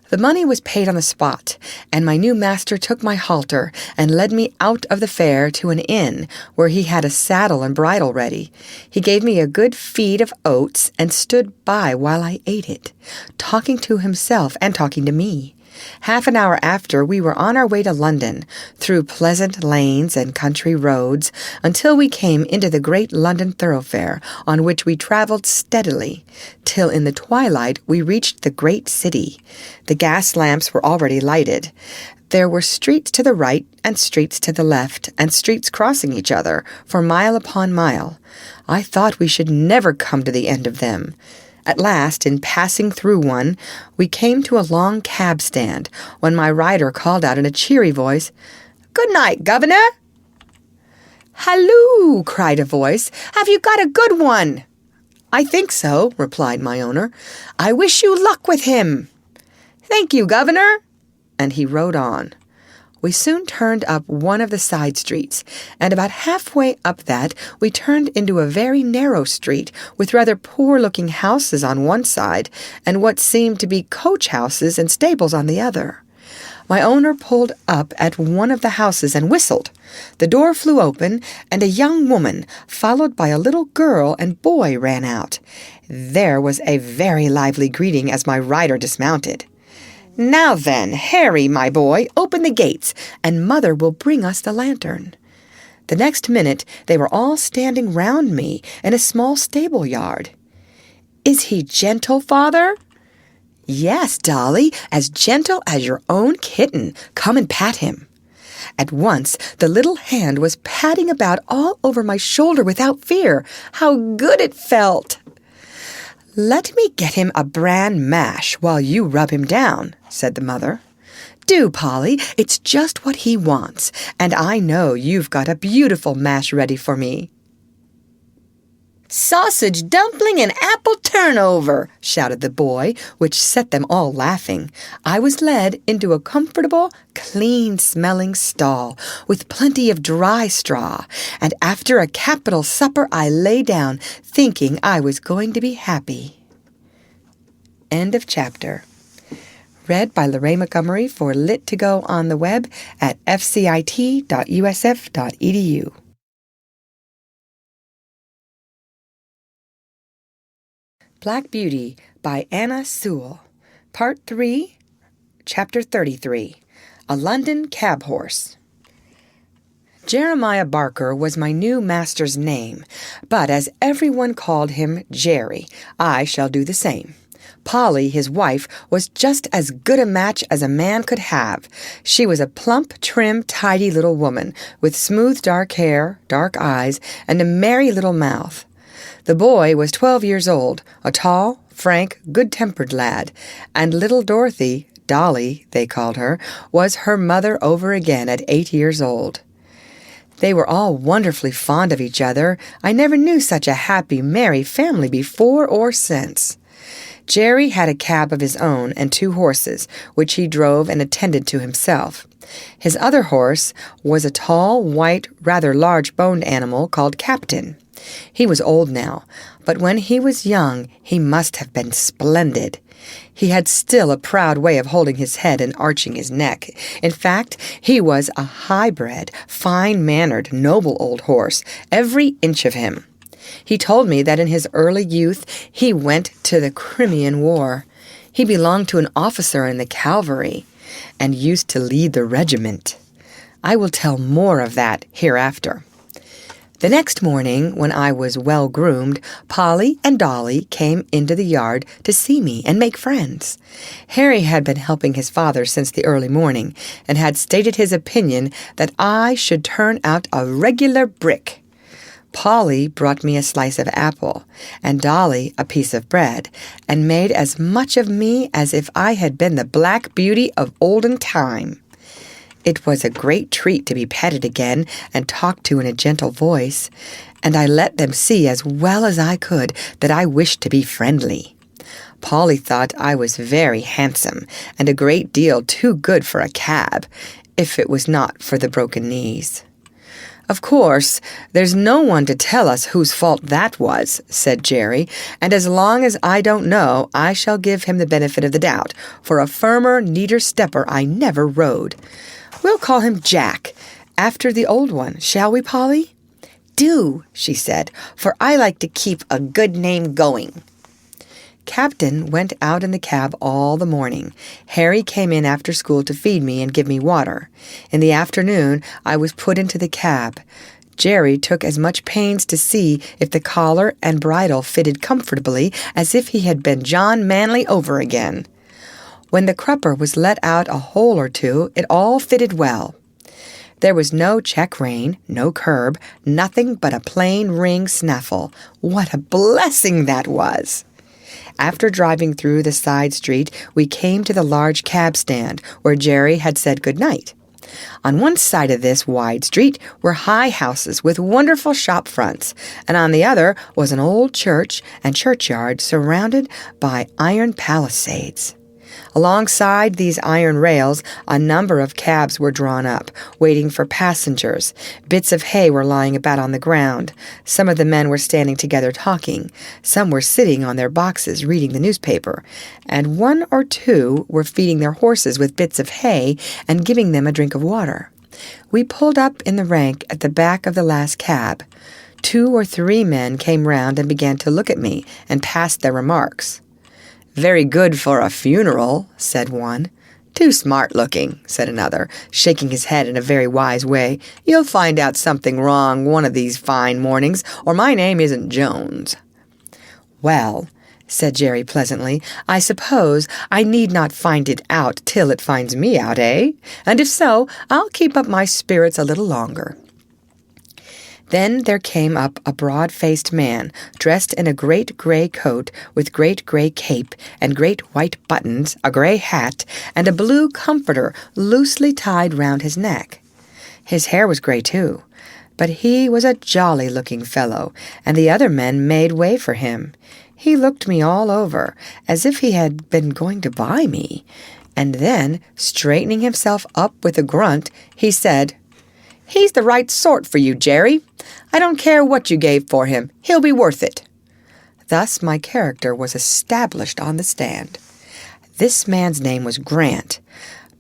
S1: The money was paid on the spot, and my new master took my halter and led me out of the fair to an inn where he had a saddle and bridle ready. He gave me a good feed of oats and stood by while I ate it, talking to himself and talking to me. Half an hour after, we were on our way to London, through pleasant lanes and country roads, until we came into the great London thoroughfare, on which we travelled steadily, till in the twilight we reached the great city. The gas lamps were already lighted. There were streets to the right and streets to the left, and streets crossing each other, for mile upon mile. I thought we should never come to the end of them. At last, in passing through one, we came to a long cab stand, when my rider called out in a cheery voice, "Good night, governor." "Halloo!" cried a voice. "Have you got a good one?" "I think so," replied my owner. "I wish you luck with him." "Thank you, Governor." And he rode on. We soon turned up one of the side streets, and about halfway up that we turned into a very narrow street with rather poor-looking houses on one side and what seemed to be coach houses and stables on the other. My owner pulled up at one of the houses and whistled. The door flew open, and a young woman, followed by a little girl and boy, ran out. There was a very lively greeting as my rider dismounted. "Now then, Harry, my boy, open the gates, and Mother will bring us the lantern." The next minute they were all standing round me in a small stable yard. "Is he gentle, Father?" "Yes, Dolly, as gentle as your own kitten. Come and pat him." At once the little hand was patting about all over my shoulder without fear. How good it felt! "Let me get him a bran mash while you rub him down," said the mother. "Do, Polly, it's just what he wants, and I know you've got a beautiful mash ready for me." "Sausage dumpling and apple turnover," shouted the boy, which set them all laughing. I was led into a comfortable, clean-smelling stall with plenty of dry straw, and after a capital supper I lay down, thinking I was going to be happy. End of chapter. Read by Lorraine Montgomery for Lit2Go on the web at fcit.usf.edu. Black Beauty by Anna Sewell. Part 3, Chapter 33, A London Cab Horse. Jeremiah Barker was my new master's name, but as everyone called him Jerry, I shall do the same. Polly, his wife, was just as good a match as a man could have. She was a plump, trim, tidy little woman, with smooth dark hair, dark eyes, and a merry little mouth. The boy was 12 years old, a tall, frank, good-tempered lad, and little Dorothy, Dolly, they called her, was her mother over again at 8 years old. They were all wonderfully fond of each other. I never knew such a happy, merry family before or since. Jerry had a cab of his own and 2 horses, which he drove and attended to himself. His other horse was a tall, white, rather large-boned animal called Captain. He was old now, but when he was young he must have been splendid. He had still a proud way of holding his head and arching his neck. In fact, he was a highbred, fine-mannered, noble old horse, every inch of him. He told me that in his early youth he went to the Crimean War. He belonged to an officer in the cavalry and used to lead the regiment. I will tell more of that hereafter. The next morning, when I was well groomed, Polly and Dolly came into the yard to see me and make friends. Harry had been helping his father since the early morning, and had stated his opinion that I should turn out a regular brick. Polly brought me a slice of apple, and Dolly a piece of bread, and made as much of me as if I had been the Black Beauty of olden time. It was a great treat to be petted again and talked to in a gentle voice, and I let them see as well as I could that I wished to be friendly. Polly thought I was very handsome and a great deal too good for a cab, if it was not for the broken knees. "Of course, there's no one to tell us whose fault that was," said Jerry, "and as long as I don't know, I shall give him the benefit of the doubt, for a firmer, neater stepper I never rode. We'll call him Jack, after the old one, shall we, Polly?" "Do," she said, "for I like to keep a good name going." Captain went out in the cab all the morning. Harry came in after school to feed me and give me water. In the afternoon, I was put into the cab. Jerry took as much pains to see if the collar and bridle fitted comfortably as if he had been John Manley over again. When the crupper was let out a hole or two, it all fitted well. There was no check rein, no curb, nothing but a plain ring snaffle. What a blessing that was! After driving through the side street, we came to the large cab stand, where Jerry had said good night. On one side of this wide street were high houses with wonderful shop fronts, and on the other was an old church and churchyard surrounded by iron palisades. Alongside these iron rails, a number of cabs were drawn up, waiting for passengers. Bits of hay were lying about on the ground. Some of the men were standing together talking. Some were sitting on their boxes reading the newspaper. And one or two were feeding their horses with bits of hay and giving them a drink of water. We pulled up in the rank at the back of the last cab. 2 or 3 men came round and began to look at me and passed their remarks. "Very good for a funeral," said one. "Too smart-looking," said another, shaking his head in a very wise way. "You'll find out something wrong one of these fine mornings, or my name isn't Jones." "Well," said Jerry pleasantly, "I suppose I need not find it out till it finds me out, eh? And if so, I'll keep up my spirits a little longer." Then there came up a broad-faced man, dressed in a great gray coat with great gray cape and great white buttons, a gray hat, and a blue comforter loosely tied round his neck. His hair was gray, too, but he was a jolly-looking fellow, and the other men made way for him. He looked me all over, as if he had been going to buy me, and then, straightening himself up with a grunt, he said, "He's the right sort for you, Jerry. I don't care what you gave for him. He'll be worth it." Thus my character was established on the stand. This man's name was Grant,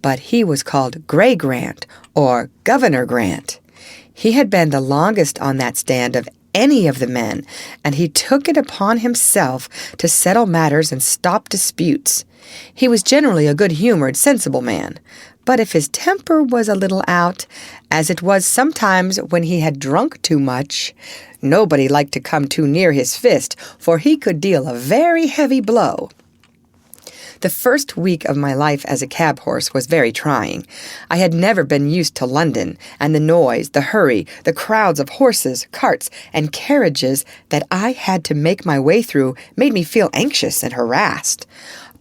S1: but he was called Gray Grant, or Governor Grant. He had been the longest on that stand of any of the men, and he took it upon himself to settle matters and stop disputes. He was generally a good-humored, sensible man, but if his temper was a little out, as it was sometimes when he had drunk too much, nobody liked to come too near his fist, for he could deal a very heavy blow. The first week of my life as a cab horse was very trying. I had never been used to London, and the noise, the hurry, the crowds of horses, carts, and carriages that I had to make my way through made me feel anxious and harassed.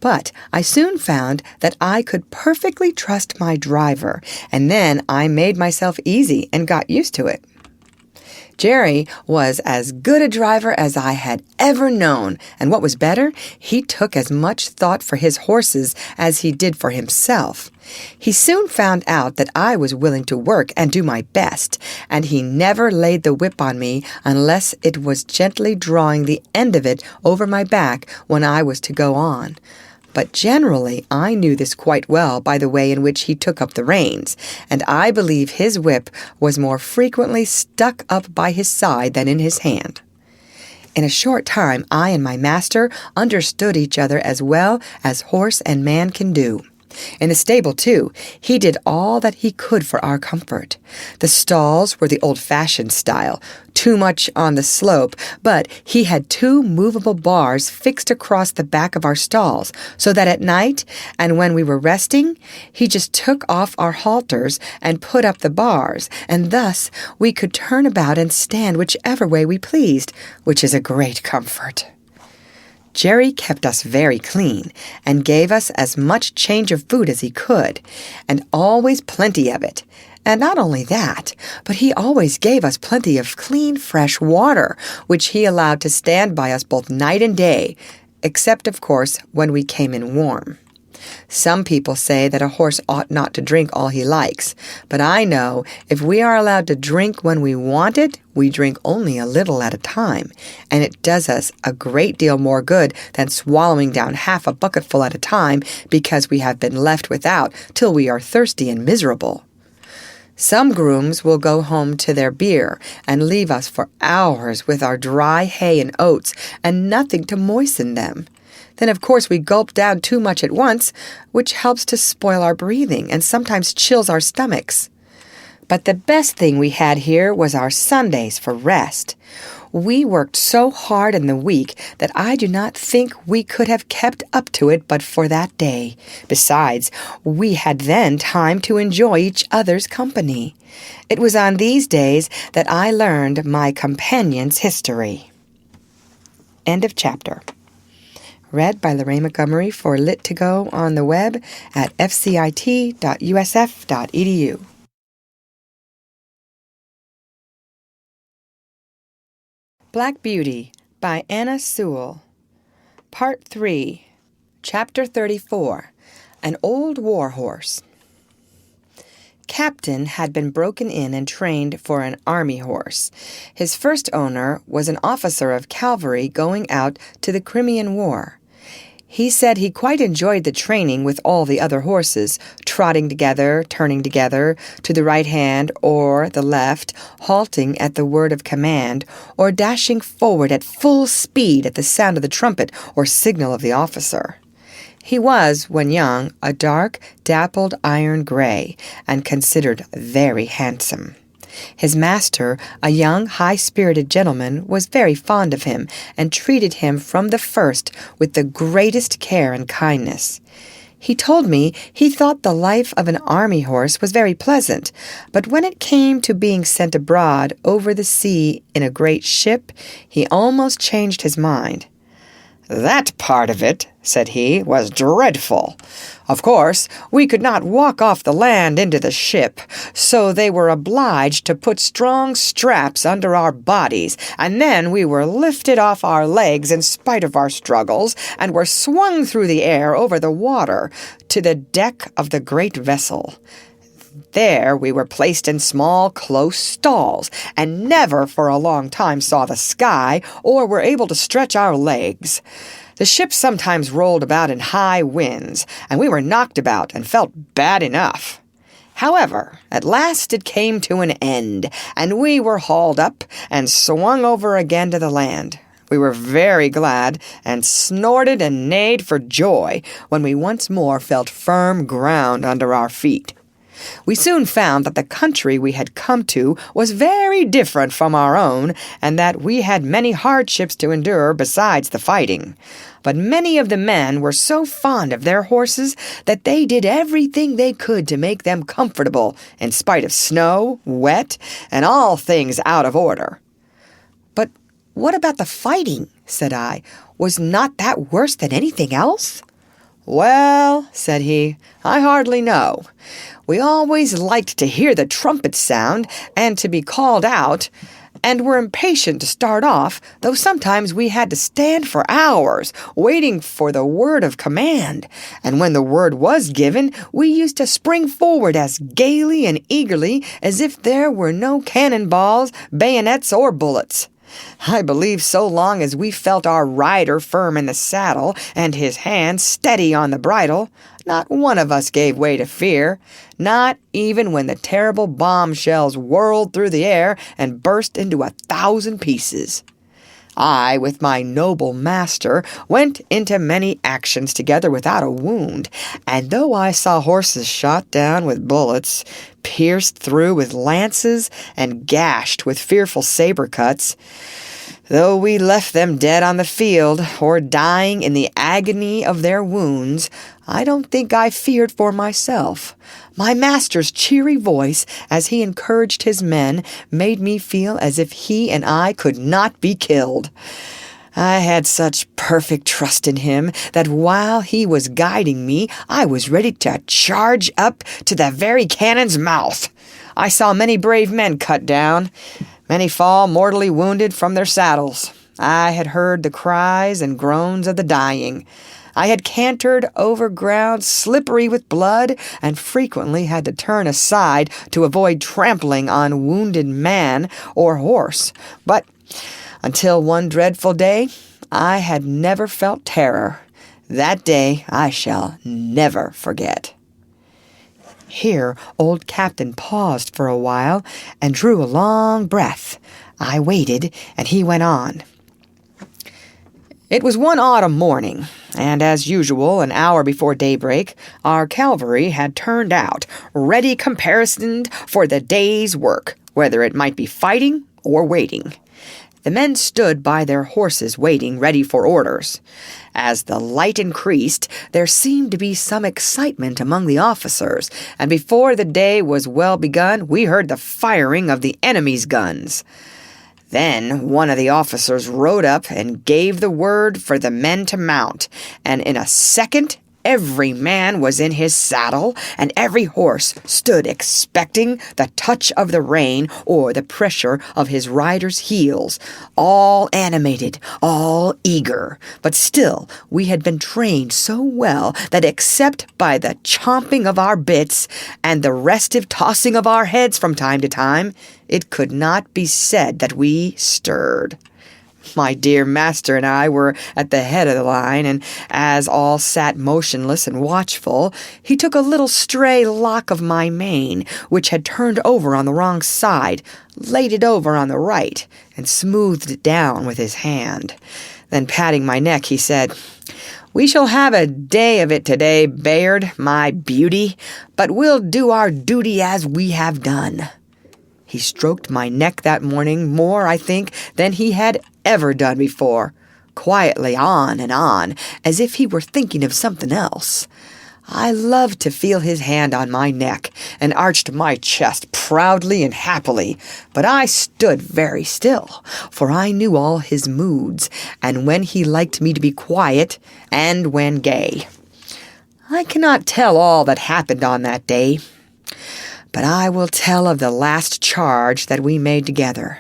S1: But I soon found that I could perfectly trust my driver, and then I made myself easy and got used to it. Jerry was as good a driver as I had ever known, and what was better, he took as much thought for his horses as he did for himself. He soon found out that I was willing to work and do my best, and he never laid the whip on me unless it was gently drawing the end of it over my back when I was to go on. But generally I knew this quite well by the way in which he took up the reins, and I believe his whip was more frequently stuck up by his side than in his hand. In a short time I and my master understood each other as well as horse and man can do. In the stable, too, he did all that he could for our comfort. The stalls were the old-fashioned style, too much on the slope, but he had 2 movable bars fixed across the back of our stalls, so that at night, and when we were resting, he just took off our halters and put up the bars, and thus we could turn about and stand whichever way we pleased, which is a great comfort. Jerry kept us very clean, and gave us as much change of food as he could, and always plenty of it. And not only that, but he always gave us plenty of clean, fresh water, which he allowed to stand by us both night and day, except, of course, when we came in warm. Some people say that a horse ought not to drink all he likes, but I know if we are allowed to drink when we want it, we drink only a little at a time, and it does us a great deal more good than swallowing down half a bucketful at a time because we have been left without till we are thirsty and miserable. Some grooms will go home to their beer and leave us for hours with our dry hay and oats and nothing to moisten them. Then, of course, we gulp down too much at once, which helps to spoil our breathing and sometimes chills our stomachs. But the best thing we had here was our Sundays for rest. We worked so hard in the week that I do not think we could have kept up to it but for that day. Besides, we had then time to enjoy each other's company. It was on these days that I learned my companion's history. End of chapter. Read by Lorraine Montgomery for Lit2Go on the web at fcit.usf.edu. Black Beauty by Anna Sewell. Part 3, Chapter 34, An Old War Horse. Captain had been broken in and trained for an army horse. His first owner was an officer of cavalry going out to the Crimean War. He said he quite enjoyed the training with all the other horses, trotting together, turning together, to the right hand or the left, halting at the word of command, or dashing forward at full speed at the sound of the trumpet or signal of the officer. He was, when young, a dark, dappled iron gray, and considered very handsome. His master, a young, high-spirited gentleman, was very fond of him, and treated him from the first with the greatest care and kindness. He told me he thought the life of an army horse was very pleasant, but when it came to being sent abroad over the sea in a great ship, he almost changed his mind. "That part of it," said he, "was dreadful. Of course, we could not walk off the land into the ship, so they were obliged to put strong straps under our bodies, and then we were lifted off our legs in spite of our struggles, and were swung through the air over the water to the deck of the great vessel. There we were placed in small, close stalls, and never for a long time saw the sky, or were able to stretch our legs. The ship sometimes rolled about in high winds, and we were knocked about and felt bad enough. However, at last it came to an end, and we were hauled up and swung over again to the land. We were very glad, and snorted and neighed for joy when we once more felt firm ground under our feet. We soon found that the country we had come to was very different from our own, and that we had many hardships to endure besides the fighting. But many of the men were so fond of their horses that they did everything they could to make them comfortable, in spite of snow, wet, and all things out of order. "But what about the fighting?" said I. "Was not that worse than anything else?" "Well," said he, "I hardly know. We always liked to hear the trumpet sound and to be called out, and were impatient to start off, though sometimes we had to stand for hours, waiting for the word of command, and when the word was given, we used to spring forward as gaily and eagerly as if there were no cannon-balls, bayonets, or bullets. I believe so long as we felt our rider firm in the saddle and his hand steady on the bridle, not one of us gave way to fear, not even when the terrible bombshells whirled through the air and burst into 1,000 pieces. I, with my noble master, went into many actions together without a wound, and though I saw horses shot down with bullets, pierced through with lances, and gashed with fearful saber cuts, though we left them dead on the field, or dying in the agony of their wounds, I don't think I feared for myself. My master's cheery voice, as he encouraged his men, made me feel as if he and I could not be killed. I had such perfect trust in him that while he was guiding me, I was ready to charge up to the very cannon's mouth. I saw many brave men cut down, many fall mortally wounded from their saddles. I had heard the cries and groans of the dying. I had cantered over ground slippery with blood, and frequently had to turn aside to avoid trampling on wounded man or horse. But until one dreadful day, I had never felt terror. That day I shall never forget." Here old Captain paused for a while and drew a long breath. I waited, and he went on. "It was one autumn morning, and as usual, an hour before daybreak, our cavalry had turned out, ready caparisoned for the day's work, whether it might be fighting or waiting. The men stood by their horses waiting, ready for orders. As the light increased, there seemed to be some excitement among the officers, and before the day was well begun, we heard the firing of the enemy's guns. Then one of the officers rode up and gave the word for the men to mount, and in a second Every man was in his saddle, and every horse stood expecting the touch of the rein or the pressure of his rider's heels, all animated, all eager. But still we had been trained so well that except by the chomping of our bits and the restive tossing of our heads from time to time, it could not be said that we stirred. My dear master and I were at the head of the line, and as all sat motionless and watchful, he took a little stray lock of my mane, which had turned over on the wrong side, laid it over on the right, and smoothed it down with his hand. Then, patting my neck, he said, "We shall have a day of it today, Bayard, my beauty, but we'll do our duty as we have done." He stroked my neck that morning more, I think, than he had ever done before, quietly on, as if he were thinking of something else. I loved to feel his hand on my neck, and arched my chest proudly and happily, but I stood very still, for I knew all his moods, and when he liked me to be quiet, and when gay. I cannot tell all that happened on that day, but I will tell of the last charge that we made together.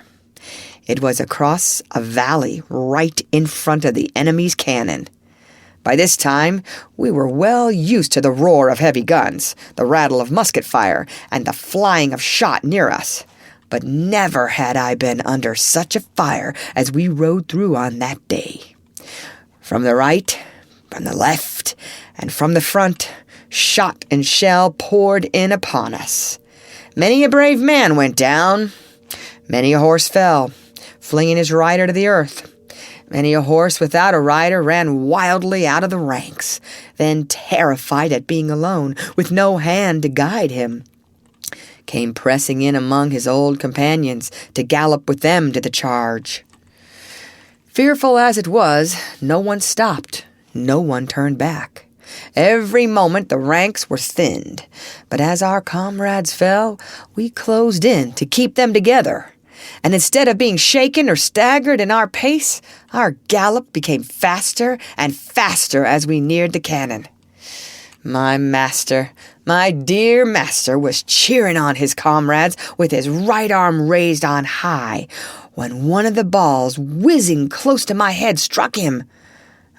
S1: It was across a valley right in front of the enemy's cannon. By this time we were well used to the roar of heavy guns, the rattle of musket fire, and the flying of shot near us. But never had I been under such a fire as we rode through on that day. From the right, from the left, and from the front, shot and shell poured in upon us. Many a brave man went down. Many a horse fell, flinging his rider to the earth. Many a horse without a rider ran wildly out of the ranks, then, terrified at being alone, with no hand to guide him, came pressing in among his old companions to gallop with them to the charge. Fearful as it was, no one stopped, no one turned back. Every moment the ranks were thinned, but as our comrades fell, we closed in to keep them together. And instead of being shaken or staggered in our pace, our gallop became faster and faster as we neared the cannon. My master, my dear master, was cheering on his comrades with his right arm raised on high, when one of the balls whizzing close to my head struck him.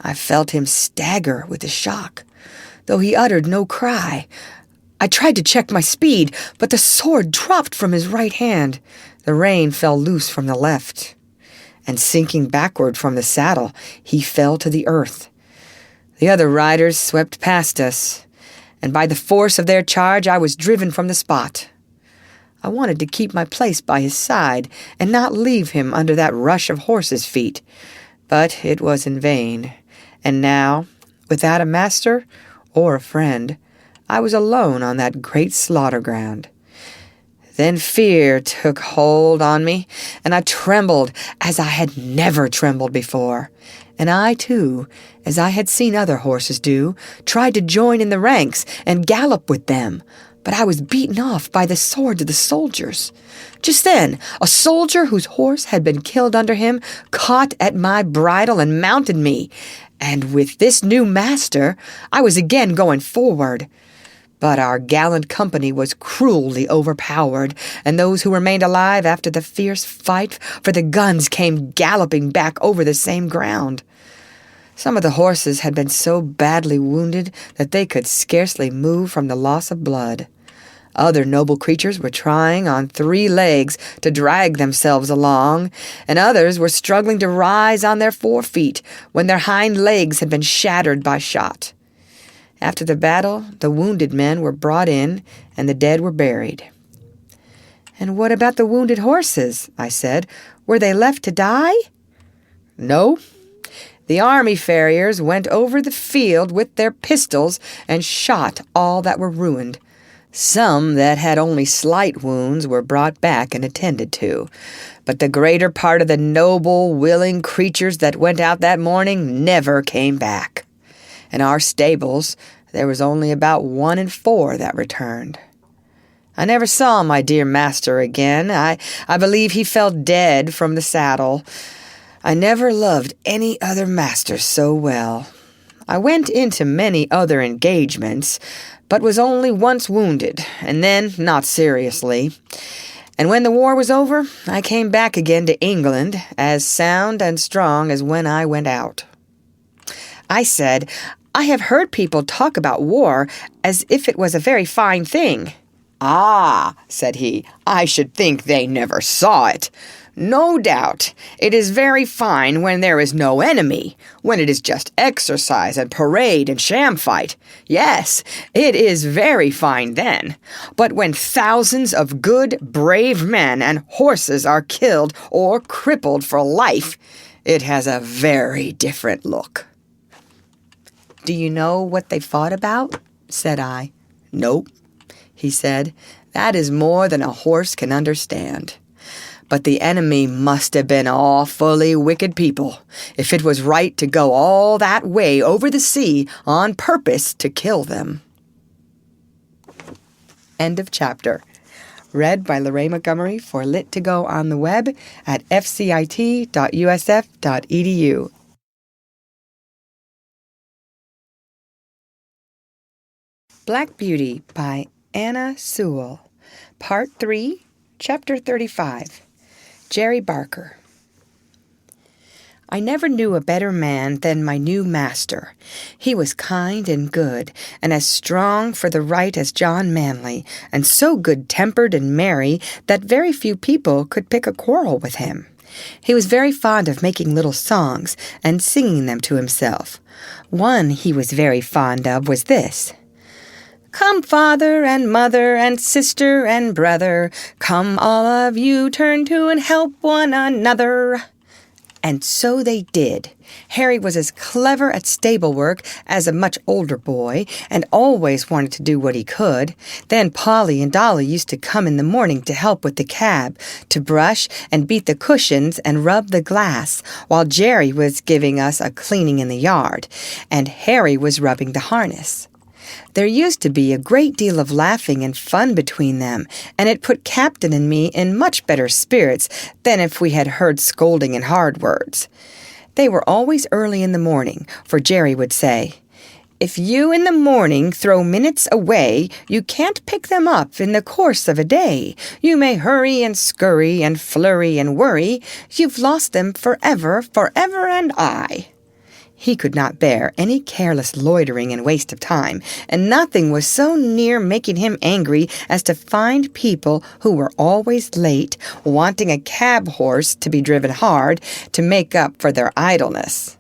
S1: I felt him stagger with the shock, though he uttered no cry. I tried to check my speed, but the sword dropped from his right hand. The rein fell loose from the left, and sinking backward from the saddle, he fell to the earth. The other riders swept past us, and by the force of their charge I was driven from the spot. I wanted to keep my place by his side and not leave him under that rush of horses' feet, but it was in vain. And now, without a master or a friend, I was alone on that great slaughter ground. Then fear took hold on me, and I trembled as I had never trembled before. And I, too, as I had seen other horses do, tried to join in the ranks and gallop with them, but I was beaten off by the swords of the soldiers. Just then, a soldier whose horse had been killed under him caught at my bridle and mounted me, and with this new master, I was again going forward. But our gallant company was cruelly overpowered, and those who remained alive after the fierce fight for the guns came galloping back over the same ground. Some of the horses had been so badly wounded that they could scarcely move from the loss of blood. Other noble creatures were trying on 3 legs to drag themselves along, and others were struggling to rise on their 4 feet when their hind legs had been shattered by shot. After the battle, the wounded men were brought in, and the dead were buried. "And what about the wounded horses?" I said. "Were they left to die?" "No. The army farriers went over the field with their pistols and shot all that were ruined. Some that had only slight wounds were brought back and attended to, but the greater part of the noble, willing creatures that went out that morning never came back. In our stables, there was only about 1 in 4 that returned. I never saw my dear master again. I believe he fell dead from the saddle. I never loved any other master so well. I went into many other engagements, but was only once wounded, and then not seriously. And when the war was over, I came back again to England, as sound and strong as when I went out. I said, I have heard people talk about war as if it was a very fine thing. Ah, said he, I should think they never saw it. No doubt, it is very fine when there is no enemy, when it is just exercise and parade and sham fight. Yes, it is very fine then. But when thousands of good, brave men and horses are killed or crippled for life, it has a very different look. Do you know what they fought about? Said I. Nope, he said. That is more than a horse can understand. But the enemy must have been awfully wicked people, if it was right to go all that way over the sea on purpose to kill them. End of chapter. Read by Lorraine Montgomery for Lit to Go on the web at fcit.usf.edu. Black Beauty by Anna Sewell. Part 3, Chapter 35. Jerry Barker. I never knew a better man than my new master. He was kind and good, and as strong for the right as John Manley, and so good-tempered and merry that very few people could pick a quarrel with him. He was very fond of making little songs and singing them to himself. One he was very fond of was this: Come, father and mother and sister and brother, come all of you, turn to and help one another. And so they did. Harry was as clever at stable work as a much older boy, and always wanted to do what he could. Then Polly and Dolly used to come in the morning to help with the cab, to brush and beat the cushions and rub the glass, while Jerry was giving us a cleaning in the yard, and Harry was rubbing the harness. There used to be a great deal of laughing and fun between them, and it put Captain and me in much better spirits than if we had heard scolding and hard words. They were always early in the morning, for Jerry would say, If you in the morning throw minutes away, you can't pick them up in the course of a day. You may hurry and scurry and flurry and worry. You've lost them forever, forever and aye. He could not bear any careless loitering and waste of time, and nothing was so near making him angry as to find people who were always late, wanting a cab horse to be driven hard to make up for their idleness.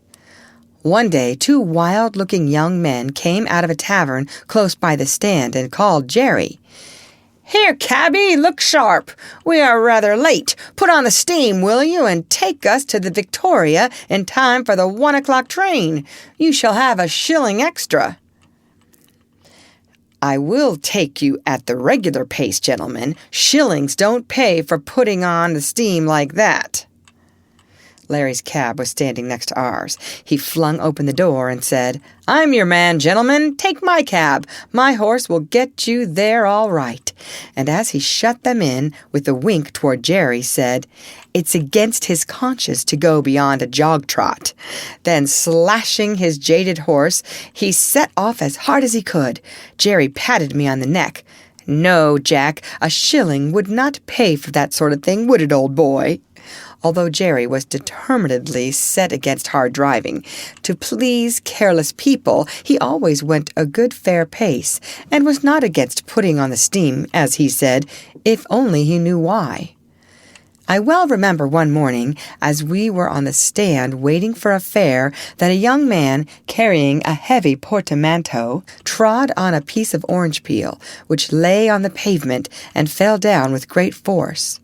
S1: One day 2 wild-looking young men came out of a tavern close by the stand and called Jerry. Here, cabby, look sharp. We are rather late. Put on the steam, will you, and take us to the Victoria in time for the 1 o'clock train. You shall have a shilling extra. I will take you at the regular pace, gentlemen. Shillings don't pay for putting on the steam like that. Larry's cab was standing next to ours. He flung open the door and said, I'm your man, gentlemen. Take my cab. My horse will get you there all right. And as he shut them in, with a wink toward Jerry, said, It's against his conscience to go beyond a jog trot. Then, slashing his jaded horse, he set off as hard as he could. Jerry patted me on the neck. No, Jack, a shilling would not pay for that sort of thing, would it, old boy? Although Jerry was determinedly set against hard driving, to please careless people he always went a good fair pace, and was not against putting on the steam, as he said, if only he knew why. I well remember one morning, as we were on the stand waiting for a fare, that a young man, carrying a heavy portmanteau, trod on a piece of orange peel, which lay on the pavement and fell down with great force.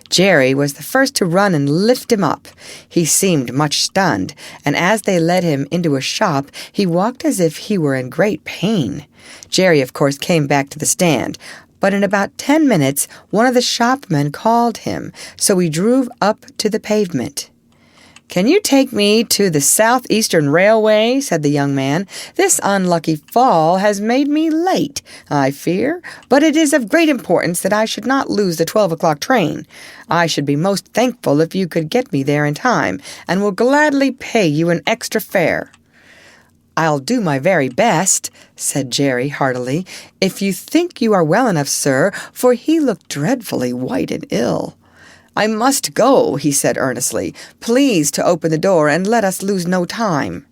S1: Jerry was the first to run and lift him up. He seemed much stunned, and as they led him into a shop, he walked as if he were in great pain. Jerry, of course, came back to the stand, but in about 10 minutes one of the shopmen called him, so we drove up to the pavement. Can you take me to the Southeastern Railway? Said the young man. This unlucky fall has made me late, I fear, but it is of great importance that I should not lose the 12 o'clock train. I should be most thankful if you could get me there in time, and will gladly pay you an extra fare. "I'll do my very best," said Jerry heartily, "if you think you are well enough, sir," for he looked dreadfully white and ill. "I must go," he said earnestly. "Please to open the door, and let us lose no time."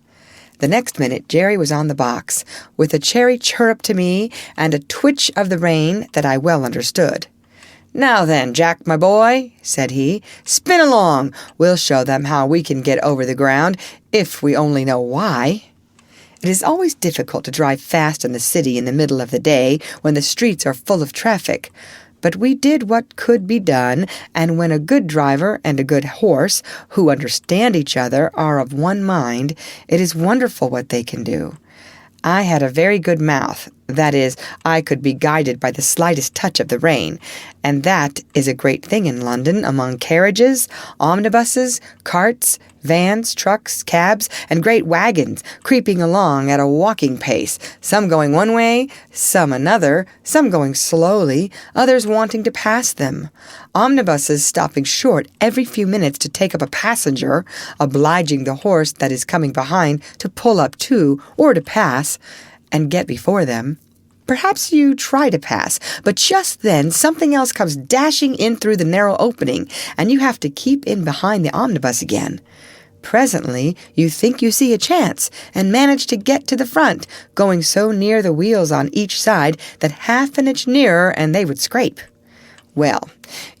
S1: The next minute Jerry was on the box, with a cheery chirrup to me and a twitch of the rein that I well understood. "Now then, Jack, my boy," said he, "spin along. We'll show them how we can get over the ground, if we only know why." It is always difficult to drive fast in the city in the middle of the day when the streets are full of traffic. But we did what could be done, and when a good driver and a good horse, who understand each other, are of one mind, it is wonderful what they can do. I had a very good mouth. That is, I could be guided by the slightest touch of the rein, and that is a great thing in London among carriages, omnibuses, carts, vans, trucks, cabs, and great wagons creeping along at a walking pace, some going one way, some another, some going slowly, others wanting to pass them. Omnibuses stopping short every few minutes to take up a passenger, obliging the horse that is coming behind to pull up too, or to pass, and get before them. Perhaps you try to pass, but just then something else comes dashing in through the narrow opening, and you have to keep in behind the omnibus again. Presently you think you see a chance, and manage to get to the front, going so near the wheels on each side that half an inch nearer and they would scrape. Well,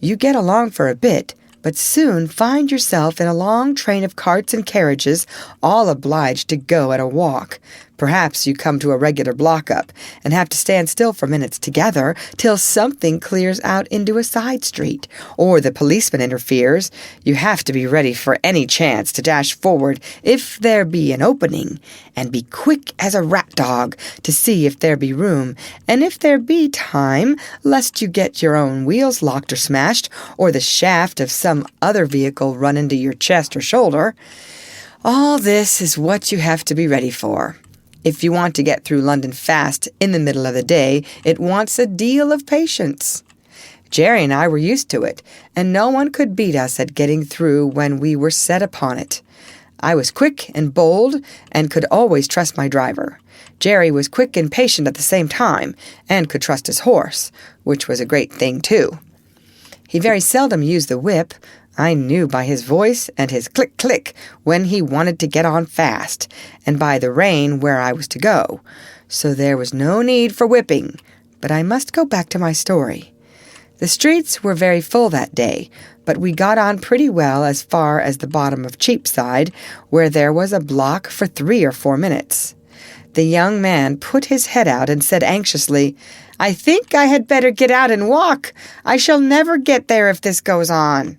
S1: you get along for a bit, but soon find yourself in a long train of carts and carriages, all obliged to go at a walk. Perhaps you come to a regular block-up, and have to stand still for minutes together, till something clears out into a side street, or the policeman interferes. You have to be ready for any chance to dash forward, if there be an opening, and be quick as a rat dog, to see if there be room, and if there be time, lest you get your own wheels locked or smashed, or the shaft of some other vehicle run into your chest or shoulder. All this is what you have to be ready for. If you want to get through London fast in the middle of the day, it wants a deal of patience. Jerry and I were used to it, and no one could beat us at getting through when we were set upon it. I was quick and bold, and could always trust my driver. Jerry was quick and patient at the same time, and could trust his horse, which was a great thing too. He very seldom used the whip. I knew by his voice and his click-click when he wanted to get on fast, and by the rein where I was to go. So there was no need for whipping. But I must go back to my story. The streets were very full that day, but we got on pretty well as far as the bottom of Cheapside, where there was a block for 3 or 4 minutes. The young man put his head out and said anxiously, "I think I had better get out and walk. I shall never get there if this goes on."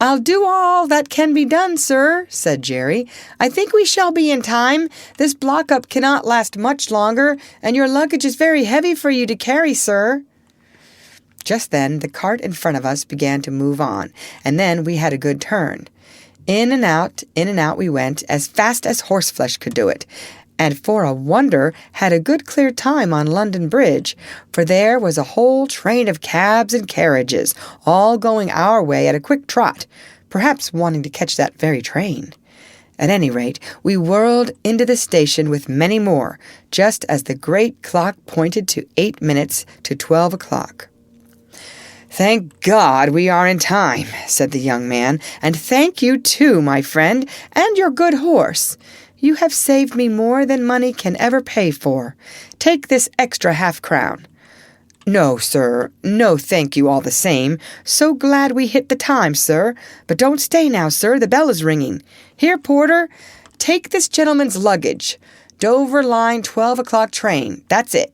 S1: "I'll do all that can be done, sir," said Jerry. "I think we shall be in time. This block-up cannot last much longer, and your luggage is very heavy for you to carry, sir." Just then the cart in front of us began to move on, and then we had a good turn. In and out we went, as fast as horseflesh could do it, and for a wonder had a good clear time on London Bridge, for there was a whole train of cabs and carriages, all going our way at a quick trot, perhaps wanting to catch that very train. At any rate, we whirled into the station with many more, just as the great clock pointed to 8 minutes to 12 o'clock. "Thank God we are in time," said the young man, "and thank you too, my friend, and your good horse. You have saved me more than money can ever pay for. Take this extra half-crown." "No, sir. No, thank you all the same. So glad we hit the time, sir. But don't stay now, sir. The bell is ringing. Here, porter, take this gentleman's luggage. Dover line 12 o'clock train. That's it."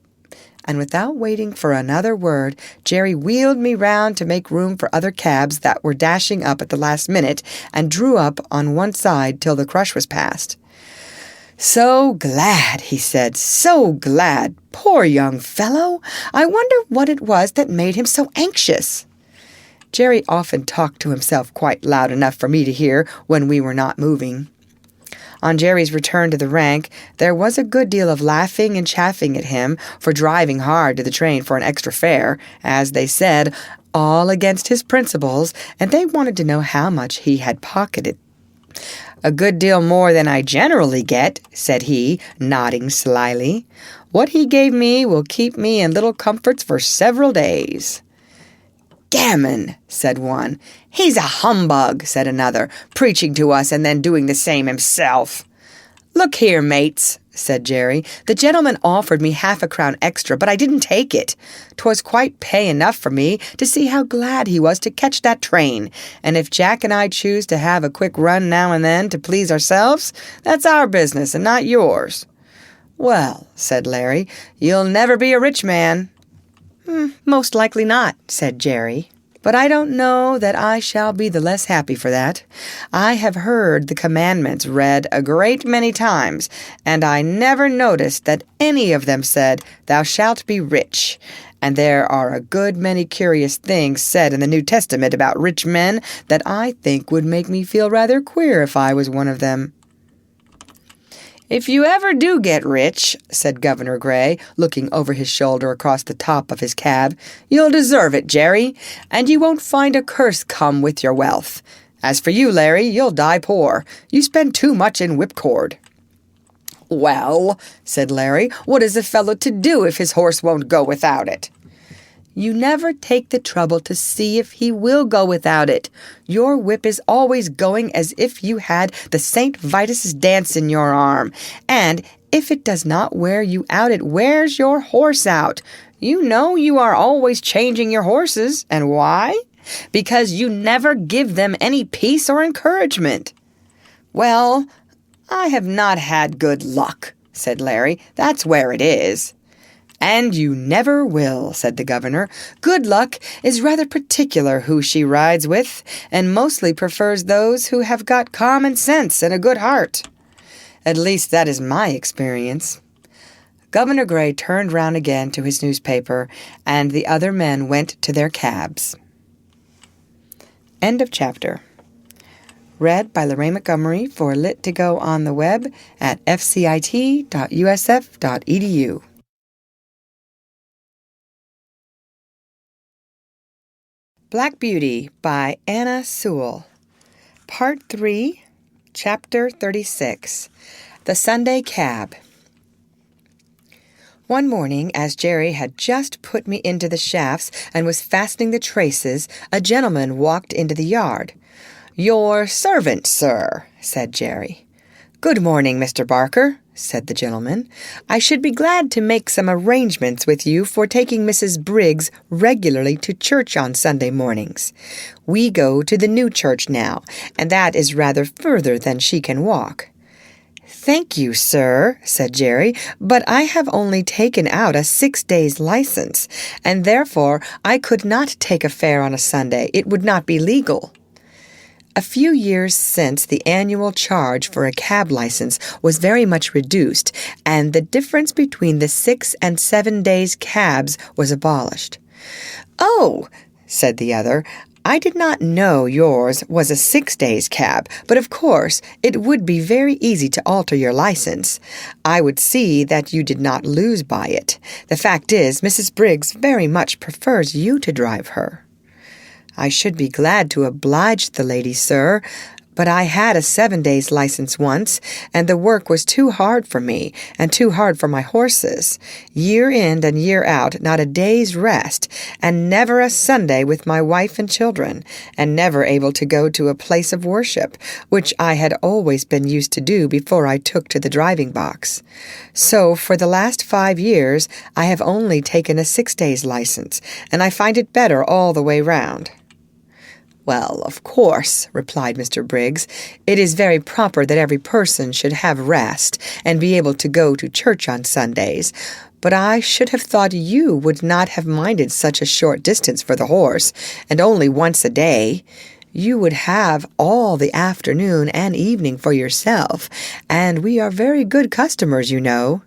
S1: And without waiting for another word, Jerry wheeled me round to make room for other cabs that were dashing up at the last minute, and drew up on one side till the crush was past. "So glad," he said, "so glad. Poor young fellow. I wonder what it was that made him so anxious." Jerry often talked to himself quite loud enough for me to hear when we were not moving. On Jerry's return to the rank, there was a good deal of laughing and chaffing at him for driving hard to the train for an extra fare, as they said, all against his principles, and they wanted to know how much he had pocketed. "A good deal more than I generally get," said he, nodding slyly. "What he gave me will keep me in little comforts for several days." "Gammon," said one. "He's a humbug," said another, "preaching to us and then doing the same himself." "Look here, mates," said Jerry. "The gentleman offered me half a crown extra, but I didn't take it. 'Twas quite pay enough for me to see how glad he was to catch that train, and if Jack and I choose to have a quick run now and then to please ourselves, that's our business and not yours." "Well," said Larry, "you'll never be a rich man." "Most likely not," said Jerry. "But I don't know that I shall be the less happy for that. I have heard the commandments read a great many times, and I never noticed that any of them said, 'Thou shalt be rich.' And there are a good many curious things said in the New Testament about rich men that I think would make me feel rather queer if I was one of them." "If you ever do get rich," said Governor Gray, looking over his shoulder across the top of his cab, "you'll deserve it, Jerry, and you won't find a curse come with your wealth. As for you, Larry, you'll die poor. You spend too much in whipcord." "Well," said Larry, "what is a fellow to do if his horse won't go without it?" "You never take the trouble to see if he will go without it. Your whip is always going as if you had the St. Vitus's dance in your arm, and if it does not wear you out, it wears your horse out. You know you are always changing your horses, and why? Because you never give them any peace or encouragement." "Well, I have not had good luck," said Larry. "That's where it is." "And you never will," said the governor. "Good luck is rather particular who she rides with, and mostly prefers those who have got common sense and a good heart. At least that is my experience." Governor Gray turned round again to his newspaper, and the other men went to their cabs. End of chapter. Read by Lorraine Montgomery for Lit to Go on the web at fcit.usf.edu. Black Beauty by Anna Sewell. Part 3, Chapter 36. The Sunday Cab. One morning, as Jerry had just put me into the shafts and was fastening the traces, a gentleman walked into the yard. "Your servant, sir," said Jerry. "Good morning, Mr. Barker," said the gentleman. "I should be glad to make some arrangements with you for taking Mrs. Briggs regularly to church on Sunday mornings. We go to the new church now, and that is rather further than she can walk." "Thank you, sir," said Jerry, "but I have only taken out a 6 days license, and therefore I could not take a fare on a Sunday. It would not be legal." A few years since, the annual charge for a cab license was very much reduced, and the difference between the 6 and 7 days cabs was abolished. "Oh," said the other, "I did not know yours was a 6 days cab, but of course it would be very easy to alter your license. I would see that you did not lose by it. The fact is, Mrs. Briggs very much prefers you to drive her." "I should be glad to oblige the lady, sir, but I had a 7 days license once, and the work was too hard for me, and too hard for my horses. Year in and year out, not a day's rest, and never a Sunday with my wife and children, and never able to go to a place of worship, which I had always been used to do before I took to the driving box. So for the last 5 years, I have only taken a 6 days license, and I find it better all the way round." "Well, of course," replied Mr. Briggs, "it is very proper that every person should have rest and be able to go to church on Sundays, but I should have thought you would not have minded such a short distance for the horse, and only once a day. You would have all the afternoon and evening for yourself, and we are very good customers, you know."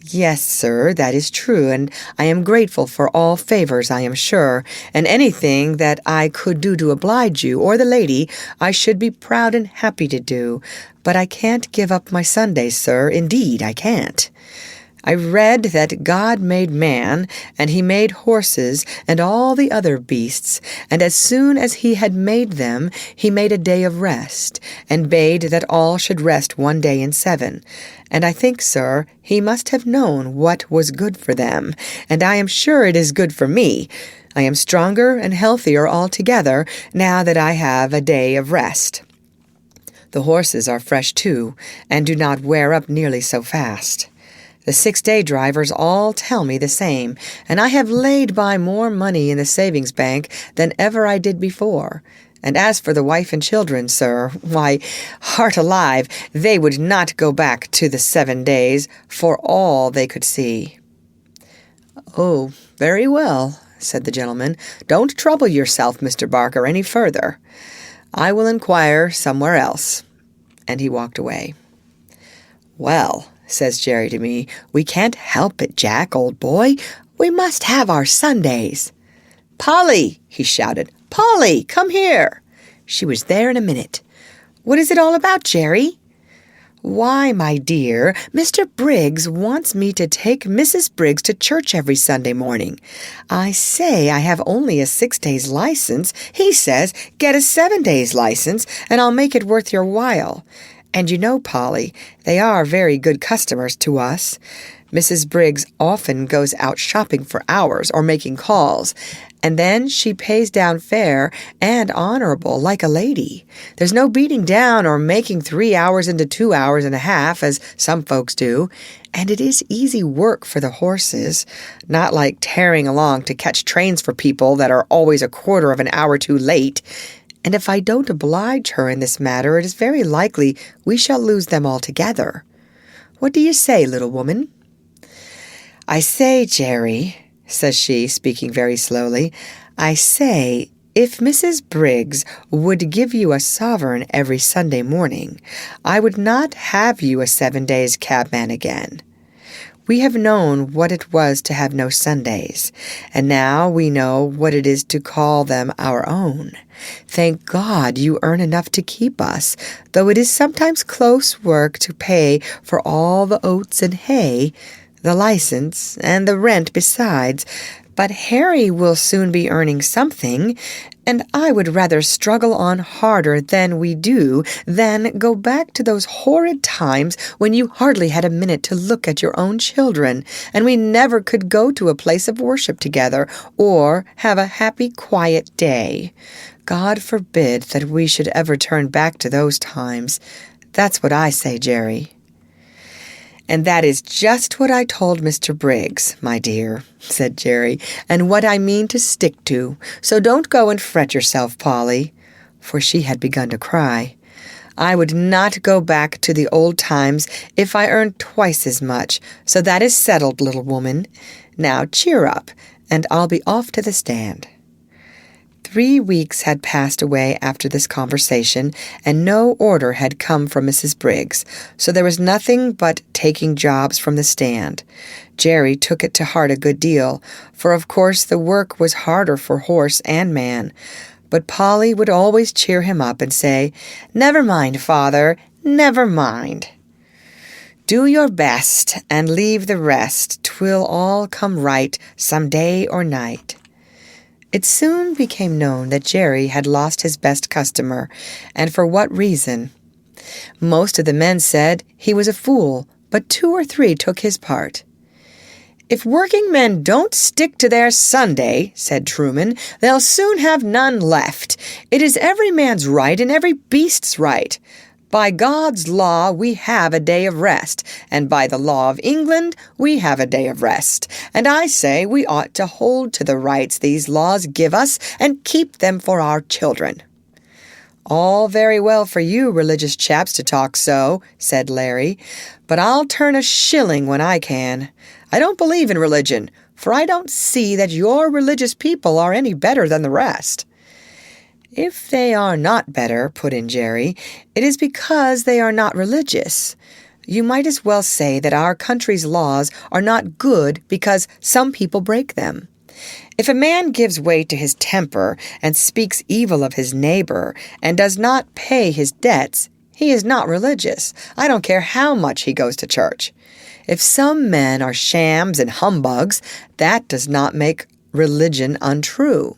S1: "Yes, sir, that is true, and I am grateful for all favors, I am sure, and anything that I could do to oblige you or the lady I should be proud and happy to do, but I can't give up my Sundays, sir, indeed I can't." I read that God made man, and he made horses and all the other beasts, and as soon as he had made them, he made a day of rest, and bade that all should rest 1 day in 7. And I think, sir, he must have known what was good for them, and I am sure it is good for me. I am stronger and healthier altogether now that I have a day of rest. The horses are fresh too, and do not wear up nearly so fast. The 6-day drivers all tell me the same, and I have laid by more money in the savings bank than ever I did before. And as for the wife and children, sir, why, heart alive, they would not go back to the 7 days for all they could see. Oh, very well, said the gentleman. Don't trouble yourself, Mr. Barker, any further. I will inquire somewhere else. And he walked away. Well, says Jerry to me, we can't help it, Jack, old boy. We must have our Sundays. Polly, he shouted. Polly, come here. She was there in a minute. What is it all about, Jerry? Why, my dear, Mr. Briggs wants me to take Mrs. Briggs to church every Sunday morning. I say I have only a 6 days license. He says, get a 7 days license, and I'll make it worth your while. And you know, Polly, they are very good customers to us. Mrs. Briggs often goes out shopping for hours or making calls, and then she pays down fair and honorable like a lady. There's no beating down or making 3 hours into 2 hours and a half, as some folks do, and it is easy work for the horses, not like tearing along to catch trains for people that are always a quarter of an hour too late. And if I don't oblige her in this matter, it is very likely we shall lose them altogether. What do you say, little woman? I say, Jerry, says she, speaking very slowly, I say, if Mrs. Briggs would give you a sovereign every Sunday morning, I would not have you a 7 days cabman again. We have known what it was to have no Sundays, and now we know what it is to call them our own. Thank God you earn enough to keep us, though it is sometimes close work to pay for all the oats and hay, the license, and the rent besides, but Harry will soon be earning something, and I would rather struggle on harder than we do than go back to those horrid times when you hardly had a minute to look at your own children, and we never could go to a place of worship together or have a happy, quiet day. God forbid that we should ever turn back to those times. That's what I say, Jerry. And that is just what I told Mr. Briggs, my dear, said Jerry, and what I mean to stick to. So don't go and fret yourself, Polly, for she had begun to cry. I would not go back to the old times if I earned twice as much, so that is settled, little woman. Now cheer up, and I'll be off to the stand. 3 weeks had passed away after this conversation, and no order had come from Mrs. Briggs, so there was nothing but taking jobs from the stand. Jerry took it to heart a good deal, for of course the work was harder for horse and man. But Polly would always cheer him up and say, "Never mind, father, never mind. Do your best and leave the rest. 'Twill all come right some day or night." It soon became known that Jerry had lost his best customer, and for what reason. Most of the men said he was a fool, but 2 or 3 took his part. "If working men don't stick to their Sunday," said Truman, "they'll soon have none left. It is every man's right and every beast's right. By God's law we have a day of rest, and by the law of England we have a day of rest. And I say we ought to hold to the rights these laws give us and keep them for our children." "All very well for you religious chaps to talk so," said Larry, "but I'll turn a shilling when I can. I don't believe in religion, for I don't see that your religious people are any better than the rest." "If they are not better," put in Jerry, "it is because they are not religious. You might as well say that our country's laws are not good because some people break them. If a man gives way to his temper and speaks evil of his neighbor and does not pay his debts, He is not religious. I don't care how much he goes to church. If some men are shams and humbugs, that does not make religion untrue.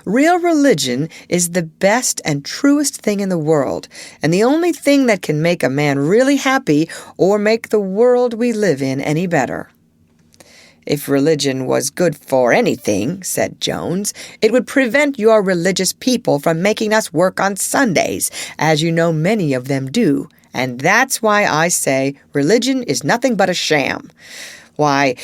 S1: Real religion is the best and truest thing in the world, and the only thing that can make a man really happy or make the world we live in any better. If religion was good for anything, said Jones, it would prevent your religious people from making us work on Sundays, as you know many of them do. And that's why I say religion is nothing but a sham. Why,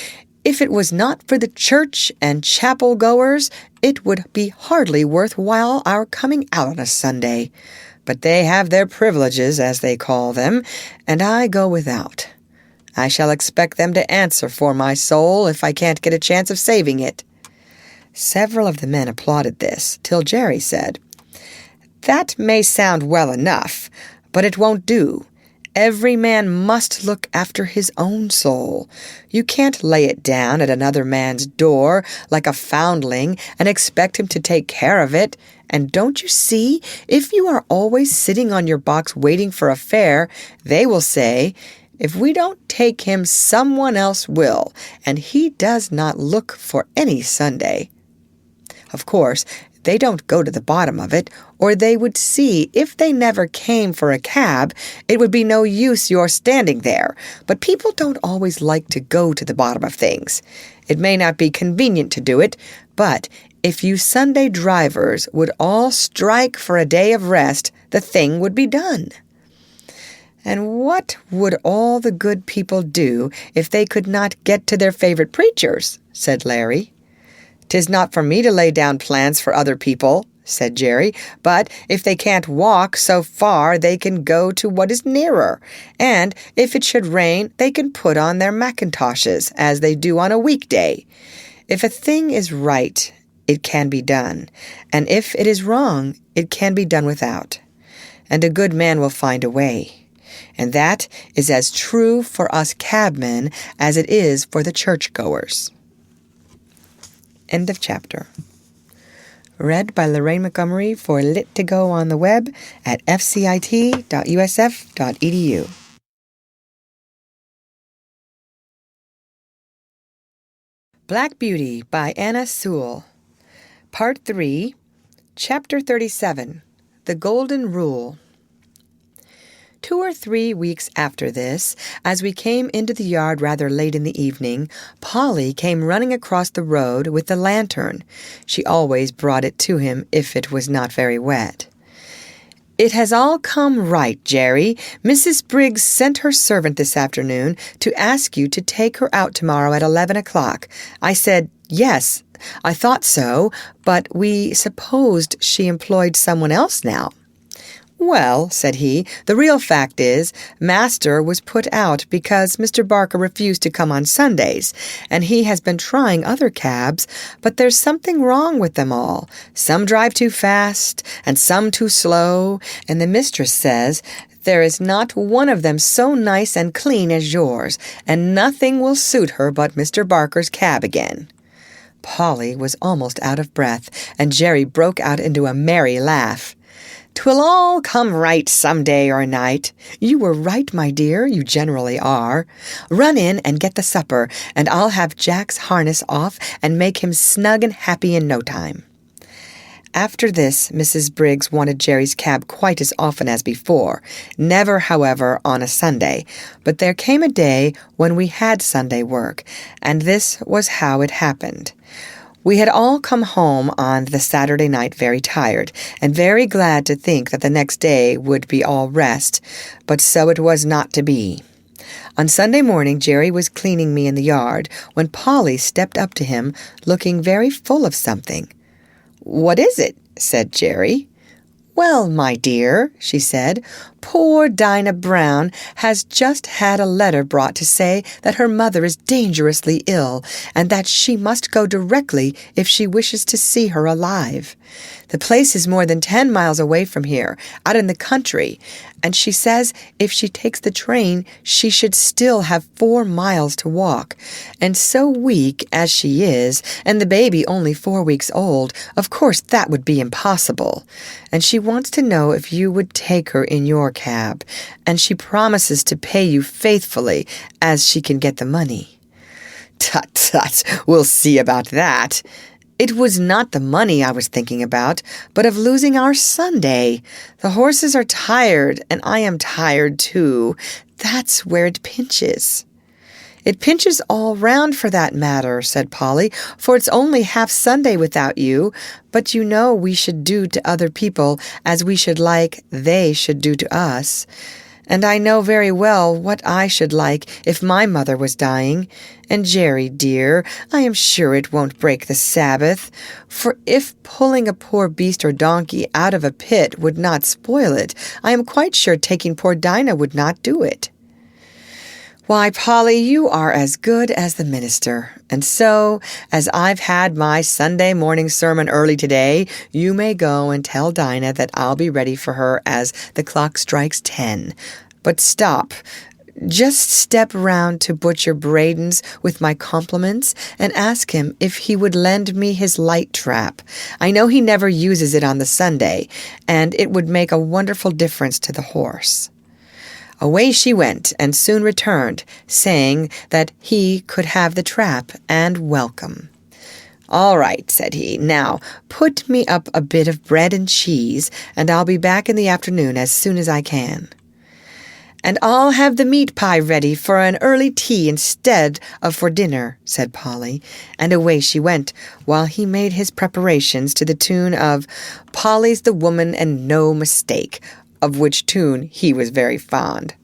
S1: if it was not for the church and chapel goers, it would be hardly worthwhile our coming out on a Sunday. But they have their privileges, as they call them, and I go without. I shall expect them to answer for my soul if I can't get a chance of saving it. Several of the men applauded this, till Jerry said, That may sound well enough, but it won't do. Every man must look after his own soul. You can't lay it down at another man's door like a foundling and expect him to take care of it. And don't you see, if you are always sitting on your box waiting for a fare, they will say, If we don't take him, someone else will, and he does not look for any Sunday. Of course, they don't go to the bottom of it, or they would see if they never came for a cab, it would be no use your standing there. But people don't always like to go to the bottom of things. It may not be convenient to do it, but if you Sunday drivers would all strike for a day of rest, the thing would be done. And what would all the good people do if they could not get to their favorite preachers? Said Larry. 'Tis not for me to lay down plans for other people, said Jerry, but if they can't walk so far, they can go to what is nearer, and if it should rain, they can put on their mackintoshes, as they do on a weekday. If a thing is right, it can be done, and if it is wrong, it can be done without. And a good man will find a way. And that is as true for us cabmen as it is for the churchgoers. End of chapter. Read by Lorraine Montgomery for Lit to Go on the web at fcit.usf.edu. Black Beauty by Anna Sewell. Part 3, Chapter 37, The Golden Rule. 2 or 3 weeks after this, as we came into the yard rather late in the evening, Polly came running across the road with the lantern. She always brought it to him if it was not very wet. "It has all come right, Jerry. Mrs. Briggs sent her servant this afternoon to ask you to take her out tomorrow at 11 o'clock. I said, yes, I thought so, but we supposed she employed someone else now." "Well," said he, "the real fact is, Master was put out because Mr. Barker refused to come on Sundays, and he has been trying other cabs, but there's something wrong with them all. Some drive too fast, and some too slow, and the mistress says there is not one of them so nice and clean as yours, and nothing will suit her but Mr. Barker's cab again." Polly was almost out of breath, and Jerry broke out into a merry laugh. "'Twill all come right some day or night. You were right, my dear, you generally are. Run in and get the supper, and I'll have Jack's harness off and make him snug and happy in no time." After this, Mrs. Briggs wanted Jerry's cab quite as often as before, never, however, on a Sunday, but there came a day when we had Sunday work, and this was how it happened. We had all come home on the Saturday night very tired, and very glad to think that the next day would be all rest, but so it was not to be. On Sunday morning, Jerry was cleaning me in the yard, when Polly stepped up to him, looking very full of something. "What is it?" said Jerry. "Well, my dear," she said, "poor Dinah Brown has just had a letter brought to say that her mother is dangerously ill, and that she must go directly if she wishes to see her alive. The place is more than 10 miles away from here, out in the country, and she says if she takes the train, she should still have 4 miles to walk. And so weak as she is, and the baby only 4 weeks old, of course that would be impossible. And she wants to know if you would take her in your your cab, and she promises to pay you faithfully as she can get the money." "Tut, tut, we'll see about that. It was not the money I was thinking about, but of losing our Sunday. The horses are tired, and I am tired too. That's where it pinches." "It pinches all round for that matter," said Polly, "for it's only half Sunday without you. But you know we should do to other people as we should like they should do to us. And I know very well what I should like if my mother was dying. And Jerry, dear, I am sure it won't break the Sabbath. For if pulling a poor beast or donkey out of a pit would not spoil it, I am quite sure taking poor Dinah would not do it." "Why, Polly, you are as good as the minister. And so, as I've had my Sunday morning sermon early today, you may go and tell Dinah that I'll be ready for her as the clock strikes 10. But stop. Just step round to Butcher Braden's with my compliments and ask him if he would lend me his light trap. I know he never uses it on the Sunday, and it would make a wonderful difference to the horse." Away she went, and soon returned, saying that he could have the trap and welcome. "All right," said he. "Now put me up a bit of bread and cheese, and I'll be back in the afternoon as soon as I can." "And I'll have the meat pie ready for an early tea instead of for dinner," said Polly, and away she went, while he made his preparations to the tune of "Polly's the woman and no mistake," of which tune he was very fond.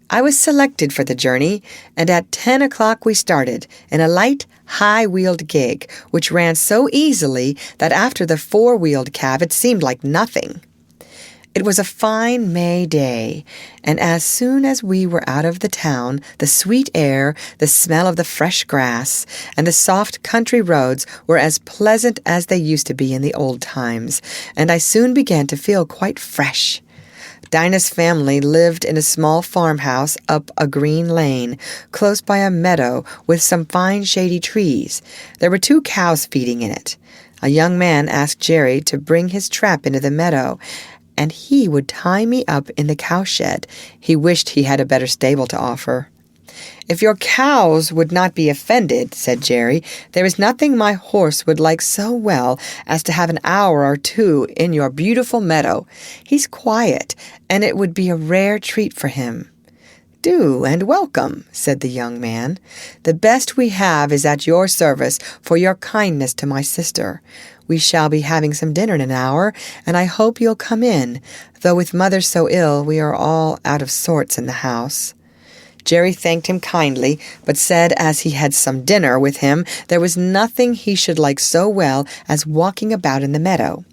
S1: I was selected for the journey, and at 10 o'clock we started in a light, high-wheeled gig, which ran so easily that after the four-wheeled cab it seemed like nothing. It was a fine May day, and as soon as we were out of the town, the sweet air, the smell of the fresh grass, and the soft country roads were as pleasant as they used to be in the old times, and I soon began to feel quite fresh. Dinah's family lived in a small farmhouse up a green lane, close by a meadow with some fine shady trees. There were 2 cows feeding in it. A young man asked Jerry to bring his trap into the meadow, and he would tie me up in the cowshed. He wished he had a better stable to offer. "If your cows would not be offended," said Jerry, "there is nothing my horse would like so well as to have an hour or 2 in your beautiful meadow. He's quiet, and it would be a rare treat for him." "Do, and welcome," said the young man. "The best we have is at your service for your kindness to my sister. We shall be having some dinner in an hour, and I hope you'll come in, though with Mother so ill we are all out of sorts in the house." Jerry thanked him kindly, but said as he had some dinner with him, there was nothing he should like so well as walking about in the meadow.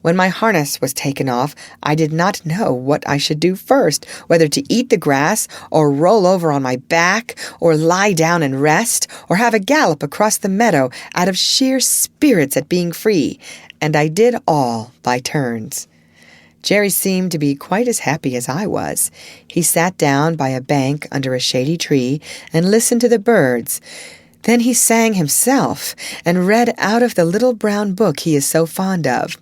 S1: When my harness was taken off, I did not know what I should do first, whether to eat the grass, or roll over on my back, or lie down and rest, or have a gallop across the meadow out of sheer spirits at being free, and I did all by turns. Jerry seemed to be quite as happy as I was. He sat down by a bank under a shady tree and listened to the birds. Then he sang himself and read out of the little brown book he is so fond of.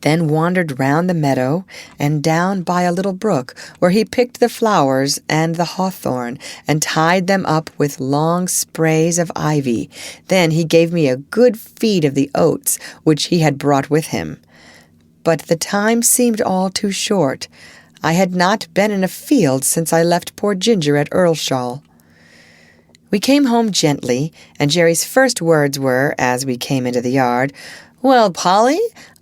S1: Then wandered round the meadow and down by a little brook where he picked the flowers and the hawthorn and tied them up with long sprays of ivy. Then he gave me a good feed of the oats which he had brought with him. But the time seemed all too short. I had not been in a field since I left poor Ginger at Earlshall. We came home gently, and Jerry's first words were, as we came into the yard, "Well, Polly,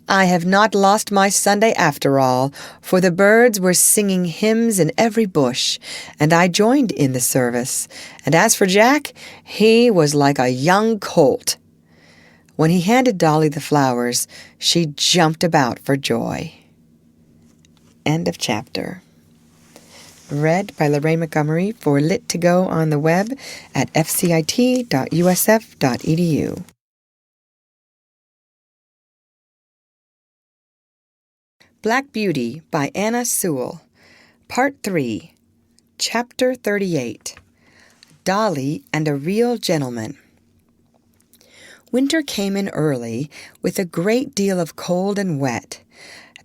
S1: I have not lost my Sunday after all, for the birds were singing hymns in every bush, and I joined in the service. And as for Jack, he was like a young colt." When he handed Dolly the flowers, she jumped about for joy. End of chapter. Read by Lorraine Montgomery for Lit2Go on the web at fcit.usf.edu. Black Beauty by Anna Sewell. Part 3. Chapter 38. Dolly and a Real Gentleman. Winter came in early, with a great deal of cold and wet.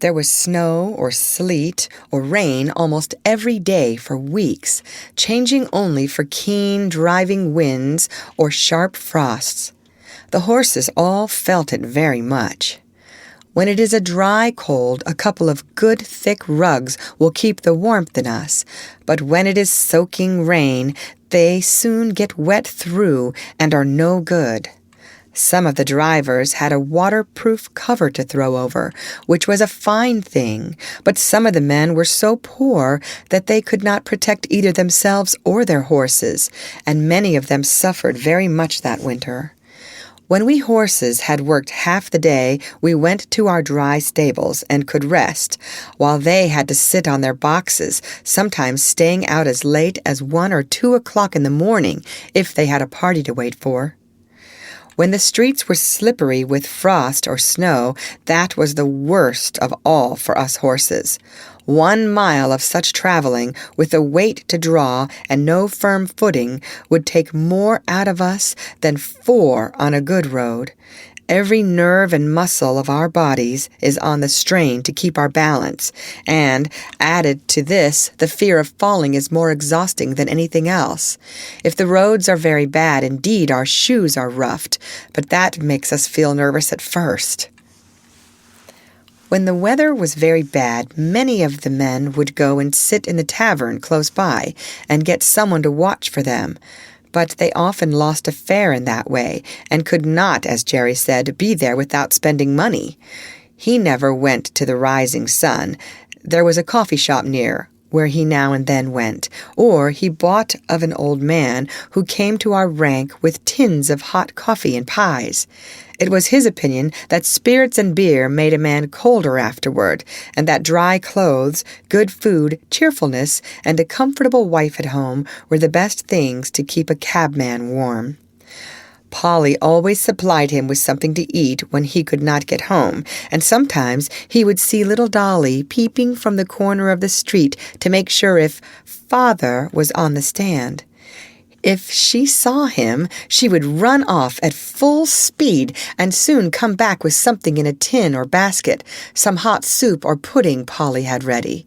S1: There was snow or sleet or rain almost every day for weeks, changing only for keen driving winds or sharp frosts. The horses all felt it very much. When it is a dry cold, a couple of good thick rugs will keep the warmth in us, but when it is soaking rain, they soon get wet through and are no good. Some of the drivers had a waterproof cover to throw over, which was a fine thing, but some of the men were so poor that they could not protect either themselves or their horses, and many of them suffered very much that winter. When we horses had worked half the day, we went to our dry stables and could rest, while they had to sit on their boxes, sometimes staying out as late as 1 or 2 o'clock in the morning if they had a party to wait for. When the streets were slippery with frost or snow, that was the worst of all for us horses. 1 mile of such traveling, with a weight to draw and no firm footing, would take more out of us than 4 on a good road. Every nerve and muscle of our bodies is on the strain to keep our balance, and, added to this, the fear of falling is more exhausting than anything else. If the roads are very bad, indeed our shoes are roughed, but that makes us feel nervous at first. When the weather was very bad, many of the men would go and sit in the tavern close by and get someone to watch for them. But they often lost a fare in that way, and could not, as Jerry said, be there without spending money. He never went to the Rising Sun. There was a coffee shop near, where he now and then went, or he bought of an old man who came to our rank with tins of hot coffee and pies. It was his opinion that spirits and beer made a man colder afterward, and that dry clothes, good food, cheerfulness, and a comfortable wife at home were the best things to keep a cabman warm. Polly always supplied him with something to eat when he could not get home, and sometimes he would see little Dolly peeping from the corner of the street to make sure if Father was on the stand. If she saw him, she would run off at full speed and soon come back with something in a tin or basket, some hot soup or pudding Polly had ready.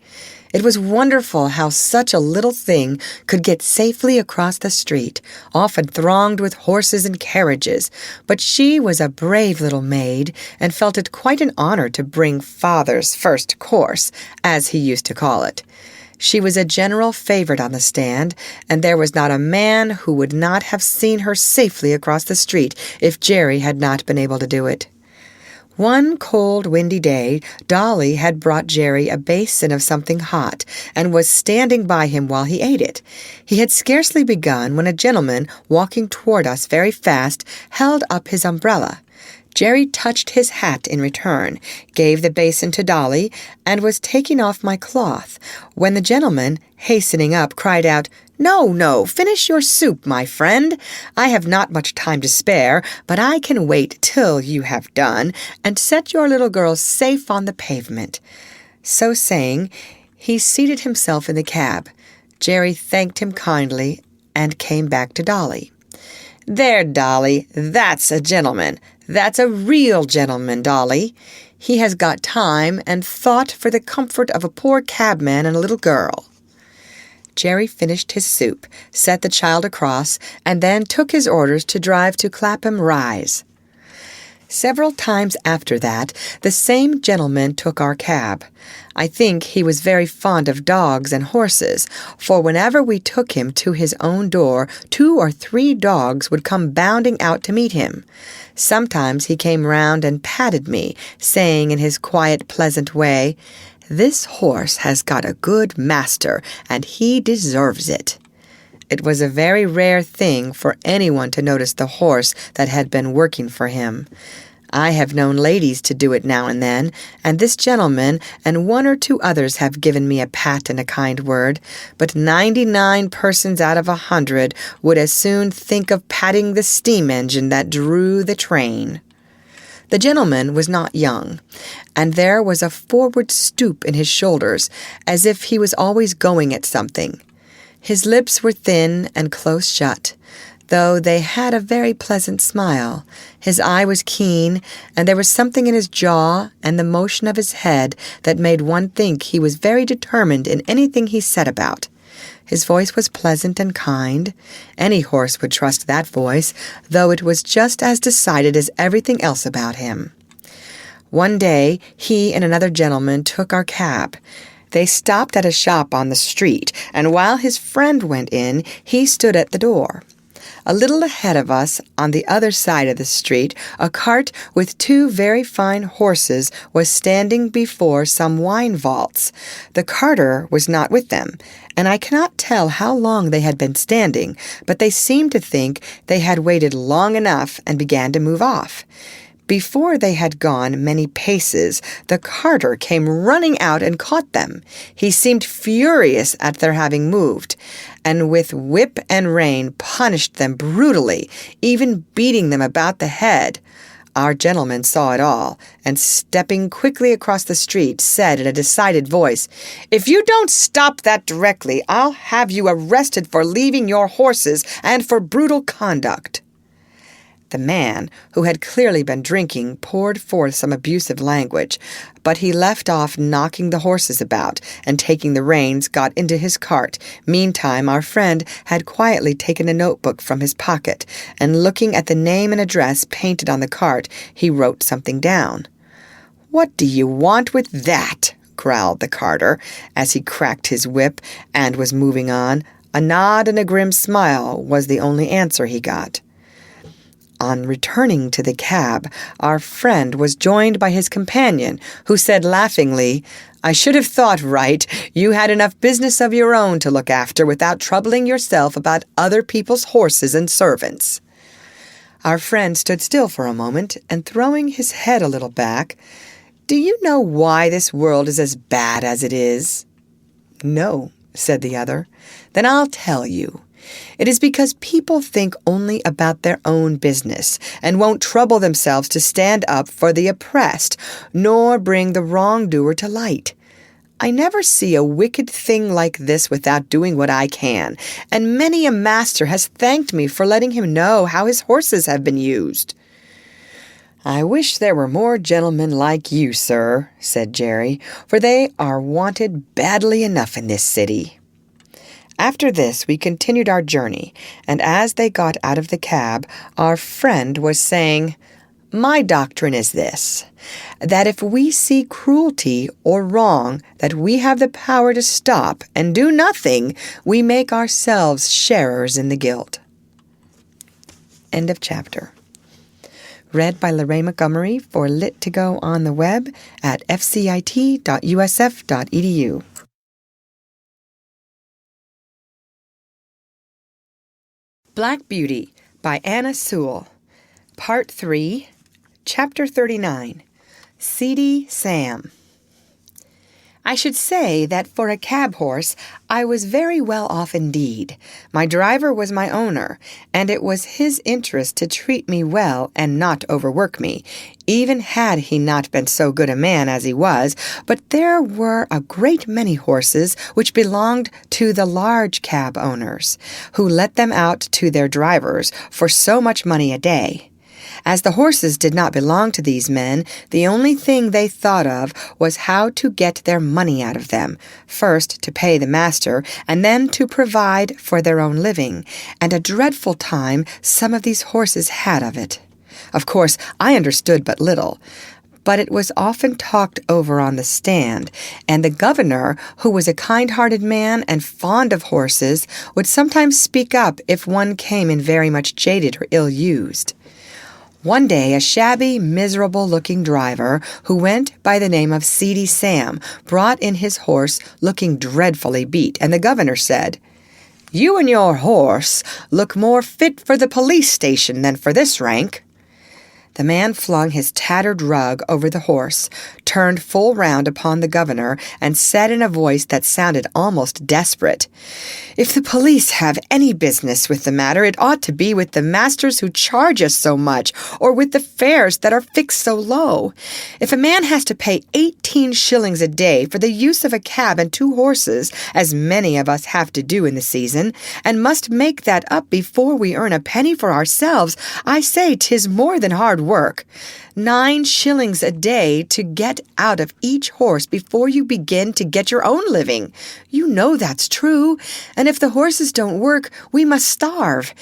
S1: It was wonderful how such a little thing could get safely across the street, often thronged with horses and carriages, but she was a brave little maid and felt it quite an honor to bring Father's first course, as he used to call it. She was a general favorite on the stand, and there was not a man who would not have seen her safely across the street if Jerry had not been able to do it. One cold, windy day, Dolly had brought Jerry a basin of something hot, and was standing by him while he ate it. He had scarcely begun when a gentleman, walking toward us very fast, held up his umbrella. Jerry touched his hat in return, gave the basin to Dolly, and was taking off my cloth, when the gentleman, hastening up, cried out, "No, no, finish your soup, my friend. I have not much time to spare, but I can wait till you have done, and set your little girl safe on the pavement." So saying, he seated himself in the cab. Jerry thanked him kindly, and came back to Dolly. "There, Dolly, that's a gentleman. That's a real gentleman, Dolly. He has got time and thought for the comfort of a poor cabman and a little girl." Jerry finished his soup, set the child across, and then took his orders to drive to Clapham Rise. Several times after that, the same gentleman took our cab. I think he was very fond of dogs and horses, for whenever we took him to his own door, 2 or 3 dogs would come bounding out to meet him. Sometimes he came round and patted me, saying in his quiet, pleasant way, "This horse has got a good master, and he deserves it." It was a very rare thing for anyone to notice the horse that had been working for him. I have known ladies to do it now and then, and this gentleman and 1 or 2 others have given me a pat and a kind word, but 99 persons out of 100 would as soon think of patting the steam engine that drew the train. The gentleman was not young, and there was a forward stoop in his shoulders, as if he was always going at something. His lips were thin and close shut. though they had a very pleasant smile. His eye was keen, and there was something in his jaw and the motion of his head that made one think he was very determined in anything he set about. His voice was pleasant and kind. Any horse would trust that voice, though it was just as decided as everything else about him. One day, he and another gentleman took our cab. They stopped at a shop on the street, and while his friend went in, he stood at the door. A little ahead of us, on the other side of the street, a cart with 2 very fine horses was standing before some wine vaults. The carter was not with them, and I cannot tell how long they had been standing, but they seemed to think they had waited long enough and began to move off. Before they had gone many paces, the carter came running out and caught them. He seemed furious at their having moved, and with whip and rein punished them brutally, even beating them about the head. Our gentleman saw it all, and stepping quickly across the street, said in a decided voice, "If you don't stop that directly, I'll have you arrested for leaving your horses and for brutal conduct." The man, who had clearly been drinking, poured forth some abusive language, but he left off knocking the horses about, and taking the reins, got into his cart. Meantime, our friend had quietly taken a notebook from his pocket, and looking at the name and address painted on the cart, he wrote something down. "What do you want with that?" growled the carter, as he cracked his whip and was moving on. A nod and a grim smile was the only answer he got. On returning to the cab, our friend was joined by his companion, who said laughingly, "I should have thought right. You had enough business of your own to look after without troubling yourself about other people's horses and servants." Our friend stood still for a moment, and throwing his head a little back, "Do you know why this world is as bad as it is?" "No," said the other. "Then I'll tell you. It is because people think only about their own business, and won't trouble themselves to stand up for the oppressed, nor bring the wrongdoer to light. I never see a wicked thing like this without doing what I can, and many a master has thanked me for letting him know how his horses have been used." "I wish there were more gentlemen like you, sir," said Jerry, "for they are wanted badly enough in this city." After this, we continued our journey, and as they got out of the cab, our friend was saying, "My doctrine is this, that if we see cruelty or wrong that we have the power to stop and do nothing, we make ourselves sharers in the guilt." End of chapter. Read by Lorraine Montgomery for Lit2Go on the web at fcit.usf.edu. Black Beauty by Anna Sewell. Part 3, Chapter 39, Seedy Sam. I should say that for a cab horse, I was very well off indeed. My driver was my owner, and it was his interest to treat me well and not overwork me, even had he not been so good a man as he was. But there were a great many horses which belonged to the large cab owners, who let them out to their drivers for so much money a day. As the horses did not belong to these men, the only thing they thought of was how to get their money out of them, first to pay the master, and then to provide for their own living, and a dreadful time some of these horses had of it. Of course, I understood but little, but it was often talked over on the stand, and the governor, who was a kind-hearted man and fond of horses, would sometimes speak up if one came in very much jaded or ill-used. One day, a shabby, miserable-looking driver, who went by the name of Seedy Sam, brought in his horse looking dreadfully beat, and the governor said, "You and your horse look more fit for the police station than for this rank." The man flung his tattered rug over the horse, turned full round upon the governor, and said in a voice that sounded almost desperate, "If the police have any business with the matter, it ought to be with the masters who charge us so much, or with the fares that are fixed so low. If a man has to pay 18 shillings a day for the use of a cab and 2 horses, as many of us have to do in the season, and must make that up before we earn a penny for ourselves, I say 'tis more than hard work. 9 shillings a day to get out of each horse before you begin to get your own living. You know that's true, and if the horses don't work, we must starve.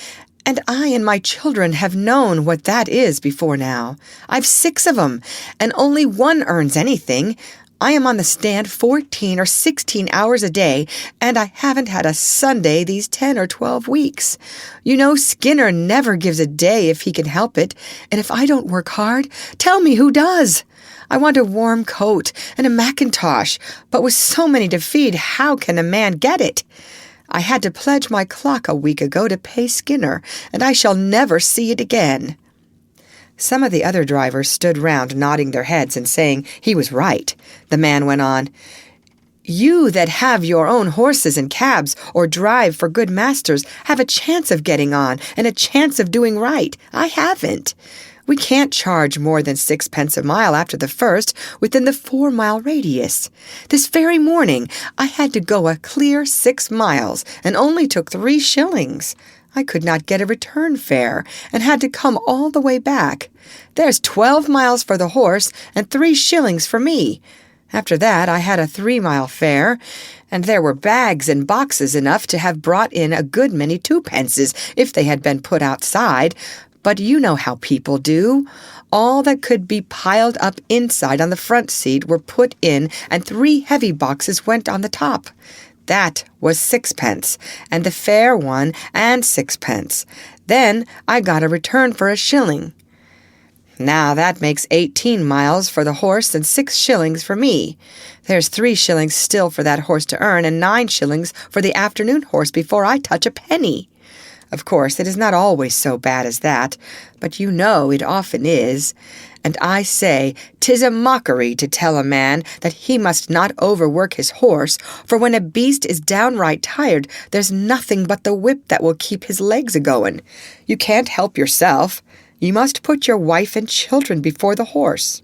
S1: And I and my children have known what that is before now. I've 6 of 'em, and only one earns anything. I am on the stand 14 or 16 hours a day, and I haven't had a Sunday these 10 or 12 weeks. You know Skinner never gives a day if he can help it, and if I don't work hard, tell me who does. I want a warm coat and a mackintosh, but with so many to feed, how can a man get it? I had to pledge my clock a week ago to pay Skinner, and I shall never see it again." Some of the other drivers stood round nodding their heads and saying he was right. The man went on, "You that have your own horses and cabs or drive for good masters have a chance of getting on and a chance of doing right. I haven't. We can't charge more than 6 pence a mile after the first within the 4-mile radius. This very morning I had to go a clear 6 miles and only took 3 shillings. I could not get a return fare and had to come all the way back. There's 12 miles for the horse and 3 shillings for me. After that I had a 3-mile fare, and there were bags and boxes enough to have brought in a good many 2 pences if they had been put outside. But you know how people do. All that could be piled up inside on the front seat were put in, and 3 heavy boxes went on the top. That was 6 pence, and the fare one and 6 pence. Then I got a return for a shilling. Now that makes 18 miles for the horse and 6 shillings for me. There's 3 shillings still for that horse to earn, and 9 shillings for the afternoon horse before I touch a penny. Of course, it is not always so bad as that, but you know it often is. And I say 'tis a mockery to tell a man that he must not overwork his horse, for when a beast is downright tired, there's nothing but the whip that will keep his legs a-going. You can't help yourself. You must put your wife and children before the horse.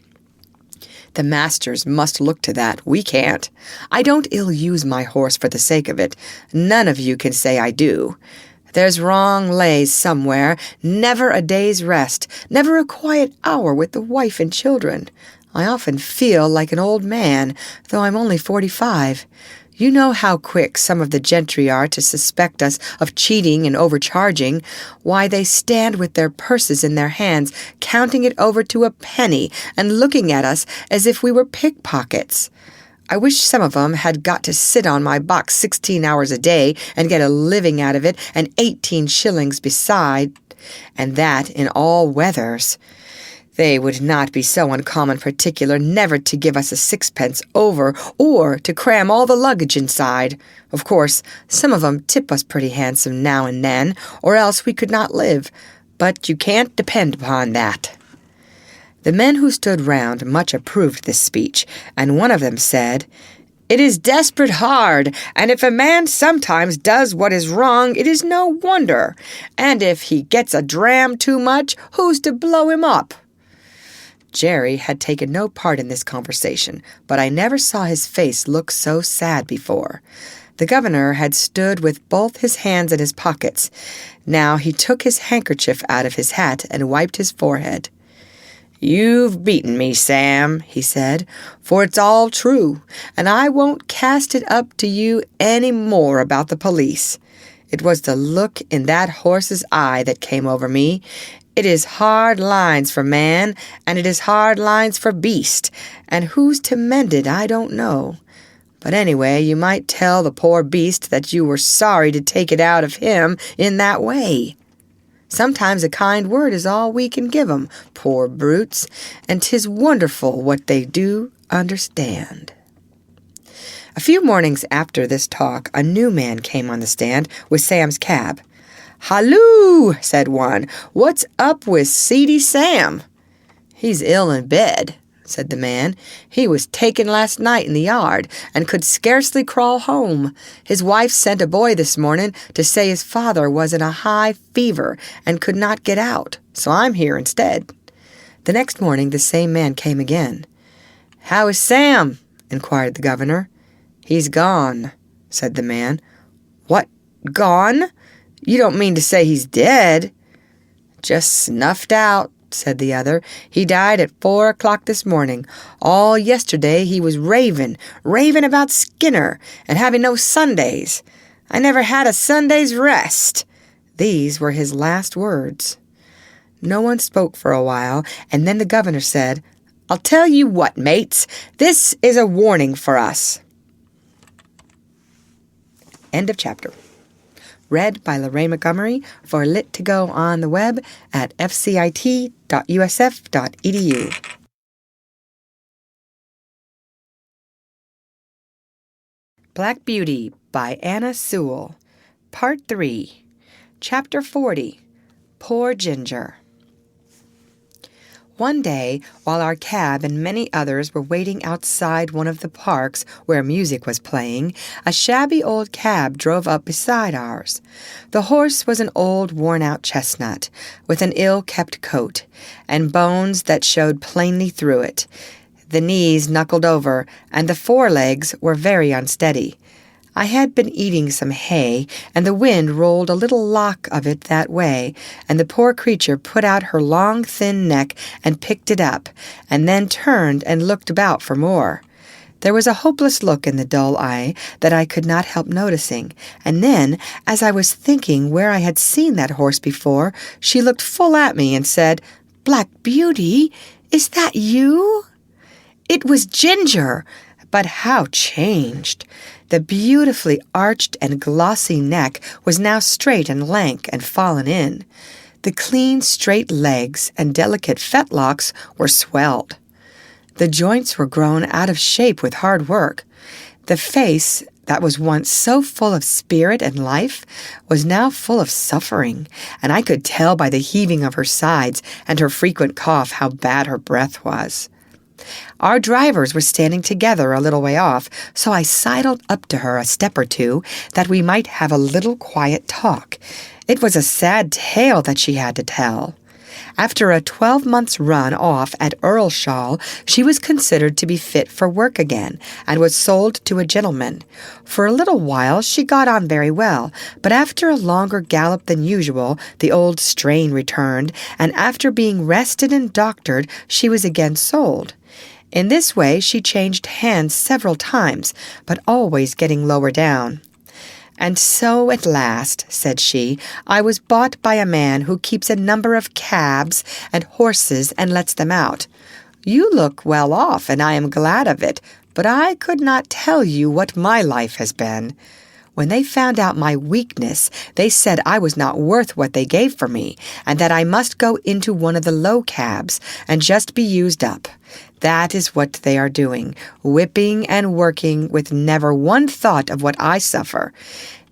S1: The masters must look to that. We can't. I don't ill-use my horse for the sake of it. None of you can say I do. There's wrong lays somewhere, never a day's rest, never a quiet hour with the wife and children. I often feel like an old man, though I'm only 45. You know how quick some of the gentry are to suspect us of cheating and overcharging. Why, they stand with their purses in their hands, counting it over to a penny, and looking at us as if we were pickpockets. I wish some of 'em had got to sit on my box 16 hours a day and get a living out of it, and 18 shillings beside, and that in all weathers. They would not be so uncommon particular never to give us a 6 pence over, or to cram all the luggage inside. Of course, some of 'em tip us pretty handsome now and then, or else we could not live, but you can't depend upon that." The men who stood round much approved this speech, and one of them said, "It is desperate hard, and if a man sometimes does what is wrong, it is no wonder. And if he gets a dram too much, who's to blow him up?" Jerry had taken no part in this conversation, but I never saw his face look so sad before. The governor had stood with both his hands in his pockets. Now he took his handkerchief out of his hat and wiped his forehead. "You've beaten me, Sam," he said, "for it's all true, and I won't cast it up to you any more about the police. It was the look in that horse's eye that came over me. It is hard lines for man, and it is hard lines for beast, and who's to mend it I don't know. But anyway, you might tell the poor beast that you were sorry to take it out of him in that way. Sometimes a kind word is all we can give 'em, poor brutes, and 'tis wonderful what they do understand." A few mornings after this talk, a new man came on the stand with Sam's cab. "Halloo," said one, "what's up with Seedy Sam?" "He's ill in bed," said the man. "He was taken last night in the yard and could scarcely crawl home. His wife sent a boy this morning to say his father was in a high fever and could not get out, so I'm here instead." The next morning the same man came again. "How is Sam?" inquired the governor. "He's gone," said the man. "What, gone? You don't mean to say he's dead?" "Just snuffed out," said the other. "He died at 4 o'clock this morning. All yesterday he was raving about Skinner and having no Sundays. I never had a Sunday's rest." These were his last words. No one spoke for a while, and then the governor said, "I'll tell you what, mates, this is a warning for us." End of chapter. Read by Lorraine Montgomery for Lit2Go on the web at fcit.usf.edu. Black Beauty by Anna Sewell. Part 3. Chapter 40. Poor Ginger. One day, while our cab and many others were waiting outside one of the parks where music was playing, a shabby old cab drove up beside ours. The horse was an old, worn-out chestnut, with an ill-kept coat, and bones that showed plainly through it. The knees knuckled over, and the forelegs were very unsteady. I had been eating some hay, and the wind rolled a little lock of it that way, and the poor creature put out her long, thin neck and picked it up, and then turned and looked about for more. There was a hopeless look in the dull eye that I could not help noticing, and then, as I was thinking where I had seen that horse before, she looked full at me and said, "Black Beauty, is that you?" It was Ginger, but how changed! The beautifully arched and glossy neck was now straight and lank and fallen in. The clean, straight legs and delicate fetlocks were swelled. The joints were grown out of shape with hard work. The face, that was once so full of spirit and life, was now full of suffering, and I could tell by the heaving of her sides and her frequent cough how bad her breath was. Our drivers were standing together a little way off, so I sidled up to her a step or two that we might have a little quiet talk. It was a sad tale that she had to tell. After a 12 months' run off at Earlshall, she was considered to be fit for work again, and was sold to a gentleman. For a little while she got on very well, but after a longer gallop than usual, the old strain returned, and after being rested and doctored, she was again sold. In this way she changed hands several times, but always getting lower down. "And so at last," said she, "I was bought by a man who keeps a number of cabs and horses and lets them out. You look well off, and I am glad of it, but I could not tell you what my life has been. When they found out my weakness, they said I was not worth what they gave for me, and that I must go into one of the low cabs and just be used up. That is what they are doing, whipping and working with never one thought of what I suffer.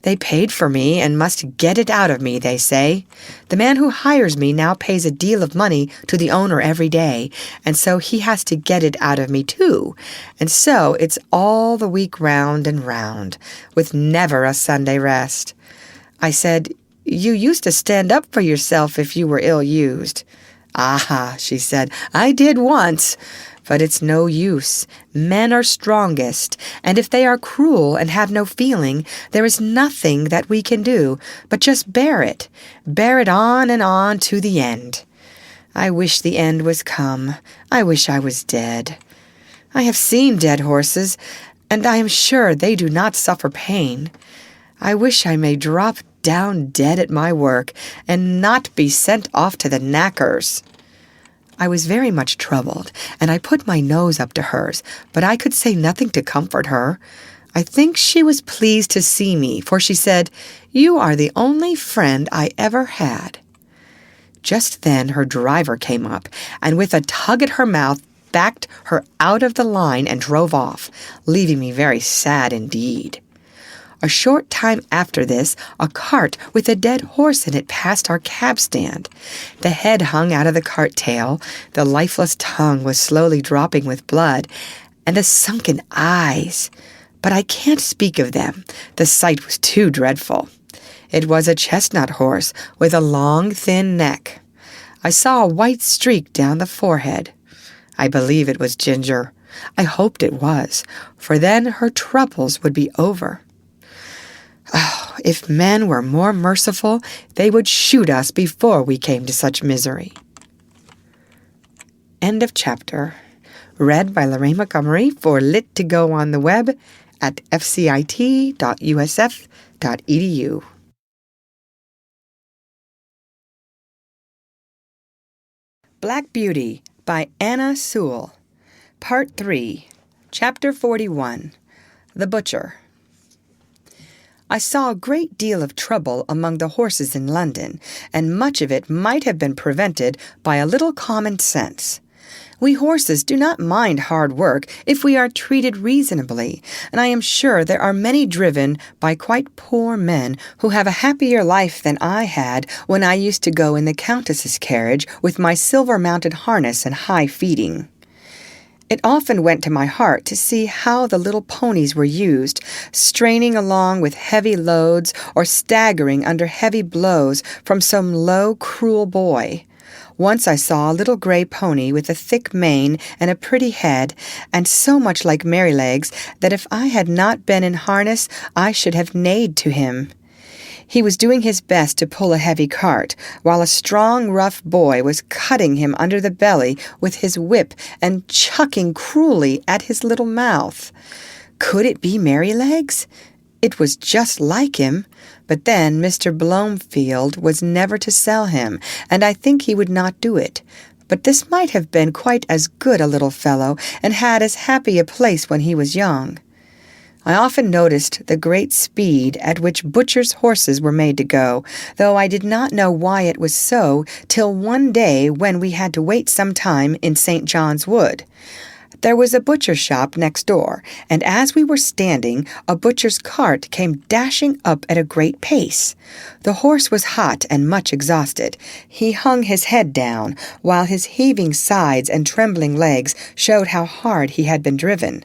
S1: They paid for me and must get it out of me, they say. The man who hires me now pays a deal of money to the owner every day, and so he has to get it out of me too. And so it's all the week round and round, with never a Sunday rest." I said, "You used to stand up for yourself if you were ill-used." "Ah," she said, "I did once. But it's no use. Men are strongest, and if they are cruel and have no feeling, there is nothing that we can do but just bear it on and on to the end. I wish the end was come. I wish I was dead. I have seen dead horses, and I am sure they do not suffer pain. I wish I may drop down dead at my work and not be sent off to the knackers." I was very much troubled, and I put my nose up to hers, but I could say nothing to comfort her. I think she was pleased to see me, for she said, "You are the only friend I ever had." Just then her driver came up, and with a tug at her mouth, backed her out of the line and drove off, leaving me very sad indeed. A short time after this, a cart with a dead horse in it passed our cab stand. The head hung out of the cart tail, the lifeless tongue was slowly dropping with blood, and the sunken eyes. But I can't speak of them. The sight was too dreadful. It was a chestnut horse with a long, thin neck. I saw a white streak down the forehead. I believe it was Ginger. I hoped it was, for then her troubles would be over. Oh, if men were more merciful, they would shoot us before we came to such misery. End of chapter. Read by Lorraine Montgomery for Lit to Go on the web at fcit.usf.edu. Black Beauty by Anna Sewell. Part 3, Chapter 41, The Butcher. I saw a great deal of trouble among the horses in London, and much of it might have been prevented by a little common sense. We horses do not mind hard work if we are treated reasonably, and I am sure there are many driven by quite poor men who have a happier life than I had when I used to go in the Countess's carriage with my silver-mounted harness and high feeding. It often went to my heart to see how the little ponies were used, straining along with heavy loads or staggering under heavy blows from some low, cruel boy. Once I saw a little gray pony with a thick mane and a pretty head, and so much like Merrylegs that if I had not been in harness, I should have neighed to him. He was doing his best to pull a heavy cart, while a strong, rough boy was cutting him under the belly with his whip and chucking cruelly at his little mouth. Could it be Merrylegs? It was just like him, but then Mr. Blomefield was never to sell him, and I think he would not do it. But this might have been quite as good a little fellow, and had as happy a place when he was young. I often noticed the great speed at which butchers' horses were made to go, though I did not know why it was so till one day when we had to wait some time in St. John's Wood. There was a butcher's shop next door, and as we were standing, a butcher's cart came dashing up at a great pace. The horse was hot and much exhausted. He hung his head down, while his heaving sides and trembling legs showed how hard he had been driven.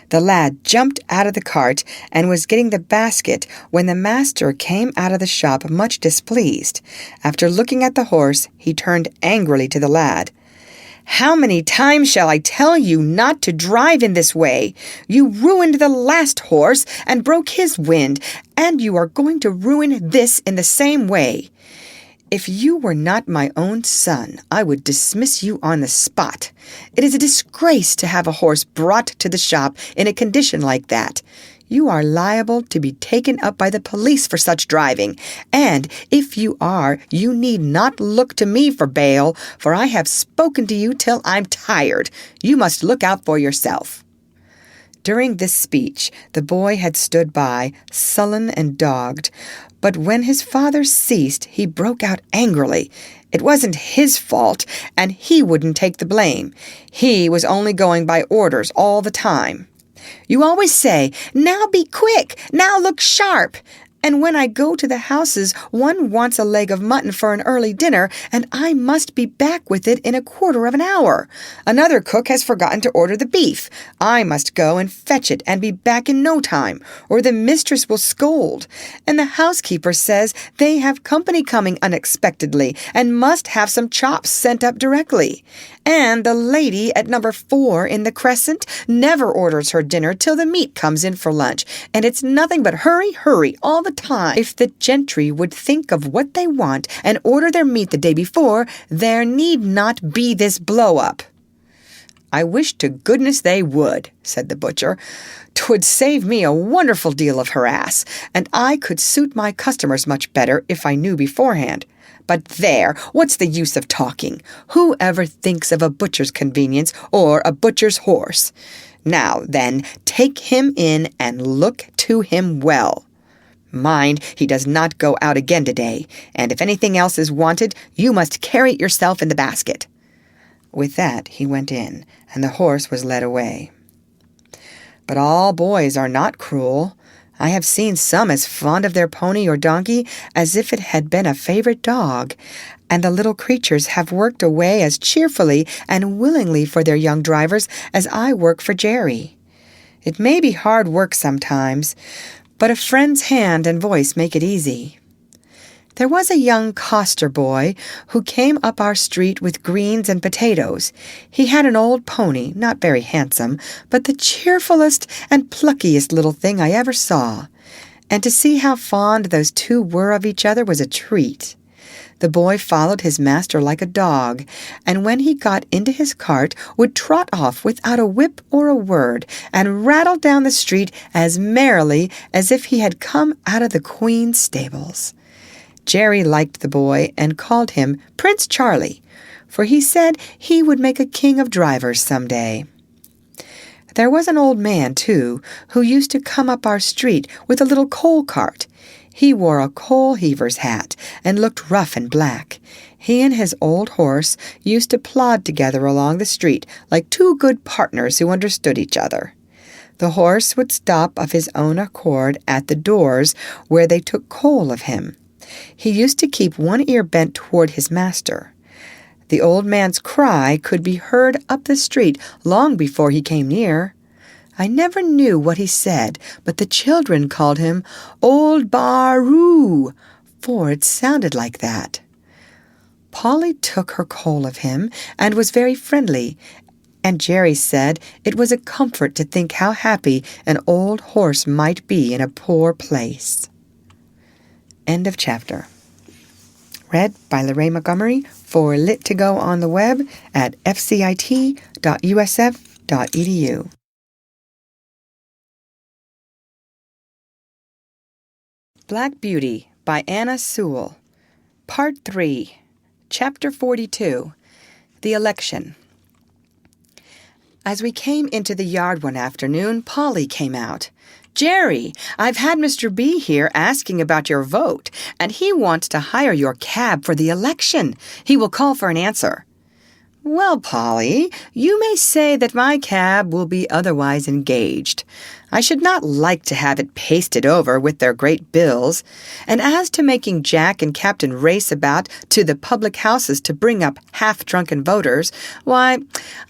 S1: The lad jumped out of the cart and was getting the basket when the master came out of the shop much displeased. After looking at the horse, he turned angrily to the lad. "How many times shall I tell you not to drive in this way? You ruined the last horse and broke his wind, and you are going to ruin this in the same way. If you were not my own son, I would dismiss you on the spot. It is a disgrace to have a horse brought to the shop in a condition like that. You are liable to be taken up by the police for such driving, and if you are, you need not look to me for bail, for I have spoken to you till I'm tired. You must look out for yourself." During this speech, the boy had stood by, sullen and dogged, but when his father ceased, he broke out angrily. It wasn't his fault, and he wouldn't take the blame. He was only going by orders all the time. "You always say, 'Now be quick, now look sharp.' And when I go to the houses, one wants a leg of mutton for an early dinner, and I must be back with it in a quarter of an hour. Another cook has forgotten to order the beef. I must go and fetch it and be back in no time, or the mistress will scold. And the housekeeper says they have company coming unexpectedly and must have some chops sent up directly. And the lady at number 4 in the Crescent never orders her dinner till the meat comes in for lunch, and it's nothing but hurry, hurry all the time. If the gentry would think of what they want and order their meat the day before, there need not be this blow-up." "I wish to goodness they would," said the butcher. "'Twould save me a wonderful deal of harass, and I could suit my customers much better if I knew beforehand. But there, what's the use of talking? Who ever thinks of a butcher's convenience or a butcher's horse? Now, then, take him in and look to him well. Mind, he does not go out again today, and if anything else is wanted, you must carry it yourself in the basket." With that, he went in, and the horse was led away. But all boys are not cruel. I have seen some as fond of their pony or donkey as if it had been a favorite dog, and the little creatures have worked away as cheerfully and willingly for their young drivers as I work for Jerry. It may be hard work sometimes, but a friend's hand and voice make it easy. There was a young coster boy who came up our street with greens and potatoes. He had an old pony, not very handsome, but the cheerfulest and pluckiest little thing I ever saw. And to see how fond those two were of each other was a treat. The boy followed his master like a dog, and when he got into his cart would trot off without a whip or a word, and rattle down the street as merrily as if he had come out of the Queen's stables. Jerry liked the boy and called him Prince Charlie, for he said he would make a king of drivers some day. There was an old man, too, who used to come up our street with a little coal cart. He wore a coal heaver's hat and looked rough and black. He and his old horse used to plod together along the street like two good partners who understood each other. The horse would stop of his own accord at the doors where they took coal of him. He used to keep one ear bent toward his master. The old man's cry could be heard up the street long before he came near. I never knew what he said, but the children called him Old Baroo, for it sounded like that. Polly took her coal of him and was very friendly, and Jerry said it was a comfort to think how happy an old horse might be in a poor place. End of chapter. Read by Lorraine Montgomery for Lit to Go on the web at fcit.usf.edu. Black Beauty by Anna Sewell. Part 3. Chapter 42. The Election. As we came into the yard one afternoon, Polly came out. "Jerry, I've had Mr. B here asking about your vote, and he wants to hire your cab for the election. He will call for an answer." "Well, Polly, you may say that my cab will be otherwise engaged. I should not like to have it pasted over with their great bills. And as to making Jack and Captain race about to the public houses to bring up half-drunken voters, why,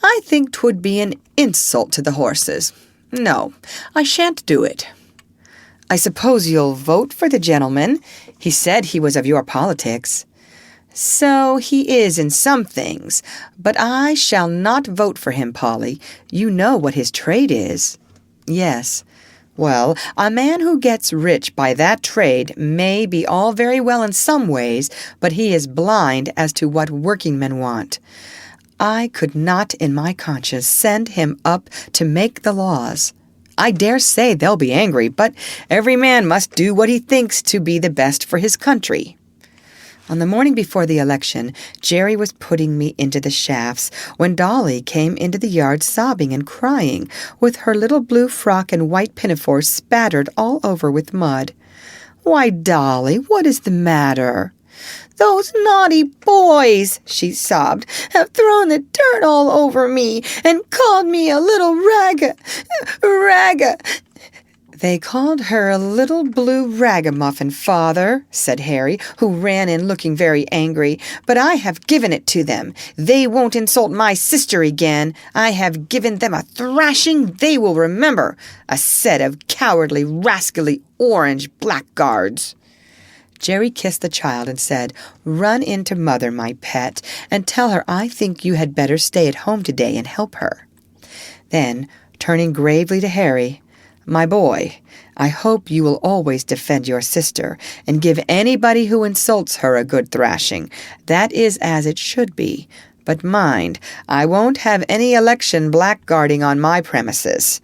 S1: I think 'twould be an insult to the horses. No, I shan't do it." "I suppose you'll vote for the gentleman. He said he was of your politics." "So he is in some things, but I shall not vote for him, Polly. You know what his trade is." "Yes. Well, a man who gets rich by that trade may be all very well in some ways, but he is blind as to what working men want. I could not in my conscience send him up to make the laws. I dare say they'll be angry, but every man must do what he thinks to be the best for his country." On the morning before the election, Jerry was putting me into the shafts when Dolly came into the yard sobbing and crying, with her little blue frock and white pinafore spattered all over with mud. "Why, Dolly, what is the matter?" "Those naughty boys," she sobbed, "have thrown the dirt all over me and called me a little ragga. "They called her a little blue ragamuffin, Father," said Harry, who ran in looking very angry, "but I have given it to them. They won't insult my sister again. I have given them a thrashing they will remember, a set of cowardly, rascally, orange blackguards." Jerry kissed the child and said, "Run in to Mother, my pet, and tell her I think you had better stay at home today and help her." Then, turning gravely to Harry, "My boy, I hope you will always defend your sister and give anybody who insults her a good thrashing. That is as it should be. But mind, I won't have any election blackguarding on my premises.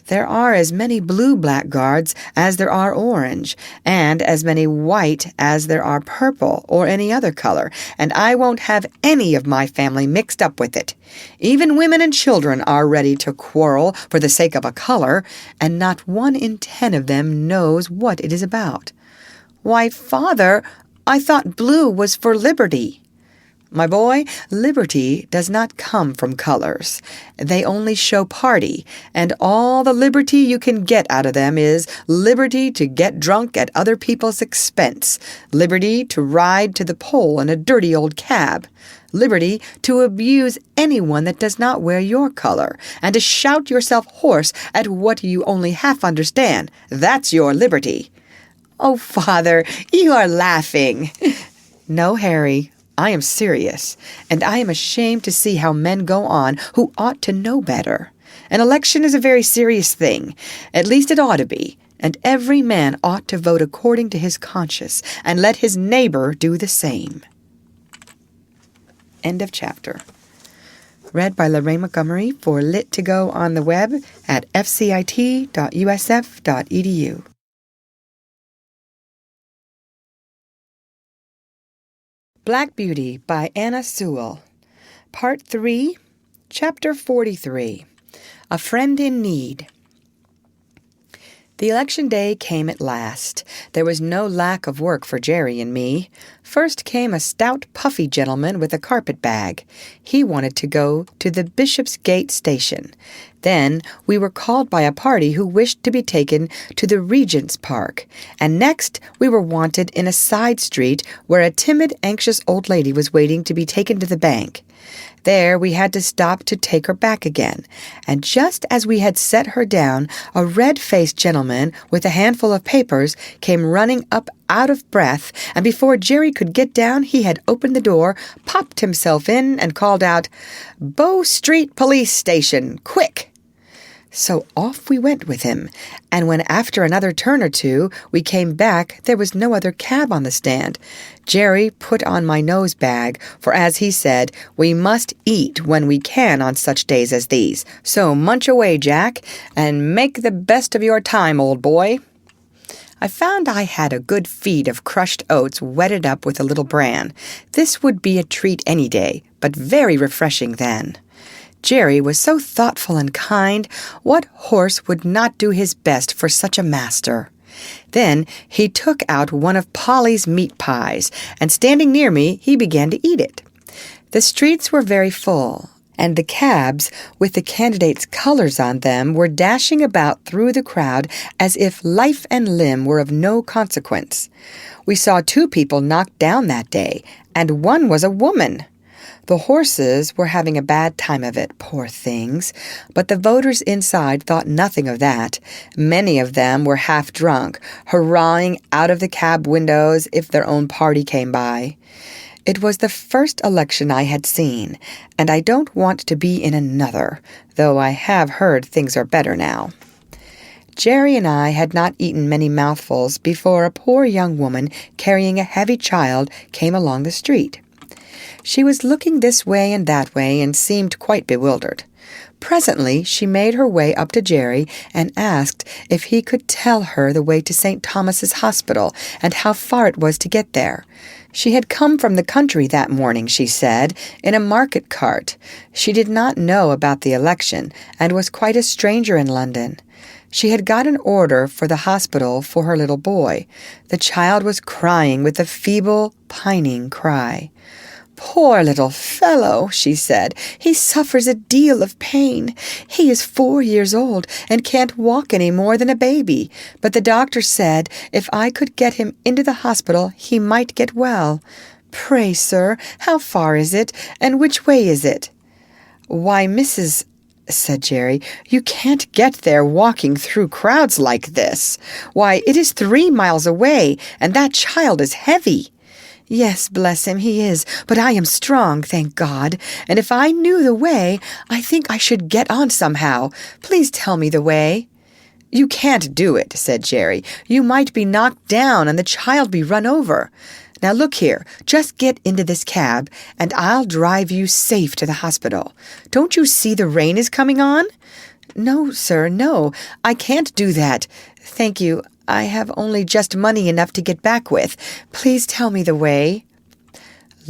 S1: There are as many blue blackguards as there are orange, and as many white as there are purple or any other color, and I won't have any of my family mixed up with it. Even women and children are ready to quarrel for the sake of a color, and not 1 in 10 of them knows what it is about." "Why, Father, I thought blue was for liberty." My boy, liberty does not come from colors. They only show party, and all the liberty you can get out of them is liberty to get drunk at other people's expense, liberty to ride to the pole in a dirty old cab, liberty to abuse anyone that does not wear your color, and to shout yourself hoarse at what you only half understand. That's your liberty. Oh, Father, you are laughing. No, Harry, I am serious, and I am ashamed to see how men go on who ought to know better. An election is a very serious thing. At least it ought to be, and every man ought to vote according to his conscience, and let his neighbor do the same. End of chapter. Read by Lorraine Montgomery for Lit2Go on the web at fcit.usf.edu. Black Beauty by Anna Sewell. Part 3, Chapter 43. A Friend in Need. The election day came at last. There was no lack of work for Jerry and me. First came a stout, puffy gentleman with a carpet bag. He wanted to go to the Bishopsgate station. Then we were called by a party who wished to be taken to the Regent's Park. And next we were wanted in a side street where a timid, anxious old lady was waiting to be taken to the bank. There we had to stop to take her back again, and just as we had set her down, a red-faced gentleman with a handful of papers came running up out of breath, and before Jerry could get down he had opened the door, popped himself in, and called out, "Bow Street Police Station, quick!" So off we went with him, and when after another turn or two we came back, there was no other cab on the stand. Jerry put on my nose bag, for as he said, we must eat when we can on such days as these. So munch away, Jack, and make the best of your time, old boy. I found I had a good feed of crushed oats wetted up with a little bran. This would be a treat any day, but very refreshing then. Jerry was so thoughtful and kind. What horse would not do his best for such a master? Then he took out one of Polly's meat pies, and standing near me, he began to eat it. The streets were very full, and the cabs with the candidates' colors on them were dashing about through the crowd as if life and limb were of no consequence. We saw 2 people knocked down that day, and one was a woman. The horses were having a bad time of it, poor things, but the voters inside thought nothing of that. Many of them were half drunk, hurrahing out of the cab windows if their own party came by. It was the first election I had seen, and I don't want to be in another, though I have heard things are better now. Jerry and I had not eaten many mouthfuls before a poor young woman carrying a heavy child came along the street. She was looking this way and that way and seemed quite bewildered. Presently she made her way up to Jerry and asked if he could tell her the way to St. Thomas's Hospital and how far it was to get there. She had come from the country that morning, she said, in a market cart. She did not know about the election and was quite a stranger in London. She had got an order for the hospital for her little boy. The child was crying with a feeble, pining cry. "Poor little fellow," she said. "He suffers a deal of pain. He is 4 years old and can't walk any more than a baby. But the doctor said if I could get him into the hospital he might get well. Pray, sir, how far is it, and which way is it?" "Why, Mrs. said Jerry, "you can't get there walking through crowds like this. Why, it is 3 miles away, and that child is heavy." "Yes, bless him, he is, but I am strong, thank God, and if I knew the way, I think I should get on somehow. Please tell me the way." "You can't do it," said Jerry. "You might be knocked down and the child be run over. Now look here, just get into this cab, and I'll drive you safe to the hospital. Don't you see the rain is coming on?" "No, sir, no, I can't do that. Thank you. I have only just money enough to get back with. Please tell me the way."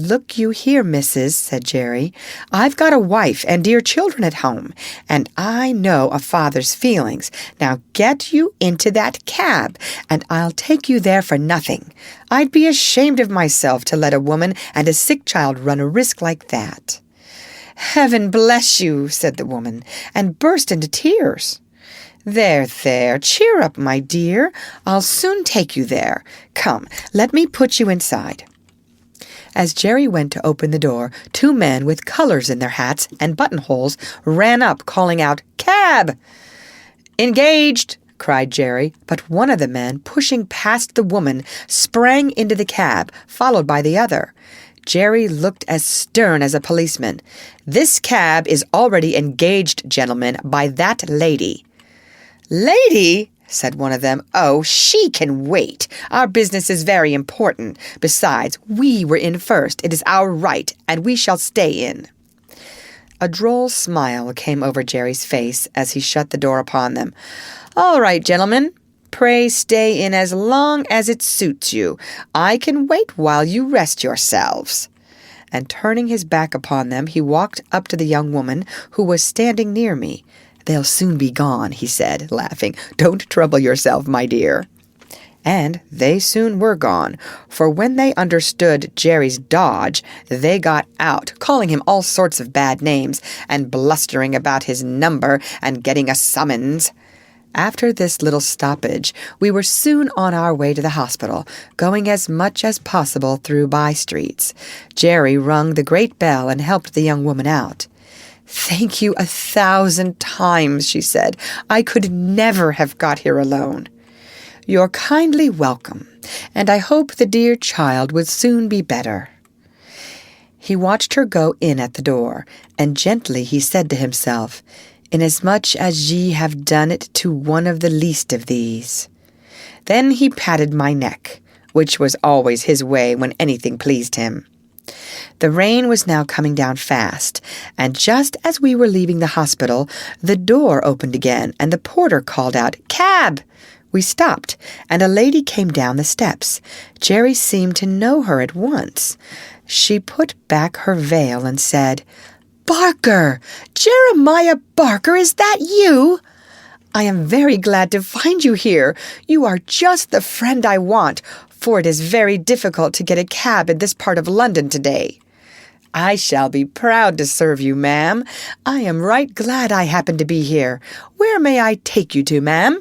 S1: "Look you here, missus," said Jerry. "I've got a wife and dear children at home, and I know a father's feelings. Now get you into that cab, and I'll take you there for nothing. I'd be ashamed of myself to let a woman and a sick child run a risk like that." "Heaven bless you," said the woman, and burst into tears. "There, there, cheer up, my dear. I'll soon take you there. Come, let me put you inside." As Jerry went to open the door, 2 men with colors in their hats and buttonholes ran up, calling out, "Cab!" "Engaged!" cried Jerry, but one of the men, pushing past the woman, sprang into the cab, followed by the other. Jerry looked as stern as a policeman. "This cab is already engaged, gentlemen, by that lady." "Lady?" said one of them. "Oh, she can wait. Our business is very important. Besides, we were in first. It is our right, and we shall stay in." A droll smile came over Jerry's face as he shut the door upon them. "All right, gentlemen. Pray stay in as long as it suits you. I can wait while you rest yourselves." And turning his back upon them, he walked up to the young woman who was standing near me. "They'll soon be gone," he said, laughing. "Don't trouble yourself, my dear." And they soon were gone, for when they understood Jerry's dodge, they got out, calling him all sorts of bad names, and blustering about his number and getting a summons. After this little stoppage, we were soon on our way to the hospital, going as much as possible through by-streets. Jerry rung the great bell and helped the young woman out. "Thank you 1,000 times," she said. "I could never have got here alone." "You're kindly welcome, and I hope the dear child will soon be better." He watched her go in at the door, and gently he said to himself, "Inasmuch as ye have done it to one of the least of these." Then he patted my neck, which was always his way when anything pleased him. The rain was now coming down fast, and just as we were leaving the hospital, the door opened again, and the porter called out, "Cab!" We stopped, and a lady came down the steps. Jerry seemed to know her at once. She put back her veil and said, "Barker! Jeremiah Barker, is that you? I am very glad to find you here. You are just the friend I want, for it is very difficult to get a cab in this part of London today." "I shall be proud to serve you, ma'am. I am right glad I happened to be here. Where may I take you to, ma'am?"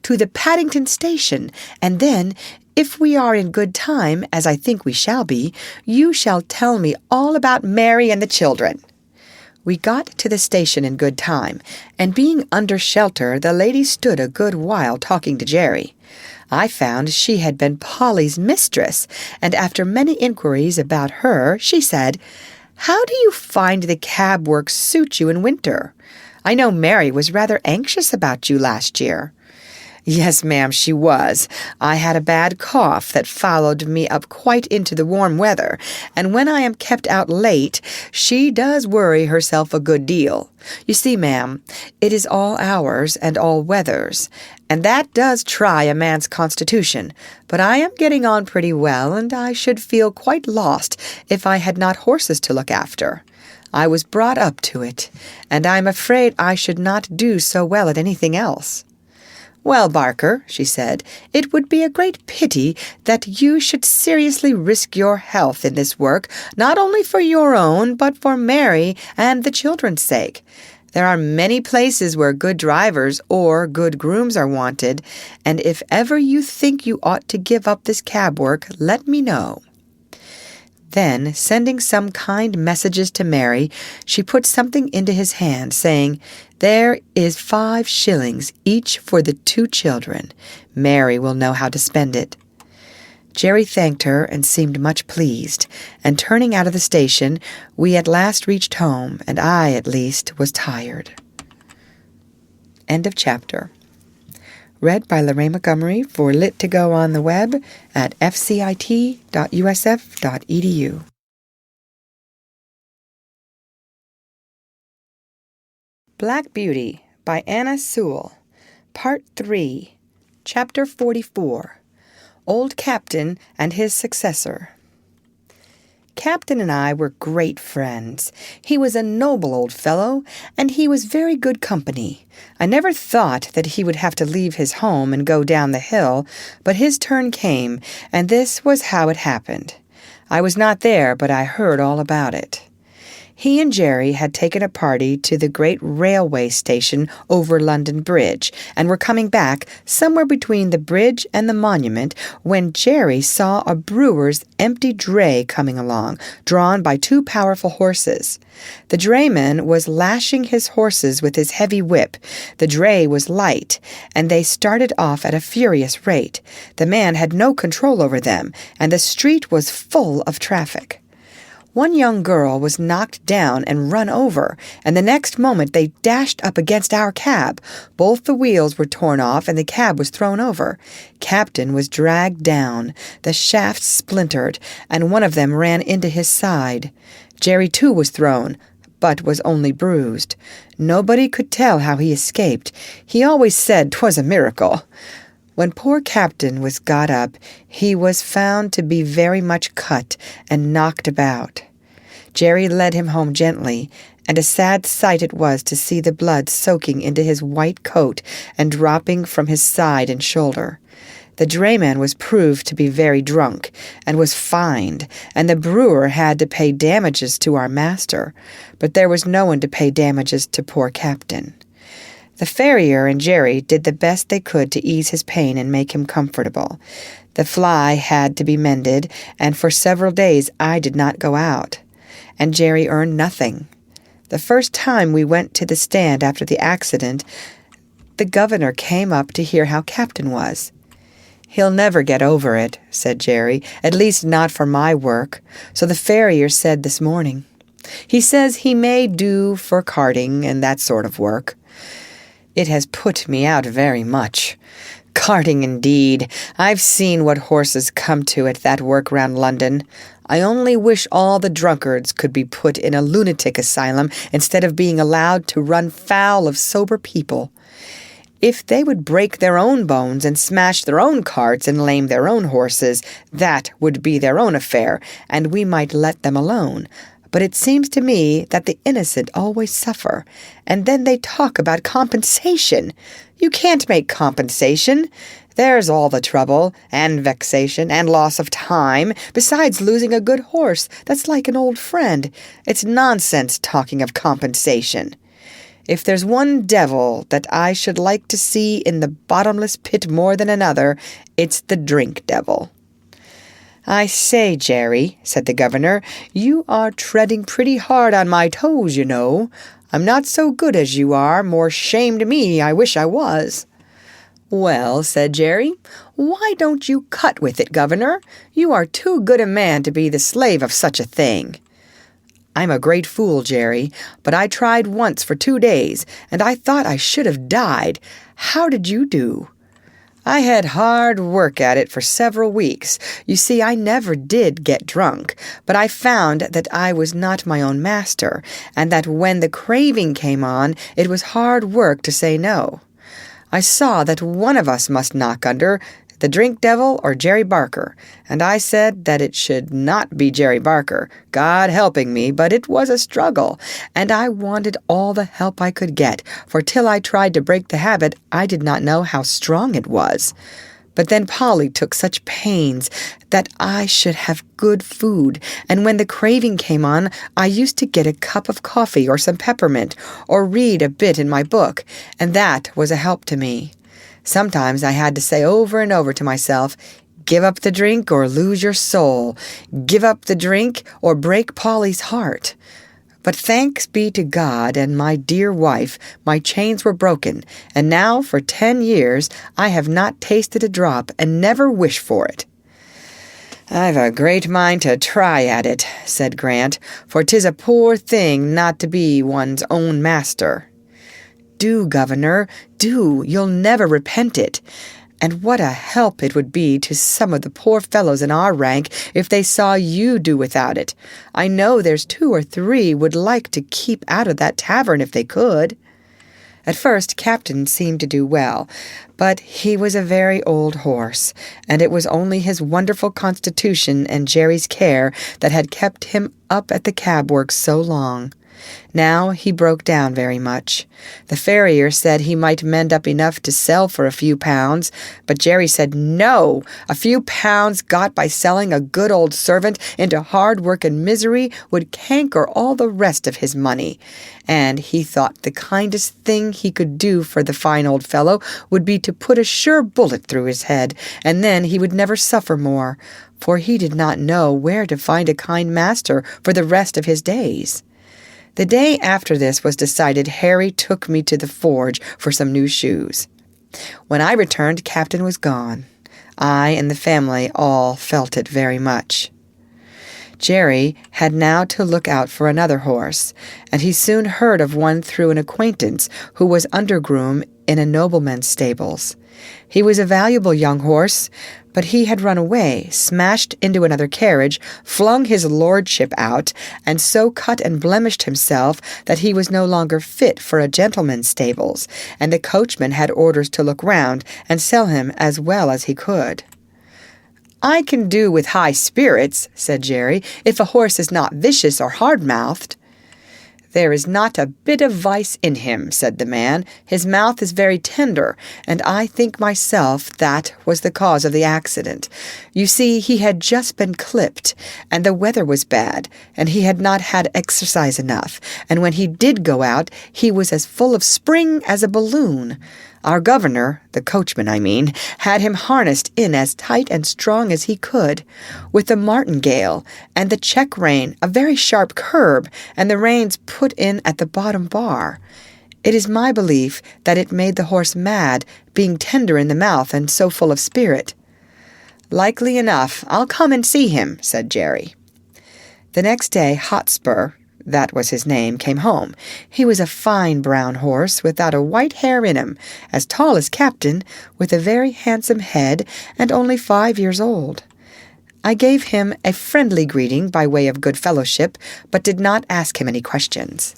S1: "To the Paddington station, and then, if we are in good time, as I think we shall be, you shall tell me all about Mary and the children." We got to the station in good time, and being under shelter, the lady stood a good while talking to Jerry. I found she had been Polly's mistress, and after many inquiries about her, she said, "How do you find the cab work suit you in winter? I know Mary was rather anxious about you last year." "Yes, ma'am, she was. I had a bad cough that followed me up quite into the warm weather, and when I am kept out late, she does worry herself a good deal. You see, ma'am, it is all hours and all weathers, and that does try a man's constitution, but I am getting on pretty well, and I should feel quite lost if I had not horses to look after. I was brought up to it, and I'm afraid I should not do so well at anything else." "Well, Barker," she said, "it would be a great pity that you should seriously risk your health in this work, not only for your own, but for Mary and the children's sake. There are many places where good drivers or good grooms are wanted, and if ever you think you ought to give up this cab work, let me know." Then, sending some kind messages to Mary, she put something into his hand, saying, "There is 5 shillings each for the 2 children. Mary will know how to spend it." Jerry thanked her and seemed much pleased, and turning out of the station, we at last reached home, and I, at least, was tired. End of chapter. Read by Lorraine Montgomery for Lit to Go on the web at fcit.usf.edu. Black Beauty by Anna Sewell. Part 3. Chapter 44. Old Captain and His Successor. Captain and I were great friends. He was a noble old fellow, and he was very good company. I never thought that he would have to leave his home and go down the hill, but his turn came, and this was how it happened. I was not there, but I heard all about it. He and Jerry had taken a party to the great railway station over London Bridge and were coming back somewhere between the bridge and the monument when Jerry saw a brewer's empty dray coming along, drawn by 2 powerful horses. The drayman was lashing his horses with his heavy whip. The dray was light, and they started off at a furious rate. The man had no control over them, and the street was full of traffic. One young girl was knocked down and run over, and the next moment they dashed up against our cab. Both the wheels were torn off, and the cab was thrown over. Captain was dragged down. The shafts splintered, and one of them ran into his side. Jerry, too, was thrown, but was only bruised. Nobody could tell how he escaped. He always said 'twas a miracle. When poor Captain was got up, he was found to be very much cut and knocked about. Jerry led him home gently, and a sad sight it was to see the blood soaking into his white coat and dropping from his side and shoulder. The drayman was proved to be very drunk, and was fined, and the brewer had to pay damages to our master, but there was no one to pay damages to poor Captain. The farrier and Jerry did the best they could to ease his pain and make him comfortable. The fly had to be mended, and for several days I did not go out, and Jerry earned nothing. The first time we went to the stand after the accident, the governor came up to hear how Captain was. "He'll never get over it," said Jerry, "at least not for my work," so the farrier said this morning. "He says he may do for carting and that sort of work." It has put me out very much. Carting, indeed. I've seen what horses come to at that work round London. I only wish all the drunkards could be put in a lunatic asylum instead of being allowed to run foul of sober people. If they would break their own bones and smash their own carts and lame their own horses, that would be their own affair, and we might let them alone. But it seems to me that the innocent always suffer, and then they talk about compensation. You can't make compensation. There's all the trouble, and vexation, and loss of time, besides losing a good horse that's like an old friend. It's nonsense talking of compensation. If there's one devil that I should like to see in the bottomless pit more than another, it's the drink devil. "I say, Jerry," said the governor, "you are treading pretty hard on my toes, you know. I'm not so good as you are. More shame to me, I wish I was." "Well," said Jerry, "why don't you cut with it, governor? You are too good a man to be the slave of such a thing." "I'm a great fool, Jerry, but I tried once for 2 days, and I thought I should have died. How did you do?" "I had hard work at it for several weeks. You see, I never did get drunk, but I found that I was not my own master, and that when the craving came on, it was hard work to say no. I saw that one of us must knock under, the drink devil or Jerry Barker, and I said that it should not be Jerry Barker, God helping me, but it was a struggle, and I wanted all the help I could get, for till I tried to break the habit, I did not know how strong it was. But then Polly took such pains that I should have good food, and when the craving came on, I used to get a cup of coffee or some peppermint, or read a bit in my book, and that was a help to me. Sometimes I had to say over and over to myself, "Give up the drink or lose your soul. Give up the drink or break Polly's heart." But thanks be to God and my dear wife, my chains were broken, and now for 10 years I have not tasted a drop and never wish for it. "I've a great mind to try at it," said Grant, "for 'tis a poor thing not to be one's own master." "Do, governor, do. You'll never repent it. And what a help it would be to some of the poor fellows in our rank if they saw you do without it. I know there's 2 or 3 would like to keep out of that tavern if they could." At first, Captain seemed to do well, but he was a very old horse, and it was only his wonderful constitution and Jerry's care that had kept him up at the cab work so long. Now he broke down very much. The farrier said he might mend up enough to sell for a few pounds, but Jerry said no, a few pounds got by selling a good old servant into hard work and misery would canker all the rest of his money, and he thought the kindest thing he could do for the fine old fellow would be to put a sure bullet through his head, and then he would never suffer more, for he did not know where to find a kind master for the rest of his days. The day after this was decided, Harry took me to the forge for some new shoes. When I returned, Captain was gone. I and the family all felt it very much. Jerry had now to look out for another horse, and he soon heard of one through an acquaintance who was undergroom in a nobleman's stables. He was a valuable young horse, but he had run away, smashed into another carriage, flung his lordship out, and so cut and blemished himself that he was no longer fit for a gentleman's stables, and the coachman had orders to look round and sell him as well as he could. "I can do with high spirits," said Jerry, "if a horse is not vicious or hard-mouthed." "There is not a bit of vice in him," said the man. "His mouth is very tender, and I think myself that was the cause of the accident. You see, he had just been clipped, and the weather was bad, and he had not had exercise enough, and when he did go out, he was as full of spring as a balloon. Our governor, the coachman I mean, had him harnessed in as tight and strong as he could, with the martingale and the check rein, a very sharp curb, and the reins put in at the bottom bar. It is my belief that it made the horse mad, being tender in the mouth and so full of spirit." "Likely enough. I'll come and see him," said Jerry. The next day Hotspur, that was his name, came home. He was a fine brown horse, without a white hair in him, as tall as Captain, with a very handsome head, and only 5 years old. I gave him a friendly greeting by way of good fellowship, but did not ask him any questions.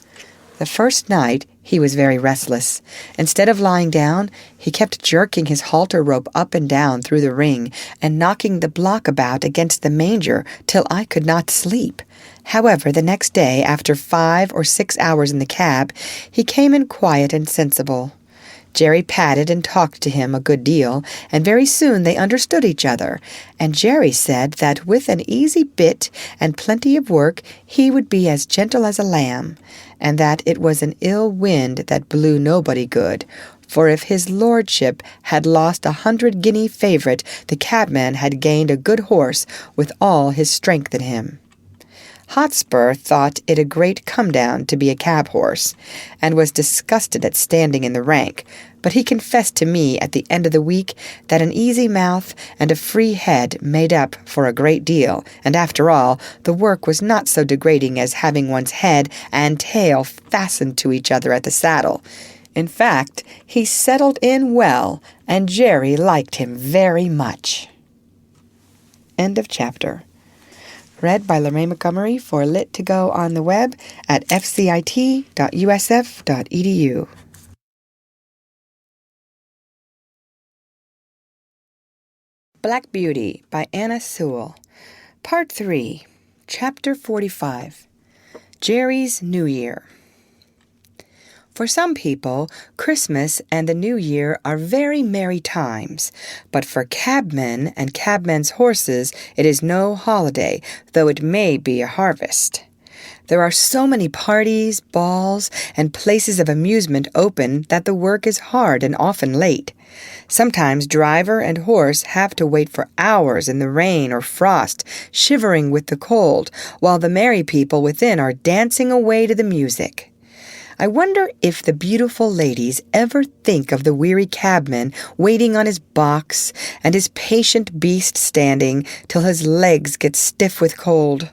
S1: The first night he was very restless. Instead of lying down, he kept jerking his halter rope up and down through the ring, and knocking the block about against the manger till I could not sleep. However, the next day, after 5 or 6 hours in the cab, he came in quiet and sensible. Jerry patted and talked to him a good deal, and very soon they understood each other, and Jerry said that with an easy bit and plenty of work he would be as gentle as a lamb, and that it was an ill wind that blew nobody good, for if his lordship had lost 100-guinea favourite, the cabman had gained a good horse with all his strength in him. Hotspur thought it a great come-down to be a cab horse, and was disgusted at standing in the rank, but he confessed to me at the end of the week that an easy mouth and a free head made up for a great deal, and after all, the work was not so degrading as having one's head and tail fastened to each other at the saddle. In fact, he settled in well, and Jerry liked him very much. End of chapter. Read by Lorraine Montgomery for Lit to Go on the web at fcit.usf.edu. Black Beauty by Anna Sewell. Part 3, Chapter 45. Jerry's New Year. For some people, Christmas and the New Year are very merry times, but for cabmen and cabmen's horses it is no holiday, though it may be a harvest. There are so many parties, balls, and places of amusement open that the work is hard and often late. Sometimes driver and horse have to wait for hours in the rain or frost, shivering with the cold, while the merry people within are dancing away to the music. I wonder if the beautiful ladies ever think of the weary cabman waiting on his box and his patient beast standing till his legs get stiff with cold.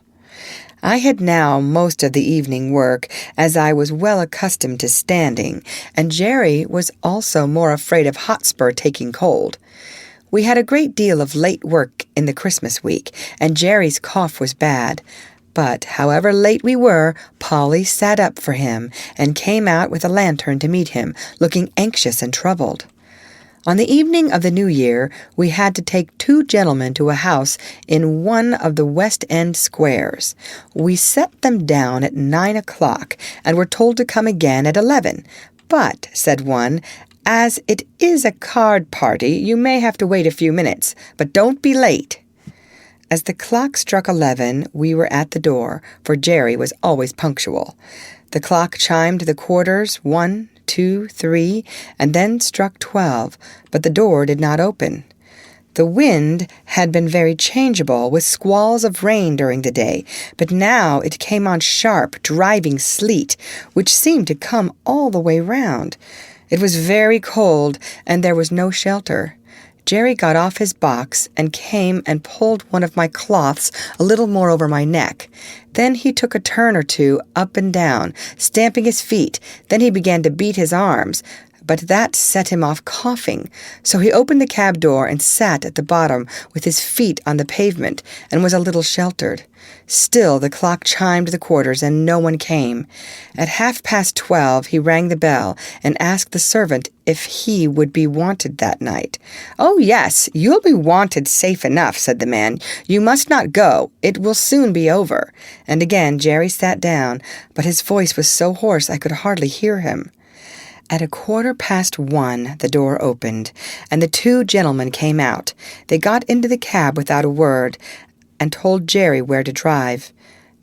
S1: I had now most of the evening work, as I was well accustomed to standing, and Jerry was also more afraid of Hotspur taking cold. We had a great deal of late work in the Christmas week, and Jerry's cough was bad, But however late we were, Polly sat up for him and came out with a lantern to meet him, looking anxious and troubled. On the evening of the New Year, we had to take 2 gentlemen to a house in one of the West End squares. We set them down at 9 o'clock and were told to come again at 11. But, said one, as it is a card party, you may have to wait a few minutes, but don't be late. As the clock struck 11, we were at the door, for Jerry was always punctual. The clock chimed the quarters, 1, 2, 3, and then struck 12, but the door did not open. The wind had been very changeable, with squalls of rain during the day, but now it came on sharp, driving sleet, which seemed to come all the way round. It was very cold, and there was no shelter. Jerry got off his box and came and pulled one of my cloths a little more over my neck. Then he took a turn or 2 up and down, stamping his feet. Then he began to beat his arms, but that set him off coughing. So he opened the cab door and sat at the bottom with his feet on the pavement and was a little sheltered. Still the clock chimed the quarters and no one came. At 12:30 he rang the bell and asked the servant if he would be wanted that night. "Oh, yes, you'll be wanted safe enough," said the man. "You must not go. It will soon be over." And again Jerry sat down, but his voice was so hoarse I could hardly hear him. At 1:15 the door opened, and the 2 gentlemen came out. They got into the cab without a word, and told Jerry where to drive.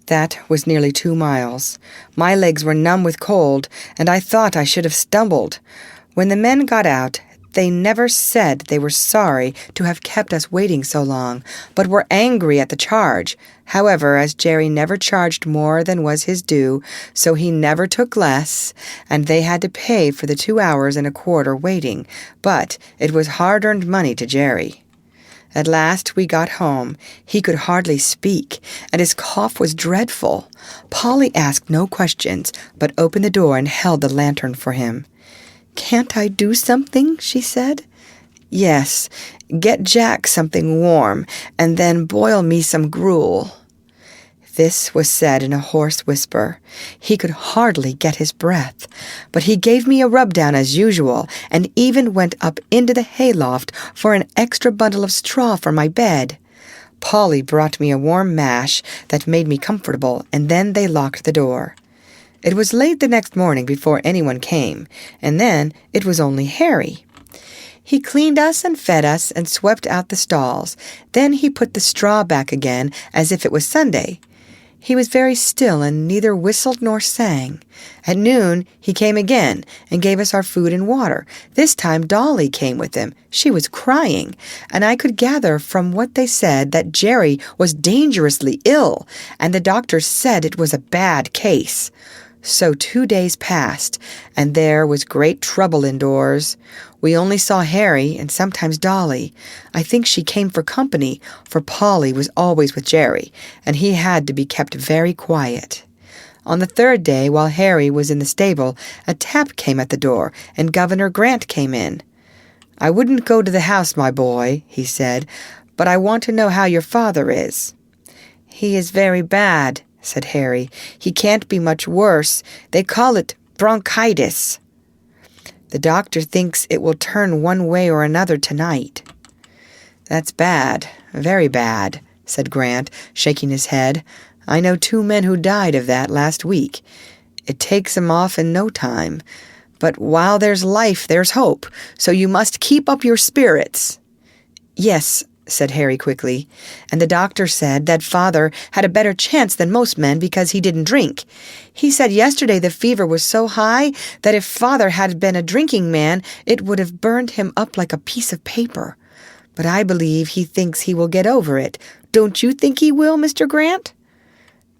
S1: That was nearly 2 miles. My legs were numb with cold, and I thought I should have stumbled. When the men got out, they never said they were sorry to have kept us waiting so long, but were angry at the charge. However, as Jerry never charged more than was his due, so he never took less, and they had to pay for the 2 hours and a quarter waiting, but it was hard-earned money to Jerry. At last we got home. He could hardly speak, and his cough was dreadful. Polly asked no questions, but opened the door and held the lantern for him. "Can't I do something?" she said. "Yes, get Jack something warm, and then boil me some gruel." This was said in a hoarse whisper. He could hardly get his breath, but he gave me a rub-down as usual, and even went up into the hayloft for an extra bundle of straw for my bed. Polly brought me a warm mash that made me comfortable, and then they locked the door. It was late the next morning before anyone came, and then it was only Harry. He cleaned us and fed us and swept out the stalls. Then he put the straw back again as if it was Sunday. He was very still and neither whistled nor sang. At noon he came again and gave us our food and water. This time Dolly came with him. She was crying, and I could gather from what they said that Jerry was dangerously ill, and the doctors said it was a bad case. So 2 days passed, and there was great trouble indoors. We only saw Harry and sometimes Dolly. I think she came for company, for Polly was always with Jerry, and he had to be kept very quiet. On the 3rd day, while Harry was in the stable, a tap came at the door, and Governor Grant came in. "I wouldn't go to the house, my boy," he said, "but I want to know how your father is." "He is very bad," said Harry. "He can't be much worse. They call it bronchitis. The doctor thinks it will turn one way or another tonight." "That's bad, very bad," said Grant, shaking his head. "I know 2 men who died of that last week. It takes 'em off in no time. But while there's life, there's hope, so you must keep up your spirits." "Yes," said Harry quickly, "and the doctor said that Father had a better chance than most men because he didn't drink. He said yesterday the fever was so high that if Father had been a drinking man, it would have burned him up like a piece of paper. But I believe he thinks he will get over it. Don't you think he will, Mr. Grant?"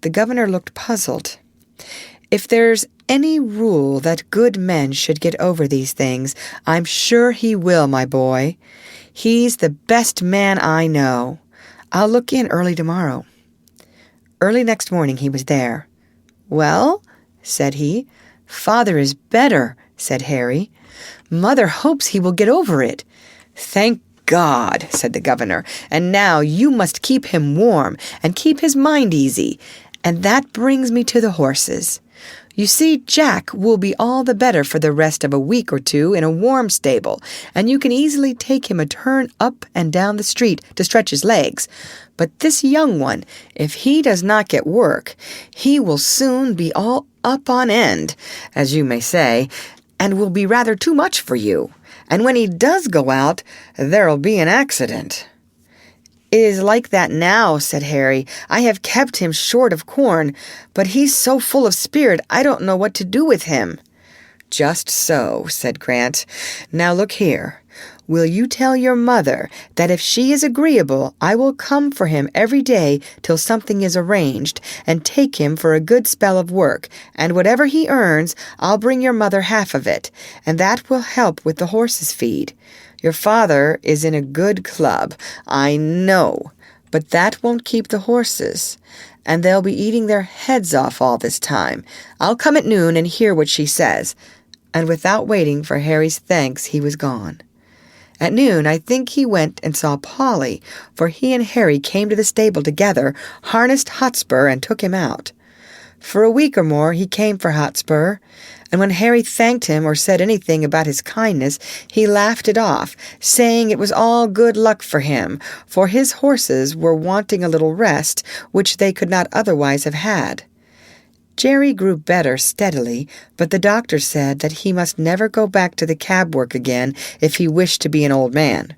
S1: The governor looked puzzled. "If there's any rule that good men should get over these things, I'm sure he will, my boy. He's the best man I know. I'll look in early tomorrow." Early next morning he was there. "Well," said he. "Father is better," said Harry. "Mother hopes he will get over it." "Thank God," said the governor. "And now you must keep him warm and keep his mind easy. And that brings me to the horses. You see, Jack will be all the better for the rest of a week or two in a warm stable, and you can easily take him a turn up and down the street to stretch his legs. But this young one, if he does not get work, he will soon be all up on end, as you may say, and will be rather too much for you. And when he does go out, there'll be an accident." "It is like that now," said Harry. "I have kept him short of corn, but he's so full of spirit I don't know what to do with him." "Just so," said Grant. "Now look here. Will you tell your mother that if she is agreeable, I will come for him every day till something is arranged, and take him for a good spell of work, and whatever he earns, I'll bring your mother half of it, and that will help with the horses' feed. Your father is in a good club, I know, but that won't keep the horses, and they'll be eating their heads off all this time. I'll come at noon and hear what she says." And without waiting for Harry's thanks, he was gone. At noon, I think he went and saw Polly, for he and Harry came to the stable together, harnessed Hotspur, and took him out. For a week or more he came for Hotspur, and when Harry thanked him or said anything about his kindness, he laughed it off, saying it was all good luck for him, for his horses were wanting a little rest, which they could not otherwise have had. Jerry grew better steadily, but the doctor said that he must never go back to the cab work again if he wished to be an old man.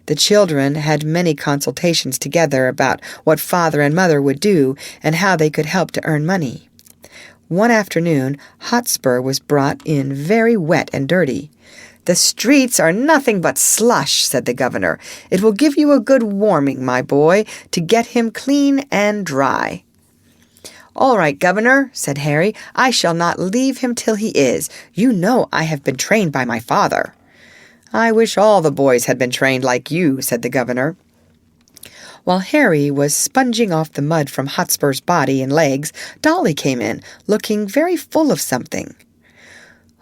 S1: The children had many consultations together about what father and mother would do and how they could help to earn money. One afternoon, Hotspur was brought in very wet and dirty. "The streets are nothing but slush," said the governor. "It will give you a good warming, my boy, to get him clean and dry." "All right, Governor," said Harry. "I shall not leave him till he is. You know I have been trained by my father." "I wish all the boys had been trained like you," said the governor. While Harry was sponging off the mud from Hotspur's body and legs, Dolly came in, looking very full of something.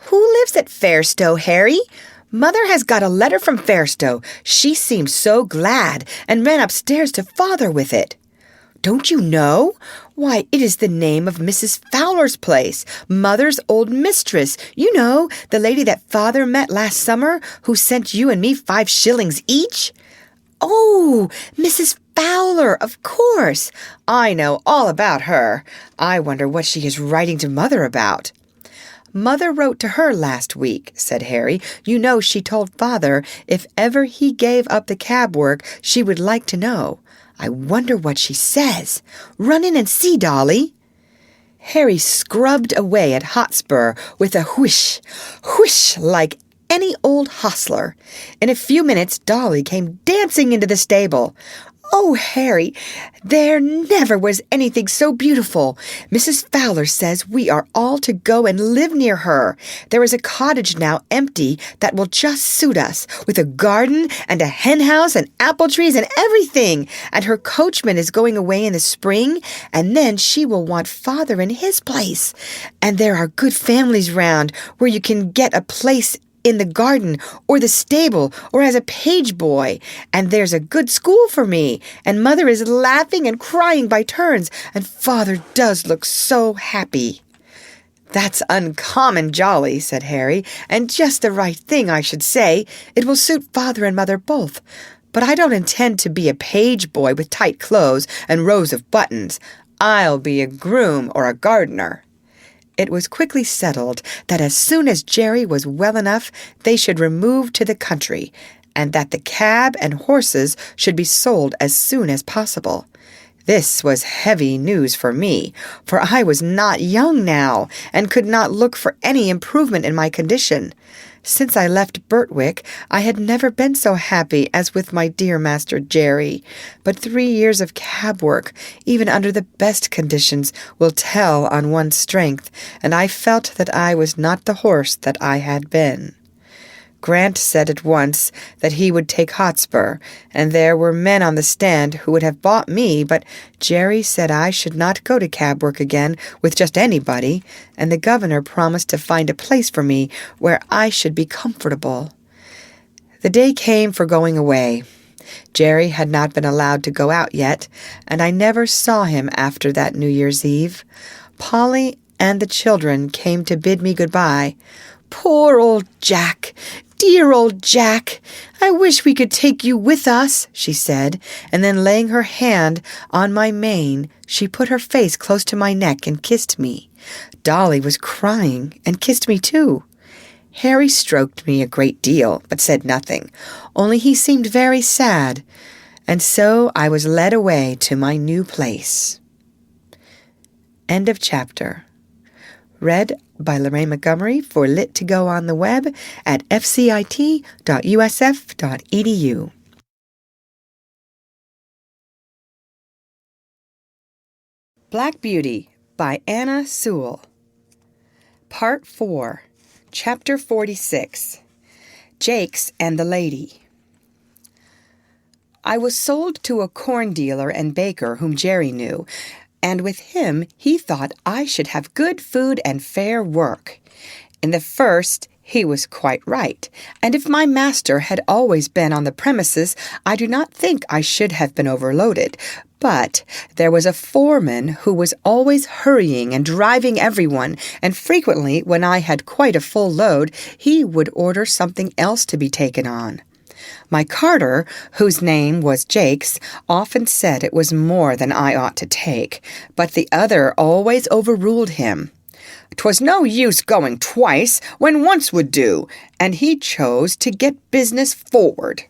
S1: "Who lives at Fairstowe, Harry? Mother has got a letter from Fairstowe. She seemed so glad, and ran upstairs to father with it." "Don't you know? Why, it is the name of Mrs. Fowler's place, Mother's old mistress. You know, the lady that father met last summer, who sent you and me 5 shillings each?" "Oh, Mrs. Fowler, of course. I know all about her. I wonder what she is writing to Mother about." "Mother wrote to her last week," said Harry. "You know she told father if ever he gave up the cab work, she would like to know. I wonder what she says. Run in and see, Dolly." Harry scrubbed away at Hotspur with a whish, whish, like any old hostler. In a few minutes Dolly came dancing into the stable. "Oh, Harry, there never was anything so beautiful. Mrs. Fowler says we are all to go and live near her. There is a cottage now empty that will just suit us, with a garden and a hen house and apple trees and everything. And her coachman is going away in the spring, and then she will want father in his place. And there are good families round where you can get a place in the garden or the stable or as a page boy, and there's a good school for me, and Mother is laughing and crying by turns, and Father does look so happy." "That's uncommon jolly," said Harry, "and just the right thing, I should say. It will suit Father and Mother both. But I don't intend to be a page boy with tight clothes and rows of buttons. I'll be a groom or a gardener." It was quickly settled that as soon as Jerry was well enough, they should remove to the country, and that the cab and horses should be sold as soon as possible. This was heavy news for me, for I was not young now, and could not look for any improvement in my condition. Since I left Birtwick, I had never been so happy as with my dear Master Jerry. But 3 years of cab work, even under the best conditions, will tell on one's strength, and I felt that I was not the horse that I had been. Grant said at once that he would take Hotspur, and there were men on the stand who would have bought me, but Jerry said I should not go to cab work again with just anybody, and the governor promised to find a place for me where I should be comfortable. The day came for going away. Jerry had not been allowed to go out yet, and I never saw him after that New Year's Eve. Polly and the children came to bid me goodbye. "Poor old Jack! Dear old Jack! I wish we could take you with us," she said, and then laying her hand on my mane, she put her face close to my neck and kissed me. Dolly was crying and kissed me too. Harry stroked me a great deal, but said nothing, only he seemed very sad, and so I was led away to my new place. End of chapter. Read by Lorraine Montgomery for Lit to Go on the web at fcit.usf.edu. Black Beauty by Anna Sewell. Part 4, Chapter 46, Jakes and the Lady. I was sold to a corn dealer and baker whom Jerry knew, and with him he thought I should have good food and fair work. In the first, he was quite right, and if my master had always been on the premises, I do not think I should have been overloaded. But there was a foreman who was always hurrying and driving everyone, and frequently, when I had quite a full load, he would order something else to be taken on. My carter, whose name was Jakes, often said it was more than I ought to take, but the other always overruled him. 'Twas no use going twice when once would do, and he chose to get business forward.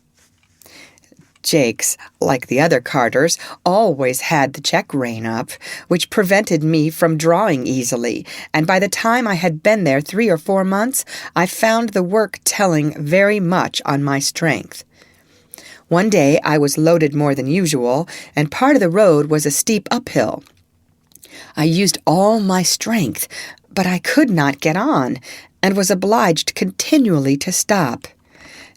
S1: Jakes, like the other carters, always had the check rein up, which prevented me from drawing easily, and by the time I had been there 3 or 4 months, I found the work telling very much on my strength. One day I was loaded more than usual, and part of the road was a steep uphill. I used all my strength, but I could not get on, and was obliged continually to stop.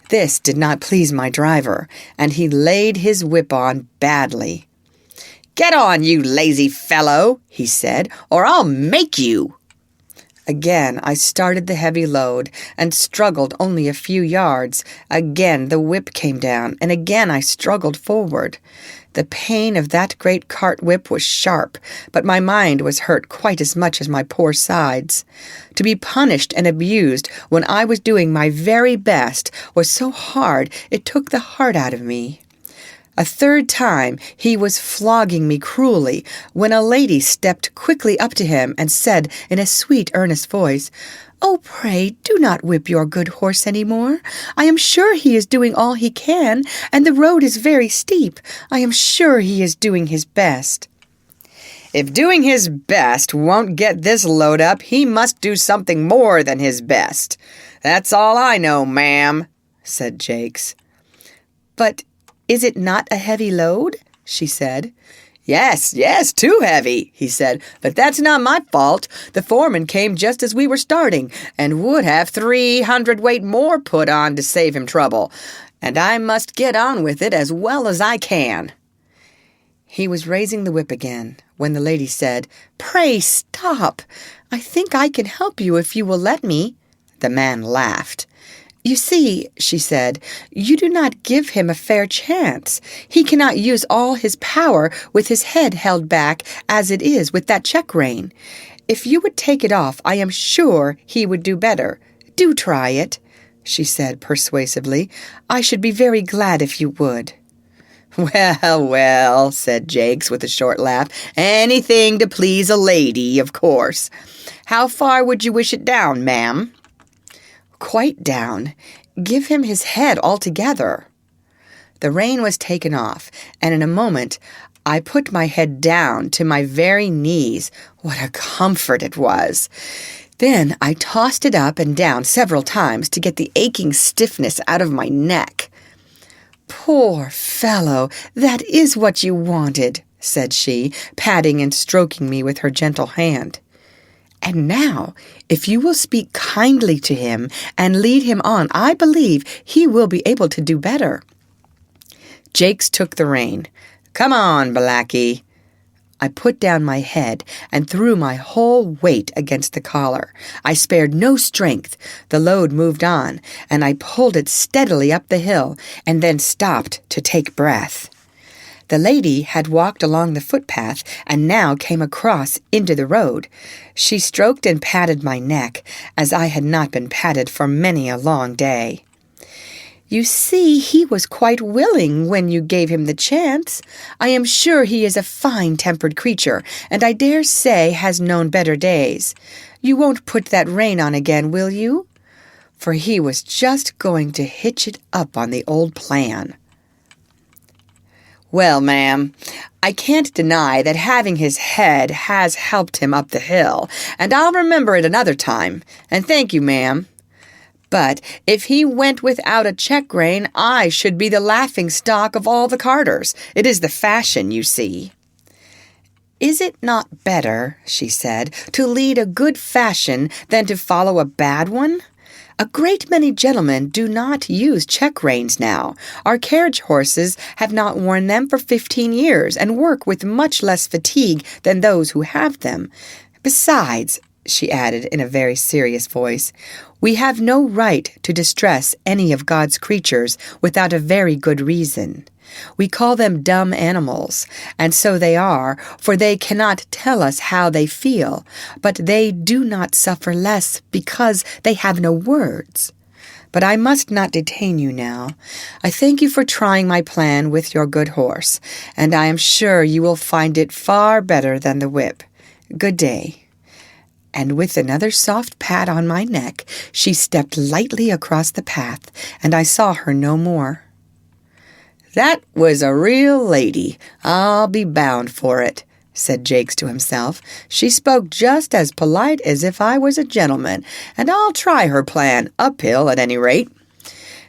S1: This did not please my driver, and he laid his whip on badly. "Get on, you lazy fellow," he said, "or I'll make you." Again I started the heavy load, and struggled only a few yards. Again the whip came down, and again I struggled forward. The pain of that great cart whip was sharp, but my mind was hurt quite as much as my poor sides. To be punished and abused when I was doing my very best was so hard it took the heart out of me. A third time he was flogging me cruelly, when a lady stepped quickly up to him and said in a sweet, earnest voice, "Oh, pray, do not whip your good horse any more. I am sure he is doing all he can, and the road is very steep. I am sure he is doing his best." "If doing his best won't get this load up, he must do something more than his best. That's all I know, ma'am," said Jakes. "But is it not a heavy load?" she said. Yes, too heavy," he said, "but that's not my fault. The foreman came just as we were starting, and would have 300 weight more put on to save him trouble, and I must get on with it as well as I can." He was raising the whip again, when the lady said, "Pray stop. I think I can help you if you will let me." The man laughed. "You see," she said, "you do not give him a fair chance. He cannot use all his power with his head held back as it is with that check rein. If you would take it off, I am sure he would do better. Do try it," she said persuasively. "I should be very glad if you would." Well, said Jakes with a short laugh. "Anything to please a lady, of course. How far would you wish it down, ma'am?" "Quite down. Give him his head altogether." The rein was taken off, and in a moment I put my head down to my very knees. What a comfort it was! Then I tossed it up and down several times to get the aching stiffness out of my neck. "Poor fellow, that is what you wanted," said she, patting and stroking me with her gentle hand. "And now, if you will speak kindly to him and lead him on, I believe he will be able to do better." Jakes took the rein. "Come on, Blackie." I put down my head and threw my whole weight against the collar. I spared no strength. The load moved on, and I pulled it steadily up the hill and then stopped to take breath. The lady had walked along the footpath and now came across into the road. She stroked and patted my neck, as I had not been patted for many a long day. "You see, he was quite willing when you gave him the chance. I am sure he is a fine-tempered creature, and I dare say has known better days. You won't put that rein on again, will you?" For he was just going to hitch it up on the old plan. "Well, ma'am, I can't deny that having his head has helped him up the hill, and I'll remember it another time, and thank you, ma'am. But if he went without a check-rein, I should be the laughing-stock of all the carters. It is the fashion, you see." "Is it not better," she said, "to lead a good fashion than to follow a bad one? A great many gentlemen do not use check-reins now. Our carriage horses have not worn them for 15 years and work with much less fatigue than those who have them. Besides," she added in a very serious voice, "we have no right to distress any of God's creatures without a very good reason. We call them dumb animals, and so they are, for they cannot tell us how they feel, but they do not suffer less because they have no words. But I must not detain you now. I thank you for trying my plan with your good horse, and I am sure you will find it far better than the whip. Good day." And with another soft pat on my neck, she stepped lightly across the path, and I saw her no more. "That was a real lady, I'll be bound for it," said Jakes to himself. "She spoke just as polite as if I was a gentleman, and I'll try her plan, uphill at any rate."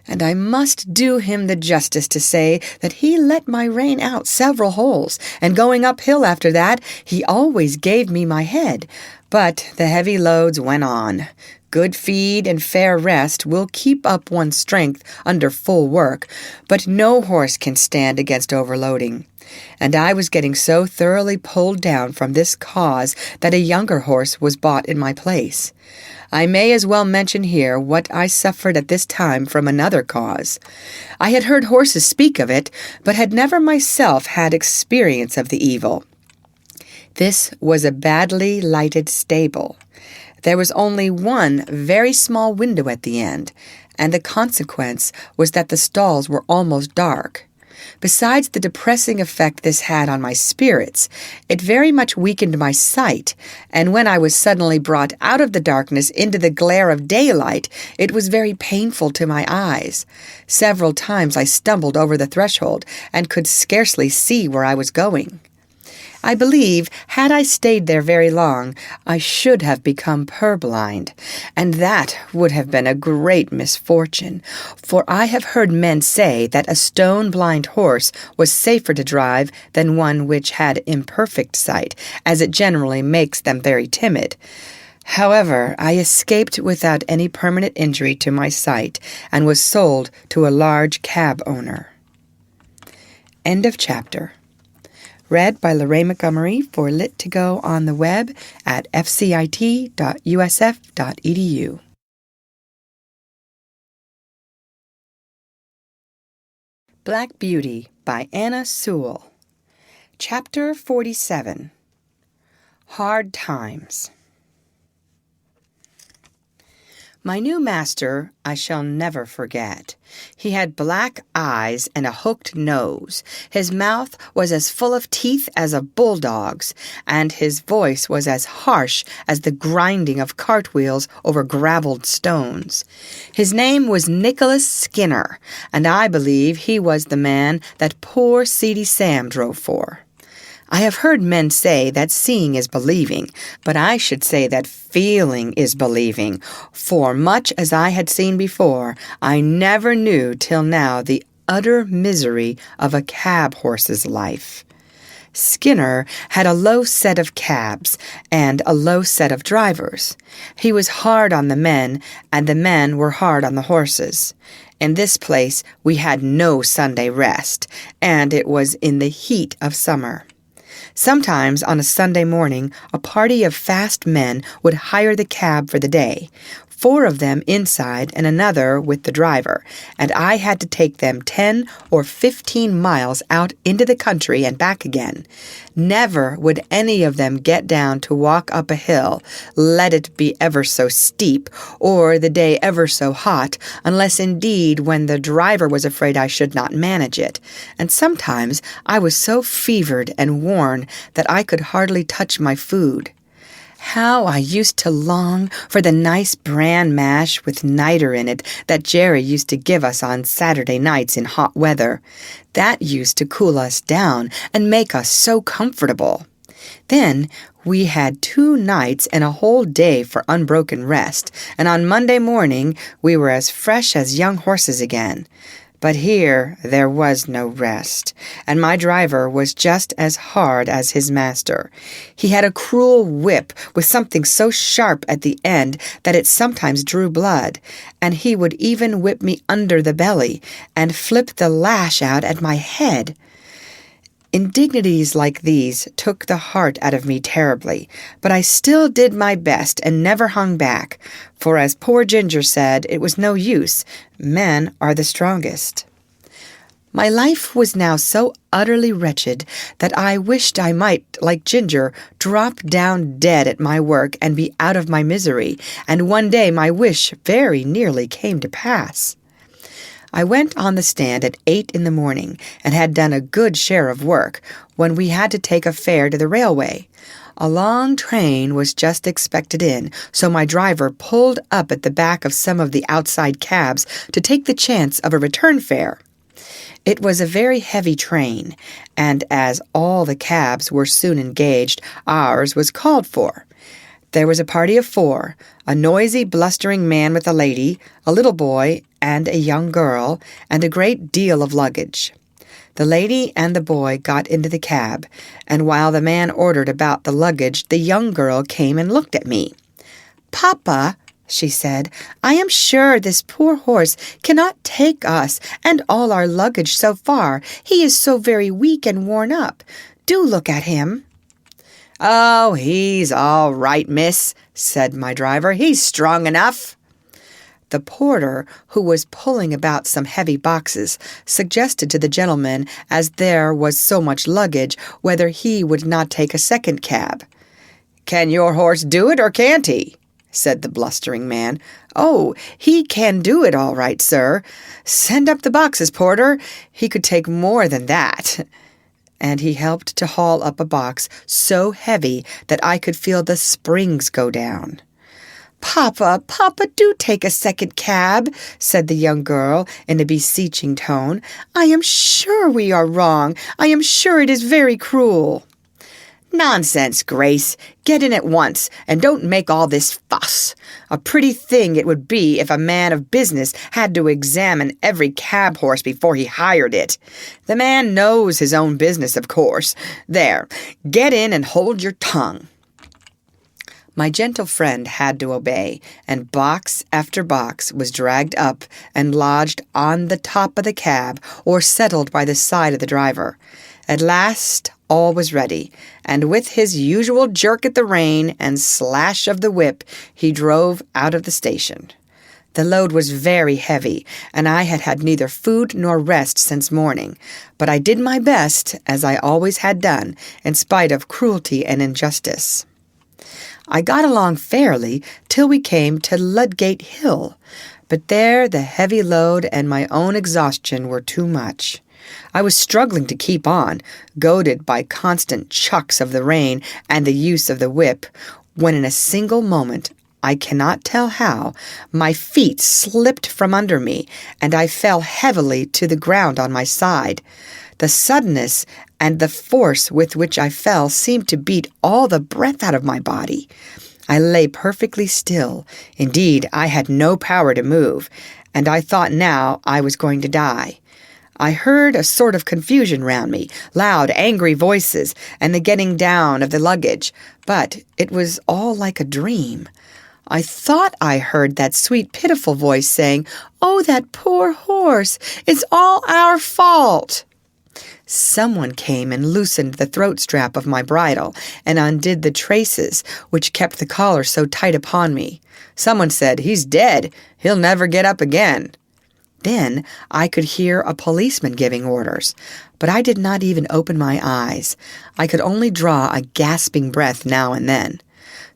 S1: And I must do him the justice to say that he let my rein out several holes, and going uphill after that, he always gave me my head. But the heavy loads went on. Good feed and fair rest will keep up one's strength under full work, but no horse can stand against overloading. And I was getting so thoroughly pulled down from this cause that a younger horse was bought in my place. I may as well mention here what I suffered at this time from another cause. I had heard horses speak of it, but had never myself had experience of the evil. This was a badly lighted stable. There was only one very small window at the end, and the consequence was that the stalls were almost dark. Besides the depressing effect this had on my spirits, it very much weakened my sight, and when I was suddenly brought out of the darkness into the glare of daylight, it was very painful to my eyes. Several times I stumbled over the threshold, and could scarcely see where I was going. I believe, had I stayed there very long, I should have become purblind, and that would have been a great misfortune, for I have heard men say that a stone-blind horse was safer to drive than one which had imperfect sight, as it generally makes them very timid. However, I escaped without any permanent injury to my sight, and was sold to a large cab owner. End of chapter. Read by Lorraine Montgomery for Lit2Go on the web at fcit.usf.edu. Black Beauty by Anna Sewell. Chapter 47. Hard Times. My new master I shall never forget. He had black eyes and a hooked nose. His mouth was as full of teeth as a bulldog's, and his voice was as harsh as the grinding of cartwheels over gravelled stones. His name was Nicholas Skinner, and I believe he was the man that poor Seedy Sam drove for. I have heard men say that seeing is believing, but I should say that feeling is believing, for much as I had seen before, I never knew till now the utter misery of a cab horse's life. Skinner had a low set of cabs and a low set of drivers. He was hard on the men, and the men were hard on the horses. In this place we had no Sunday rest, and it was in the heat of summer. Sometimes on a Sunday morning, a party of fast men would hire the cab for the day. 4 of them inside and another with the driver, and I had to take them 10 or 15 miles out into the country and back again. Never would any of them get down to walk up a hill, let it be ever so steep, or the day ever so hot, unless indeed when the driver was afraid I should not manage it. And sometimes I was so fevered and worn that I could hardly touch my food. How I used to long for the nice bran mash with niter in it that Jerry used to give us on Saturday nights in hot weather. That used to cool us down and make us so comfortable. Then we had 2 nights and a whole day for unbroken rest, and on Monday morning we were as fresh as young horses again. But here there was no rest, and my driver was just as hard as his master. He had a cruel whip with something so sharp at the end that it sometimes drew blood, and he would even whip me under the belly and flip the lash out at my head. Indignities like these took the heart out of me terribly, but I still did my best and never hung back, for as poor Ginger said, it was no use. Men are the strongest. My life was now so utterly wretched that I wished I might, like Ginger, drop down dead at my work and be out of my misery, and one day my wish very nearly came to pass. I went on the stand at 8 in the morning and had done a good share of work when we had to take a fare to the railway. A long train was just expected in, so my driver pulled up at the back of some of the outside cabs to take the chance of a return fare. It was a very heavy train, and as all the cabs were soon engaged, ours was called for. There was a party of 4, a noisy, blustering man with a lady, a little boy, and a young girl, and a great deal of luggage. The lady and the boy got into the cab, and while the man ordered about the luggage, the young girl came and looked at me. "Papa," she said, "I am sure this poor horse cannot take us and all our luggage so far. He is so very weak and worn up. Do look at him." "Oh, he's all right, miss," said my driver. "He's strong enough." The porter, who was pulling about some heavy boxes, suggested to the gentleman, as there was so much luggage, whether he would not take a second cab. "Can your horse do it, or can't he?" said the blustering man. "Oh, he can do it all right, sir. Send up the boxes, porter. He could take more than that." And he helped to haul up a box so heavy that I could feel the springs go down. "Papa, Papa, do take a second cab," said the young girl in a beseeching tone. "I am sure we are wrong. I am sure it is very cruel." "Nonsense, Grace. Get in at once, and don't make all this fuss. A pretty thing it would be if a man of business had to examine every cab horse before he hired it. The man knows his own business, of course. There, get in and hold your tongue." My gentle friend had to obey, and box after box was dragged up and lodged on the top of the cab or settled by the side of the driver. At last all was ready, and with his usual jerk at the rein and slash of the whip, he drove out of the station. The load was very heavy, and I had had neither food nor rest since morning, but I did my best, as I always had done, in spite of cruelty and injustice. I got along fairly till we came to Ludgate Hill, but there the heavy load and my own exhaustion were too much. I was struggling to keep on, goaded by constant chucks of the rein and the use of the whip, when in a single moment, I cannot tell how, my feet slipped from under me, and I fell heavily to the ground on my side. The suddenness and the force with which I fell seemed to beat all the breath out of my body. I lay perfectly still. Indeed, I had no power to move, and I thought now I was going to die. I heard a sort of confusion round me, loud, angry voices, and the getting down of the luggage, but it was all like a dream. I thought I heard that sweet, pitiful voice saying, "Oh, that poor horse! It's all our fault!" Someone came and loosened the throat strap of my bridle and undid the traces which kept the collar so tight upon me. Someone said, "He's dead. He'll never get up again." Then I could hear a policeman giving orders, but I did not even open my eyes. I could only draw a gasping breath now and then.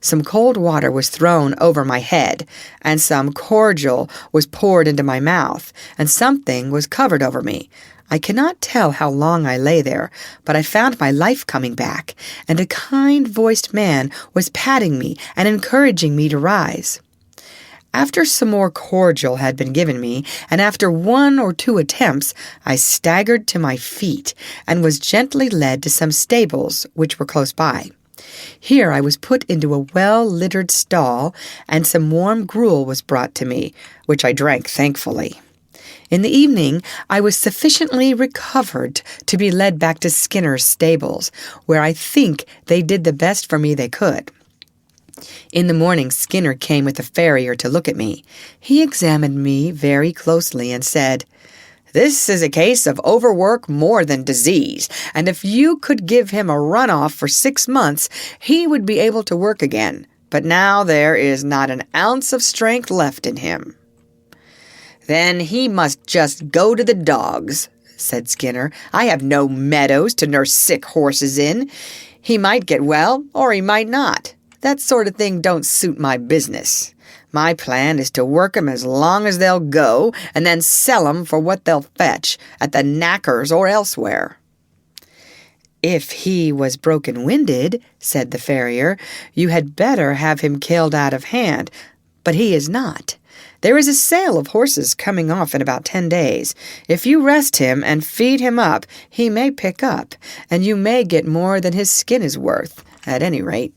S1: Some cold water was thrown over my head, and some cordial was poured into my mouth, and something was covered over me. I cannot tell how long I lay there, but I found my life coming back, and a kind-voiced man was patting me and encouraging me to rise. After some more cordial had been given me, and after 1 or 2 attempts, I staggered to my feet and was gently led to some stables which were close by. Here I was put into a well-littered stall, and some warm gruel was brought to me, which I drank thankfully. In the evening, I was sufficiently recovered to be led back to Skinner's stables, where I think they did the best for me they could. In the morning, Skinner came with the farrier to look at me. He examined me very closely and said, "This is a case of overwork more than disease, and if you could give him a run-off for 6 months, he would be able to work again. But now there is not an ounce of strength left in him." "Then he must just go to the dogs," said Skinner. "I have no meadows to nurse sick horses in. He might get well, or he might not. That sort of thing don't suit my business. My plan is to work 'em as long as they'll go, and then sell 'em for what they'll fetch, at the knackers or elsewhere." "If he was broken-winded," said the farrier, "you had better have him killed out of hand, but he is not. There is a sale of horses coming off in about 10 days. If you rest him and feed him up, he may pick up, and you may get more than his skin is worth, at any rate."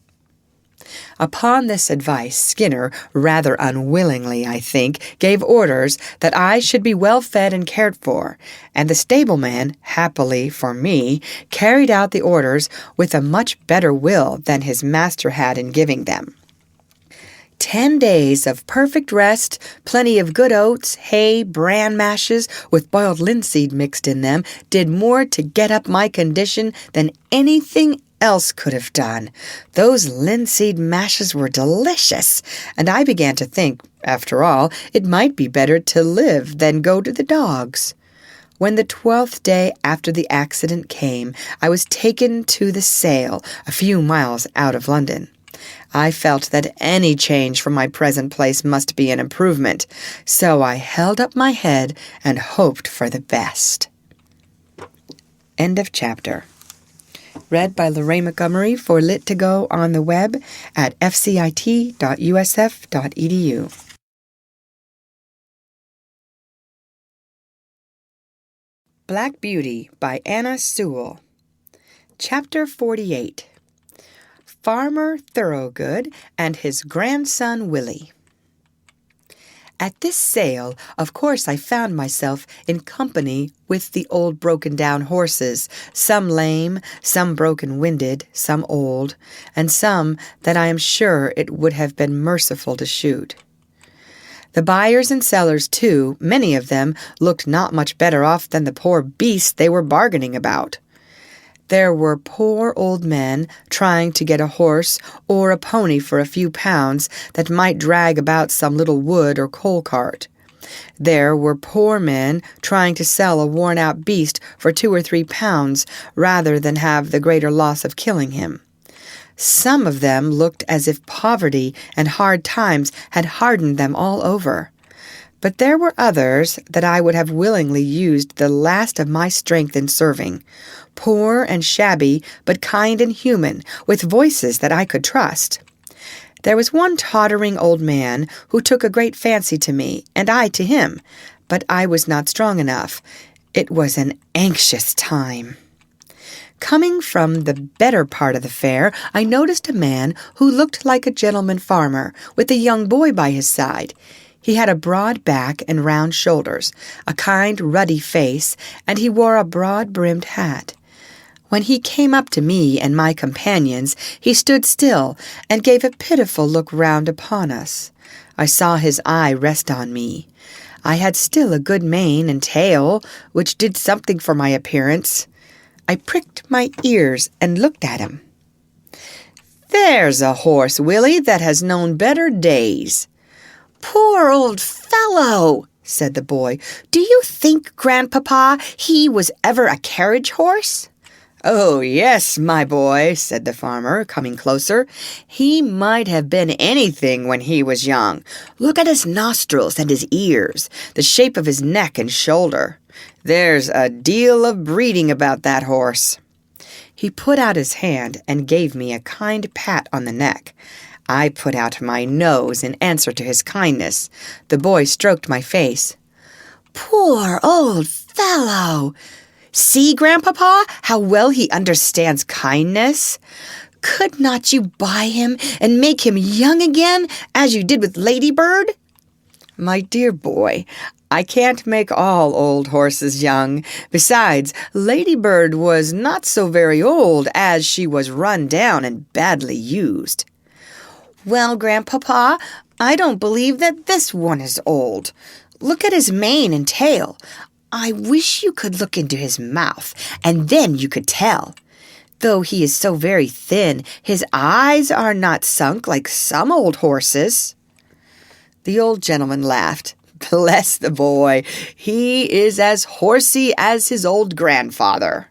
S1: Upon this advice, Skinner, rather unwillingly, I think, gave orders that I should be well fed and cared for, and the stableman, happily for me, carried out the orders with a much better will than his master had in giving them. 10 days of perfect rest, plenty of good oats, hay, bran mashes, with boiled linseed mixed in them, did more to get up my condition than anything else could have done. Those linseed mashes were delicious, and I began to think, after all, it might be better to live than go to the dogs. When the 12th day after the accident came, I was taken to the sale, a few miles out of London. I felt that any change from my present place must be an improvement, so I held up my head and hoped for the best. End of chapter. Read by Lorraine Montgomery for Lit2Go on the web at fcit.usf.edu. Black Beauty by Anna Sewell. Chapter 48. Farmer Thoroughgood and his grandson Willie. At this sale, of course, I found myself in company with the old broken-down horses, some lame, some broken-winded, some old, and some that I am sure it would have been merciful to shoot. The buyers and sellers, too, many of them, looked not much better off than the poor beasts they were bargaining about. There were poor old men trying to get a horse or a pony for a few pounds that might drag about some little wood or coal cart. There were poor men trying to sell a worn-out beast for 2 or 3 pounds rather than have the greater loss of killing him. Some of them looked as if poverty and hard times had hardened them all over. But there were others that I would have willingly used the last of my strength in serving, poor and shabby, but kind and human, with voices that I could trust. There was one tottering old man who took a great fancy to me, and I to him, but I was not strong enough. It was an anxious time. Coming from the better part of the fair, I noticed a man who looked like a gentleman farmer, with a young boy by his side. He had a broad back and round shoulders, a kind, ruddy face, and he wore a broad-brimmed hat. When he came up to me and my companions, he stood still and gave a pitiful look round upon us. I saw his eye rest on me. I had still a good mane and tail, which did something for my appearance. I pricked my ears and looked at him. "There's a horse, Willie, that has known better days."
S2: "Poor old fellow," said the boy. "Do you think, Grandpapa, he was ever a carriage horse?"
S1: "Oh, yes, my boy," said the farmer, coming closer. "He might have been anything when he was young. Look at his nostrils and his ears, the shape of his neck and shoulder. There's a deal of breeding about that horse." He put out his hand and gave me a kind pat on the neck. I put out my nose in answer to his kindness. The boy stroked my face.
S2: "Poor old fellow! See, Grandpapa, how well he understands kindness. Could not you buy him and make him young again, as you did with Ladybird?"
S1: "My dear boy, I can't make all old horses young. Besides, Ladybird was not so very old, as she was run down and badly used."
S2: "Well, Grandpapa, I don't believe that this one is old. Look at his mane and tail. I wish you could look into his mouth, and then you could tell. Though he is so very thin, his eyes are not sunk like some old horses."
S1: The old gentleman laughed. "Bless the boy, he is as horsey as his old grandfather."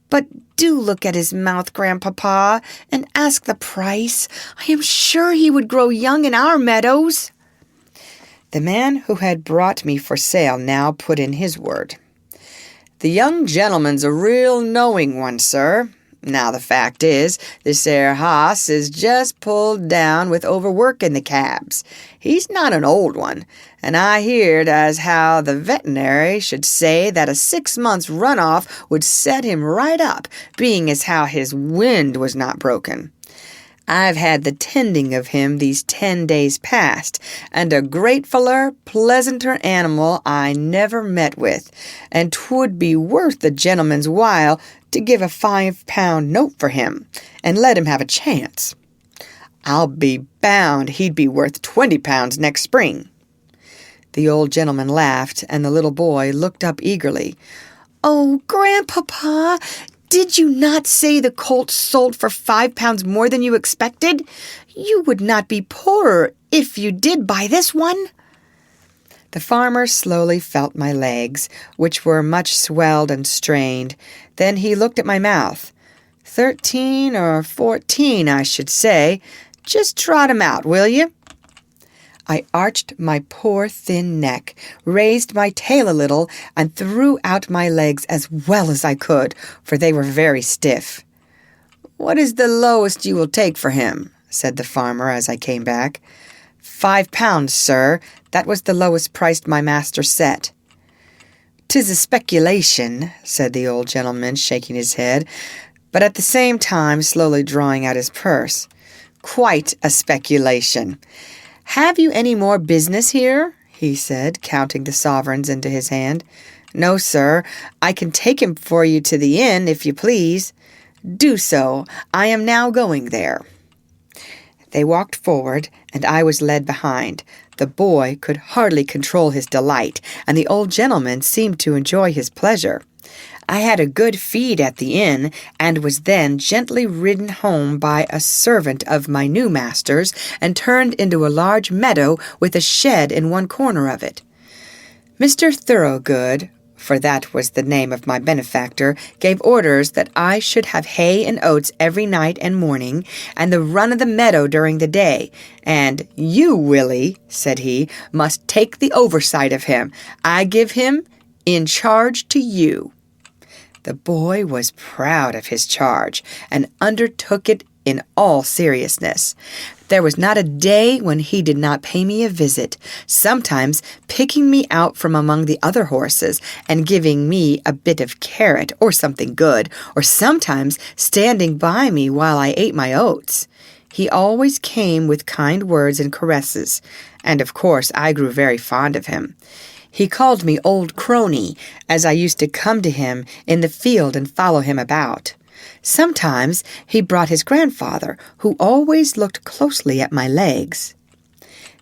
S2: "But do look at his mouth, Grandpapa, and ask the price. I am sure he would grow young in our meadows."
S1: The man who had brought me for sale now put in his word. "The young gentleman's a real knowing one, sir. Now the fact is, this 'ere hoss is just pulled down with overwork in the cabs. He's not an old one, and I heard as how the veterinary should say that a 6 months run-off would set him right up, being as how his wind was not broken. I've had the tending of him these 10 days past, and a gratefuller, pleasanter animal I never met with, and 'twould be worth the gentleman's while to give a £5 note for him, and let him have a chance. I'll be bound he'd be worth £20 next spring." The old gentleman laughed, and the little boy looked up eagerly.
S2: "Oh, Grandpapa, did you not say the colt sold for £5 more than you expected? You would not be poorer if you did buy this one."
S1: The farmer slowly felt my legs, which were much swelled and strained. Then he looked at my mouth. 13 or 14, I should say. Just trot 'em out, will you? I arched my poor thin neck, raised my tail a little, and threw out my legs as well as I could, for they were very stiff. "What is the lowest you will take for him?" said the farmer as I came back. £5, sir. That was the lowest price my master set." "'Tis a speculation," said the old gentleman, shaking his head, but at the same time slowly drawing out his purse. "Quite a speculation. Have you any more business here?" he said, counting the sovereigns into his hand. "No, sir. I can take him for you to the inn, if you please." "Do so. I am now going there." They walked forward, and I was led behind. The boy could hardly control his delight, and the old gentleman seemed to enjoy his pleasure. I had a good feed at the inn, and was then gently ridden home by a servant of my new master's, and turned into a large meadow with a shed in one corner of it. Mr. Thoroughgood, for that was the name of my benefactor, gave orders that I should have hay and oats every night and morning, and the run of the meadow during the day, and "You, Willie," said he, "must take the oversight of him. I give him in charge to you." The boy was proud of his charge, and undertook it in all seriousness. There was not a day when he did not pay me a visit, sometimes picking me out from among the other horses and giving me a bit of carrot or something good, or sometimes standing by me while I ate my oats. He always came with kind words and caresses, and of course I grew very fond of him. He called me Old Crony, as I used to come to him in the field and follow him about. Sometimes he brought his grandfather, who always looked closely at my legs.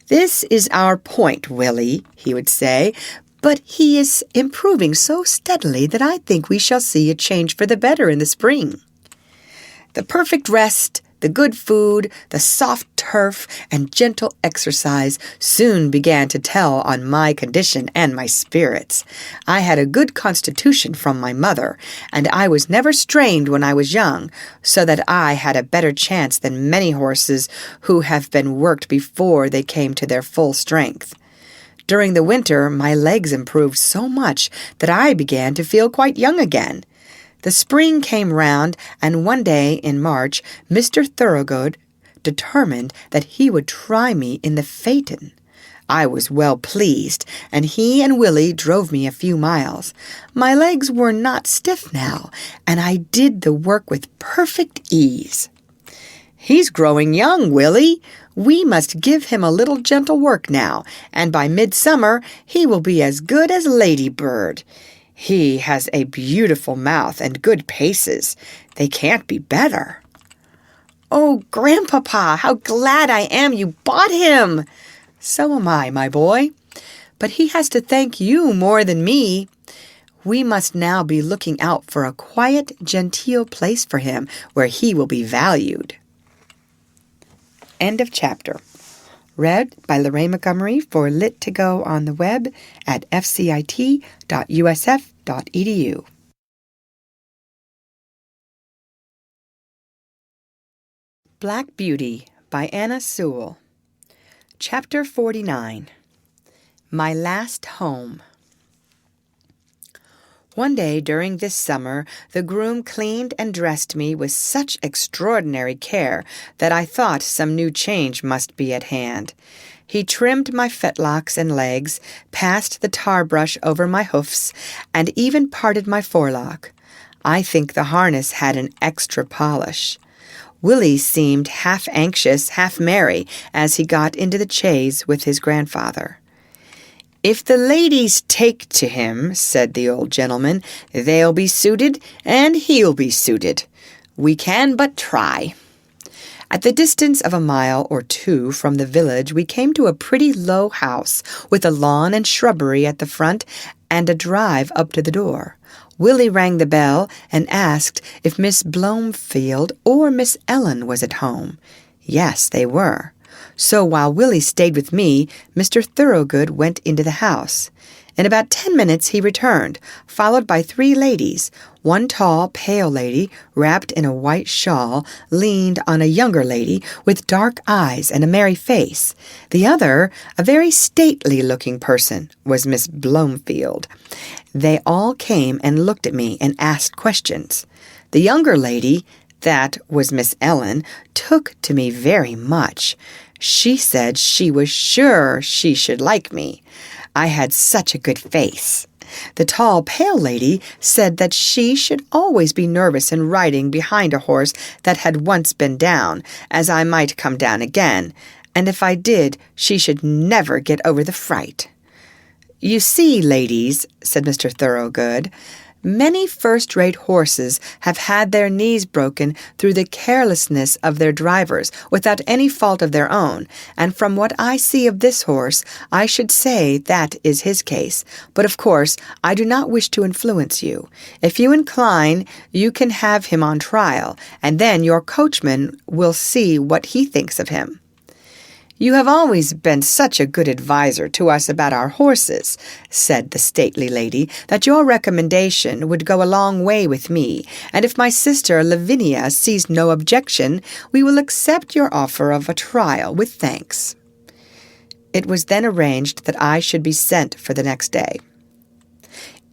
S1: "This is our point, Willie," he would say,
S2: but he is improving so steadily that I think we shall see a change for the better in the spring. The perfect rest, the good food, the soft turf, and gentle exercise soon began to tell on my condition and my spirits. I had a good constitution from my mother, and I was never strained when I was young, so that I had a better chance than many horses who have been worked before they came to their full strength. During the winter, my legs improved so much that I began to feel quite young again. The spring came round, and one day in March, Mr. Thoroughgood determined that he would try me in the phaeton. I was well pleased, and he and Willie drove me a few miles. My legs were not stiff now, and I did the work with perfect ease. "He's growing young, Willie. We must give him a little gentle work now, and by midsummer he will be as good as Ladybird. He has a beautiful mouth and good paces. They can't be better." "Oh, Grandpapa, how glad I am you bought him!" "So am I, my boy. But he has to thank you more than me. We must now be looking out for a quiet, genteel place for him where he will be valued." End of chapter. Read by Lorraine Montgomery for Lit2Go on the web at fcit.usf.edu. Black Beauty by Anna Sewell. Chapter 49. My Last Home. One day during this summer, the groom cleaned and dressed me with such extraordinary care that I thought some new change must be at hand. He trimmed my fetlocks and legs, passed the tar brush over my hoofs, and even parted my forelock. I think the harness had an extra polish. Willie seemed half anxious, half merry, as he got into the chaise with his grandfather. "If the ladies take to him," said the old gentleman, "they'll be suited, and he'll be suited. We can but try." At the distance of a mile or two from the village, we came to a pretty low house with a lawn and shrubbery at the front and a drive up to the door. Willie rang the bell and asked if Miss Blomefield or Miss Ellen was at home. Yes, they were. So while Willie stayed with me, Mr. Thoroughgood went into the house. In about 10 minutes he returned, followed by 3 ladies. One tall, pale lady, wrapped in a white shawl, leaned on a younger lady with dark eyes and a merry face. The other, a very stately-looking person, was Miss Blomefield. They all came and looked at me and asked questions. The younger lady, that was Miss Ellen, took to me very much. She said she was sure she should like me. I had such a good face. The tall, pale lady said that she should always be nervous in riding behind a horse that had once been down, as I might come down again, and if I did, she should never get over the fright. "You see, ladies," said Mr. Thoroughgood, "many first-rate horses have had their knees broken through the carelessness of their drivers without any fault of their own, and from what I see of this horse, I should say that is his case. But of course, I do not wish to influence you. If you incline, you can have him on trial, and then your coachman will see what he thinks of him." "You have always been such a good adviser to us about our horses," said the stately lady, "that your recommendation would go a long way with me, and if my sister Lavinia sees no objection, we will accept your offer of a trial with thanks." It was then arranged that I should be sent for the next day.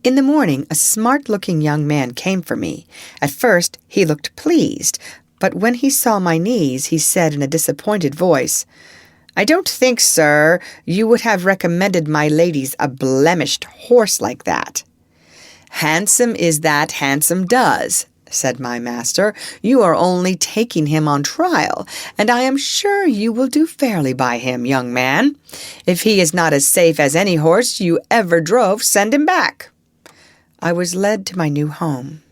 S2: In the morning, a smart-looking young man came for me. At first, he looked pleased, but when he saw my knees, he said in a disappointed voice, "I don't think, sir, you would have recommended my ladies a blemished horse like that." "Handsome is that handsome does," said my master. "You are only taking him on trial, and I am sure you will do fairly by him, young man. If he is not as safe as any horse you ever drove, send him back." I was led to my new home,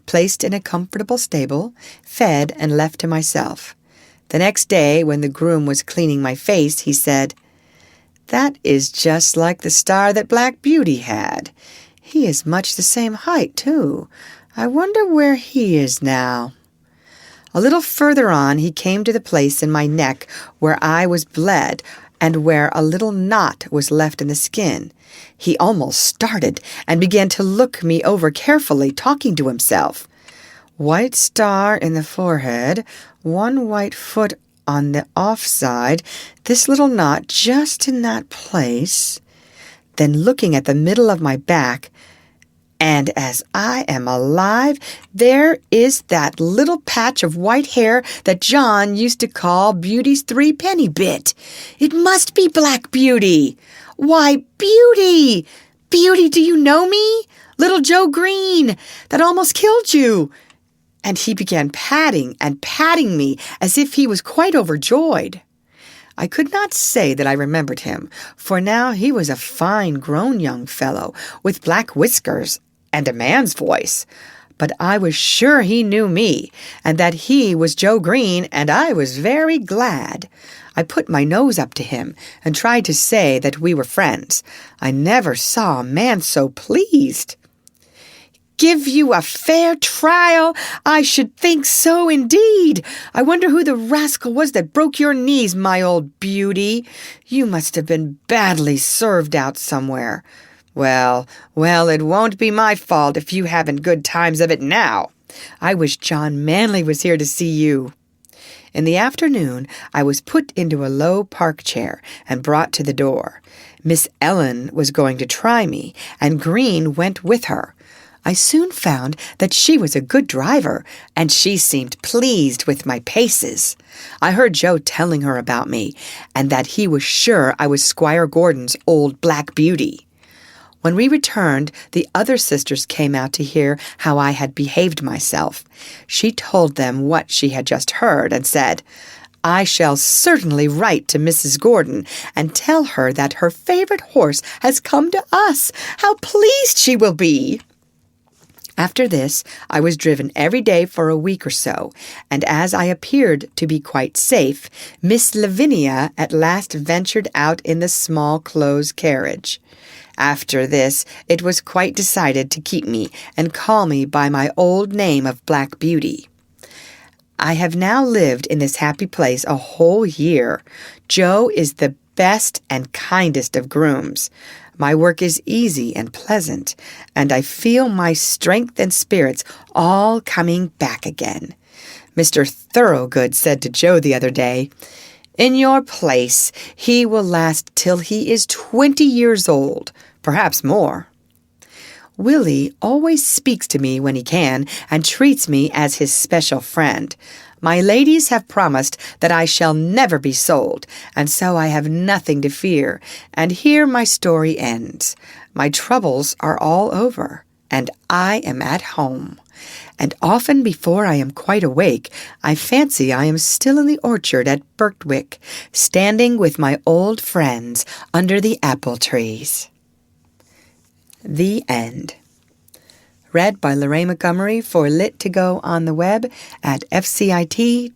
S2: placed in a comfortable stable, fed and left to myself. The next day, when the groom was cleaning my face, he said,
S1: That is just like the star that Black Beauty had. He is much the same height, too. I wonder where he is now." A little further on, he came to the place in my neck where I was bled and where a little knot was left in the skin. He almost started and began to look me over carefully, talking to himself. "White star in the forehead, one white foot on the off side, this little knot just in that place." Then looking at the middle of my back, "And as I am alive, there is that little patch of white hair that John used to call Beauty's three-penny bit. It must be Black Beauty. Why, Beauty! Beauty, do you know me? Little Joe Green, that almost killed you." And he began patting and patting me as if he was quite overjoyed. I could not say that I remembered him, for now he was a fine grown young fellow with black whiskers and a man's voice. But I was sure he knew me, and that he was Joe Green, and I was very glad. I put my nose up to him and tried to say that we were friends. I never saw a man so pleased. "Give you a fair trial? I should think so indeed. I wonder who the rascal was that broke your knees, my old Beauty. You must have been badly served out somewhere. Well, it won't be my fault if you haven't good times of it now. I wish John Manley was here to see you." In the afternoon, I was put into a low park chair and brought to the door. Miss Ellen was going to try me, and Green went with her. I soon found that she was a good driver, and she seemed pleased with my paces. I heard Joe telling her about me, and that he was sure I was Squire Gordon's old Black Beauty. When we returned, the other sisters came out to hear how I had behaved myself. She told them what she had just heard and said, "I shall certainly write to Mrs. Gordon and tell her that her favorite horse has come to us. How pleased she will be!" After this, I was driven every day for a week or so, and as I appeared to be quite safe, Miss Lavinia at last ventured out in the small closed carriage. After this, it was quite decided to keep me and call me by my old name of Black Beauty. I have now lived in this happy place a whole year. Joe is the best and kindest of grooms. My work is easy and pleasant, and I feel my strength and spirits all coming back again. Mr. Thoroughgood said to Joe the other day, "In your place, he will last till he is 20 years old, perhaps more." Willie always speaks to me when he can and treats me as his special friend. My ladies have promised that I shall never be sold, and so I have nothing to fear, and here my story ends. My troubles are all over, and I am at home. And often before I am quite awake, I fancy I am still in the orchard at Birtwick, standing with my old friends under the apple trees. The End. Read by Lorraine Montgomery for Lit to Go on the web at fcit.usf.edu.